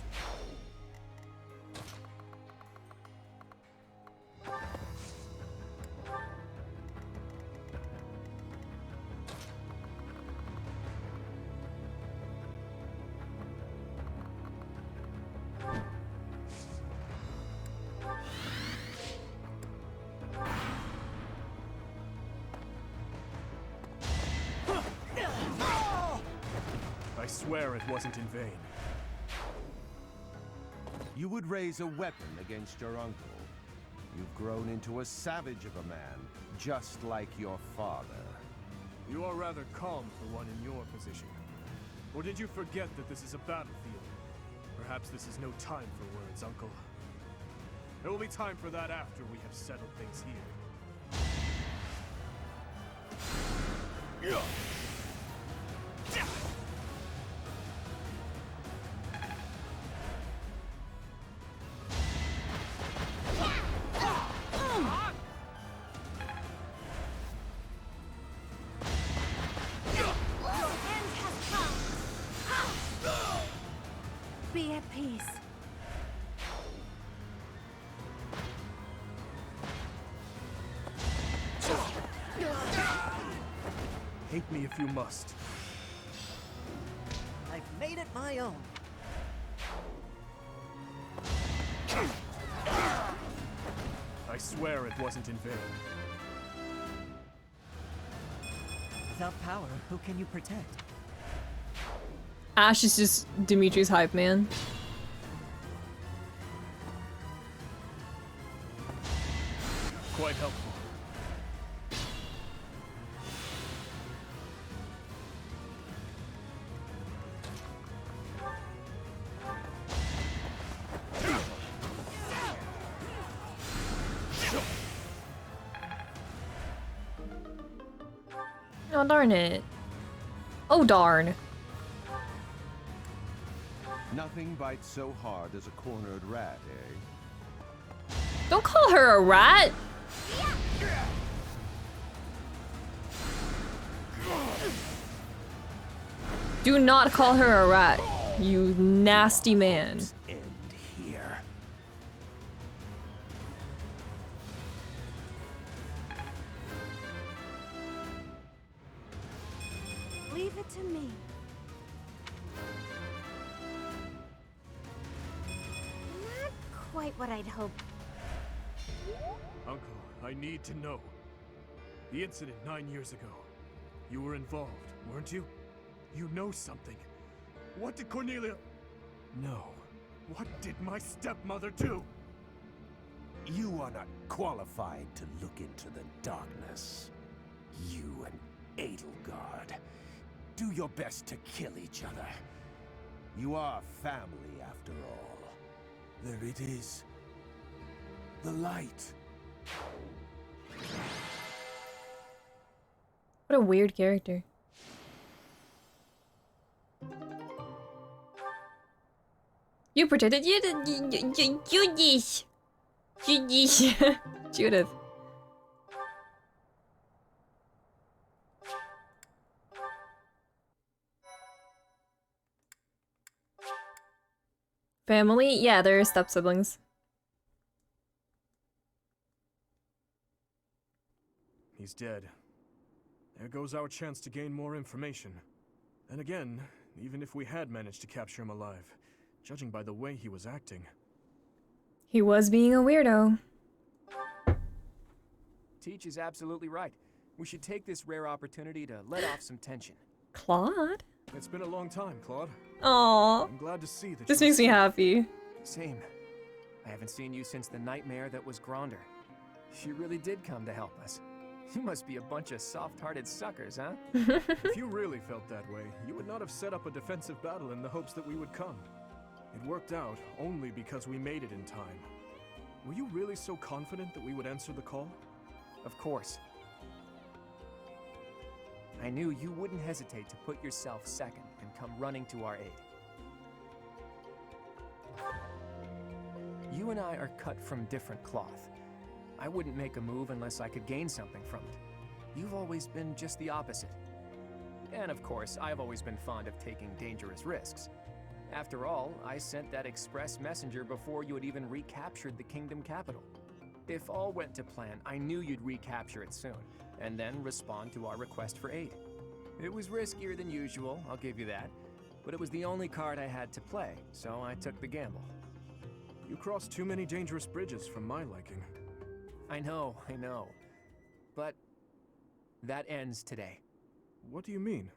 I swear it wasn't in vain. You would raise a weapon against your uncle. You've grown into a savage of a man, just like your father. You are rather calm for one in your position. Or did you forget that this is a battlefield? Perhaps this is no time for words, Uncle. There will be time for that after we have settled things here. Be at peace. Hate me if you must. I've made it my own. I swear it wasn't in vain. Without power, who can you protect? Ash is just Dimitri's hype man. Quite helpful. Oh darn it. Oh darn. Nothing bites so hard as a cornered rat, eh? Don't call her a rat! Do not call her a rat, you nasty man. End here. Leave it to me. Not quite what I'd hoped. Uncle, I need to know. The incident 9 years ago. You were involved, weren't you? You know something. What did Cornelia... No. What did my stepmother do? You are not qualified to look into the darkness. You and Edelgard. Do your best to kill each other. You are family after all. There it is. The light. What a weird character. You protected Judith. Judith. Family? Yeah, they're step siblings. He's dead. There goes our chance to gain more information. And again, even if we had managed to capture him alive, judging by the way he was acting. He was being a weirdo. Teach is absolutely right. We should take this rare opportunity to let off some tension. Claude? It's been a long time, Claude. Aww. I'm glad to see that This you're makes me safe. happy. Same. I haven't seen you since the nightmare that was Gronder. She really did come to help us. You must be a bunch of soft-hearted suckers, huh? If you really felt that way, you would not have set up a defensive battle in the hopes that we would come. It worked out only because we made it in time. Were you really so confident that we would answer the call? Of course. I knew you wouldn't hesitate to put yourself second and come running to our aid. You and I are cut from different cloth. I wouldn't make a move unless I could gain something from it. You've always been just the opposite. And of course, I've always been fond of taking dangerous risks. After all, I sent that express messenger before you had even recaptured the kingdom capital. If all went to plan, I knew you'd recapture it soon, and then respond to our request for aid. It was riskier than usual, I'll give you that, but it was the only card I had to play, so I took the gamble. You crossed too many dangerous bridges for my liking. I know, but that ends today. What do you mean?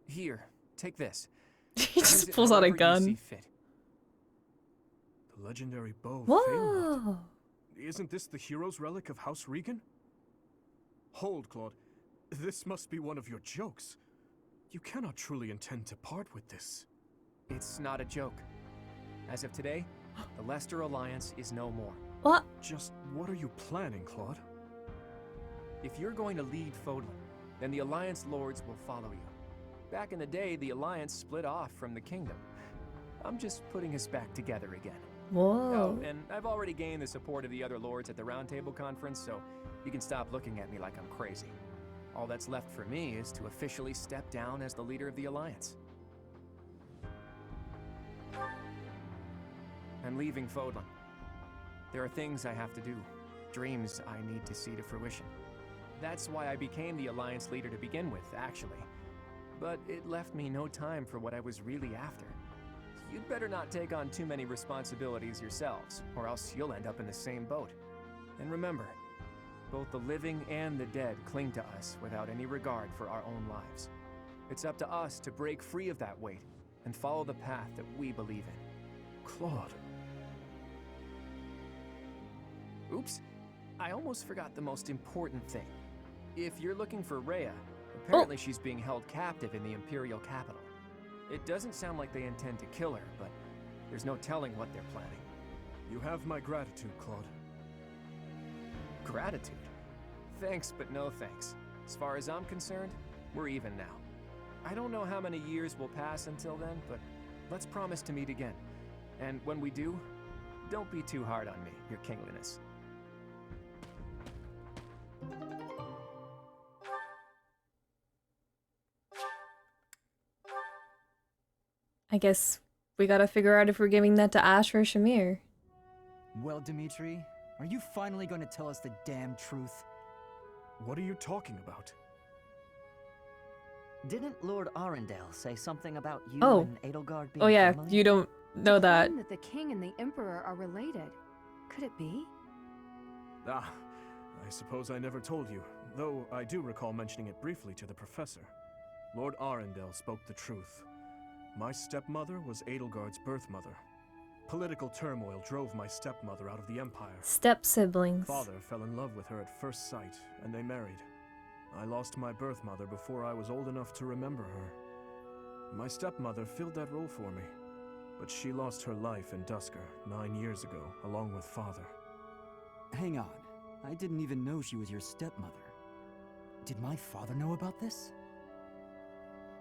Here, take this. He just pulls out a gun. The legendary bow. Whoa! Isn't this the hero's relic of House Regan? Hold, Claude. This must be one of your jokes. You cannot truly intend to part with this. It's not a joke. As of today, the Leicester Alliance is no more. What? Just what are you planning, Claude? If you're going to lead Fodlan, then the Alliance Lords will follow you. Back in the day, the Alliance split off from the Kingdom. I'm just putting us back together again. Whoa. Oh, and I've already gained the support of the other Lords at the Roundtable Conference, so you can stop looking at me like I'm crazy. All that's left for me is to officially step down as the leader of the Alliance. I'm leaving Fodlan. There are things I have to do, dreams I need to see to fruition. That's why I became the Alliance leader to begin with, actually. But it left me no time for what I was really after. You'd better not take on too many responsibilities yourselves, or else you'll end up in the same boat. And remember, both the living and the dead cling to us without any regard for our own lives. It's up to us to break free of that weight and follow the path that we believe in. Claude. Oops, I almost forgot the most important thing. If you're looking for Rhea, apparently she's being held captive in the Imperial capital. It doesn't sound like they intend to kill her, but there's no telling what they're planning. You have my gratitude, Claude. Gratitude? Thanks, but no thanks. As far as I'm concerned, we're even now. I don't know how many years will pass until then, but let's promise to meet again. And when we do, don't be too hard on me, Your Kingliness. I guess we gotta figure out if we're giving that to Ash or Shamir. Well, Dimitri, are you finally going to tell us the damn truth? What are you talking about? Didn't Lord Arundel say something about you Oh. and Edelgard being Oh yeah, family? you don't know that. Claim that the king and the emperor are related. Could it be? Ah, I suppose I never told you, though I do recall mentioning it briefly to the professor. Lord Arundel spoke the truth. My stepmother was Edelgard's birth mother. Political turmoil drove my stepmother out of the Empire. Step siblings. Father fell in love with her at first sight, and they married. I lost my birth mother before I was old enough to remember her. My stepmother filled that role for me, but she lost her life in Duscar 9 years ago, along with Father. Hang on. I didn't even know she was your stepmother. Did my father know about this?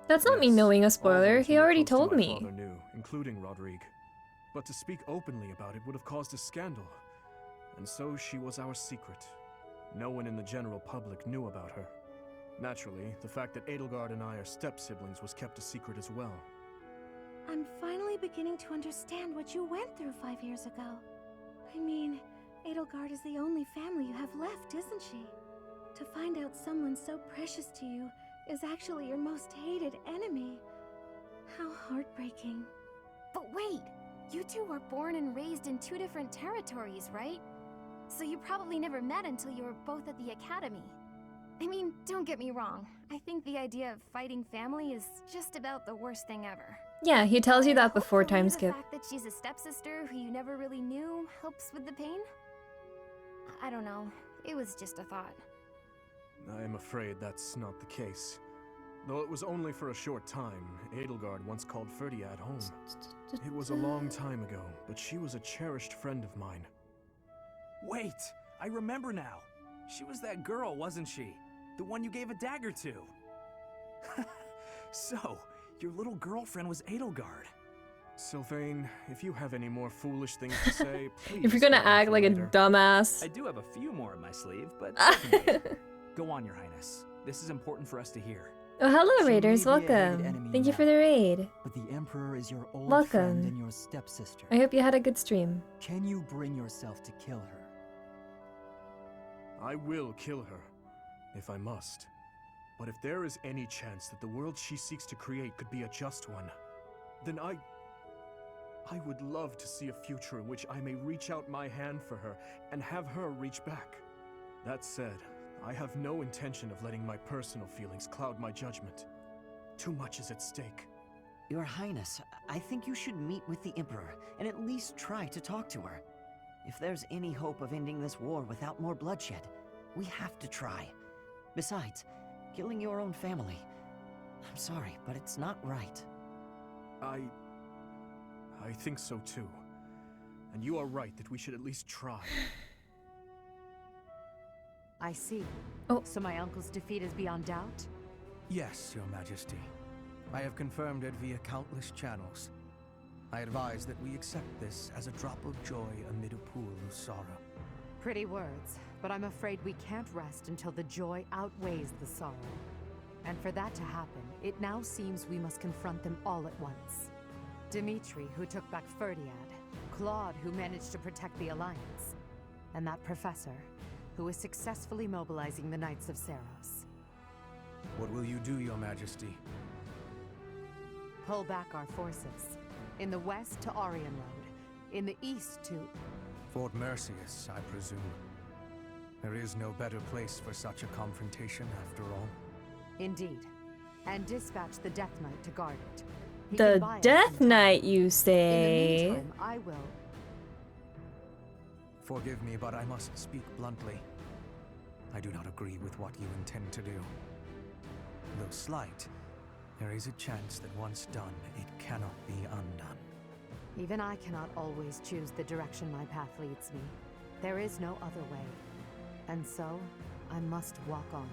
That's not me knowing a spoiler. All those He who were already close to told my me. father knew, including Rodrigue. But to speak openly about it would have caused a scandal. And so she was our secret. No one in the general public knew about her. Naturally, the fact that Edelgard and I are step-siblings was kept a secret as well. I'm finally beginning to understand what you went through 5 years ago. I mean, Edelgard is the only family you have left, isn't she? To find out someone so precious to you is actually your most hated enemy. How heartbreaking. But wait! You two were born and raised in 2 different territories, right? So you probably never met until you were both at the academy. I mean, don't get me wrong. I think the idea of fighting family is just about the worst thing ever. Yeah, he tells you that before time The skip. fact that she's a stepsister who you never really knew helps with the pain? I don't know. It was just a thought. I am afraid that's not the case. Though it was only for a short time, Edelgard once called Ferdiad home. It was a long time ago, but she was a cherished friend of mine. Wait, I remember now. She was that girl, wasn't she? The one you gave a dagger to. So, your little girlfriend was Edelgard. Sylvain, if you have any more foolish things to say, please. If you're gonna save them act for like a later. dumbass. I do have a few more in my sleeve, but they can wait. Go on, Your Highness. This is important for us to hear. Oh, hello, She Raiders. may be a hated Welcome. enemy Thank you now, for the raid. But the Emperor is your old Welcome. friend and your stepsister. I hope you had a good stream. Can you bring yourself to kill her? I will kill her, if I must. But if there is any chance that the world she seeks to create could be a just one, then I would love to see a future in which I may reach out my hand for her and have her reach back. That said, I have no intention of letting my personal feelings cloud my judgment. Too much is at stake. Your Highness, I think you should meet with the Emperor and at least try to talk to her. If there's any hope of ending this war without more bloodshed, we have to try. Besides, killing your own family, I'm sorry, but it's not right. I think so too. And you are right that we should at least try. I see. Oh. So my uncle's defeat is beyond doubt? Yes, Your Majesty. I have confirmed it via countless channels. I advise that we accept this as a drop of joy amid a pool of sorrow. Pretty words, but I'm afraid we can't rest until the joy outweighs the sorrow. And for that to happen, it now seems we must confront them all at once. Dimitri, who took back Ferdiad, Claude, who managed to protect the Alliance, and that professor, who is successfully mobilizing the Knights of Seros. What will you do, Your Majesty? Pull back our forces. In the west to Arian Road, in the east to... Fort Mercius, I presume. There is no better place for such a confrontation, after all. Indeed. And dispatch the Death Knight to guard it. He The can buy us Death some time. Knight, you In the say? meantime, I will... Forgive me, but I must speak bluntly. I do not agree with what you intend to do. Though slight, there is a chance that once done, it cannot be undone. Even I cannot always choose the direction my path leads me. There is no other way. And so, I must walk on.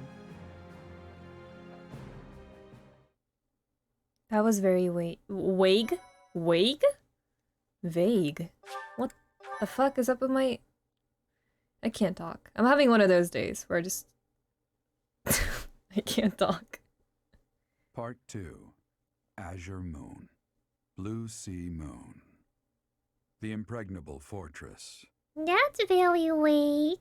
That was very vague? Vague? Vague. What the fuck is up with my... I can't talk. I'm having one of those days where I just... I can't talk. Part 2. Azure Moon. Blue Sea Moon. The Impregnable Fortress. That's very vague.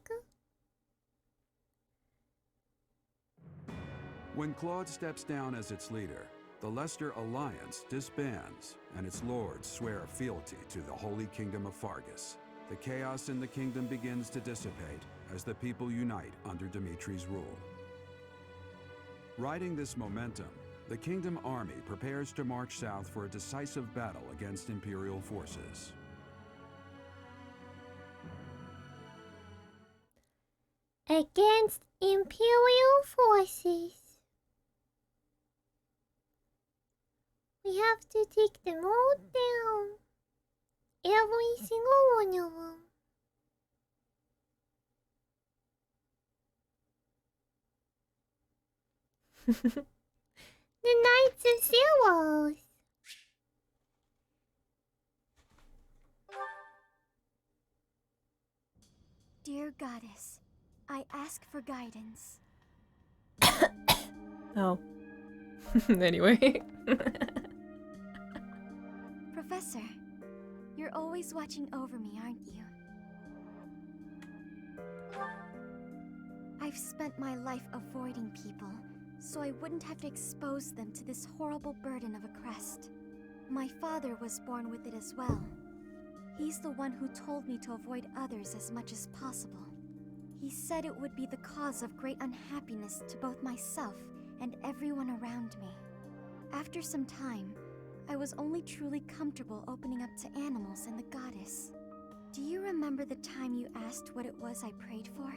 When Claude steps down as its leader, the Leicester Alliance disbands, and its lords swear fealty to the Holy Kingdom of Fargus. The chaos in the kingdom begins to dissipate as the people unite under Dimitri's rule. Riding this momentum, the Kingdom Army prepares to march south for a decisive battle against Imperial forces. Against Imperial forces. We have to take them all down. Every single one of them. The Knights of Seros. Dear Goddess, I ask for guidance. Oh. Anyway. Professor, you're always watching over me, aren't you? I've spent my life avoiding people, so I wouldn't have to expose them to this horrible burden of a crest. My father was born with it as well. He's the one who told me to avoid others as much as possible. He said it would be the cause of great unhappiness to both myself and everyone around me. After some time, I was only truly comfortable opening up to animals and the goddess. Do you remember the time you asked what it was I prayed for?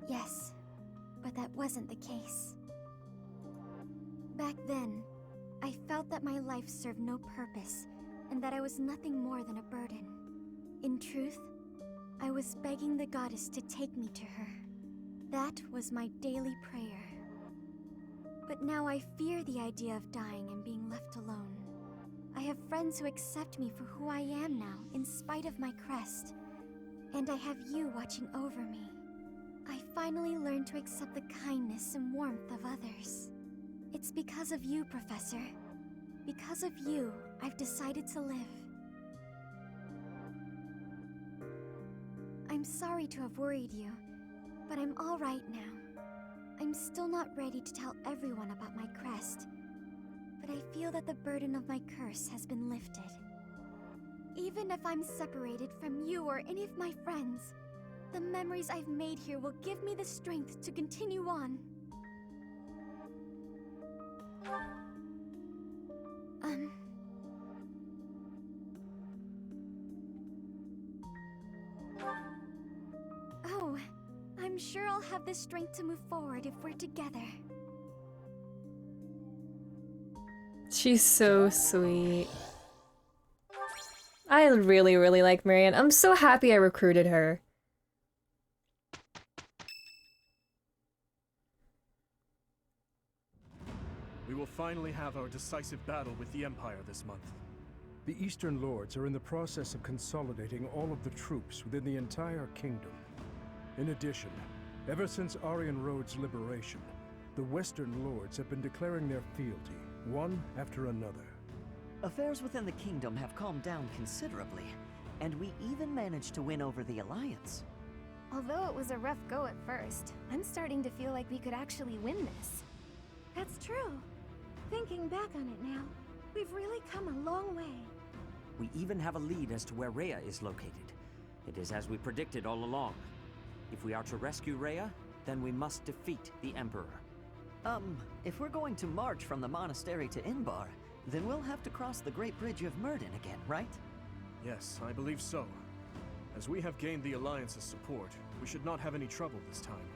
Yes, but that wasn't the case. Back then, I felt that my life served no purpose and that I was nothing more than a burden. In truth, I was begging the goddess to take me to her. That was my daily prayer. But now I fear the idea of dying and being left alone. I have friends who accept me for who I am now, in spite of my crest. And I have you watching over me. finally learned to accept the kindness and warmth of others. It's because of you, Professor. Because of you, I've decided to live. I'm sorry to have worried you, but I'm all right now. I'm still not ready to tell everyone about my crest, but I feel that the burden of my curse has been lifted. Even if I'm separated from you or any of my friends, the memories I've made here will give me the strength to continue on. Oh, I'm sure I'll have the strength to move forward if we're together. She's so sweet. I really, really like Marianne. I'm so happy I recruited her. We will finally have our decisive battle with the Empire this month. The Eastern Lords are in the process of consolidating all of the troops within the entire kingdom. In addition, ever since Aryan Road's liberation, the Western Lords have been declaring their fealty, one after another. Affairs within the kingdom have calmed down considerably, and we even managed to win over the Alliance. Although it was a rough go at first, I'm starting to feel like we could actually win this. That's true. Thinking back on it now, we've really come a long way. We even have a lead as to where Rhea is located. It is as we predicted all along. If we are to rescue Rhea, then we must defeat the Emperor. If we're going to march from the monastery to Inbar, then we'll have to cross the Great Bridge of Myrden again, right? Yes, I believe so. As we have gained the Alliance's support, we should not have any trouble this time.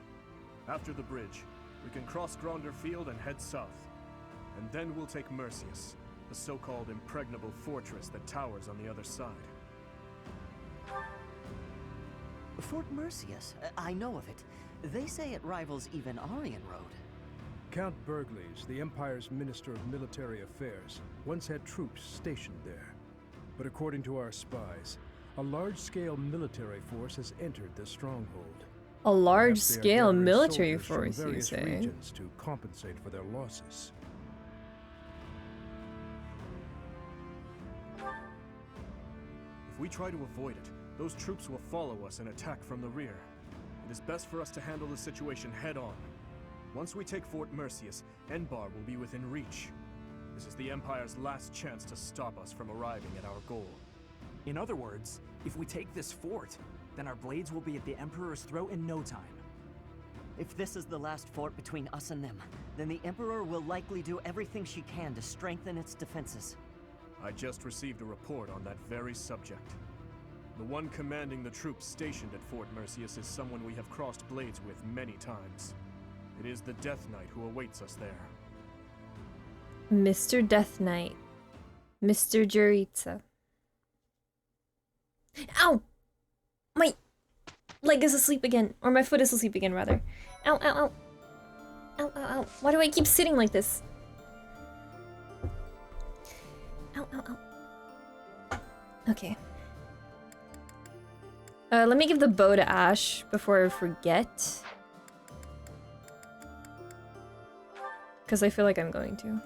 After the bridge, we can cross Gronder Field and head south. And then we'll take Mercius, the so-called impregnable fortress that towers on the other side. Fort Mercius, I know of it. They say it rivals even Aryan Road. Count Burgleys, the Empire's Minister of Military Affairs, once had troops stationed there. But according to our spies, a large-scale military force has entered the stronghold. A large-scale military From force, you various say? regions to compensate for their losses. If we try to avoid it, those troops will follow us and attack from the rear. It is best for us to handle the situation head-on. Once we take Fort Mercius, Enbar will be within reach. This is the Empire's last chance to stop us from arriving at our goal. In other words, if we take this fort, then our blades will be at the Emperor's throat in no time. If this is the last fort between us and them, then the Emperor will likely do everything she can to strengthen its defenses. I just received a report on that very subject. The one commanding the troops stationed at Fort Mercius is someone we have crossed blades with many times. It is the Death Knight who awaits us there. Mr. Death Knight. Mr. Juritsa. Ow! My leg is asleep again. Or my foot is asleep again, rather. Ow, ow, ow. Ow, ow, ow. Why do I keep sitting like this? Ow, ow, ow. Okay. Let me give the bow to Ash before I forget. Because I feel like I'm going to.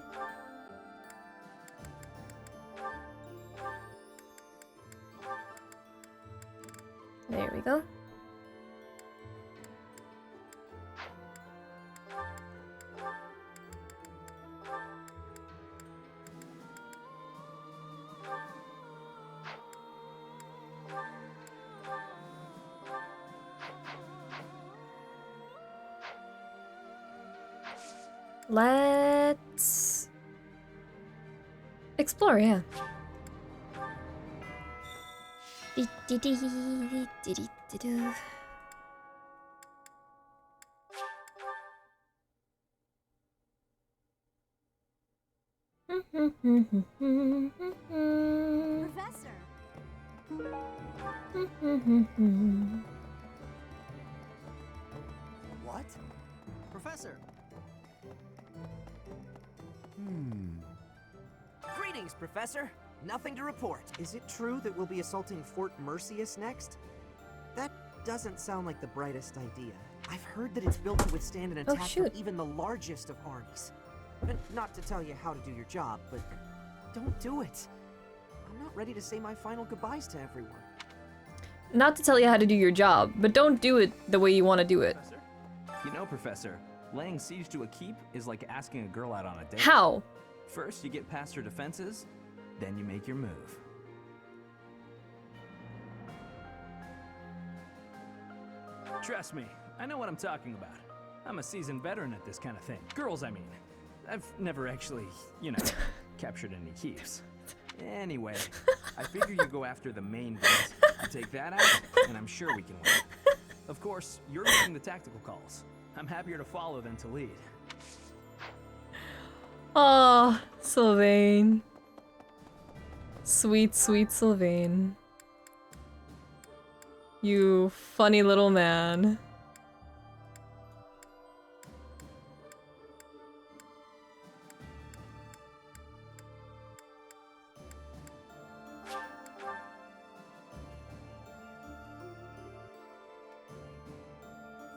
There we go. Let's explore, yeah. Professor! What? Professor! Greetings, Professor! Nothing to report. Is it true that we'll be assaulting Fort Mercius next? That doesn't sound like the brightest idea. I've heard that it's built to withstand an Oh, attack from shoot. even the largest of armies. Not to tell you how to do your job, but don't do it. I'm not ready to say my final goodbyes to everyone. Not to tell you how to do your job, but don't do it the way you want to do it. You know, Professor, laying siege to a keep is like asking a girl out on a date. How? First, you get past her defenses, then you make your move. Trust me, I know what I'm talking about. I'm a seasoned veteran at this kind of thing. Girls, I mean. I've never actually, you know, captured any keeps. Anyway, I figure you go after the main base. You take that out, and I'm sure we can win. Of course, you're making the tactical calls. I'm happier to follow than to lead. Oh, Sylvain. Sweet, sweet Sylvain. You funny little man.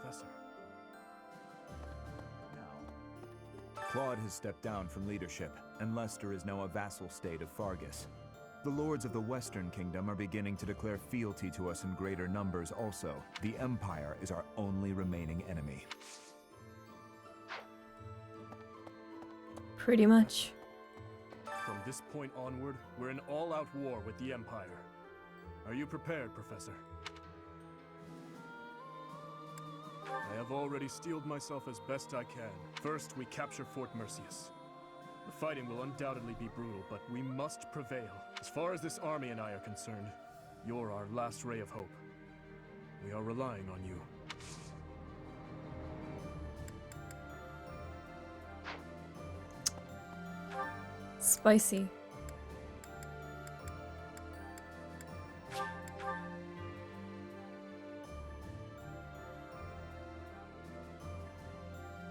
Professor. Claude has stepped down from leadership, and Leicester is now a vassal state of Fargus. The lords of the Western Kingdom are beginning to declare fealty to us in greater numbers also. The Empire is our only remaining enemy. Pretty much. From this point onward, we're in all-out war with the Empire. Are you prepared, Professor? I have already steeled myself as best I can. First, we capture Fort Mercius. The fighting will undoubtedly be brutal, but we must prevail. As far as this army and I are concerned, you're our last ray of hope. We are relying on you. Spicy.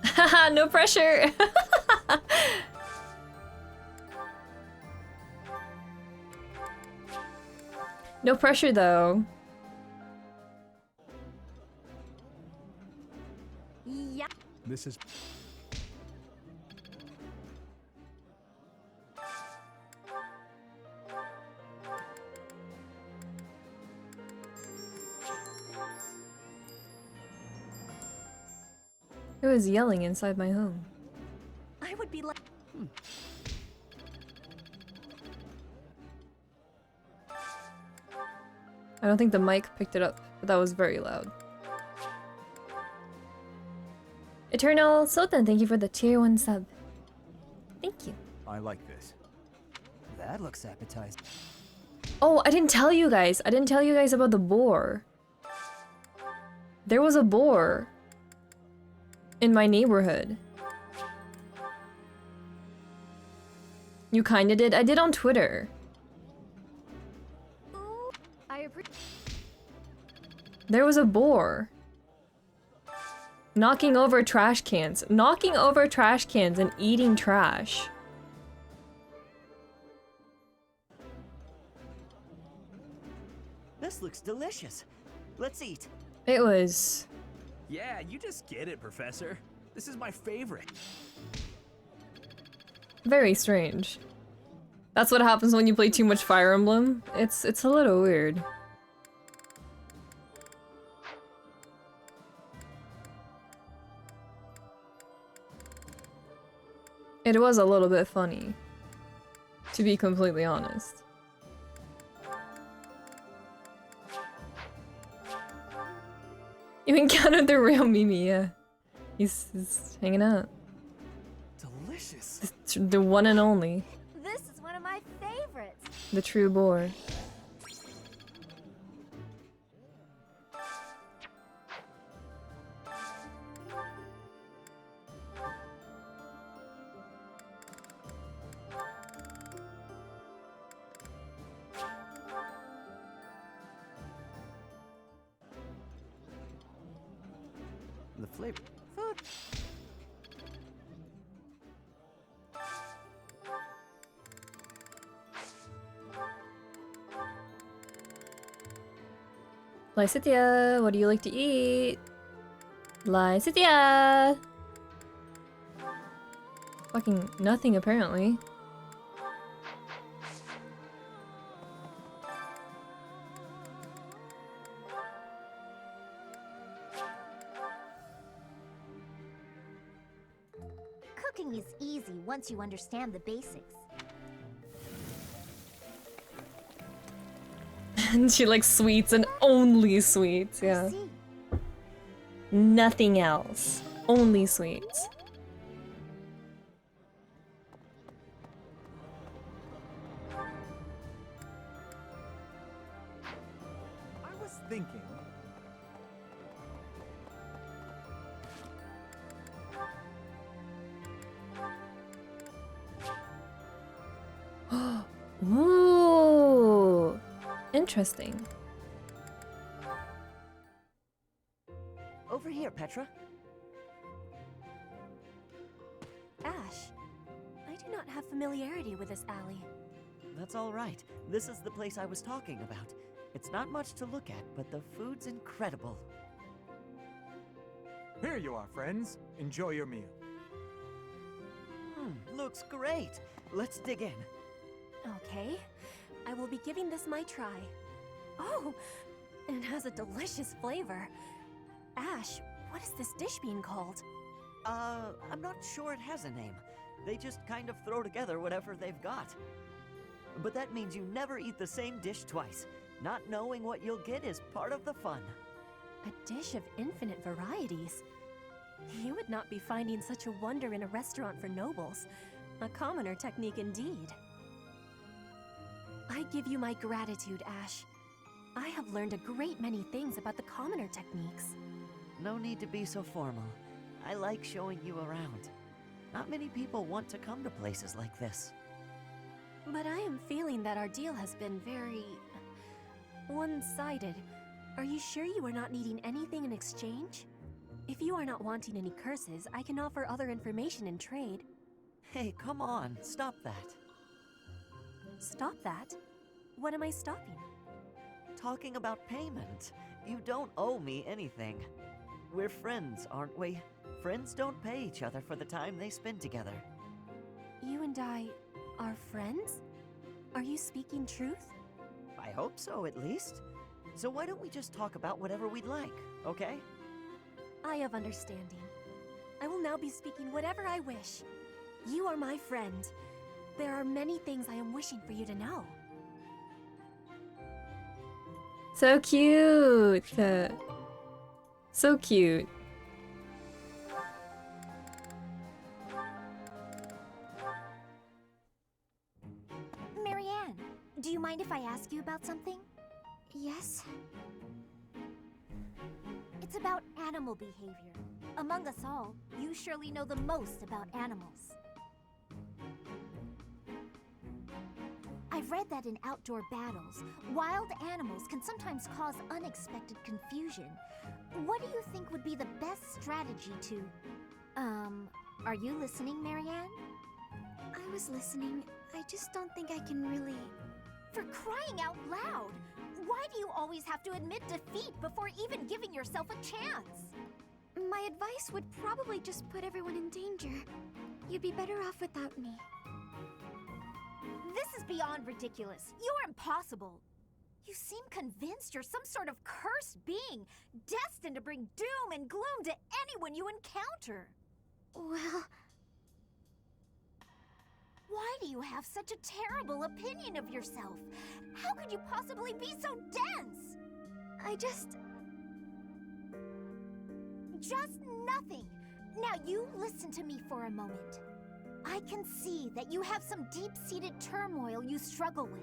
Haha, no pressure. No pressure though. Yeah. This is... Who is yelling inside my home? I would be like. I don't think the mic picked it up, but that was very loud. Eternal Sultan, thank you for the tier 1 sub. Thank you. I like this. That looks appetizing. Oh, I didn't tell you guys. I didn't tell you guys about the boar. There was a boar in my neighborhood. You kinda did? I did on Twitter. There was a boar knocking over trash cans. Knocking over trash cans and eating trash. This looks delicious. Let's eat. It was... Yeah, you just get it, Professor. This is my favorite. very strange. That's what happens when you play too much Fire Emblem. It's a little weird. It was a little bit funny, to be completely honest. You encountered the real Mimi, yeah. He's hanging out. Delicious. The one and only. This is one of my favorites. The true boar. The flavor. Food. Lysithia, what do you like to eat? Lysithia! Fucking nothing, apparently. Cooking is easy once you understand the basics. And she likes sweets and only sweets, yeah. Nothing else. Only sweets. I was thinking. Ooh, interesting. Over here, Petra. Ash, I do not have familiarity with this alley. That's all right. This is the place I was talking about. It's not much to look at, but the food's incredible. Here you are, friends. Enjoy your meal. Looks great. Let's dig in. Okay, I will be giving this my try. Oh, it has a delicious flavor. Ash, what is this dish being called? I'm not sure it has a name. They just kind of throw together whatever they've got. But that means you never eat the same dish twice. Not knowing what you'll get is part of the fun. A dish of infinite varieties. You would not be finding such a wonder in a restaurant for nobles. A commoner technique indeed. I give you my gratitude, Ash. I have learned a great many things about the commoner techniques. No need to be so formal. I like showing you around. Not many people want to come to places like this. But I am feeling that our deal has been very... one-sided. Are you sure you are not needing anything in exchange? If you are not wanting any curses, I can offer other information in trade. Hey, come on, stop that. Stop that? What am I stopping? Talking about payment. You don't owe me anything. We're friends, aren't we? Friends don't pay each other for the time they spend together. You and I are friends? Are you speaking truth? I hope so, at least. So why don't we just talk about whatever we'd like, okay? I have understanding. I will now be speaking whatever I wish. You are my friend. There are many things I am wishing for you to know. So cute! So cute. Marianne, do you mind if I ask you about something? Yes? It's about animal behavior. Among us all, you surely know the most about animals. I've read that in outdoor battles, wild animals can sometimes cause unexpected confusion. What do you think would be the best strategy to... are you listening, Marianne? I was listening. I just don't think I can really... For crying out loud! Why do you always have to admit defeat before even giving yourself a chance? My advice would probably just put everyone in danger. You'd be better off without me. This is beyond ridiculous. You're impossible. You seem convinced you're some sort of cursed being, destined to bring doom and gloom to anyone you encounter. Well... Why do you have such a terrible opinion of yourself? How could you possibly be so dense? I just... Just nothing. Now you listen to me for a moment. I can see that you have some deep-seated turmoil you struggle with.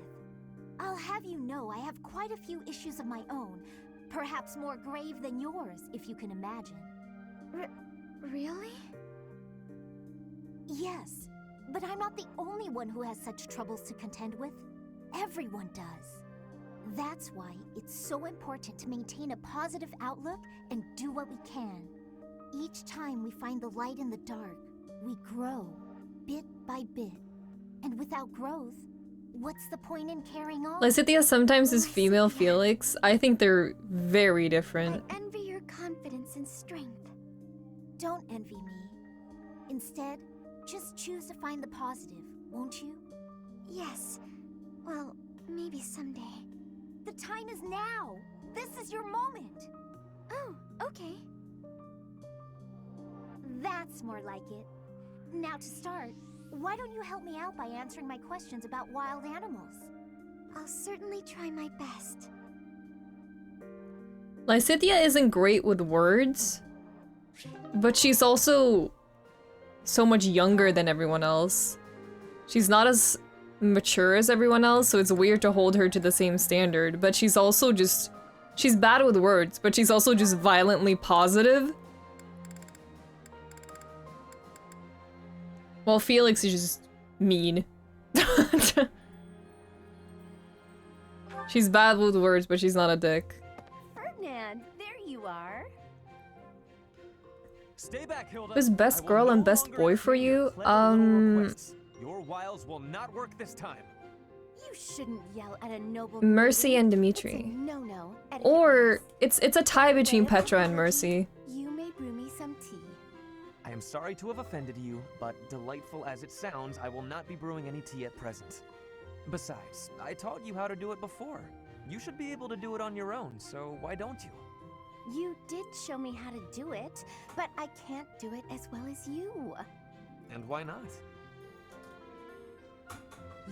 I'll have you know I have quite a few issues of my own, perhaps more grave than yours, if you can imagine. Really? Yes, but I'm not the only one who has such troubles to contend with. Everyone does. That's why it's so important to maintain a positive outlook and do what we can. Each time we find the light in the dark, we grow, bit by bit. And without growth, what's the point in carrying on? Lysithia sometimes is female Felix. I think they're very different. I envy your confidence and strength. don't envy me. Instead, just choose to find the positive, won't you? Yes. Well, maybe someday. The time is now! This is your moment! Oh, okay. That's more like it. Now to start, why don't you help me out by answering my questions about wild animals? I'll certainly try my best. Lysithea isn't great with words, but she's also so much younger than everyone else. She's not as mature as everyone else, so it's weird to hold her to the same standard, but she's also just... she's bad with words, but she's also just violently positive. While Felix is just mean. She's bad with words, but she's not a dick. Ferdinand, there you are. Stay back, Hilda. Who's best girl and best boy for you? Your wiles will not work this time. You shouldn't yell at a noble Mercy and lady. Dimitri. No. Or it's a tie between Petra and Mercy. You may brew me some tea. I am sorry to have offended you, but delightful as it sounds, I will not be brewing any tea at present. Besides, I taught you how to do it before. You should be able to do it on your own, so why don't you? You did show me how to do it, but I can't do it as well as you. And why not?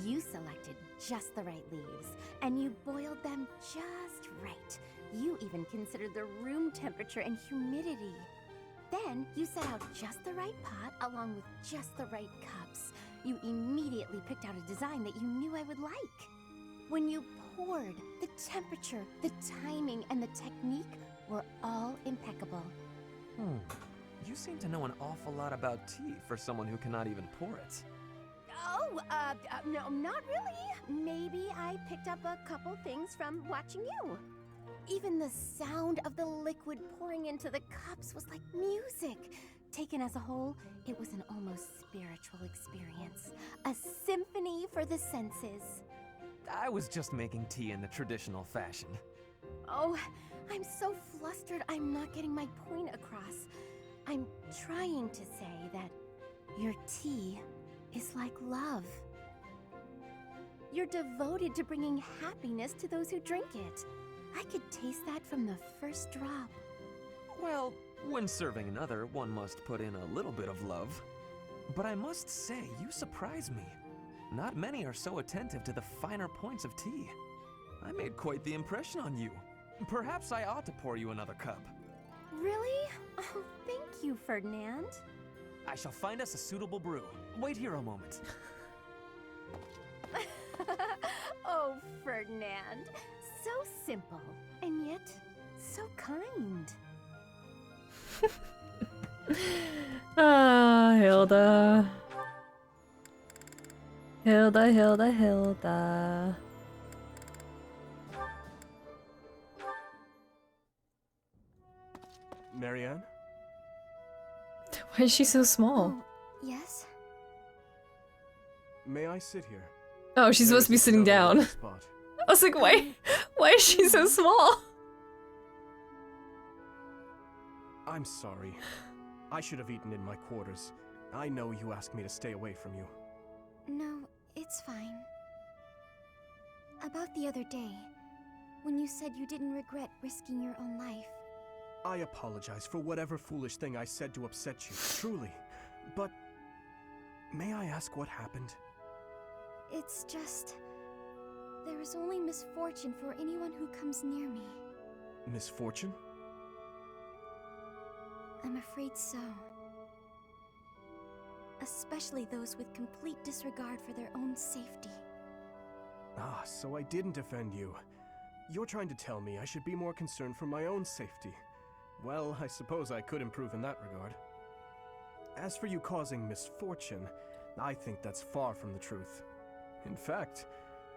You selected just the right leaves, and you boiled them just right. You even considered the room temperature and humidity. Then you set out just the right pot along with just the right cups. You immediately picked out a design that you knew I would like. When you poured, the temperature, the timing, and the technique were all impeccable. You seem to know an awful lot about tea for someone who cannot even pour it. Oh, no, not really. Maybe I picked up a couple things from watching you. Even the sound of the liquid pouring into the cups was like music. Taken as a whole, it was an almost spiritual experience. A symphony for the senses. I was just making tea in the traditional fashion. Oh, I'm so flustered I'm not getting my point across. I'm trying to say that your tea is like love. You're devoted to bringing happiness to those who drink it. I could taste that from the first drop. Well, when serving another, one must put in a little bit of love. But I must say, you surprise me. Not many are so attentive to the finer points of tea. I made quite the impression on you. Perhaps I ought to pour you another cup. Really? Oh, thank you, Ferdinand. I shall find us a suitable brew. Wait here a moment. Oh, Ferdinand. So simple, and yet so kind. Ah, Hilda. Hilda. Marianne? Why is she so small? Yes? May I sit here? Oh, she's supposed to be sitting down. Spot. I was like, why is she so small? I'm sorry. I should have eaten in my quarters. I know you asked me to stay away from you. No, it's fine. About the other day, when you said you didn't regret risking your own life. I apologize for whatever foolish thing I said to upset you, truly. But may I ask what happened? It's just... there is only misfortune for anyone who comes near me. Misfortune? I'm afraid so. Especially those with complete disregard for their own safety. Ah, so I didn't offend you. You're trying to tell me I should be more concerned for my own safety. Well, I suppose I could improve in that regard. As for you causing misfortune, I think that's far from the truth. In fact,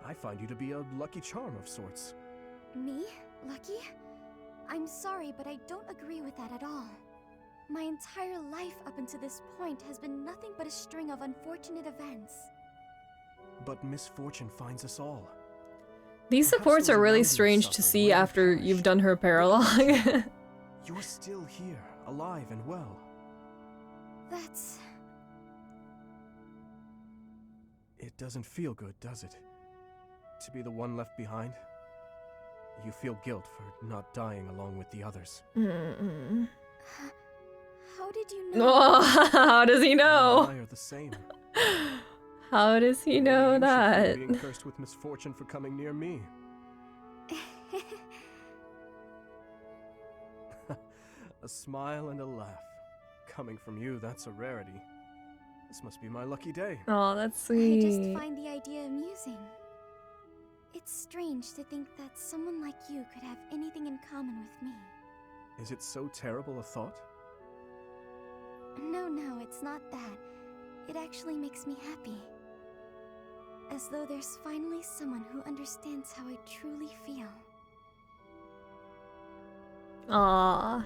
I find you to be a lucky charm of sorts. Me? Lucky? I'm sorry, but I don't agree with that at all. My entire life up until this point has been nothing but a string of unfortunate events. But misfortune finds us all. These supports are really strange to see after you've done her paralogue. You're still here, alive and well. That's... It doesn't feel good, does it? To be the one left behind? You feel guilt for not dying along with the others. Mm-mm. How did you know? Oh, how does he know? I are the same. How does he know Maybe you should that? feel being cursed with misfortune for coming near me. A smile and a laugh. Coming from you, that's a rarity. This must be my lucky day. Oh, that's I sweet. just find the idea amusing. It's strange to think that someone like you could have anything in common with me. Is it so terrible a thought? No, it's not that. It actually makes me happy. As though there's finally someone who understands how I truly feel. Aw.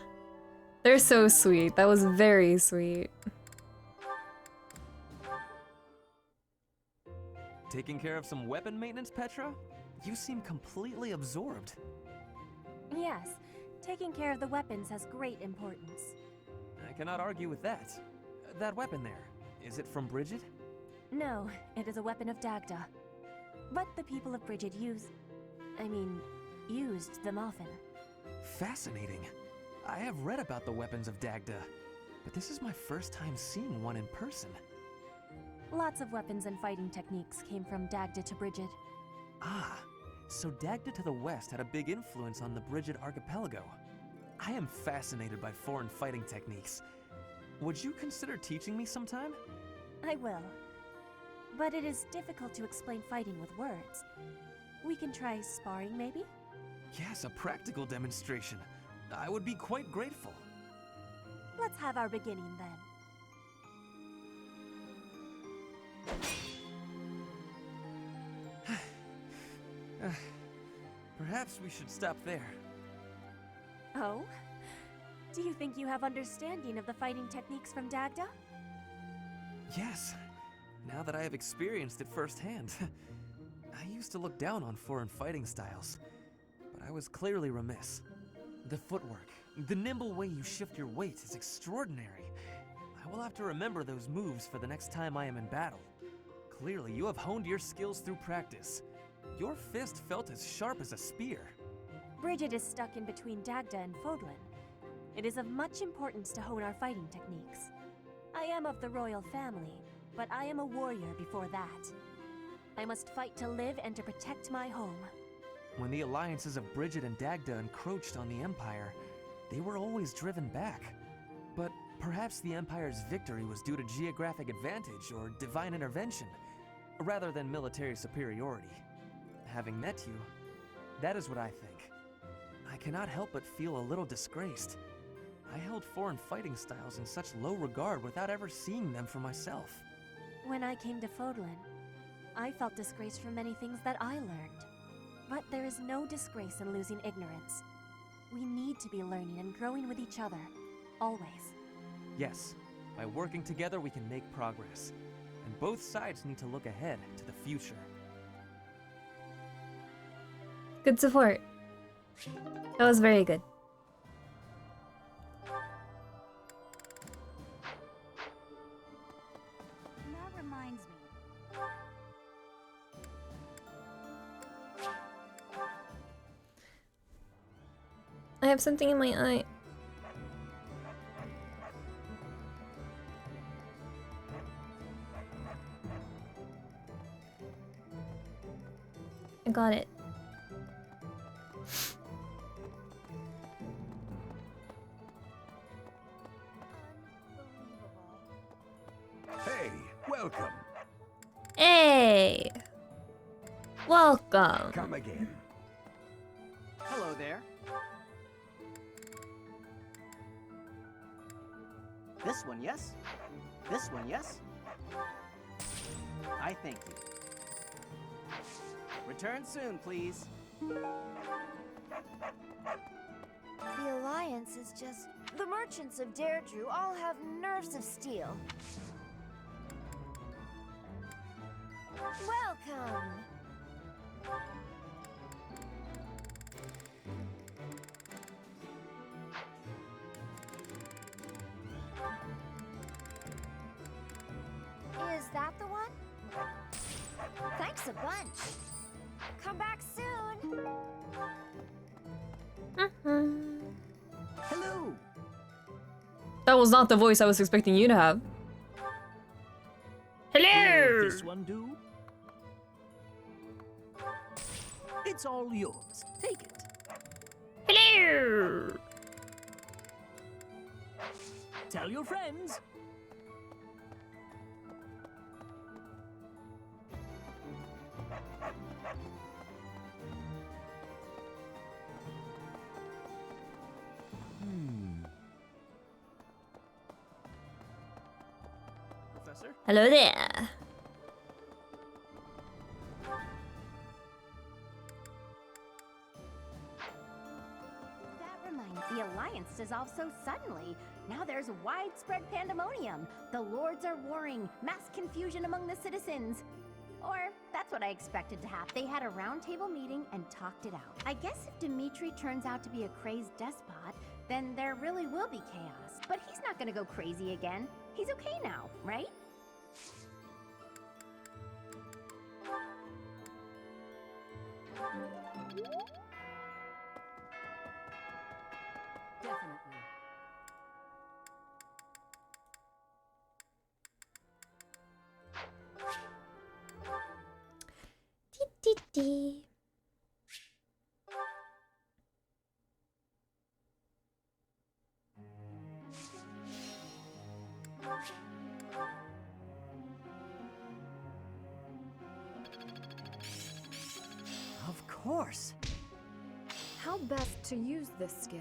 They're so sweet. That was very sweet. Taking care of some weapon maintenance, Petra? You seem completely absorbed. Yes, taking care of the weapons has great importance. I cannot argue with that. That weapon there, is it from Bridget? No, it is a weapon of Dagda. But the people of Bridget used them often. Fascinating. I have read about the weapons of Dagda, but this is my first time seeing one in person. Lots of weapons and fighting techniques came from Dagda to Bridget. Ah, so Dagda to the west had a big influence on the Bridget archipelago. I am fascinated by foreign fighting techniques. Would you consider teaching me sometime? I will. But it is difficult to explain fighting with words. We can try sparring, maybe? Yes, a practical demonstration. I would be quite grateful. Let's have our beginning then. Perhaps we should stop there. Oh? Do you think you have understanding of the fighting techniques from Dagda? Yes. Now that I have experienced it firsthand. I used to look down on foreign fighting styles, but I was clearly remiss. The footwork, the nimble way you shift your weight is extraordinary. I will have to remember those moves for the next time I am in battle. Clearly, you have honed your skills through practice. Your fist felt as sharp as a spear. Bridget is stuck in between Dagda and Fodlan. It is of much importance to hone our fighting techniques. I am of the royal family, but I am a warrior before that. I must fight to live and to protect my home. When the alliances of Bridget and Dagda encroached on the Empire, they were always driven back. But perhaps the Empire's victory was due to geographic advantage or divine intervention, rather than military superiority. Having met you, that is what I think. I cannot help but feel a little disgraced. I held foreign fighting styles in such low regard without ever seeing them for myself. When I came to Fodlan, I felt disgraced for many things that I learned. But there is no disgrace in losing ignorance. We need to be learning and growing with each other, always. Yes, by working together we can make progress. And both sides need to look ahead to the future. Good support. That was very good. That reminds me. I have something in my eye. I got it. Hey, welcome. Hey! Welcome. Come again. Hello there. This one, yes? This one, yes? I thank you. Return soon, please. The Alliance is just... The merchants of Deirdre all have nerves of steel. Welcome! Thanks a bunch. Come back soon. Hello. That was not the voice I was expecting you to have. Hello! Will this one do? It's all yours. Take it. Hello! Tell your friends. Professor? Hello there. That reminds the Alliance dissolved so suddenly. Now there's widespread pandemonium. The lords are warring, mass confusion among the citizens. Or that's what I expected to happen. They had a roundtable meeting and talked it out. I guess if Dimitri turns out to be a crazed despot, then there really will be chaos. But he's not gonna go crazy again. He's okay now, right? Definitely. Dee. Of course. How best to use this skill?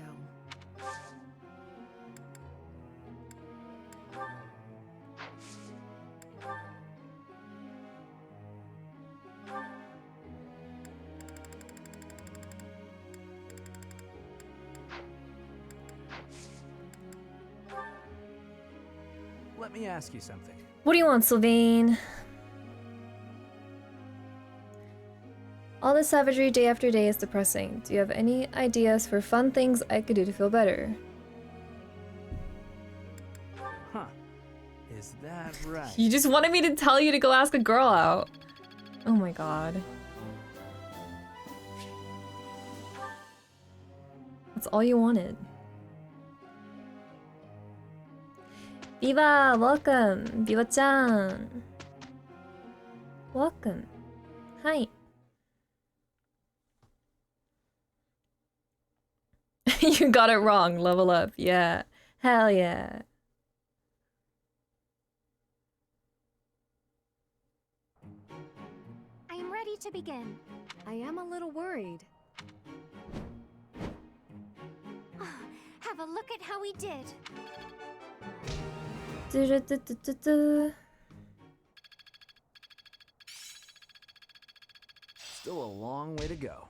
Let me ask you something. What do you want, Sylvain? All this savagery day after day is depressing. Do you have any ideas for fun things I could do to feel better? Huh. Is that right? You just wanted me to tell you to go ask a girl out. Oh my god. That's all you wanted. Viva! Welcome! Viva-chan! Welcome. Hi. You got it wrong. Level up. Yeah. Hell yeah. I am ready to begin. I am a little worried. Have a look at how we did. Still a long way to go.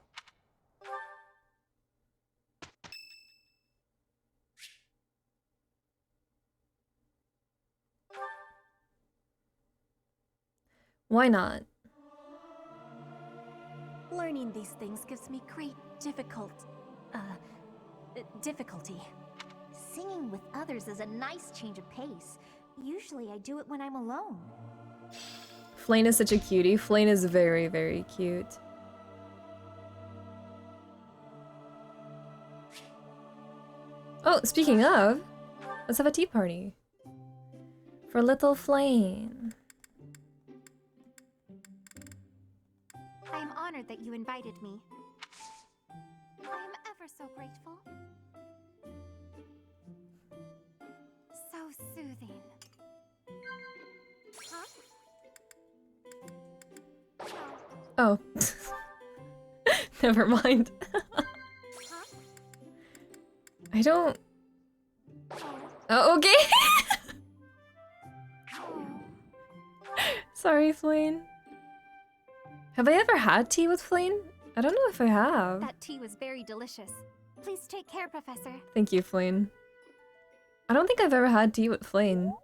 Why not? Learning these things gives me great difficulty. Singing with others is a nice change of pace. Usually I do it when I'm alone. Flane is such a cutie. Flane is very, very cute. Oh, speaking of, let's have a tea party. For little Flane. I am honored that you invited me. I am ever so grateful. So soothing. Huh? Oh. Never mind. I don't... Oh, okay! Sorry, Flane. Have I ever had tea with Flane? I don't know if I have. That tea was very delicious. Please take care, Professor. Thank you, Flane. I don't think I've ever had tea with Flane.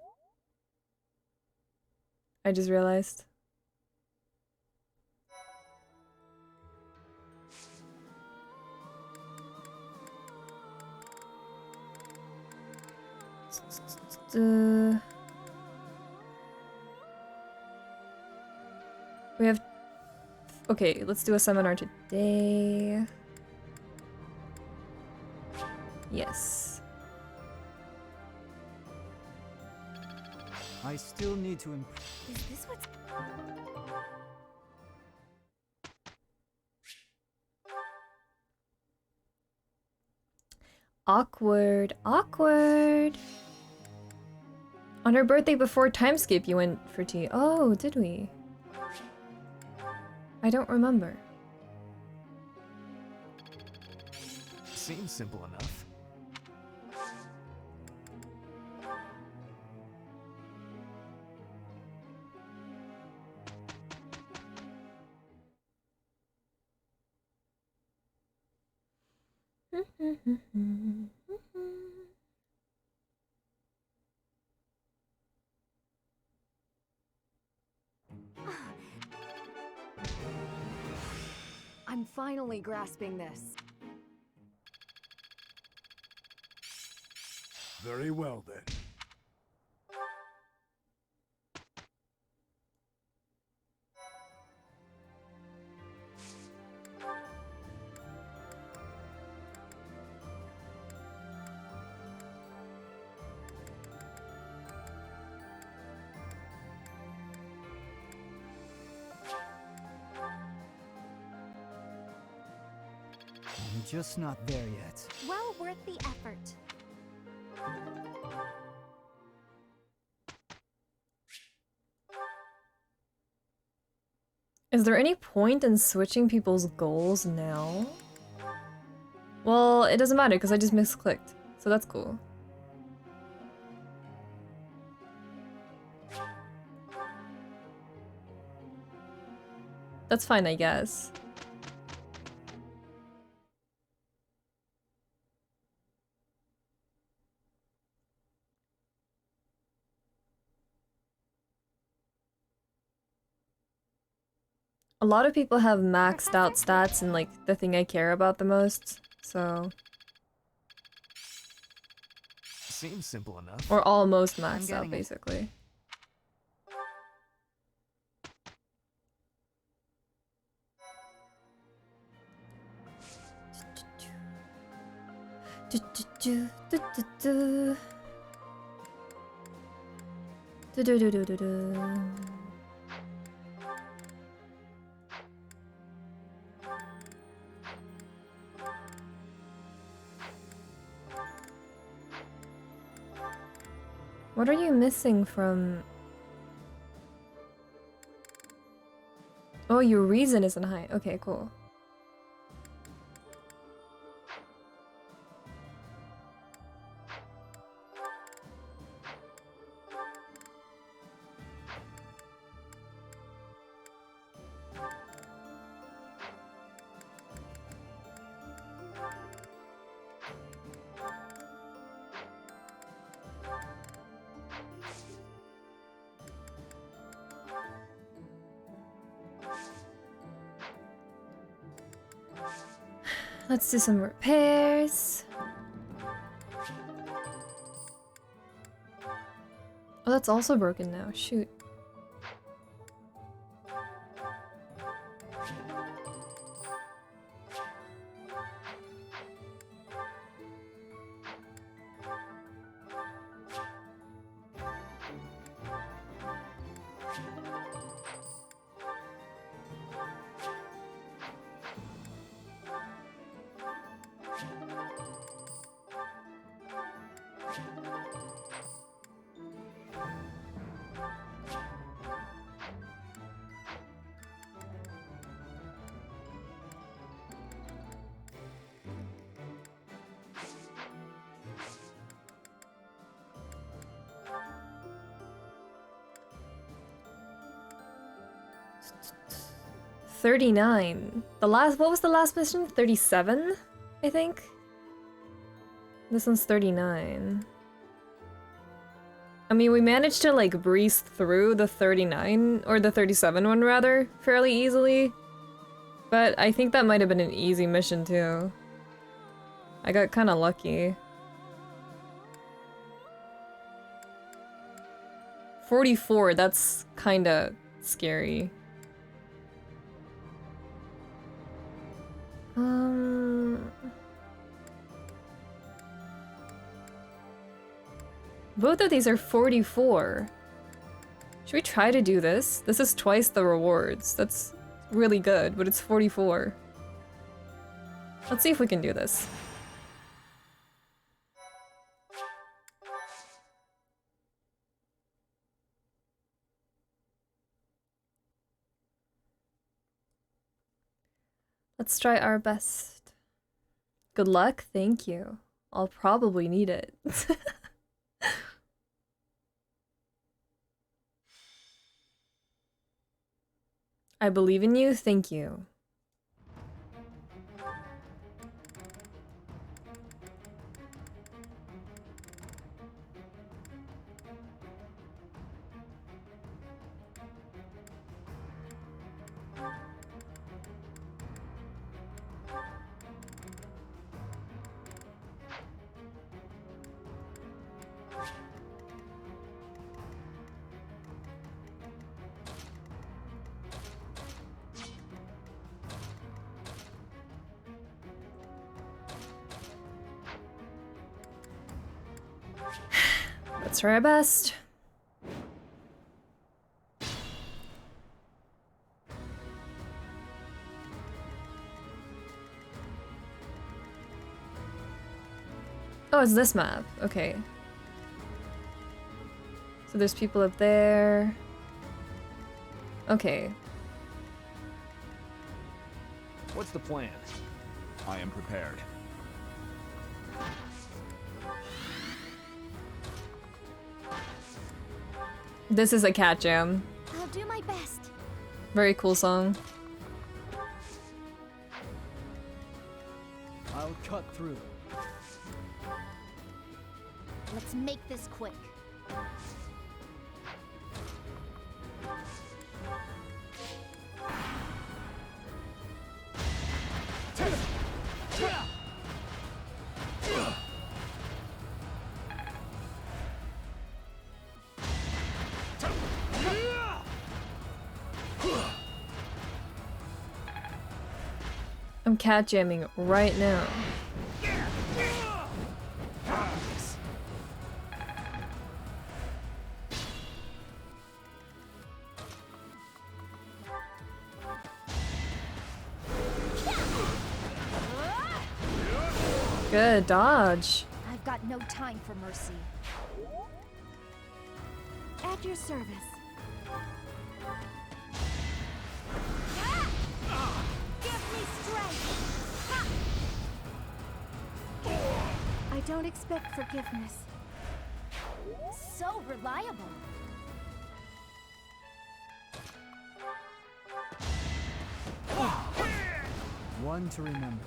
I just realized. We have... Okay, let's do a seminar today. Yes. I still need to Is this what's... Awkward. Awkward. On her birthday before time skip, you went for tea. Oh, did we? I don't remember. Seems simple enough. I'm finally grasping this. Very well, then. I'm just not there yet. Well worth the effort. Is there any point in switching people's goals now? Well, it doesn't matter because I just misclicked, so that's cool. That's fine, I guess. A lot of people have maxed out stats in like the thing I care about the most, so... Seems simple enough. Or almost maxed out, basically. What are you missing from... Oh, your reason isn't high. Okay, cool. Let's do some repairs. Oh, that's also broken now. Shoot. $39. The last, what was the last mission? 37, I think? This one's 39. I mean, we managed to like breeze through the 39, or the 37 one rather, fairly easily. But I think that might have been an easy mission too. I got kinda lucky. 44, that's kinda scary. Both of these are 44. Should we try to do this? This is twice the rewards. That's really good, but it's 44. Let's see if we can do this. Let's try our best. Good luck, thank you. I'll probably need it. I believe in you, thank you. Let's try our best. Oh, it's this map. Okay. So there's people up there. Okay. What's the plan? I am prepared. This is a cat jam. I'll do my best. Very cool song. I'll cut through. Let's make this quick. I'm cat jamming right now. Good dodge. I've got no time for mercy. At your service. Give me strength. I don't expect forgiveness. So reliable. One to remember.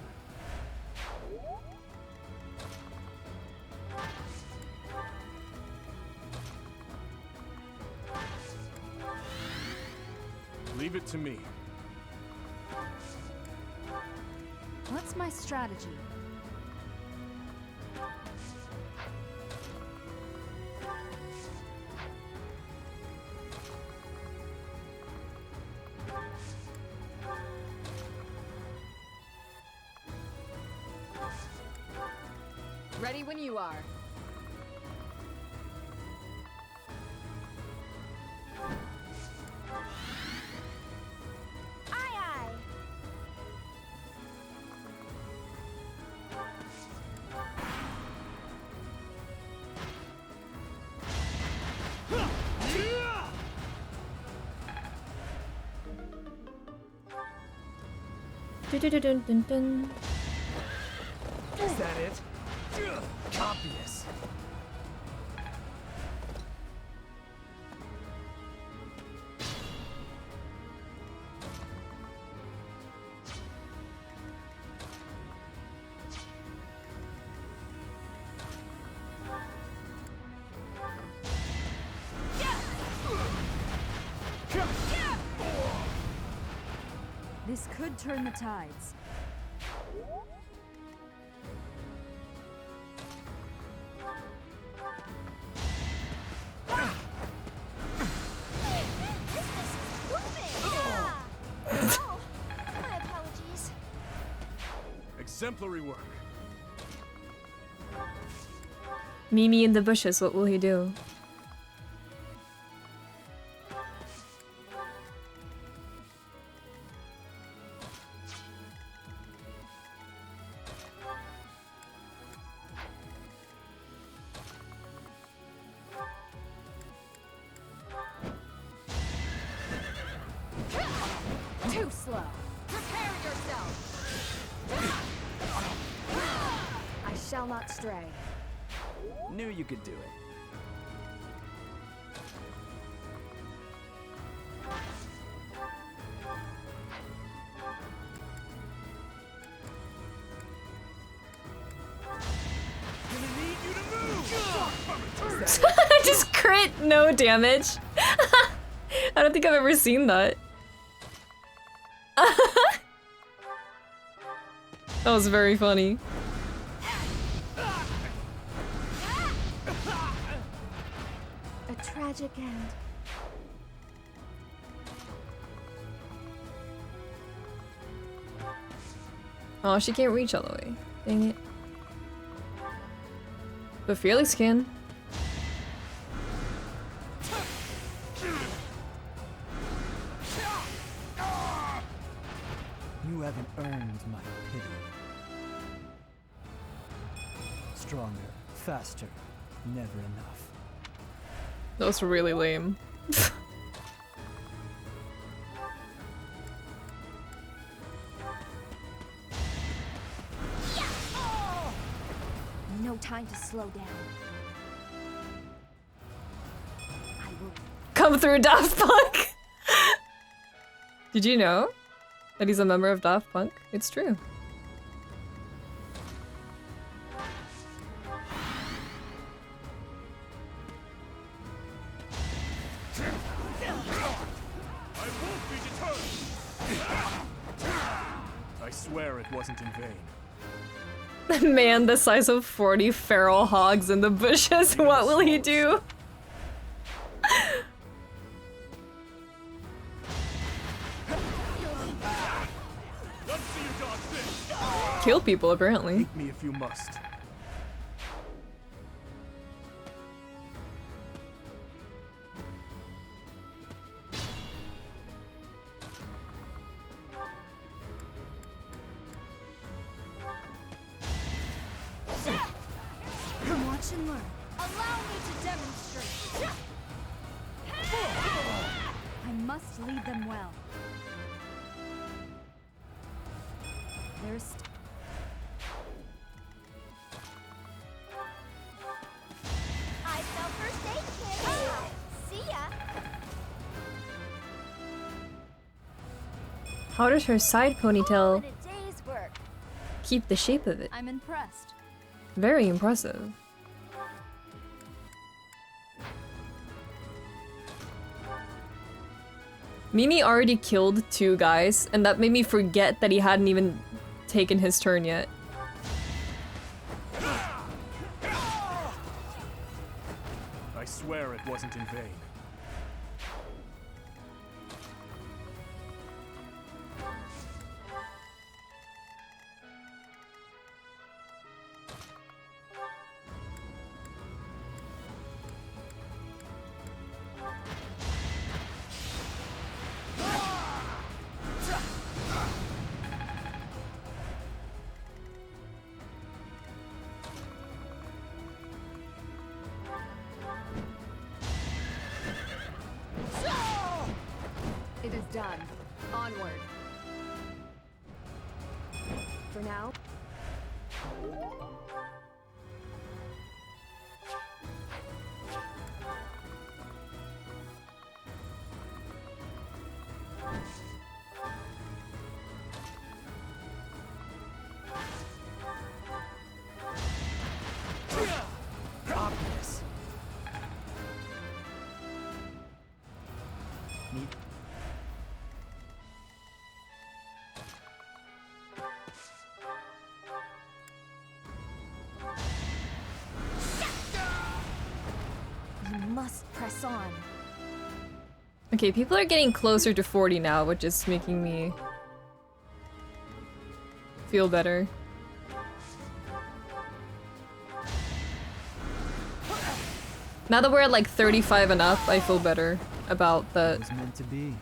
Leave it to me. What's my strategy? Ready when you are. Dun-dun-dun-dun-dun. Is that it? Obvious. This could turn the tides. My apologies. Exemplary work. Mimi in the bushes, what will he do? Too slow. Prepare yourself. I shall not stray. Knew you could do it. Just crit, no damage. I don't think I've ever seen that. That was very funny. A tragic end. Oh, she can't reach all the way. Dang it. But Felix can. You haven't earned my pity. Stronger, faster, never enough. That was really lame. No time to slow down. Come through, Daft Punk! Did you know that he's a member of Daft Punk? It's true. I swear it wasn't in vain. Man the size of 40 feral hogs in the bushes, what will he do? Kill people, apparently. Eat me if you must. Come watch and learn. Allow me to demonstrate. I must lead them well. There's I fell first aid kit. See ya. How does her side ponytail A day's work. keep the shape of it? I'm impressed. Very impressive. Mimi already killed 2 guys, and that made me forget that he hadn't even taken his turn yet. I swear it wasn't in vain. It is done. Onward. For now. Obvious. Need You must press on. Okay, people are getting closer to 40 now, which is making me feel better. Now that we're at like 35 and up, I feel better about the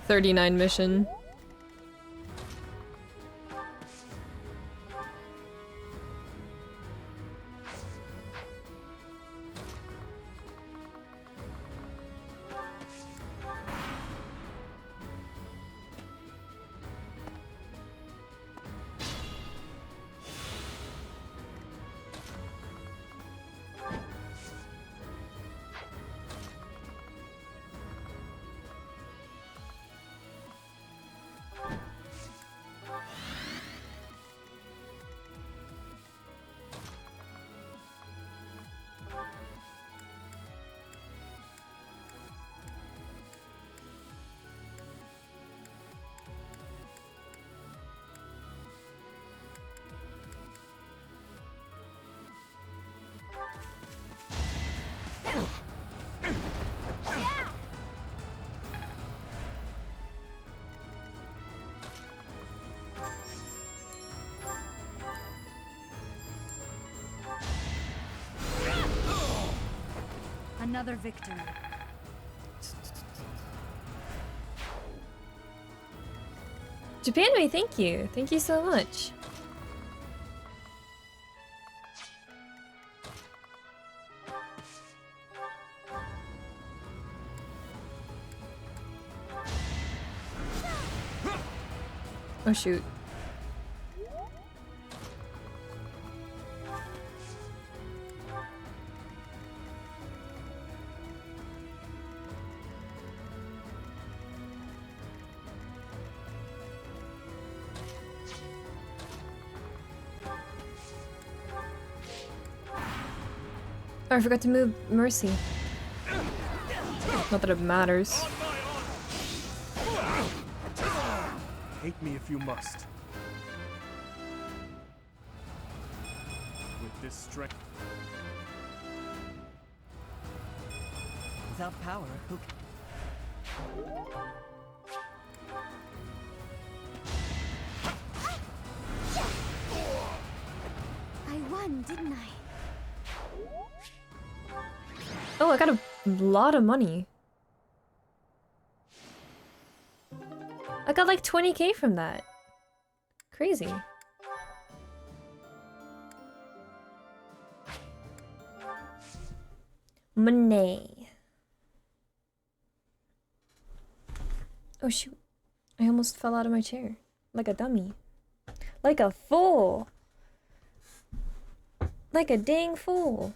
39 mission. Another victory. Japanway, thank you. Thank you so much. Oh shoot. Oh, I forgot to move Mercy. Not that it matters. Hate me if you must. With this strength. Without power, who I won, didn't I? Oh, I got a lot of money. I got like 20k from that. Crazy. Money. Oh shoot. I almost fell out of my chair. Like a dummy. Like a fool. Like a dang fool.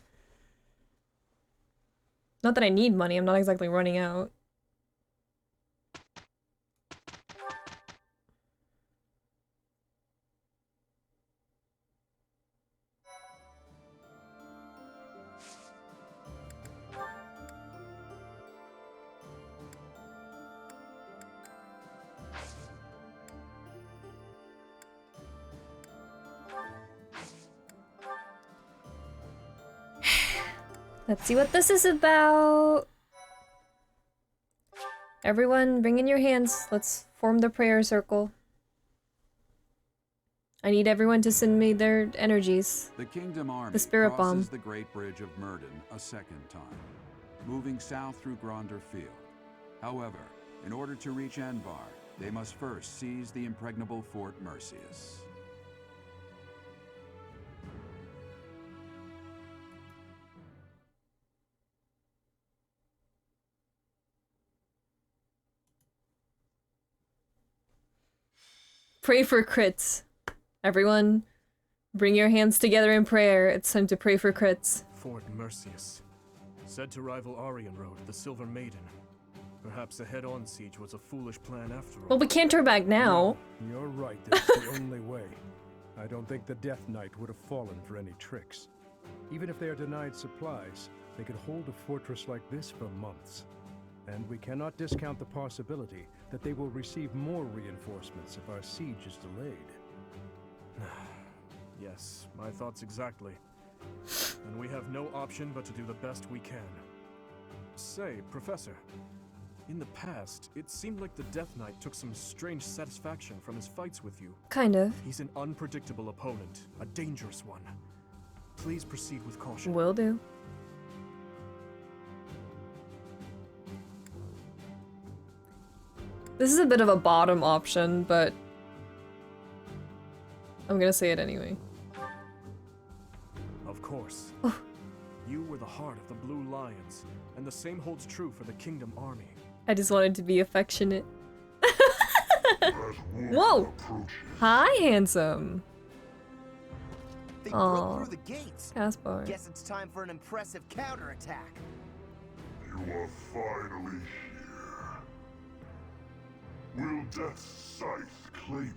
Not that I need money, I'm not exactly running out. Let's see what this is about. Everyone, bring in your hands. Let's form the prayer circle. I need everyone to send me their energies. The Kingdom Army The Spirit crosses Bomb. the Great Bridge of Murden a second time, moving south through Gronder Field. However, in order to reach Anbar, they must first seize the impregnable Fort Mercius. Pray for crits. Everyone, bring your hands together in prayer. It's time to pray for crits. Fort Mercius. Said to rival Arianrode, the Silver Maiden. Perhaps a head-on siege was a foolish plan after all. Well, we can't turn back now. You're right, that's the only way. I don't think the Death Knight would have fallen for any tricks. Even if they are denied supplies, they could hold a fortress like this for months. And we cannot discount the possibility that they will receive more reinforcements if our siege is delayed. Yes, my thoughts exactly. And we have no option but to do the best we can. Say, Professor, in the past, it seemed like the Death Knight took some strange satisfaction from his fights with you. Kind of. He's an unpredictable opponent, a dangerous one. Please proceed with caution. Will do. This is a bit of a bottom option, but I'm gonna say it anyway. Of course. You were the heart of the Blue Lions, and the same holds true for the Kingdom Army. I just wanted to be affectionate. Whoa! Hi, handsome. They broke through the gates. Caspar. Guess it's time for an impressive counterattack. You are finally here. Will Death's scythe claim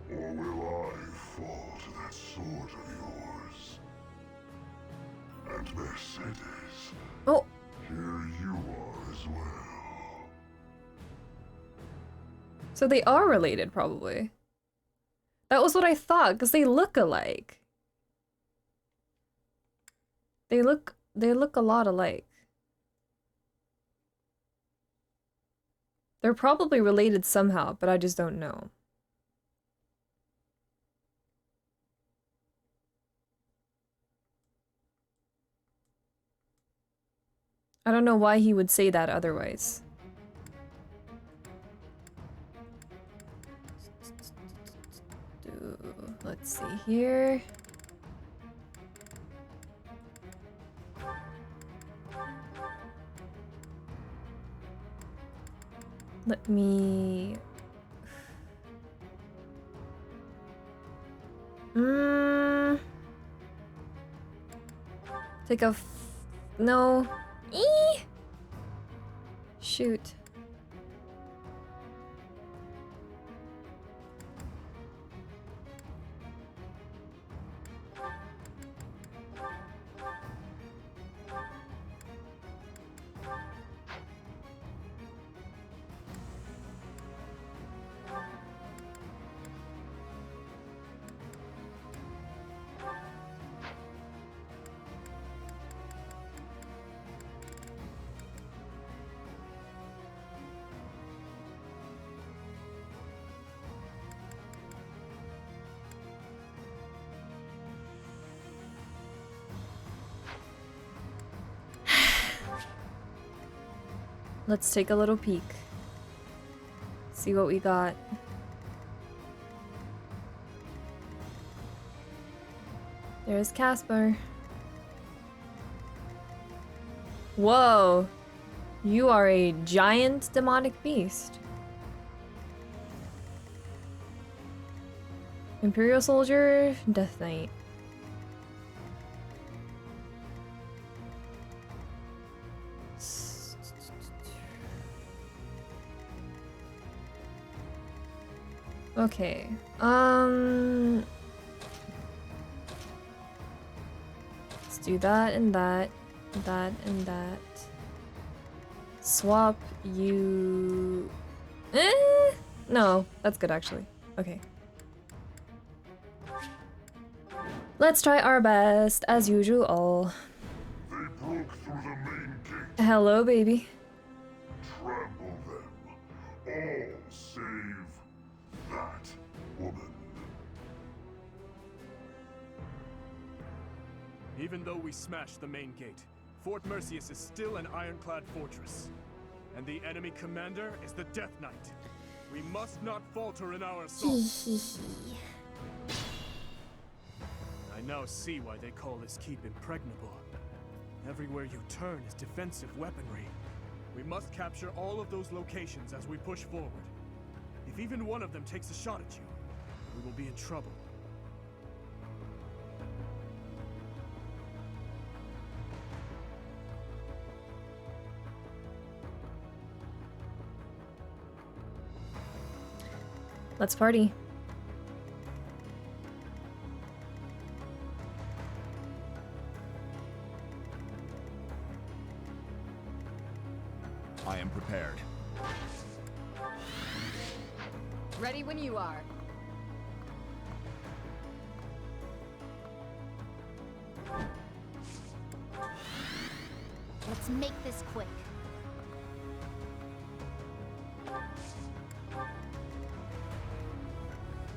you, or will I fall to that sword of yours? And Mercedes, oh, here you are as well. So they are related, probably. That was what I thought, because they look alike. They look a lot alike. They're probably related somehow, but I just don't know. I don't know why he would say that otherwise. Let's see here. Let me... Take a... No. Eee! Shoot. Let's take a little peek. See what we got. There's Caspar. Whoa! You are a giant demonic beast. Imperial Soldier, Death Knight. Okay, let's do that and that, that and that. Swap you... No, that's good actually. Okay. Let's try our best, as usual. They broke through the main gate. Hello, baby. Trample them. All save that woman. Even though we smashed the main gate, Fort Merceus is still an ironclad fortress. And the enemy commander is the Death Knight. We must not falter in our assault. I now see why they call this keep impregnable. Everywhere you turn is defensive weaponry. We must capture all of those locations as we push forward. If even one of them takes a shot at you, we will be in trouble. Let's party. I am prepared. Ready when you are. Let's make this quick.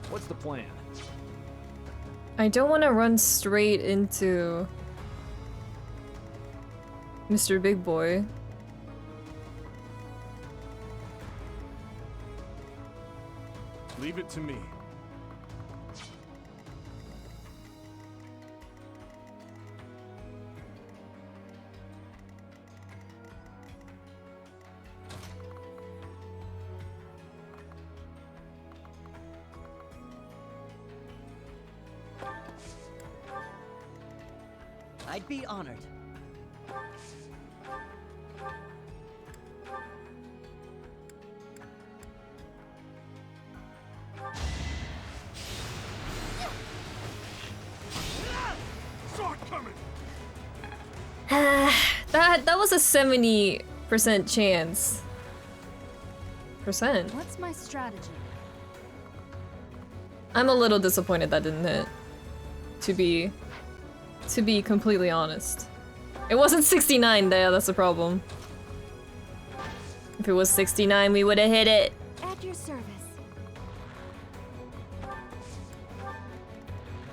What's the plan? I don't want to run straight into Mr. Big Boy. Leave it to me. I'd be honored. Sword coming. That was a 70% chance. What's my strategy? I'm a little disappointed that didn't hit. To be completely honest. It wasn't 69 there, that's the problem. If it was 69, we would have hit it. At your service.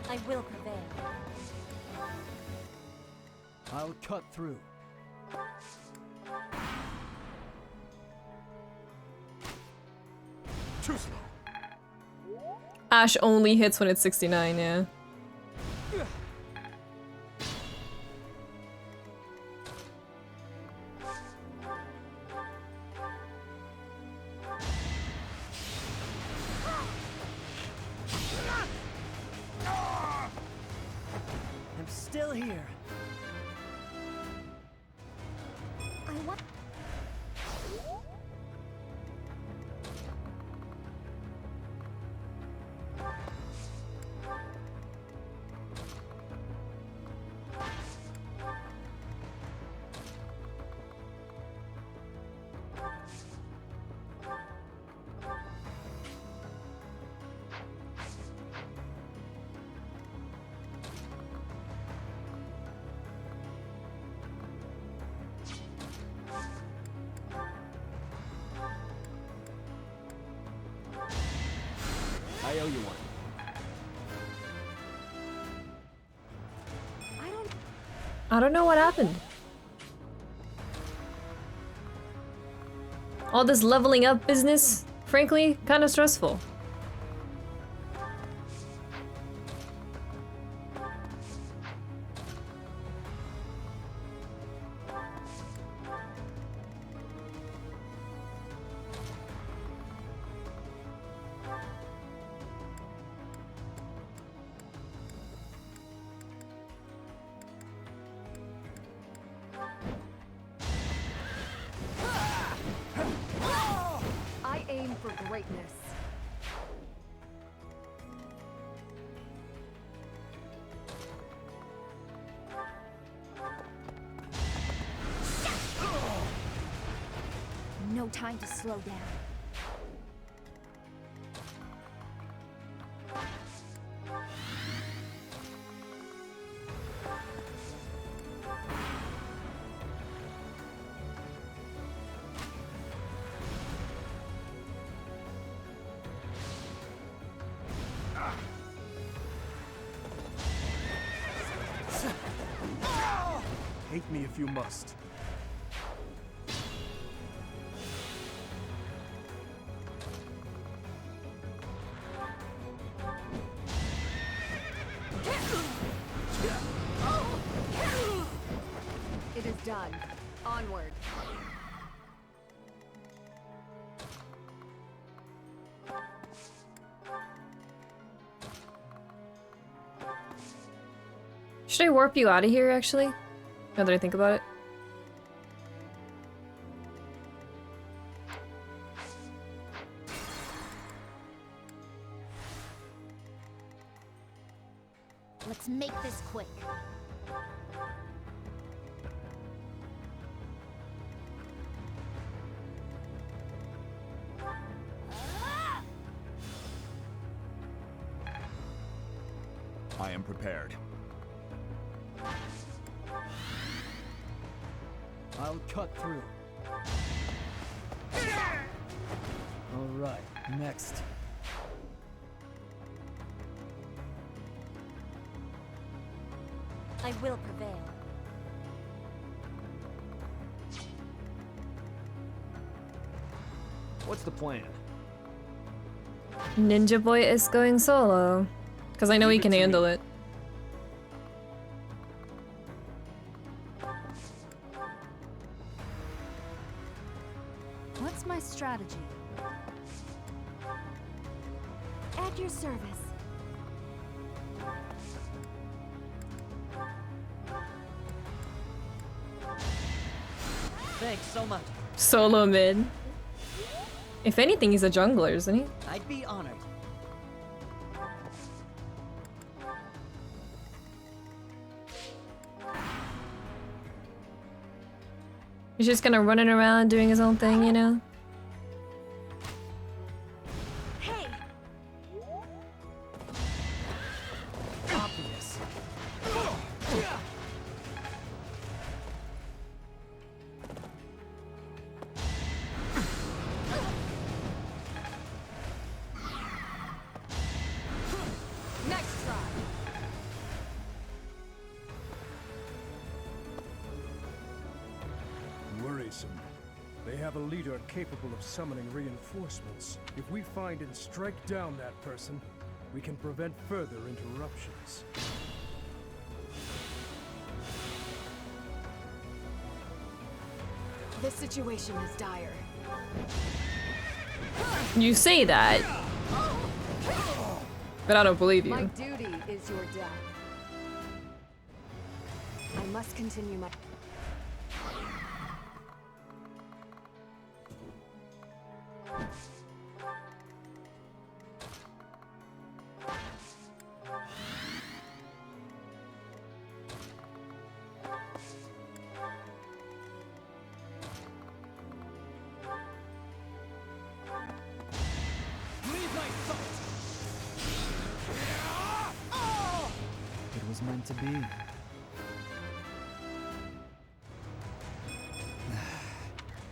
I will prevail. I'll cut through. Too slow. Ash only hits when it's 69, yeah. I'm still here. I want. I owe you one. I don't know what happened. All this leveling up business, frankly, kind of stressful. I aim for greatness. No time to slow down. Hate me if you must. It is done. Onward. Should I warp you out of here, actually? Now that I think about it. Let's make this quick. I am prepared. I'll cut through. All right, next. I will prevail. What's the plan? Ninja Boy is going solo. Because I know he can handle it. What's my strategy? At your service. Thanks so much. Solo mid. If anything, he's a jungler, isn't he? I'd be honored. He's just kind of running around doing his own thing, you know? Hey! Obvious. Next try. Worrisome. They have a leader capable of summoning reinforcements. If we find and strike down that person, we can prevent further interruptions. This situation is dire. You say that, but I don't believe My you. duty is your death. I must continue my... It was meant to be.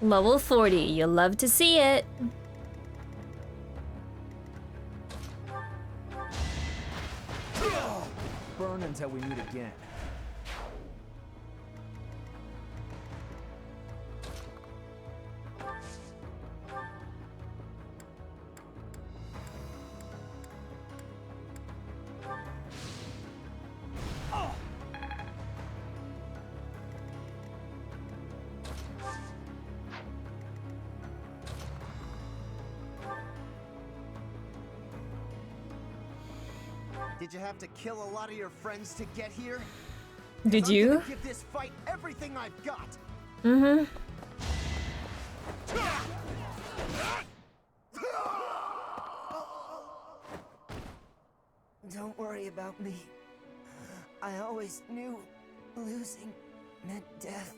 Level 40, you'll love to see it. Burn until we meet again. Did you have to kill a lot of your friends to get here? Did I'm you? gonna give this fight everything I've got. Mm-hmm. Don't worry about me. I always knew losing meant death.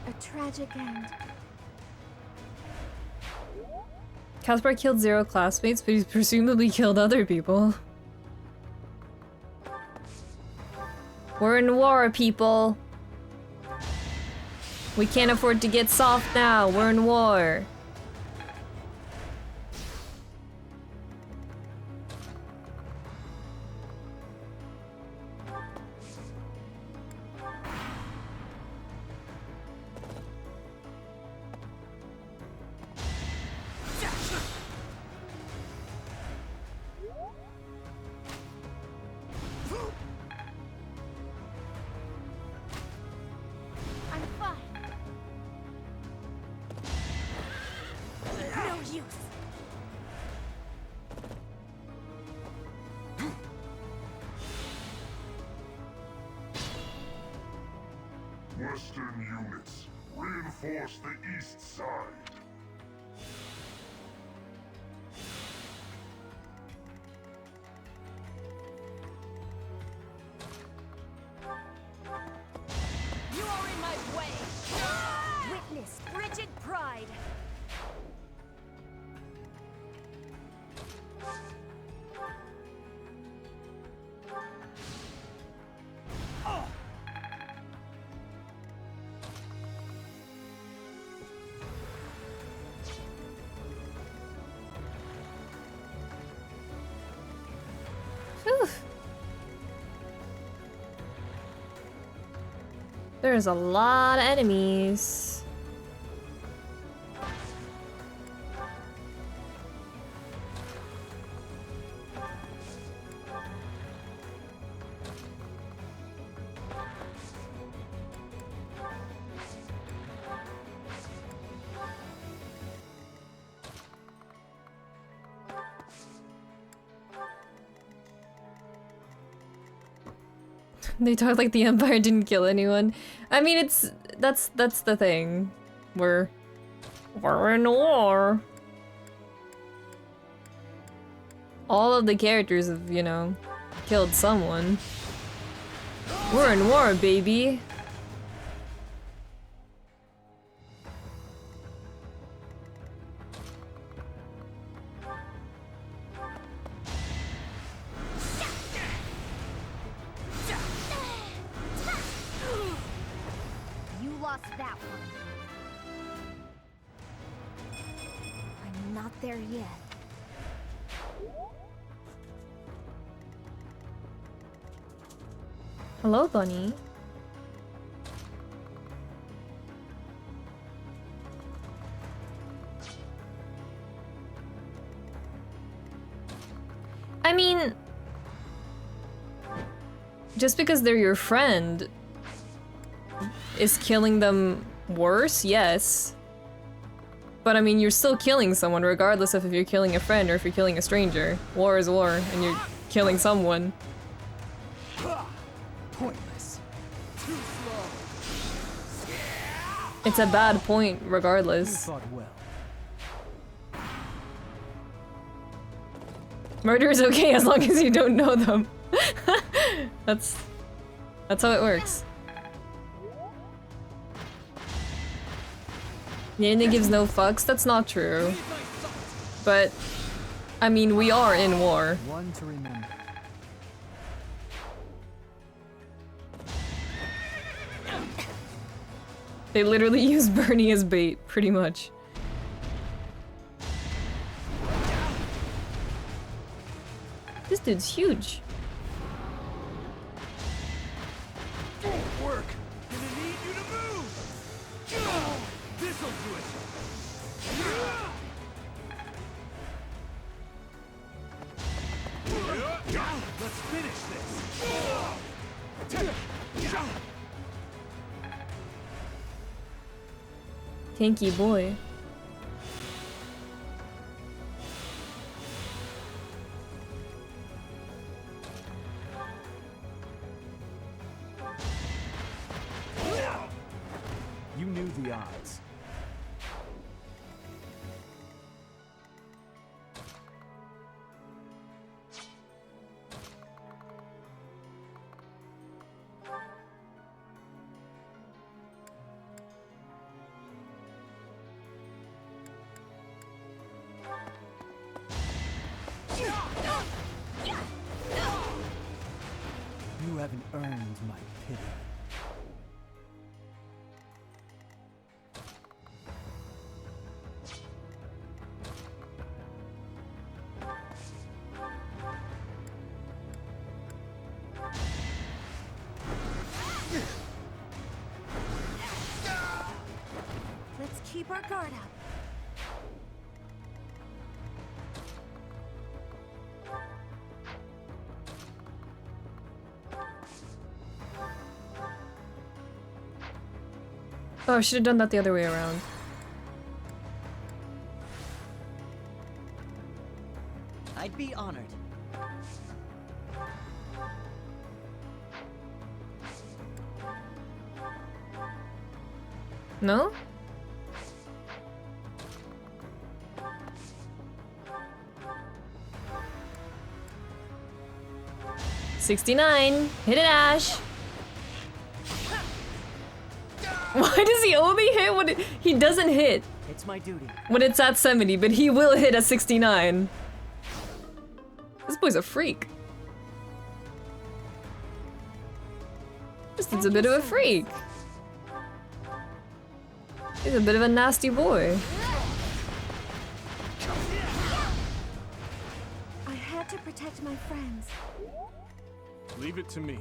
A tragic end. Caspar killed 0 classmates, but he's presumably killed other people. We're in war, people. We can't afford to get soft now. We're in war. I'm fine. No use. Western units, reinforce the east side. You are in my way. Witness frigid pride. There's a lot of enemies. They talk like the Empire didn't kill anyone. I mean, that's the thing. We're in war. All of the characters have, you know, killed someone. We're in war, baby. You lost that one. I'm not there yet. Hello, Bunny. I mean, just because they're your friend, is killing them worse? Yes. But I mean, you're still killing someone regardless of if you're killing a friend or if you're killing a stranger. War is war, and you're killing someone. Pointless. Too slow. It's a bad point You regardless. fought well. Murder is okay as long as you don't know them. That's how it works. Nerine gives no fucks, that's not true. But, I mean, we are in war. One to remember. They literally use Bernie as bait, pretty much. This dude's huge. Won't work. Gonna need you to move. This'll do it. Let's finish this. Tanky boy. You knew the odds. You haven't earned my pity. Let's keep our guard up. Oh, I should have done that the other way around. I'd be honored. No? $69. Hit it, Ash. Why does he only hit when he doesn't hit It's my duty. when it's at 70, but he will hit at 69? This boy's a freak. This dude's a bit of a freak. He's a bit of a nasty boy. I had to protect my friends. Leave it to me.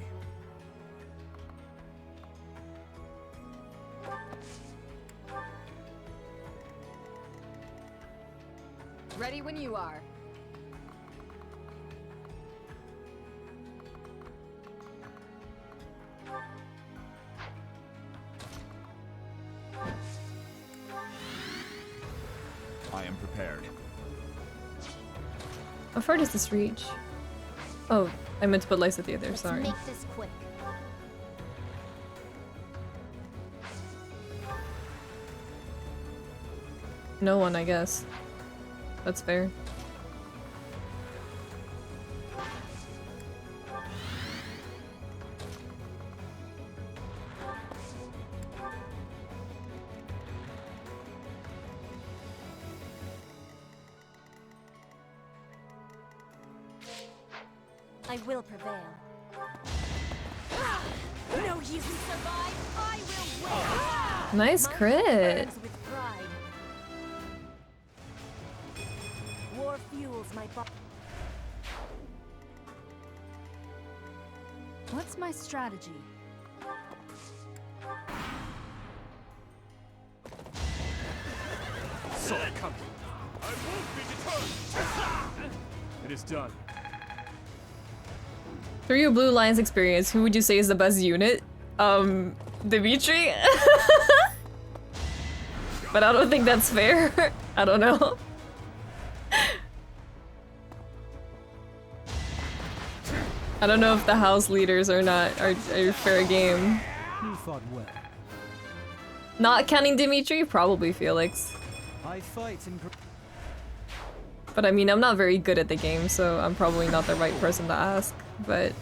Ready when you are. I am prepared. How far does this reach? Oh, I meant to put Lysithea there, sorry. Make this quick. No one, I guess. That's fair. I will prevail. No, you survive. I will win. Nice My crit. burns with pride. War fuels my body. What's my strategy? Saw it coming. I won't be deterred. It is done. Through your Blue Lions experience, who would you say is the best unit? Dimitri? But I don't think that's fair. I don't know. I don't know if the house leaders are fair game. You fought well. Not counting Dimitri, probably Felix. I fight in. But I mean, I'm not very good at the game, so I'm probably not the right person to ask, but...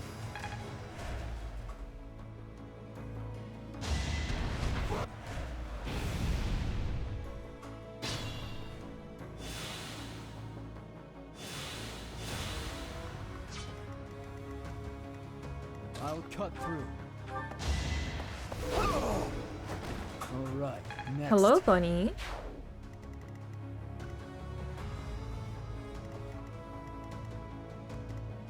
I'll cut through. All right. Next. Hello, Bunny.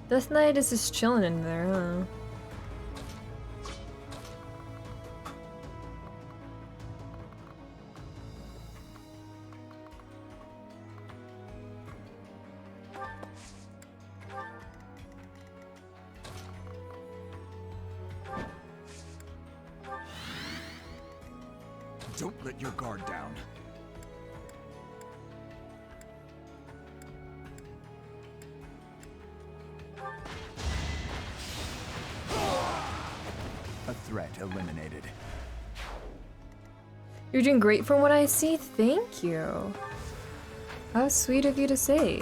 Death Knight is just chilling in there, huh? Don't let your guard down. A threat eliminated. You're doing great from what I see, thank you. How sweet of you to say.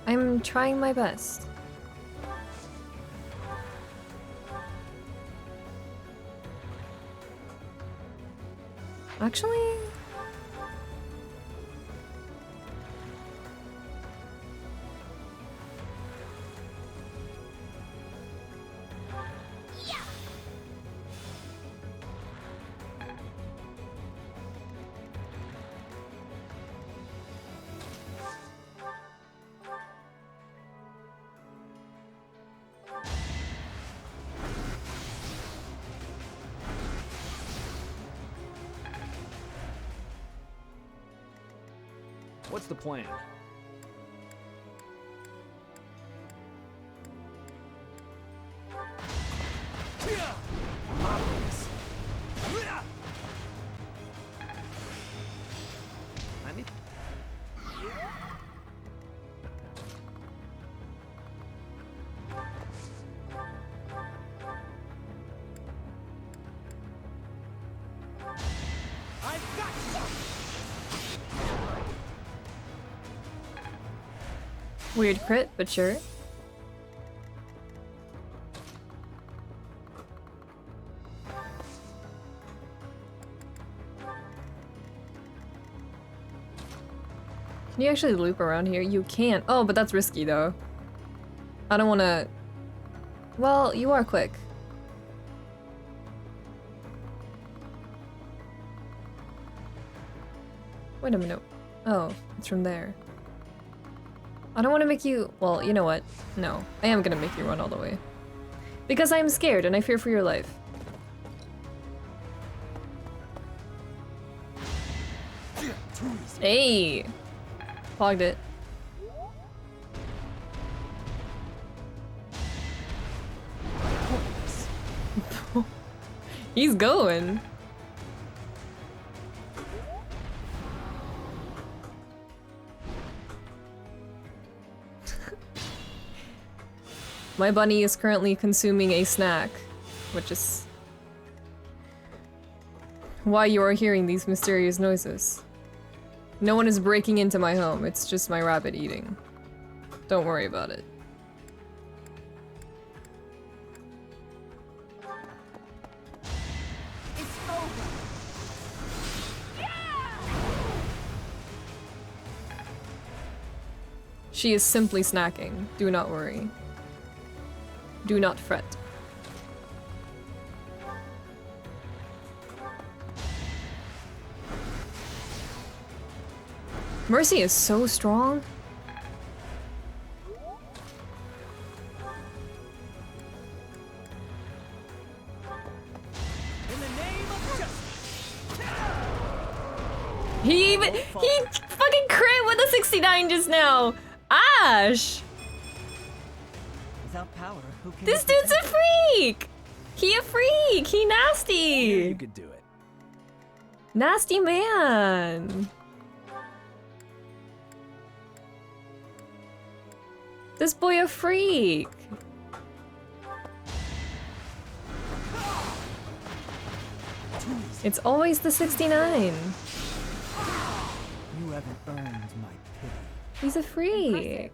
I'm trying my best. Actually... What's the plan? I need... I've got you! Weird crit, but sure. Can you actually loop around here? You can. Oh, but that's risky though. I don't want to... Well, you are quick. Wait a minute. Oh, it's from there. I don't want to make you... Well, you know what? No, I am gonna make you run all the way. Because I am scared and I fear for your life. Hey! Clogged it. He's going. My bunny is currently consuming a snack, which is why you are hearing these mysterious noises. No one is breaking into my home, it's just my rabbit eating. Don't worry about it. She is simply snacking. Do not worry. Do not fret. Mercy is so strong. He fucking crit with a 69 just now. Ash! Without power, who can This dude's a freak! He a freak! He nasty! You could do it. Nasty man! This boy a freak! It's always the 69. You haven't earned my pity. He's a freak.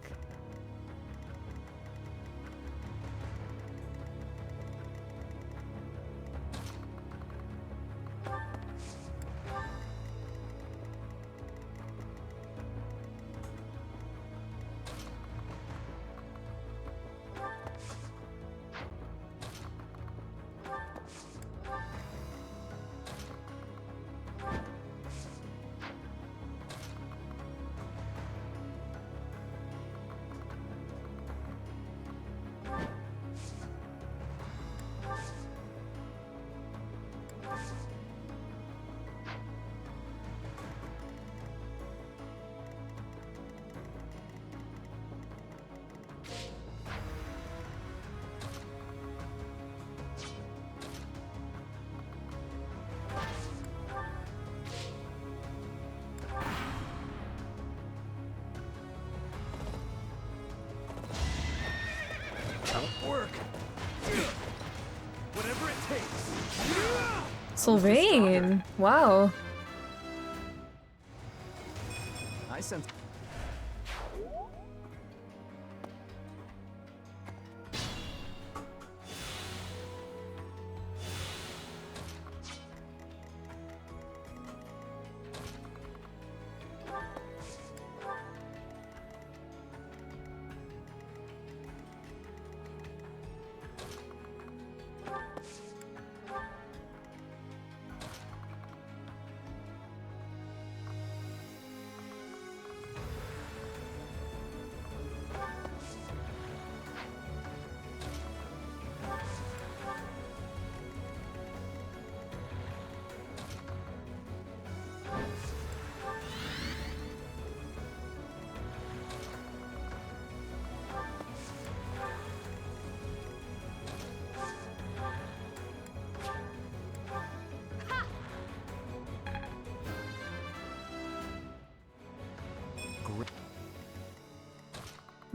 Work. Whatever it takes. Sylvain. Wow. I sense.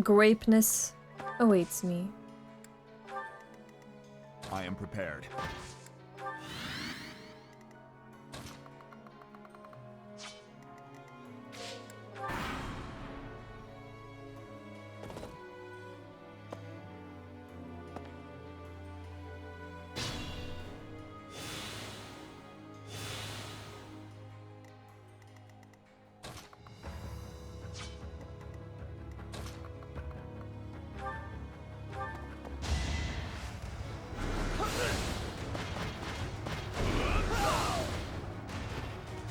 Grapeness awaits me. I am prepared.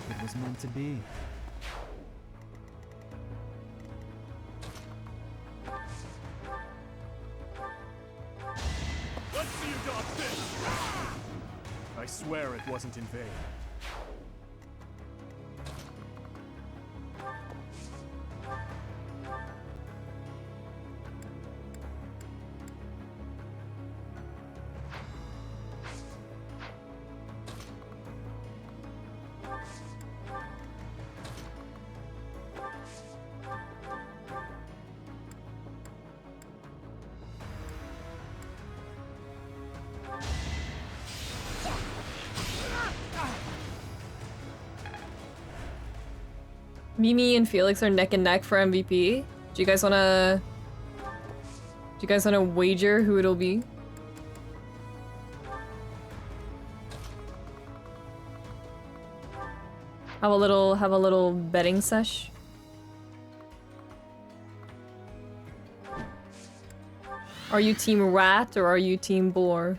It was meant to be. Let's see you dodge this! I swear it wasn't in vain. Mimi and Felix are neck and neck for MVP. Do you guys wanna wager who it'll be? Have a little betting sesh. Are you team rat or are you team boar?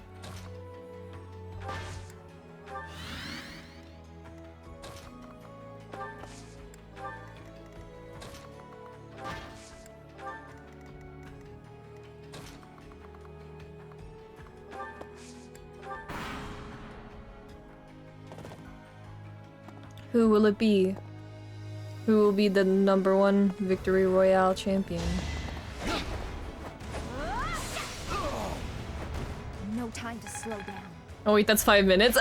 Who will it be? Who will be the #1 Victory Royale champion? No time to slow down. Oh wait, that's 5 minutes?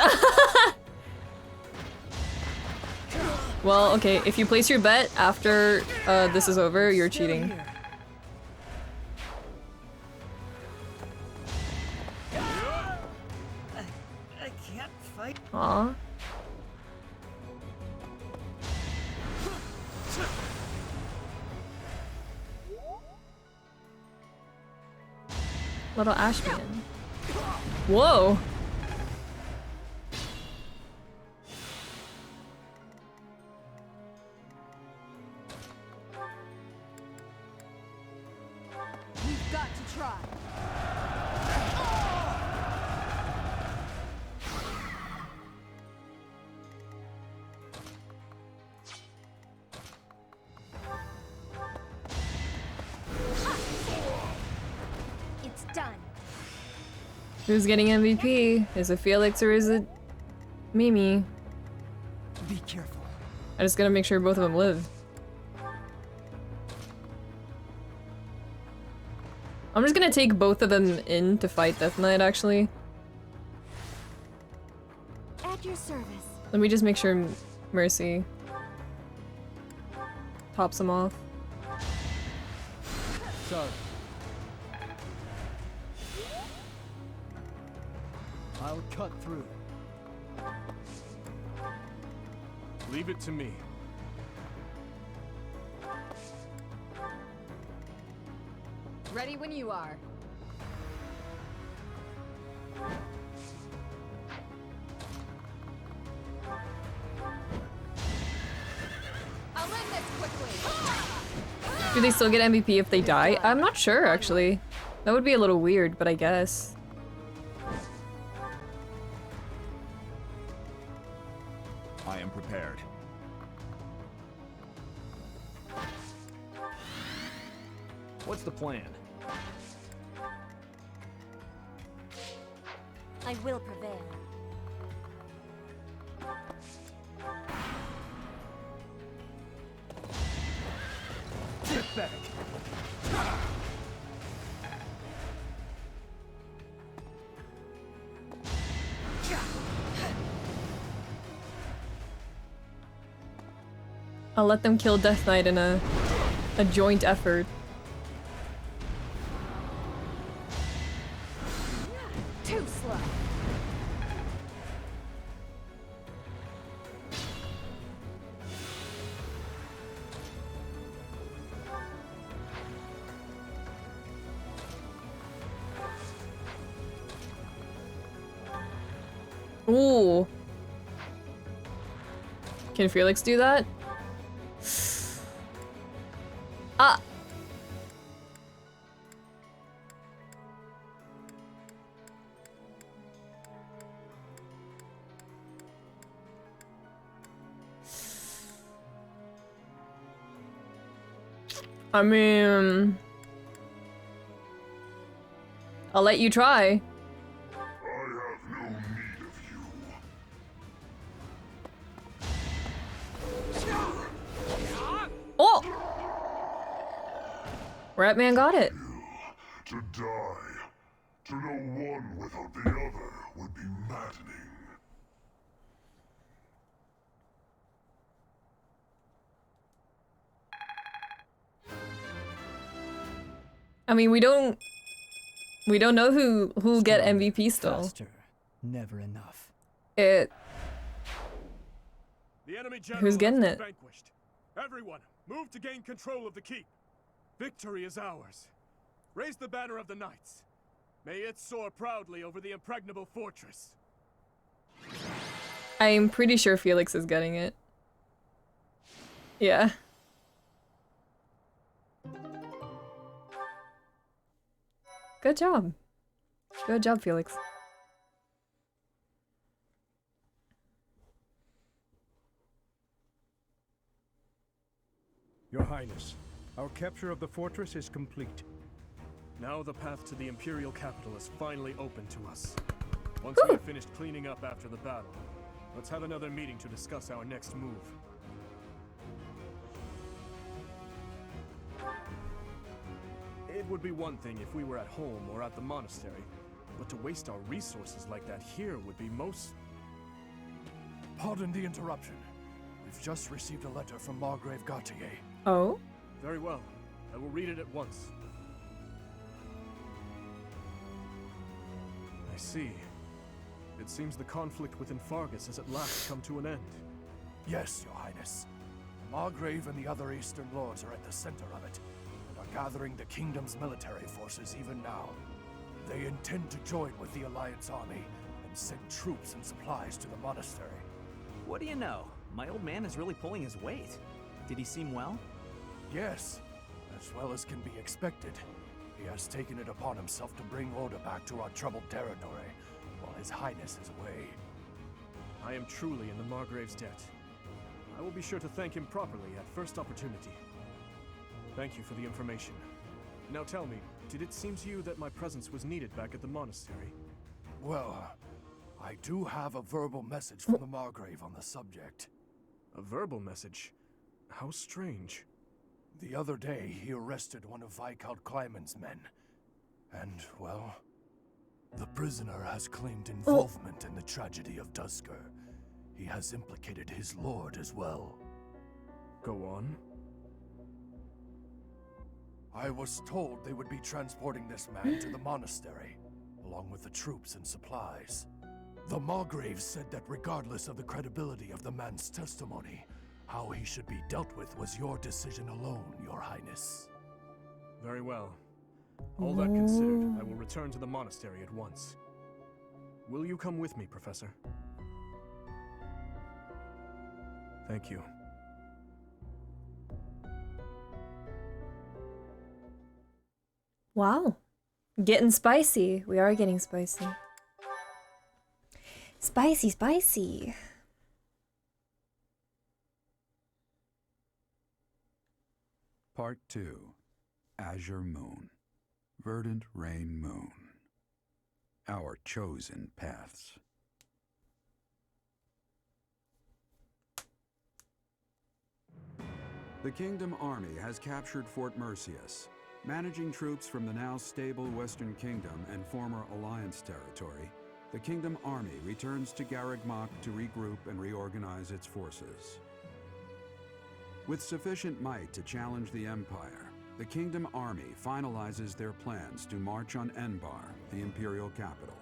Well, okay, if you place your bet after this is over, you're cheating. I can't fight. Aw. Little Ashman. Whoa! We've got to try. It's done. Who's getting MVP? Is it Felix or is it Mimi? Be careful. I just gotta make sure both of them live. I'm just gonna take both of them in to fight Death Knight, actually. At your service. Let me just make sure Mercy tops him off. Sorry. I'll cut through. Leave it to me. Ready when you are. I'll end this quickly. Do they still get MVP if they die? I'm not sure, actually. That would be a little weird, but I guess. I am prepared. What's the plan? I will prevail. Get back! I'll let them kill Death Knight in a joint effort. Too slow. Ooh. Can Felix do that? Ah. I mean, I'll let you try. Oh! Ratman got it. To die, to know one without the other would be maddening. I mean, we don't know who'll get MVP still. Faster, never enough. It. The enemy Who's getting it? vanquished, Everyone, move to gain control of the keep. Victory is ours. Raise the banner of the knights. May it soar proudly over the impregnable fortress. I'm pretty sure Felix is getting it. Yeah. Good job. Good job, Felix. Your Highness, our capture of the fortress is complete. Now the path to the Imperial capital is finally open to us. Once we have finished cleaning up after the battle, let's have another meeting to discuss our next move. It would be one thing if we were at home or at the monastery, but to waste our resources like that here would be most... Pardon the interruption. We've just received a letter from Margrave Gautier. Oh? Very well. I will read it at once. I see. It seems the conflict within Fargus has at last come to an end. Yes, Your Highness. Margrave and the other Eastern Lords are at the center of it, and are gathering the kingdom's military forces even now. They intend to join with the Alliance army and send troops and supplies to the monastery. What do you know? My old man is really pulling his weight. Did he seem well? Yes, as well as can be expected. He has taken it upon himself to bring order back to our troubled territory, while His Highness is away. I am truly in the Margrave's debt. I will be sure to thank him properly at first opportunity. Thank you for the information. Now tell me, did it seem to you that my presence was needed back at the monastery? Well, I do have a verbal message from the Margrave on the subject. A verbal message? How strange. The other day, he arrested one of Viscount Kleiman's men. And, well, the prisoner has claimed involvement in the tragedy of Duscur. He has implicated his lord as well. Go on. I was told they would be transporting this man to the monastery, along with the troops and supplies. The Margrave said that regardless of the credibility of the man's testimony, how he should be dealt with was your decision alone, Your Highness. Very well. All that considered, I will return to the monastery at once. Will you come with me, Professor? Thank you. Wow. Getting spicy. We are getting spicy. Spicy, spicy. Part 2. Azure Moon. Verdant Rain Moon. Our chosen paths. The Kingdom Army has captured Fort Mercius. Managing troops from the now stable Western Kingdom and former Alliance territory, the Kingdom Army returns to Garreg Mach to regroup and reorganize its forces. With sufficient might to challenge the Empire, the Kingdom Army finalizes their plans to march on Enbar, the Imperial capital.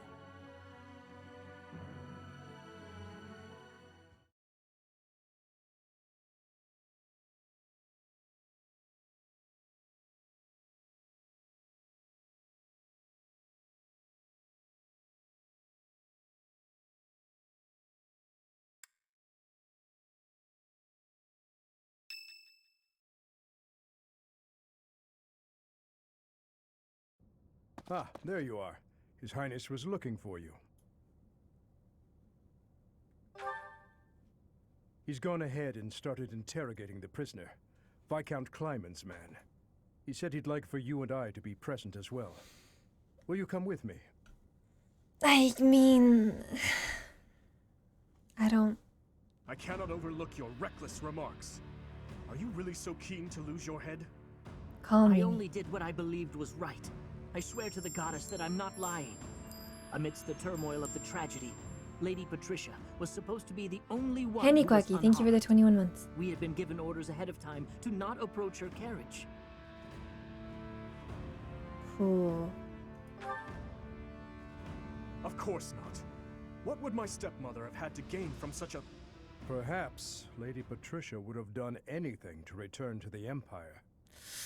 Ah, there you are. His Highness was looking for you. He's gone ahead and started interrogating the prisoner, Viscount Kleiman's man. He said he'd like for you and I to be present as well. Will you come with me? I mean... I don't... I cannot overlook your reckless remarks. Are you really so keen to lose your head? Call me. I only did what I believed was right. I swear to the goddess that I'm not lying. Amidst the turmoil of the tragedy, Lady Patricia was supposed to be the only one Handy who was Quacky, thank you for the 21 months. We had been given orders ahead of time to not approach her carriage. Cool. Of course not. What would my stepmother have had to gain from such a... Perhaps Lady Patricia would have done anything to return to the Empire,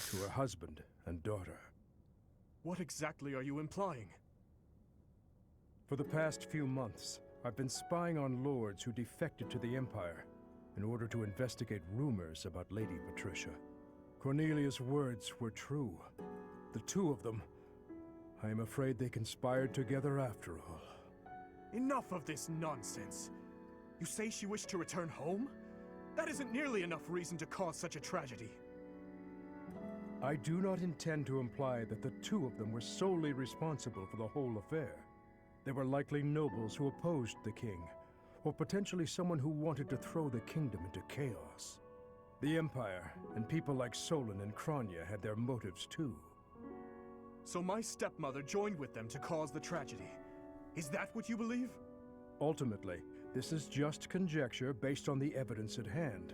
to her husband and daughter. What exactly are you implying? For the past few months, I've been spying on lords who defected to the Empire in order to investigate rumors about Lady Patricia. Cornelia's words were true. The two of them, I am afraid they conspired together after all. Enough of this nonsense! You say she wished to return home? That isn't nearly enough reason to cause such a tragedy. I do not intend to imply that the two of them were solely responsible for the whole affair. They were likely nobles who opposed the king, or potentially someone who wanted to throw the kingdom into chaos. The Empire and people like Solon and Kranya had their motives too. So my stepmother joined with them to cause the tragedy. Is that what you believe? Ultimately, this is just conjecture based on the evidence at hand.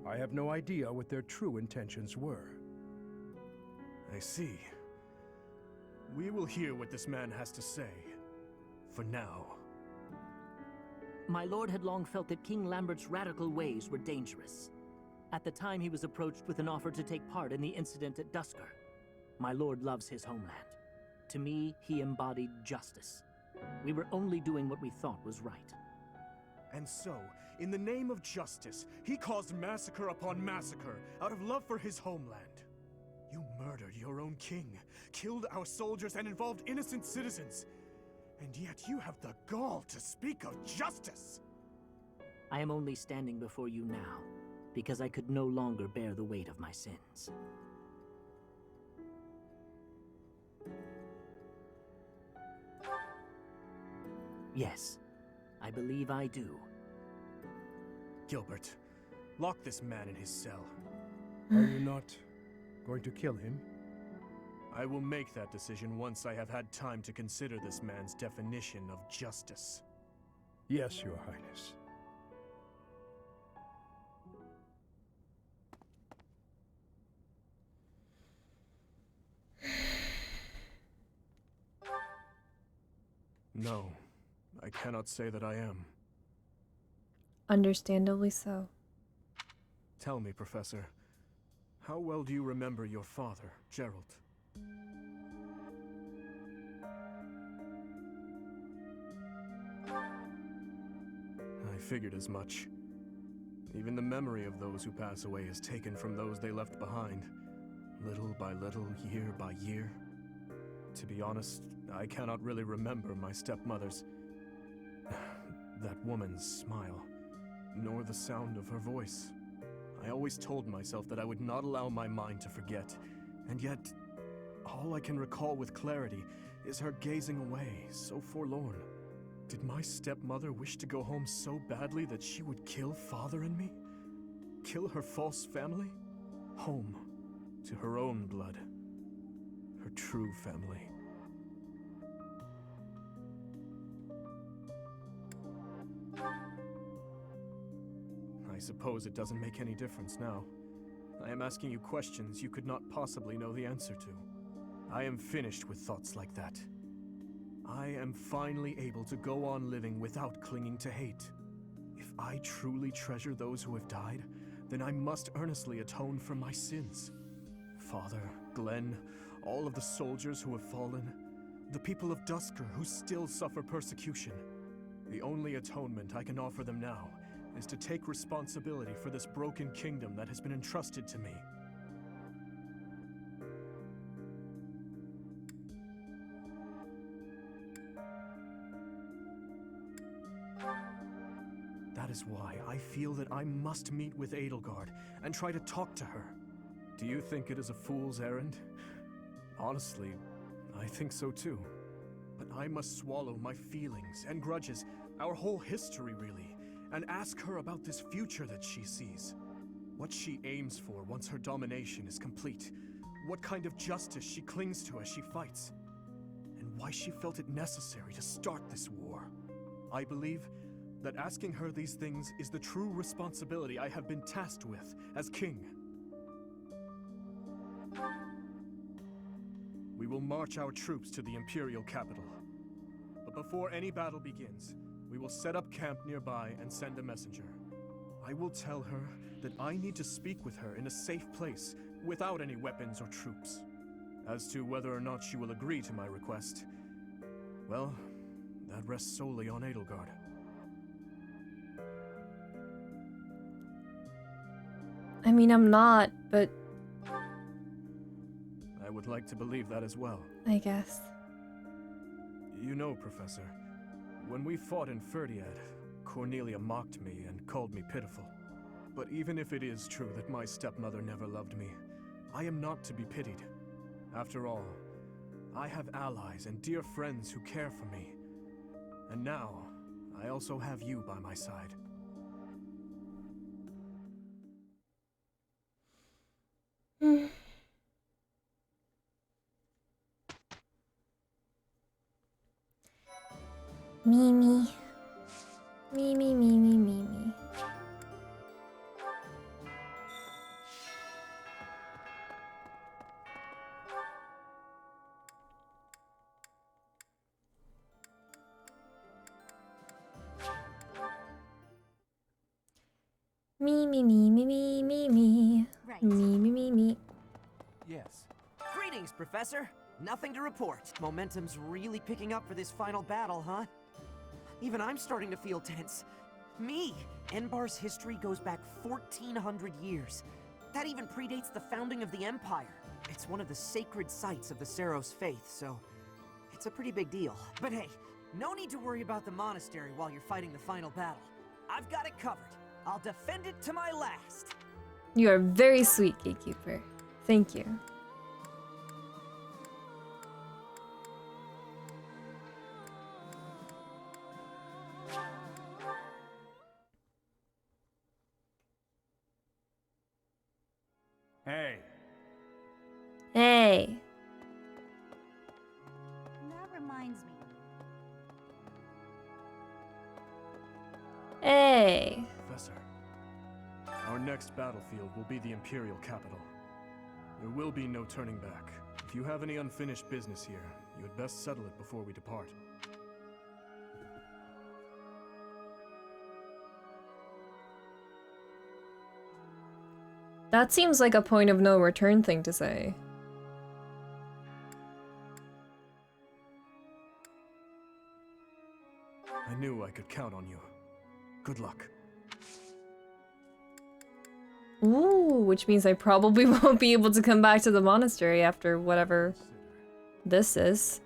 I have no idea what their true intentions were. I see. We will hear what this man has to say. For now. My lord had long felt that King Lambert's radical ways were dangerous. At the time, he was approached with an offer to take part in the incident at Dusker. My lord loves his homeland. To me, he embodied justice. We were only doing what we thought was right. And so, in the name of justice, he caused massacre upon massacre out of love for his homeland. You murdered your own king, killed our soldiers, and involved innocent citizens. And yet you have the gall to speak of justice! I am only standing before you now, because I could no longer bear the weight of my sins. Yes, I believe I do. Gilbert, lock this man in his cell. Are you not going to kill him? I will make that decision once I have had time to consider this man's definition of justice. Yes, Your Highness. No, I cannot say that I am. Understandably so. Tell me, Professor, how well do you remember your father, Gerald? I figured as much. Even the memory of those who pass away is taken from those they left behind, little by little, year by year. To be honest, I cannot really remember my stepmother's... that woman's smile, nor the sound of her voice. I always told myself that I would not allow my mind to forget, and yet, all I can recall with clarity is her gazing away, so forlorn. Did my stepmother wish to go home so badly that she would kill Father and me? Kill her false family? Home, to her own blood. Her true family. I suppose it doesn't make any difference now. I am asking you questions you could not possibly know the answer to. I am finished with thoughts like that. I am finally able to go on living without clinging to hate. If I truly treasure those who have died, then I must earnestly atone for my sins. Father, Glenn, all of the soldiers who have fallen, the people of Dusker who still suffer persecution. The only atonement I can offer them now is to take responsibility for this broken kingdom that has been entrusted to me. That is why I feel that I must meet with Edelgard and try to talk to her. Do you think it is a fool's errand? Honestly, I think so too. But I must swallow my feelings and grudges, our whole history really, and ask her about this future that she sees. What she aims for once her domination is complete. What kind of justice she clings to as she fights. And why she felt it necessary to start this war. I believe that asking her these things is the true responsibility I have been tasked with as king. We will march our troops to the Imperial capital. But before any battle begins, we will set up camp nearby and send a messenger. I will tell her that I need to speak with her in a safe place, without any weapons or troops. As to whether or not she will agree to my request, well, that rests solely on Edelgard. I mean, I'm not, but I would like to believe that as well. I guess. You know, Professor, when we fought in Ferdiad, Cornelia mocked me and called me pitiful. But even if it is true that my stepmother never loved me, I am not to be pitied. After all, I have allies and dear friends who care for me. And now, I also have you by my side. Mimi. Mimi, Mimi, Mimi. Me, me, me, me, me, me, me. Right. Me, me, me, me. Yes. Greetings, Professor. Nothing to report. Momentum's really picking up for this final battle, huh? Even I'm starting to feel tense. Me! Enbar's history goes back 1,400 years. That even predates the founding of the Empire. It's one of the sacred sites of the Seros faith, so it's a pretty big deal. But hey, no need to worry about the monastery while you're fighting the final battle. I've got it covered. I'll defend it to my last. You are very sweet, Gatekeeper. Thank you. Hey. Hey. That reminds me. Hey. Professor, our next battlefield will be the Imperial capital. There will be no turning back. If you have any unfinished business here, you had best settle it before we depart. That seems like a point of no return thing to say. I knew I could count on you. Good luck. Ooh, which means I probably won't be able to come back to the monastery after whatever this is.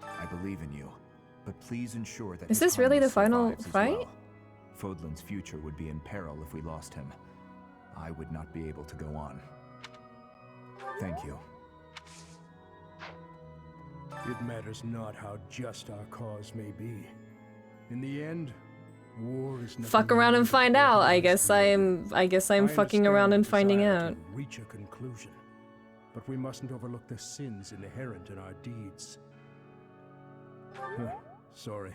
I believe in you, but please ensure that Is his this really the Highness final survives as fight? well. Fodlan's future would be in peril if we lost him. I would not be able to go on. Thank you. It matters not how just our cause may be. In the end, war is nothing Fuck around more and than find out. I organized guess I'm fucking around and finding desire out. to reach a conclusion, but we mustn't overlook the sins inherent in our deeds. Sorry.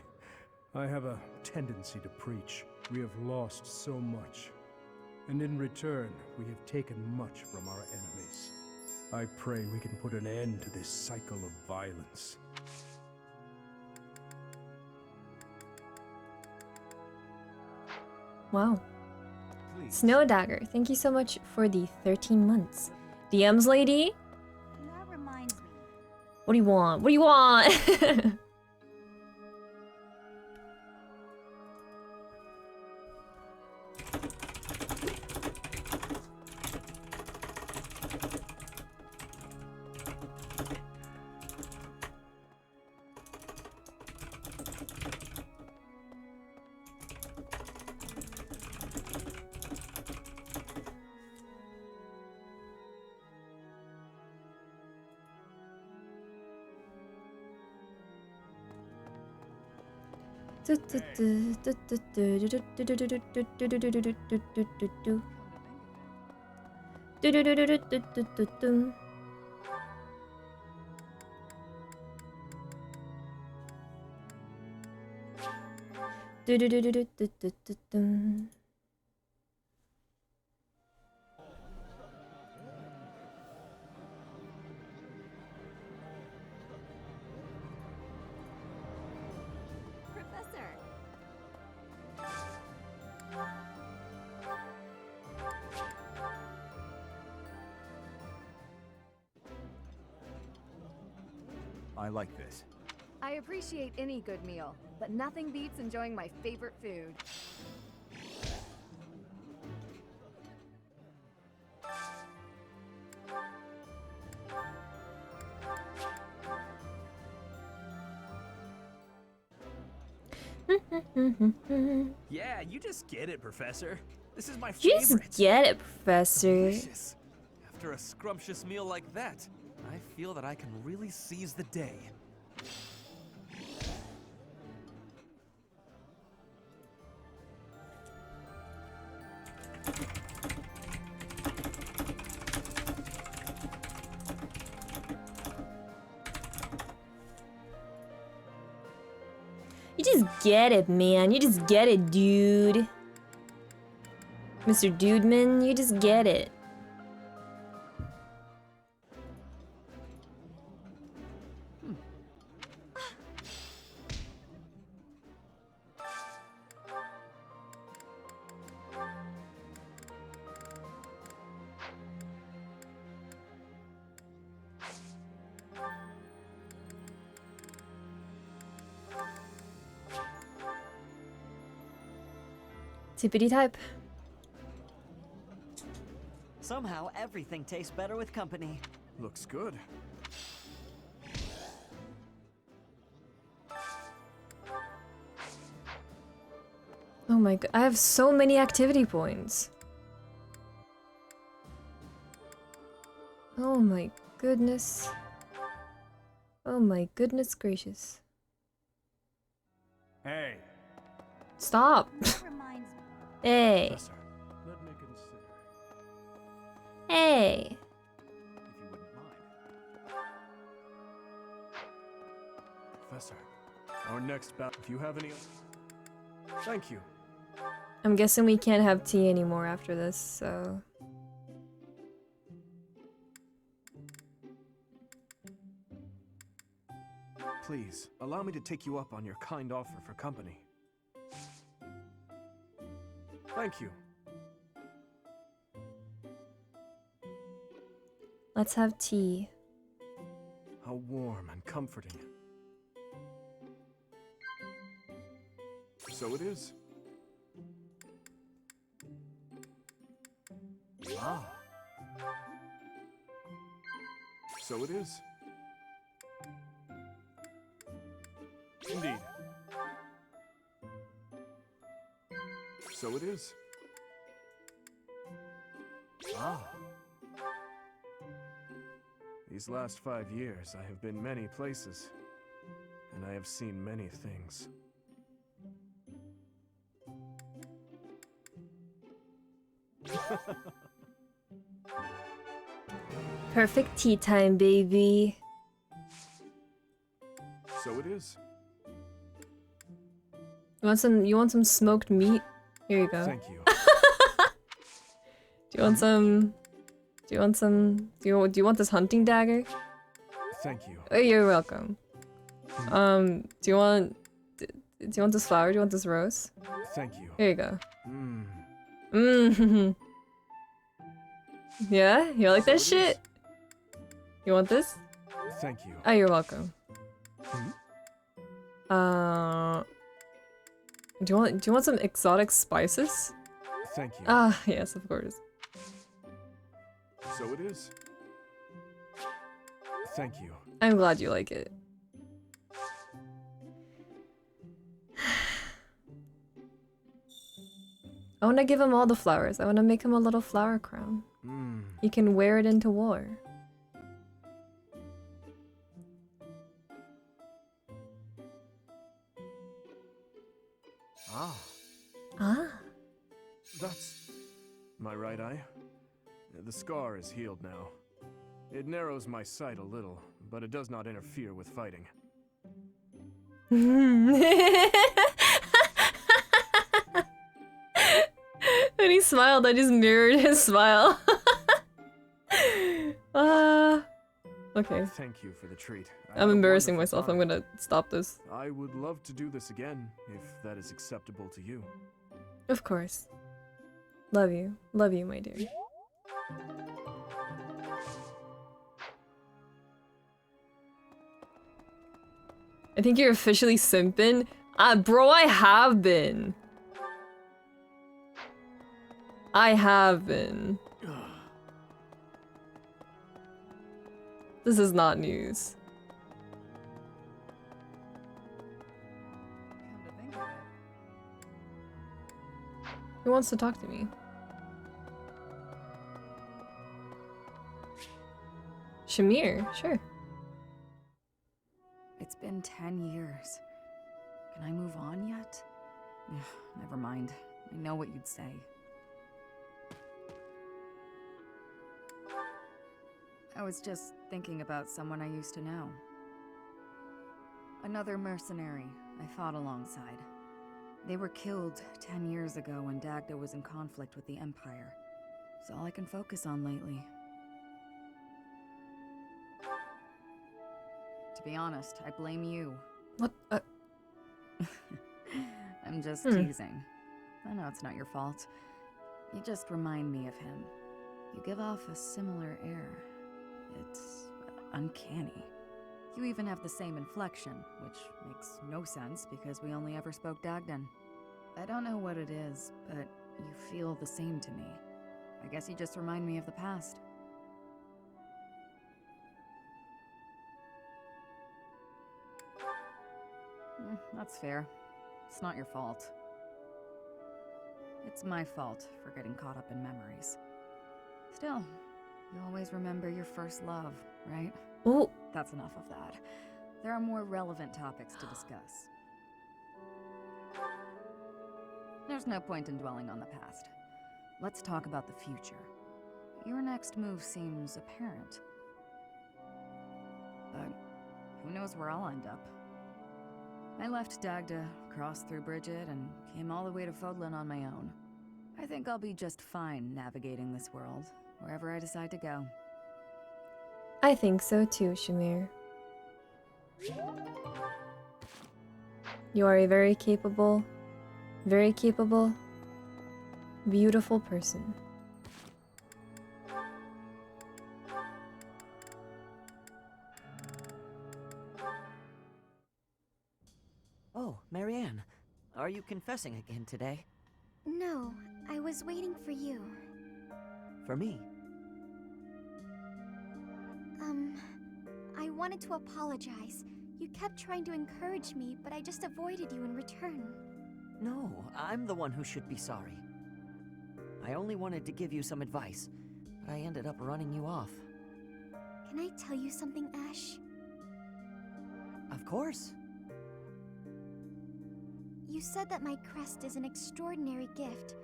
I have a tendency to preach. We have lost so much. And in return, we have taken much from our enemies. I pray we can put an end to this cycle of violence. Wow. Snow Dagger, thank you so much for the 13 months. DMs lady? That reminds me. What do you want? What do you want? Professor. I like this. I appreciate any good meal, but nothing beats enjoying my favorite food. Yeah, you just get it, Professor. This is my You favorite. just get it, Professor. Delicious. After a scrumptious meal like that, I feel that I can really seize the day. You just get it, man. You just get it, dude. Mr. Dudeman, you just get it. Tippity type. Somehow, everything tastes better with company. Looks good. Oh my god, I have so many activity points. Oh my goodness. Oh my goodness gracious. Hey. Stop. Hey. Professor, let me consider. Hey. If you wouldn't mind. Professor, our next bout. If you have any. Thank you. I'm guessing we can't have tea anymore after this, so... Please, allow me to take you up on your kind offer for company. Thank you. Let's have tea. How warm and comforting. So it is. Ah. So it is. Indeed. So it is. Ah. These last 5 years, I have been many places, and I have seen many things. Perfect tea time, baby. So it is. You want some smoked meat? Here you go. Thank you. Do you want this hunting dagger? Thank you. Oh, you're welcome. Do you want this flower? Do you want this rose? Thank you. Here you go. Mmm. Mmm. Yeah? You like that shit? You want this? Thank you. Oh, you're welcome. Hmm? Do you want some exotic spices? Thank you. Ah, yes, of course. So it is. Thank you. I'm glad you like it. I want to give him all the flowers. I want to make him a little flower crown. Mm. He can wear it into war. Ah. Ah. That's my right eye. The scar is healed now. It narrows my sight a little, but it does not interfere with fighting. When he smiled, I just mirrored his smile. Okay. Thank you for the treat. I'm embarrassing myself. I'm gonna stop this. I would love to do this again, if that is acceptable to you. Of course. Love you. Love you, my dear. I think you're officially simping. Bro, I have been. I have been. This is not news. Who wants to talk to me? Shamir, sure. It's been 10 years. Can I move on yet? Ugh, never mind. I know what you'd say. I was just thinking about someone I used to know. Another mercenary I fought alongside. They were killed 10 years ago when Dagda was in conflict with the Empire. It's all I can focus on lately. To be honest, I blame you. What? I'm just teasing. I know it's not your fault. You just remind me of him. You give off a similar air. It's uncanny. You even have the same inflection, which makes no sense because we only ever spoke Dagdan. I don't know what it is, but you feel the same to me. I guess you just remind me of the past. That's fair. It's not your fault. It's my fault for getting caught up in memories. Still, you always remember your first love, right? Oh. That's enough of that. There are more relevant topics to discuss. There's no point in dwelling on the past. Let's talk about the future. Your next move seems apparent. But who knows where I'll end up. I left Dagda, crossed through Bridget, and came all the way to Fodlan on my own. I think I'll be just fine navigating this world, wherever I decide to go. I think so too, Shamir. You are a very capable, beautiful person. Oh, Marianne, are you confessing again today? No, I was waiting for you. For me? I wanted to apologize. You kept trying to encourage me, but I just avoided you in return. No, I'm the one who should be sorry. I only wanted to give you some advice, but I ended up running you off. Can I tell you something, Ash? Of course. You said that my crest is an extraordinary gift,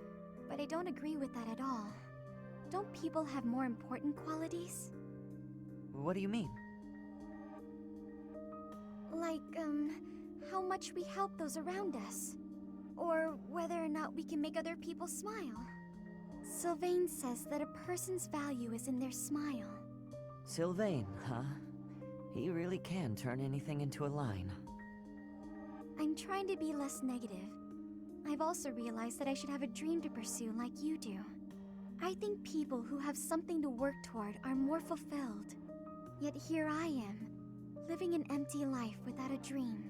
but I don't agree with that at all. Don't people have more important qualities? What do you mean? Like, how much we help those around us. Or whether or not we can make other people smile. Sylvain says that a person's value is in their smile. Sylvain, huh? He really can turn anything into a line. I'm trying to be less negative. I've also realized that I should have a dream to pursue like you do. I think people who have something to work toward are more fulfilled. Yet here I am, living an empty life without a dream.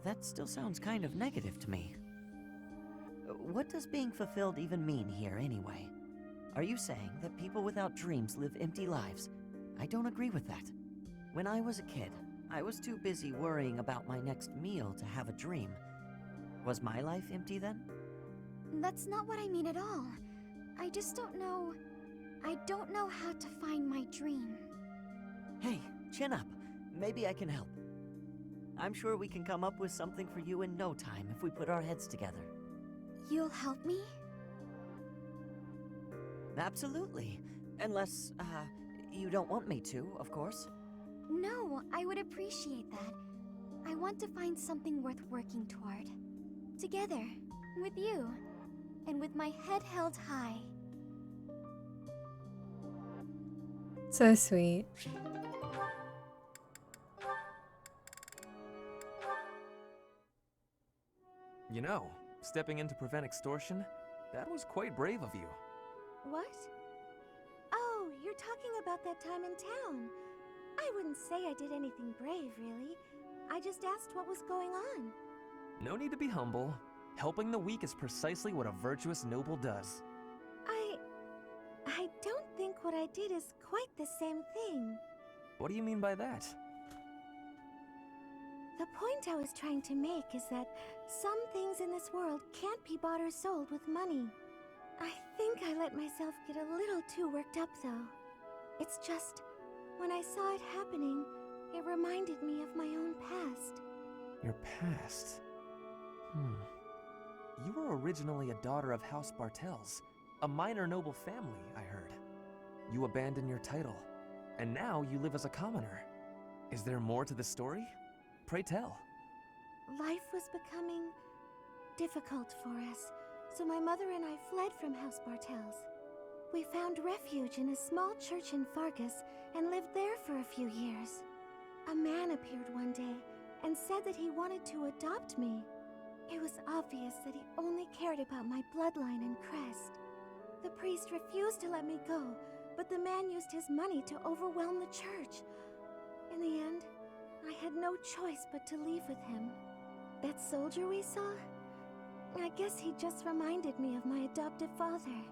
That still sounds kind of negative to me. What does being fulfilled even mean here, anyway? Are you saying that people without dreams live empty lives? I don't agree with that. When I was a kid, I was too busy worrying about my next meal to have a dream. Was my life empty then? That's not what I mean at all. I just don't know... I don't know how to find my dream. Hey, chin up. Maybe I can help. I'm sure we can come up with something for you in no time if we put our heads together. You'll help me? Absolutely. Unless, you don't want me to, of course. No, I would appreciate that. I want to find something worth working toward. Together, with you, and with my head held high. So sweet. You know, stepping in to prevent extortion, that was quite brave of you. What? Oh, you're talking about that time in town. I wouldn't say I did anything brave, really. I just asked what was going on. No need to be humble. Helping the weak is precisely what a virtuous noble does. I don't think what I did is quite the same thing. What do you mean by that? The point I was trying to make is that some things in this world can't be bought or sold with money. I think I let myself get a little too worked up, though. It's just, when I saw it happening, it reminded me of my own past. Your past? You were originally a daughter of House Bartels, a minor noble family, I heard. You abandoned your title, and now you live as a commoner. Is there more to the story? Pray tell. Life was becoming difficult for us, so my mother and I fled from House Bartels. We found refuge in a small church in Fargus and lived there for a few years. A man appeared one day and said that he wanted to adopt me. It was obvious that he only cared about my bloodline and crest. The priest refused to let me go, but the man used his money to overwhelm the church. In the end, I had no choice but to leave with him. That soldier we saw? I guess he just reminded me of my adoptive father.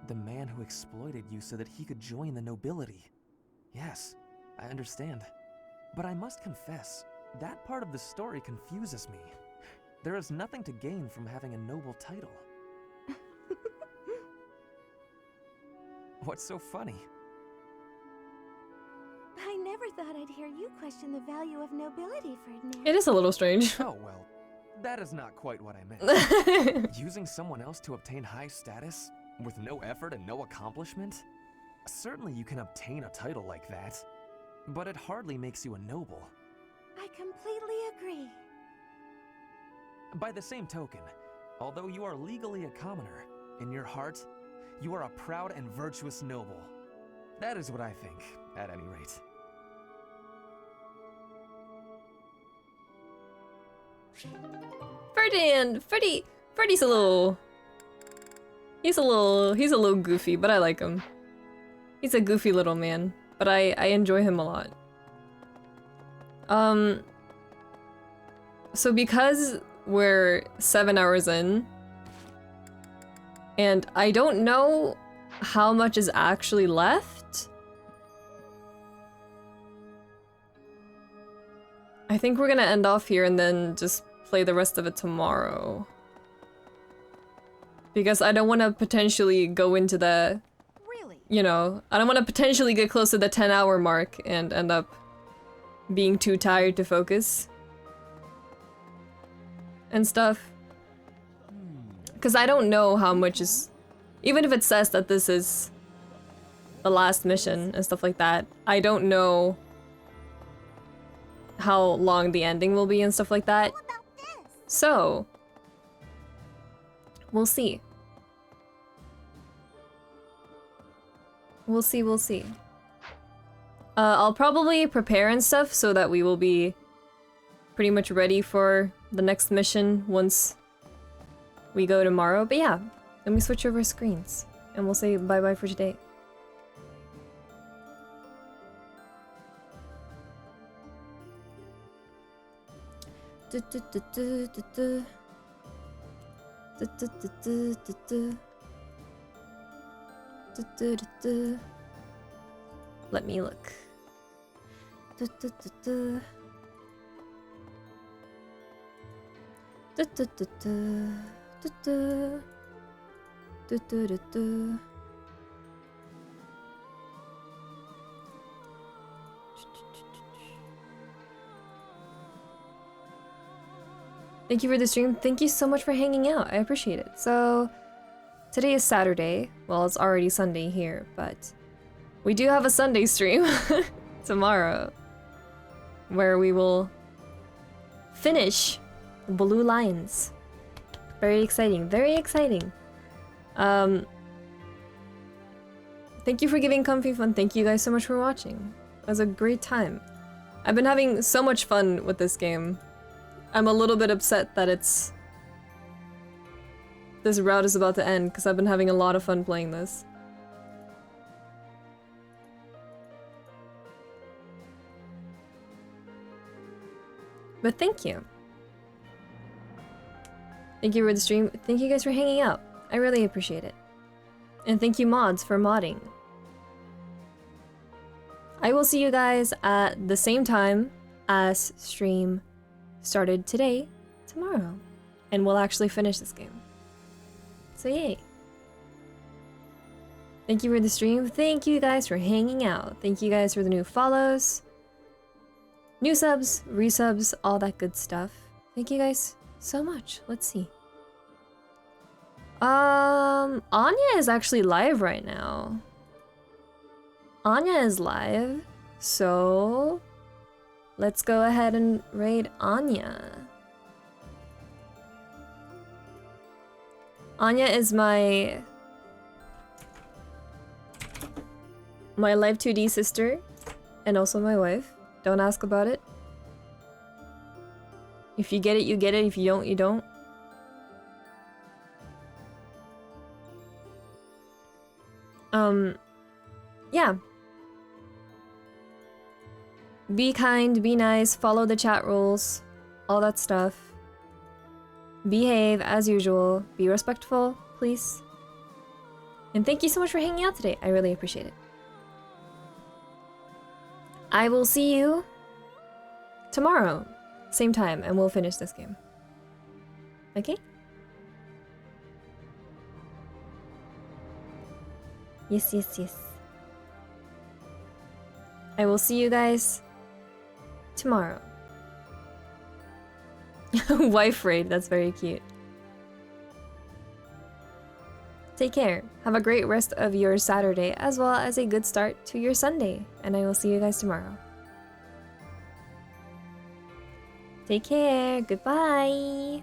The man who exploited you so that he could join the nobility. Yes, I understand. But I must confess, that part of the story confuses me. There is nothing to gain from having a noble title. What's so funny? I never thought I'd hear you question the value of nobility, Ferdinand. It is a little strange. Oh, well, that is not quite what I meant. Using someone else to obtain high status, with no effort and no accomplishment? Certainly you can obtain a title like that, but it hardly makes you a noble. I completely agree. By the same token, although you are legally a commoner, in your heart, you are a proud and virtuous noble. That is what I think, at any rate. Ferdinand! Freddy's a little... He's a little goofy, but I like him. He's a goofy little man, but I enjoy him a lot. So because we're 7 hours in, and I don't know how much is actually left, I think we're gonna end off here and then just play the rest of it tomorrow. Because I don't want to potentially go into the... You know, I don't want to potentially get close to the 10-hour mark and end up being too tired to focus. And stuff. Because I don't know how much is... Even if it says that this is the last mission and stuff like that, I don't know how long the ending will be and stuff like that. So, we'll see. We'll see. I'll probably prepare and stuff so that we will be pretty much ready for the next mission once we go tomorrow. But yeah, let me switch over screens and we'll say bye-bye for today. Let me look. Thank you for the stream. Thank you so much for hanging out. I appreciate it. So, today is Saturday. Well, it's already Sunday here, but we do have a Sunday stream tomorrow where we will finish Blue Lions. Very exciting. Very exciting. Thank you for giving Comfy Fun. Thank you guys so much for watching. It was a great time. I've been having so much fun with this game. I'm a little bit upset that this route is about to end because I've been having a lot of fun playing this. But thank you. Thank you for the stream. Thank you guys for hanging out. I really appreciate it. And thank you mods for modding. I will see you guys at the same time as stream started today, tomorrow. And we'll actually finish this game. So yay. Thank you for the stream. Thank you guys for hanging out. Thank you guys for the new follows. New subs, resubs, all that good stuff. Thank you guys so much. Let's see. Anya is actually live right now. Anya is live, so let's go ahead and raid Anya. Anya is my Live 2D sister and also my wife. Don't ask about it. If you get it, you get it. If you don't, you don't. Yeah. Be kind, be nice, follow the chat rules, all that stuff. Behave as usual, be respectful, please. And thank you so much for hanging out today. I really appreciate it. I will see you tomorrow, same time, and we'll finish this game. Okay? Yes, yes, yes. I will see you guys tomorrow. Wife raid, that's very cute. Take care. Have a great rest of your Saturday, as well as a good start to your Sunday. And I will see you guys tomorrow. Take care. Goodbye.